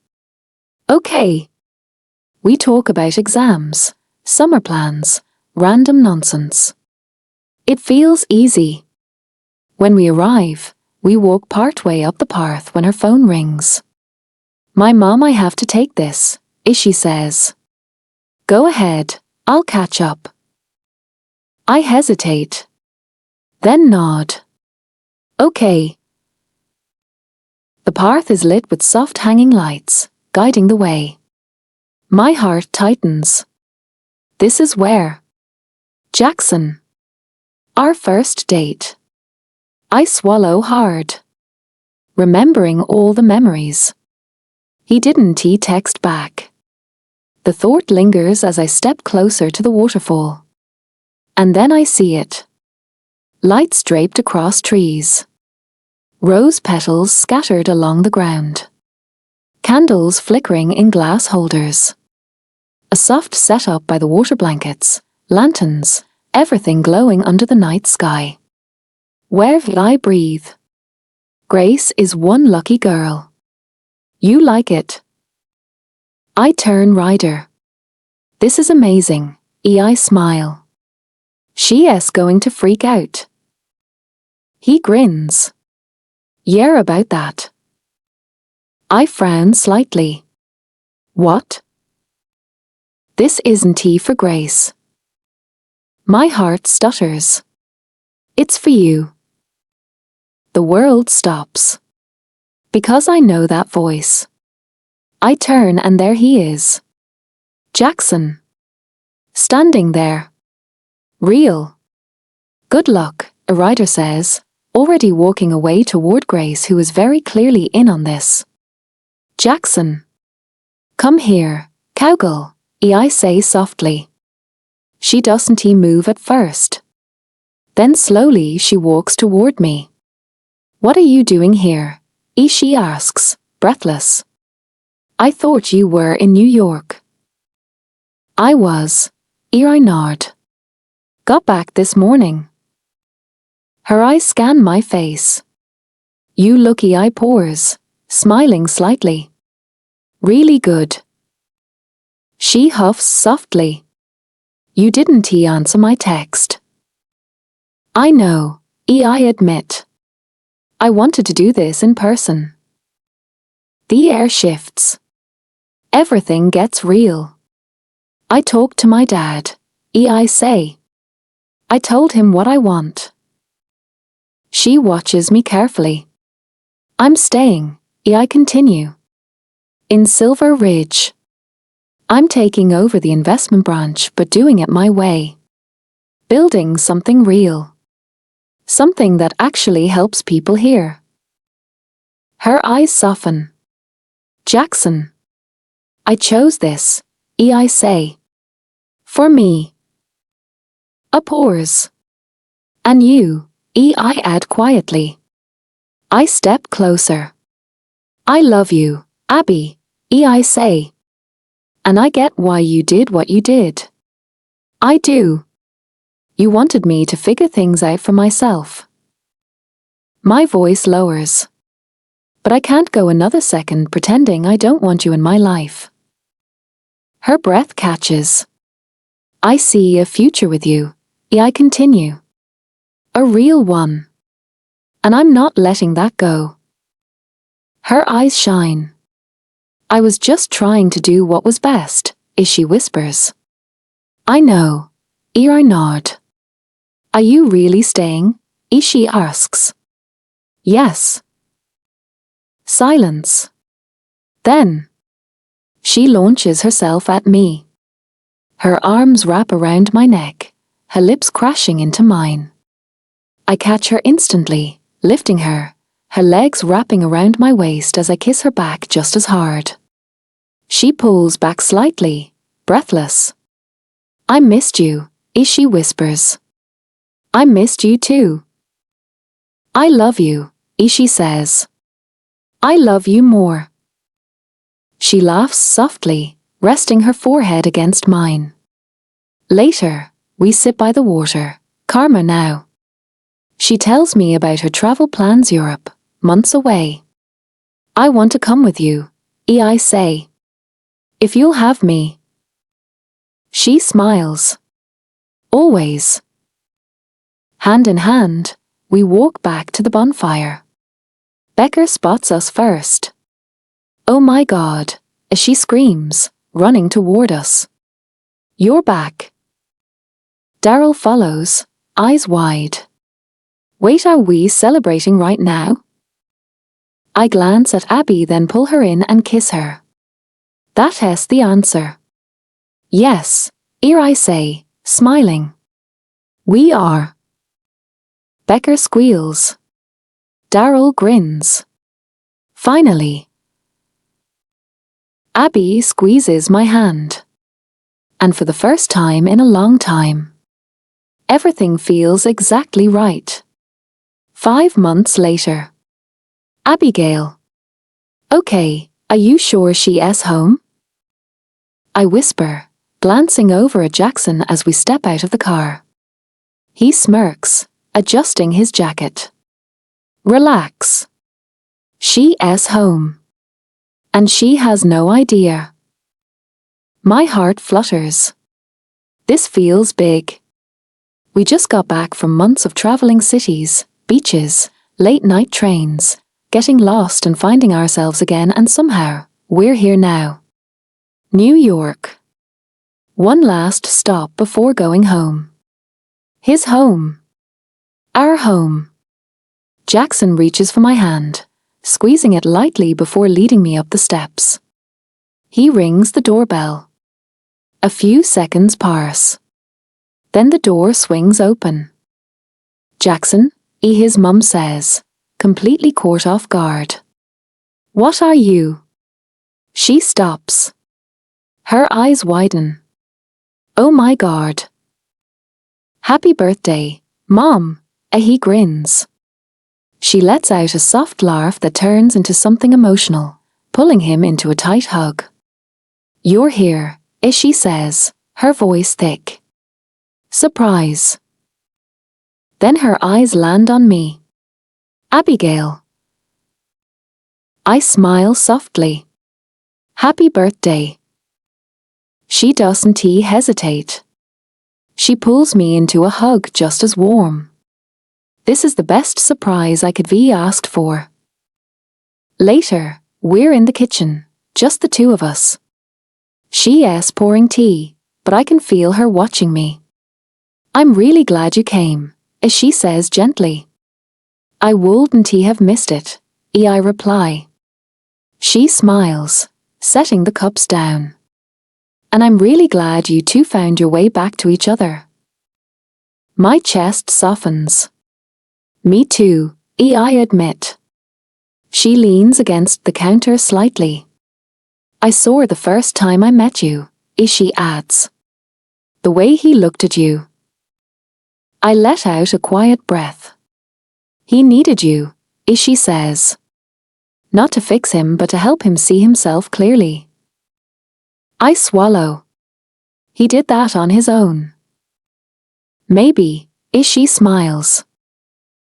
[SPEAKER 1] Okay. We talk about exams, summer plans, random nonsense. It feels easy. When we arrive, we walk partway up the path when her phone rings. My mom, I have to take this, she says. Go ahead, I'll catch up. I hesitate. Then nod. Okay. The path is lit with soft hanging lights, guiding the way. My heart tightens. This is where. Jackson. Our first date. I swallow hard, remembering all the memories. He didn't text back. The thought lingers as I step closer to the waterfall. And then I see it. Lights draped across trees. Rose petals scattered along the ground. Candles flickering in glass holders. A soft setup by the water blankets, lanterns, everything glowing under the night sky. Where will I breathe? Grace is one lucky girl. You like it? I turn rider. This is amazing, I smile. She's going to freak out. He grins. Yeah, about that. I frown slightly. What? This isn't tea for Grace. My heart stutters. It's for you. The world stops. Because I know that voice. I turn and there he is. Jackson. Standing there. Real. Good luck, a rider says, already walking away toward Grace, who is very clearly in on this. Jackson. Come here, cowgirl, I say softly. She doesn't move at first. Then slowly she walks toward me. What are you doing here? She asks, breathless. I thought you were in New York. I was. I nod. Got back this morning. Her eyes scan my face. You look I pores, smiling slightly. Really good. She huffs softly. You didn't answer my text. I know, I admit. I wanted to do this in person. The air shifts. Everything gets real. I talk to my dad, I say. I told him what I want. She watches me carefully. I'm staying, I continue. In Silver Ridge. I'm taking over the investment branch, but doing it my way. Building something real. Something that actually helps people here. Her eyes soften. Jackson. I chose this, I say. For me. A pause. And you, I add quietly. I step closer. I love you, Abby, I say. And I get why you did what you did. I do. You wanted me to figure things out for myself. My voice lowers. But I can't go another second pretending I don't want you in my life. Her breath catches. I see a future with you, I continue. A real one. And I'm not letting that go. Her eyes shine. I was just trying to do what was best, she whispers. I know, I nod. Are you really staying? She asks. Yes. Silence. Then. She launches herself at me. Her arms wrap around my neck, her lips crashing into mine. I catch her instantly, lifting her, her legs wrapping around my waist as I kiss her back just as hard. She pulls back slightly, breathless. I missed you, she whispers. I missed you too. I love you, she says. I love you more. She laughs softly, resting her forehead against mine. Later, we sit by the water, calmer now. She tells me about her travel plans Europe, months away. I want to come with you, I say. If you'll have me. She smiles. Always. Hand in hand, we walk back to the bonfire. Becker spots us first. Oh my God, as she screams, running toward us. You're back. Daryl follows, eyes wide. Wait, are we celebrating right now? I glance at Abby, then pull her in and kiss her. That's the answer. Yes, ere I say, smiling. We are. Becker squeals. Daryl grins. Finally. Abby squeezes my hand. And for the first time in a long time, everything feels exactly right. 5 months later. Abigail. Okay, are you sure she's home? I whisper, glancing over at Jackson as we step out of the car. He smirks, adjusting his jacket. Relax. She's home. And she has no idea. My heart flutters. This feels big. We just got back from months of traveling cities, beaches, late-night trains, getting lost and finding ourselves again, and somehow, we're here now. New York. One last stop before going home. His home. Our home. Jackson reaches for my hand, squeezing it lightly before leading me up the steps. He rings the doorbell. A few seconds pass. Then the door swings open. Jackson, his mum says, completely caught off guard. What are you? She stops. Her eyes widen. Oh my God. Happy birthday, Mom, he grins. She lets out a soft laugh that turns into something emotional, pulling him into a tight hug. You're here, she says, her voice thick. Surprise. Then her eyes land on me. Abigail. I smile softly. Happy birthday. She doesn't hesitate. She pulls me into a hug just as warm. This is the best surprise I could be asked for. Later, we're in the kitchen, just the two of us. She's pouring tea, but I can feel her watching me. I'm really glad you came, she says gently. I wouldn't have missed it, I reply. She smiles, setting the cups down. And I'm really glad you two found your way back to each other. My chest softens. Me too, I admit. She leans against the counter slightly. I saw her the first time I met you, she adds. The way he looked at you. I let out a quiet breath. He needed you, she says. Not to fix him, but to help him see himself clearly. I swallow. He did that on his own. Maybe, she smiles.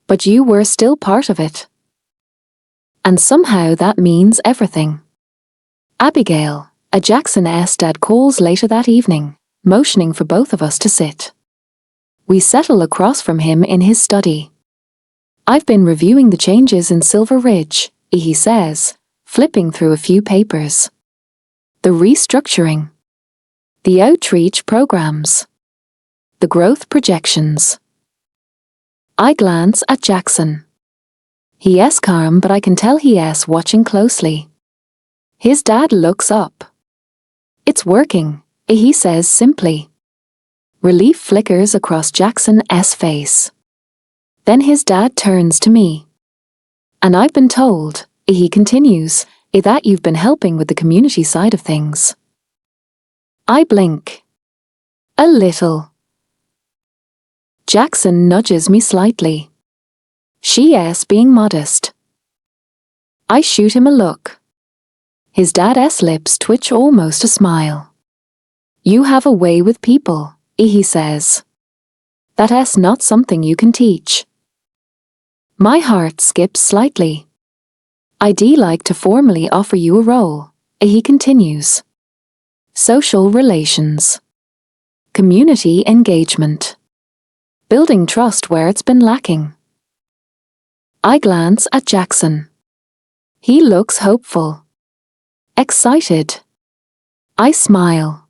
[SPEAKER 1] But you were still part of it. And somehow that means everything. Abigail, a Jackson's dad, calls later that evening, motioning for both of us to sit. We settle across from him in his study. I've been reviewing the changes in Silver Ridge, he says, flipping through a few papers. The restructuring. The outreach programs. The growth projections. I glance at Jackson. He's calm, but I can tell he's watching closely. His dad looks up. It's working, he says simply. Relief flickers across Jackson's face. Then his dad turns to me. And I've been told, he continues, that you've been helping with the community side of things. I blink. A little. Jackson nudges me slightly. She's being modest. I shoot him a look. His dad's lips twitch almost a smile. You have a way with people, he says. That's not something you can teach. My heart skips slightly. I'd like to formally offer you a role, he continues. Social relations. Community engagement. Building trust where it's been lacking. I glance at Jackson. He looks hopeful. Excited. I smile.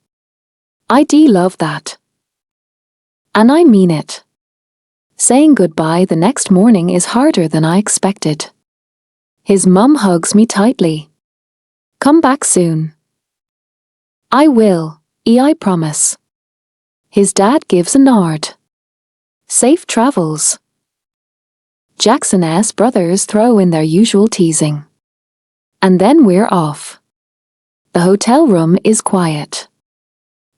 [SPEAKER 1] I'd love that. And I mean it. Saying goodbye the next morning is harder than I expected. His mum hugs me tightly. Come back soon. I will, I promise. His dad gives a nod. Safe travels. Jackson's brothers throw in their usual teasing. And then we're off. The hotel room is quiet.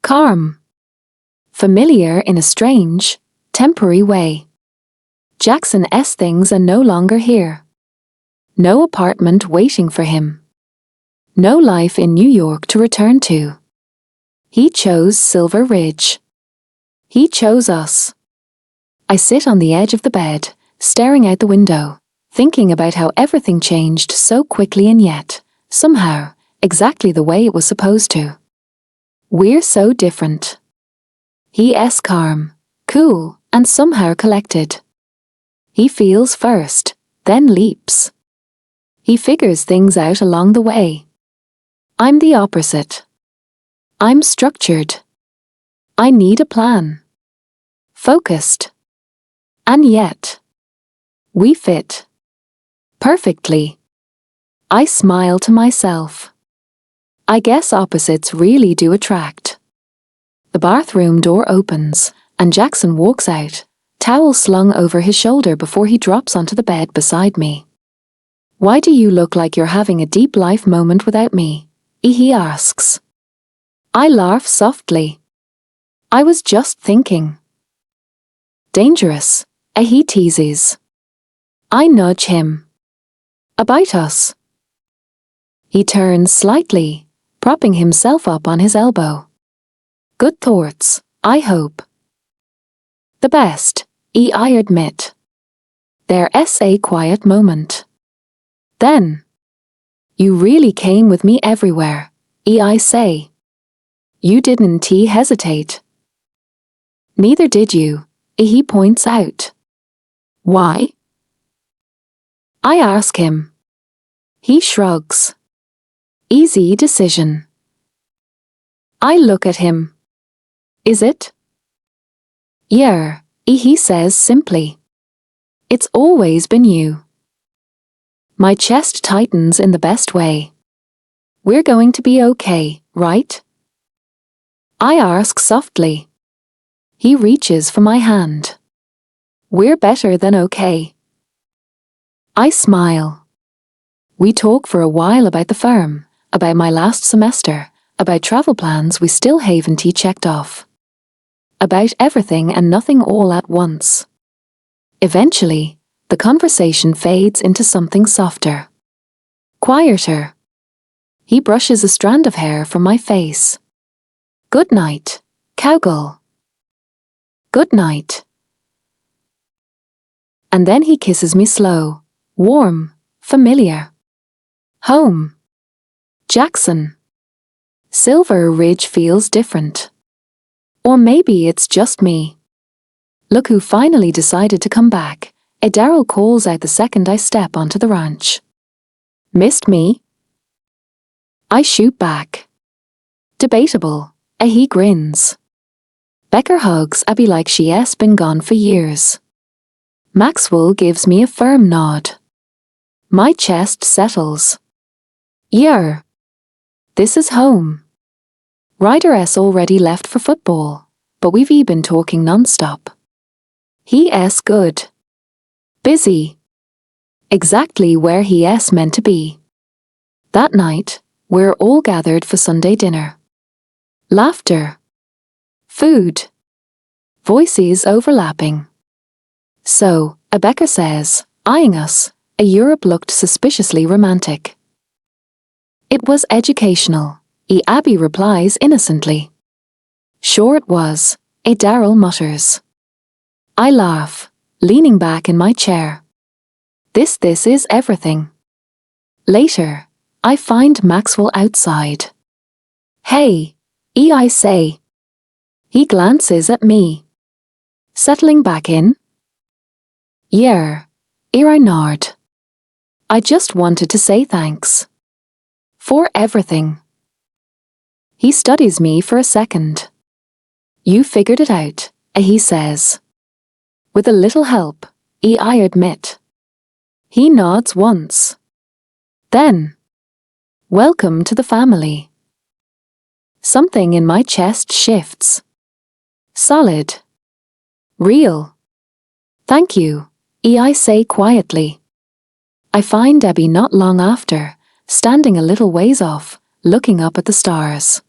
[SPEAKER 1] Calm. Familiar in a strange, temporary way. Jackson's things are no longer here. No apartment waiting for him. No life in New York to return to. He chose Silver Ridge. He chose us. I sit on the edge of the bed, staring out the window, thinking about how everything changed so quickly and yet, somehow, exactly the way it was supposed to. We're so different. He's calm, cool, and somehow collected. He feels first, then leaps. He figures things out along the way. I'm the opposite. I'm structured. I need a plan. Focused. And yet, we fit. Perfectly. I smile to myself. I guess opposites really do attract. The bathroom door opens, and Jackson walks out, towel slung over his shoulder before he drops onto the bed beside me. Why do you look like you're having a deep life moment without me? He asks. I laugh softly. I was just thinking. Dangerous, he teases. I nudge him. About us. He turns slightly, propping himself up on his elbow. Good thoughts, I hope. The best, I admit. There's a quiet moment. Then. You really came with me everywhere, I say. You didn't hesitate. Neither did you, he points out. Why? I ask him. He shrugs. Easy decision. I look at him. Is it? Yeah, he says simply. It's always been you. My chest tightens in the best way. We're going to be okay, right? I ask softly. He reaches for my hand. We're better than okay. I smile. We talk for a while about the firm, about my last semester, about travel plans we still haven't checked off. About everything and nothing all at once. Eventually, the conversation fades into something softer. Quieter. He brushes a strand of hair from my face. Good night, cowgirl. Good night. And then he kisses me slow, warm, familiar. Home. Jackson. Silver Ridge feels different. Or maybe it's just me. Look who finally decided to come back. Daryl calls out the second I step onto the ranch. Missed me? I shoot back. Debatable, he grins. Becker hugs Abby like she's been gone for years. Maxwell gives me a firm nod. My chest settles. Yeah. This is home. Ryder's already left for football, but we've been talking non-stop. He's good. Busy. Exactly where he's meant to be. That night, we're all gathered for Sunday dinner. Laughter. Food. Voices overlapping. So, Becker says, eyeing us, Europe looked suspiciously romantic. It was educational, Abby replies innocently. Sure it was, Daryl mutters. I laugh, leaning back in my chair. This is everything. Later, I find Maxwell outside. Hey, I say. He glances at me. Settling back in? Yeah, I nod. I just wanted to say thanks. For everything. He studies me for a second. You figured it out, he says. With a little help, I admit. He nods once. Then, welcome to the family. Something in my chest shifts. Solid. Real. Thank you, I say quietly. I find Debbie not long after, standing a little ways off, looking up at the stars.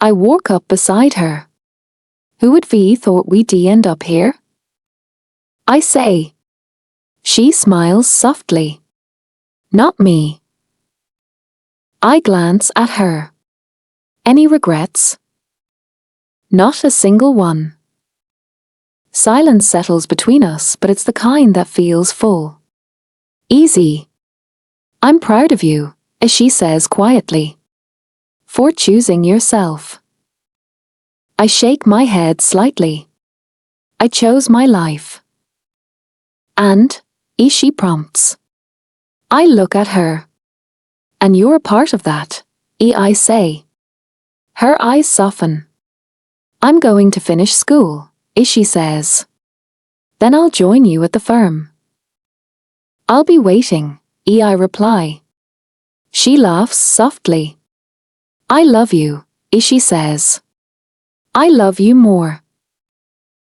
[SPEAKER 1] I walk up beside her. Who would be thought we'd end up here? I say. She smiles softly. Not me. I glance at her. Any regrets? Not a single one. Silence settles between us, but it's the kind that feels full. Easy. I'm proud of you, as she says quietly. For choosing yourself. I shake my head slightly. I chose my life. And, she prompts. I look at her. And you're a part of that, I say. Her eyes soften. I'm going to finish school, she says. Then I'll join you at the firm. I'll be waiting, I reply. She laughs softly. I love you, she says. I love you more.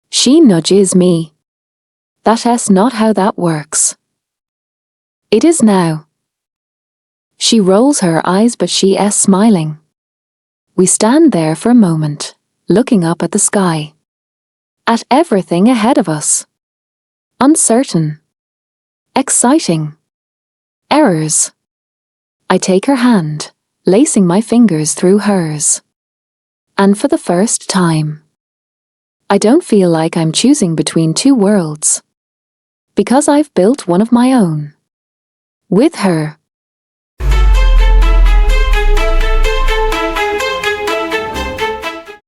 [SPEAKER 1] She nudges me. That's not how that works. It is now. She rolls her eyes, but she is smiling. We stand there for a moment, looking up at the sky. At everything ahead of us. Uncertain. Exciting. Errors. I take her hand, lacing my fingers through hers. And for the first time, I don't feel like I'm choosing between two worlds. Because I've built one of my own. With her.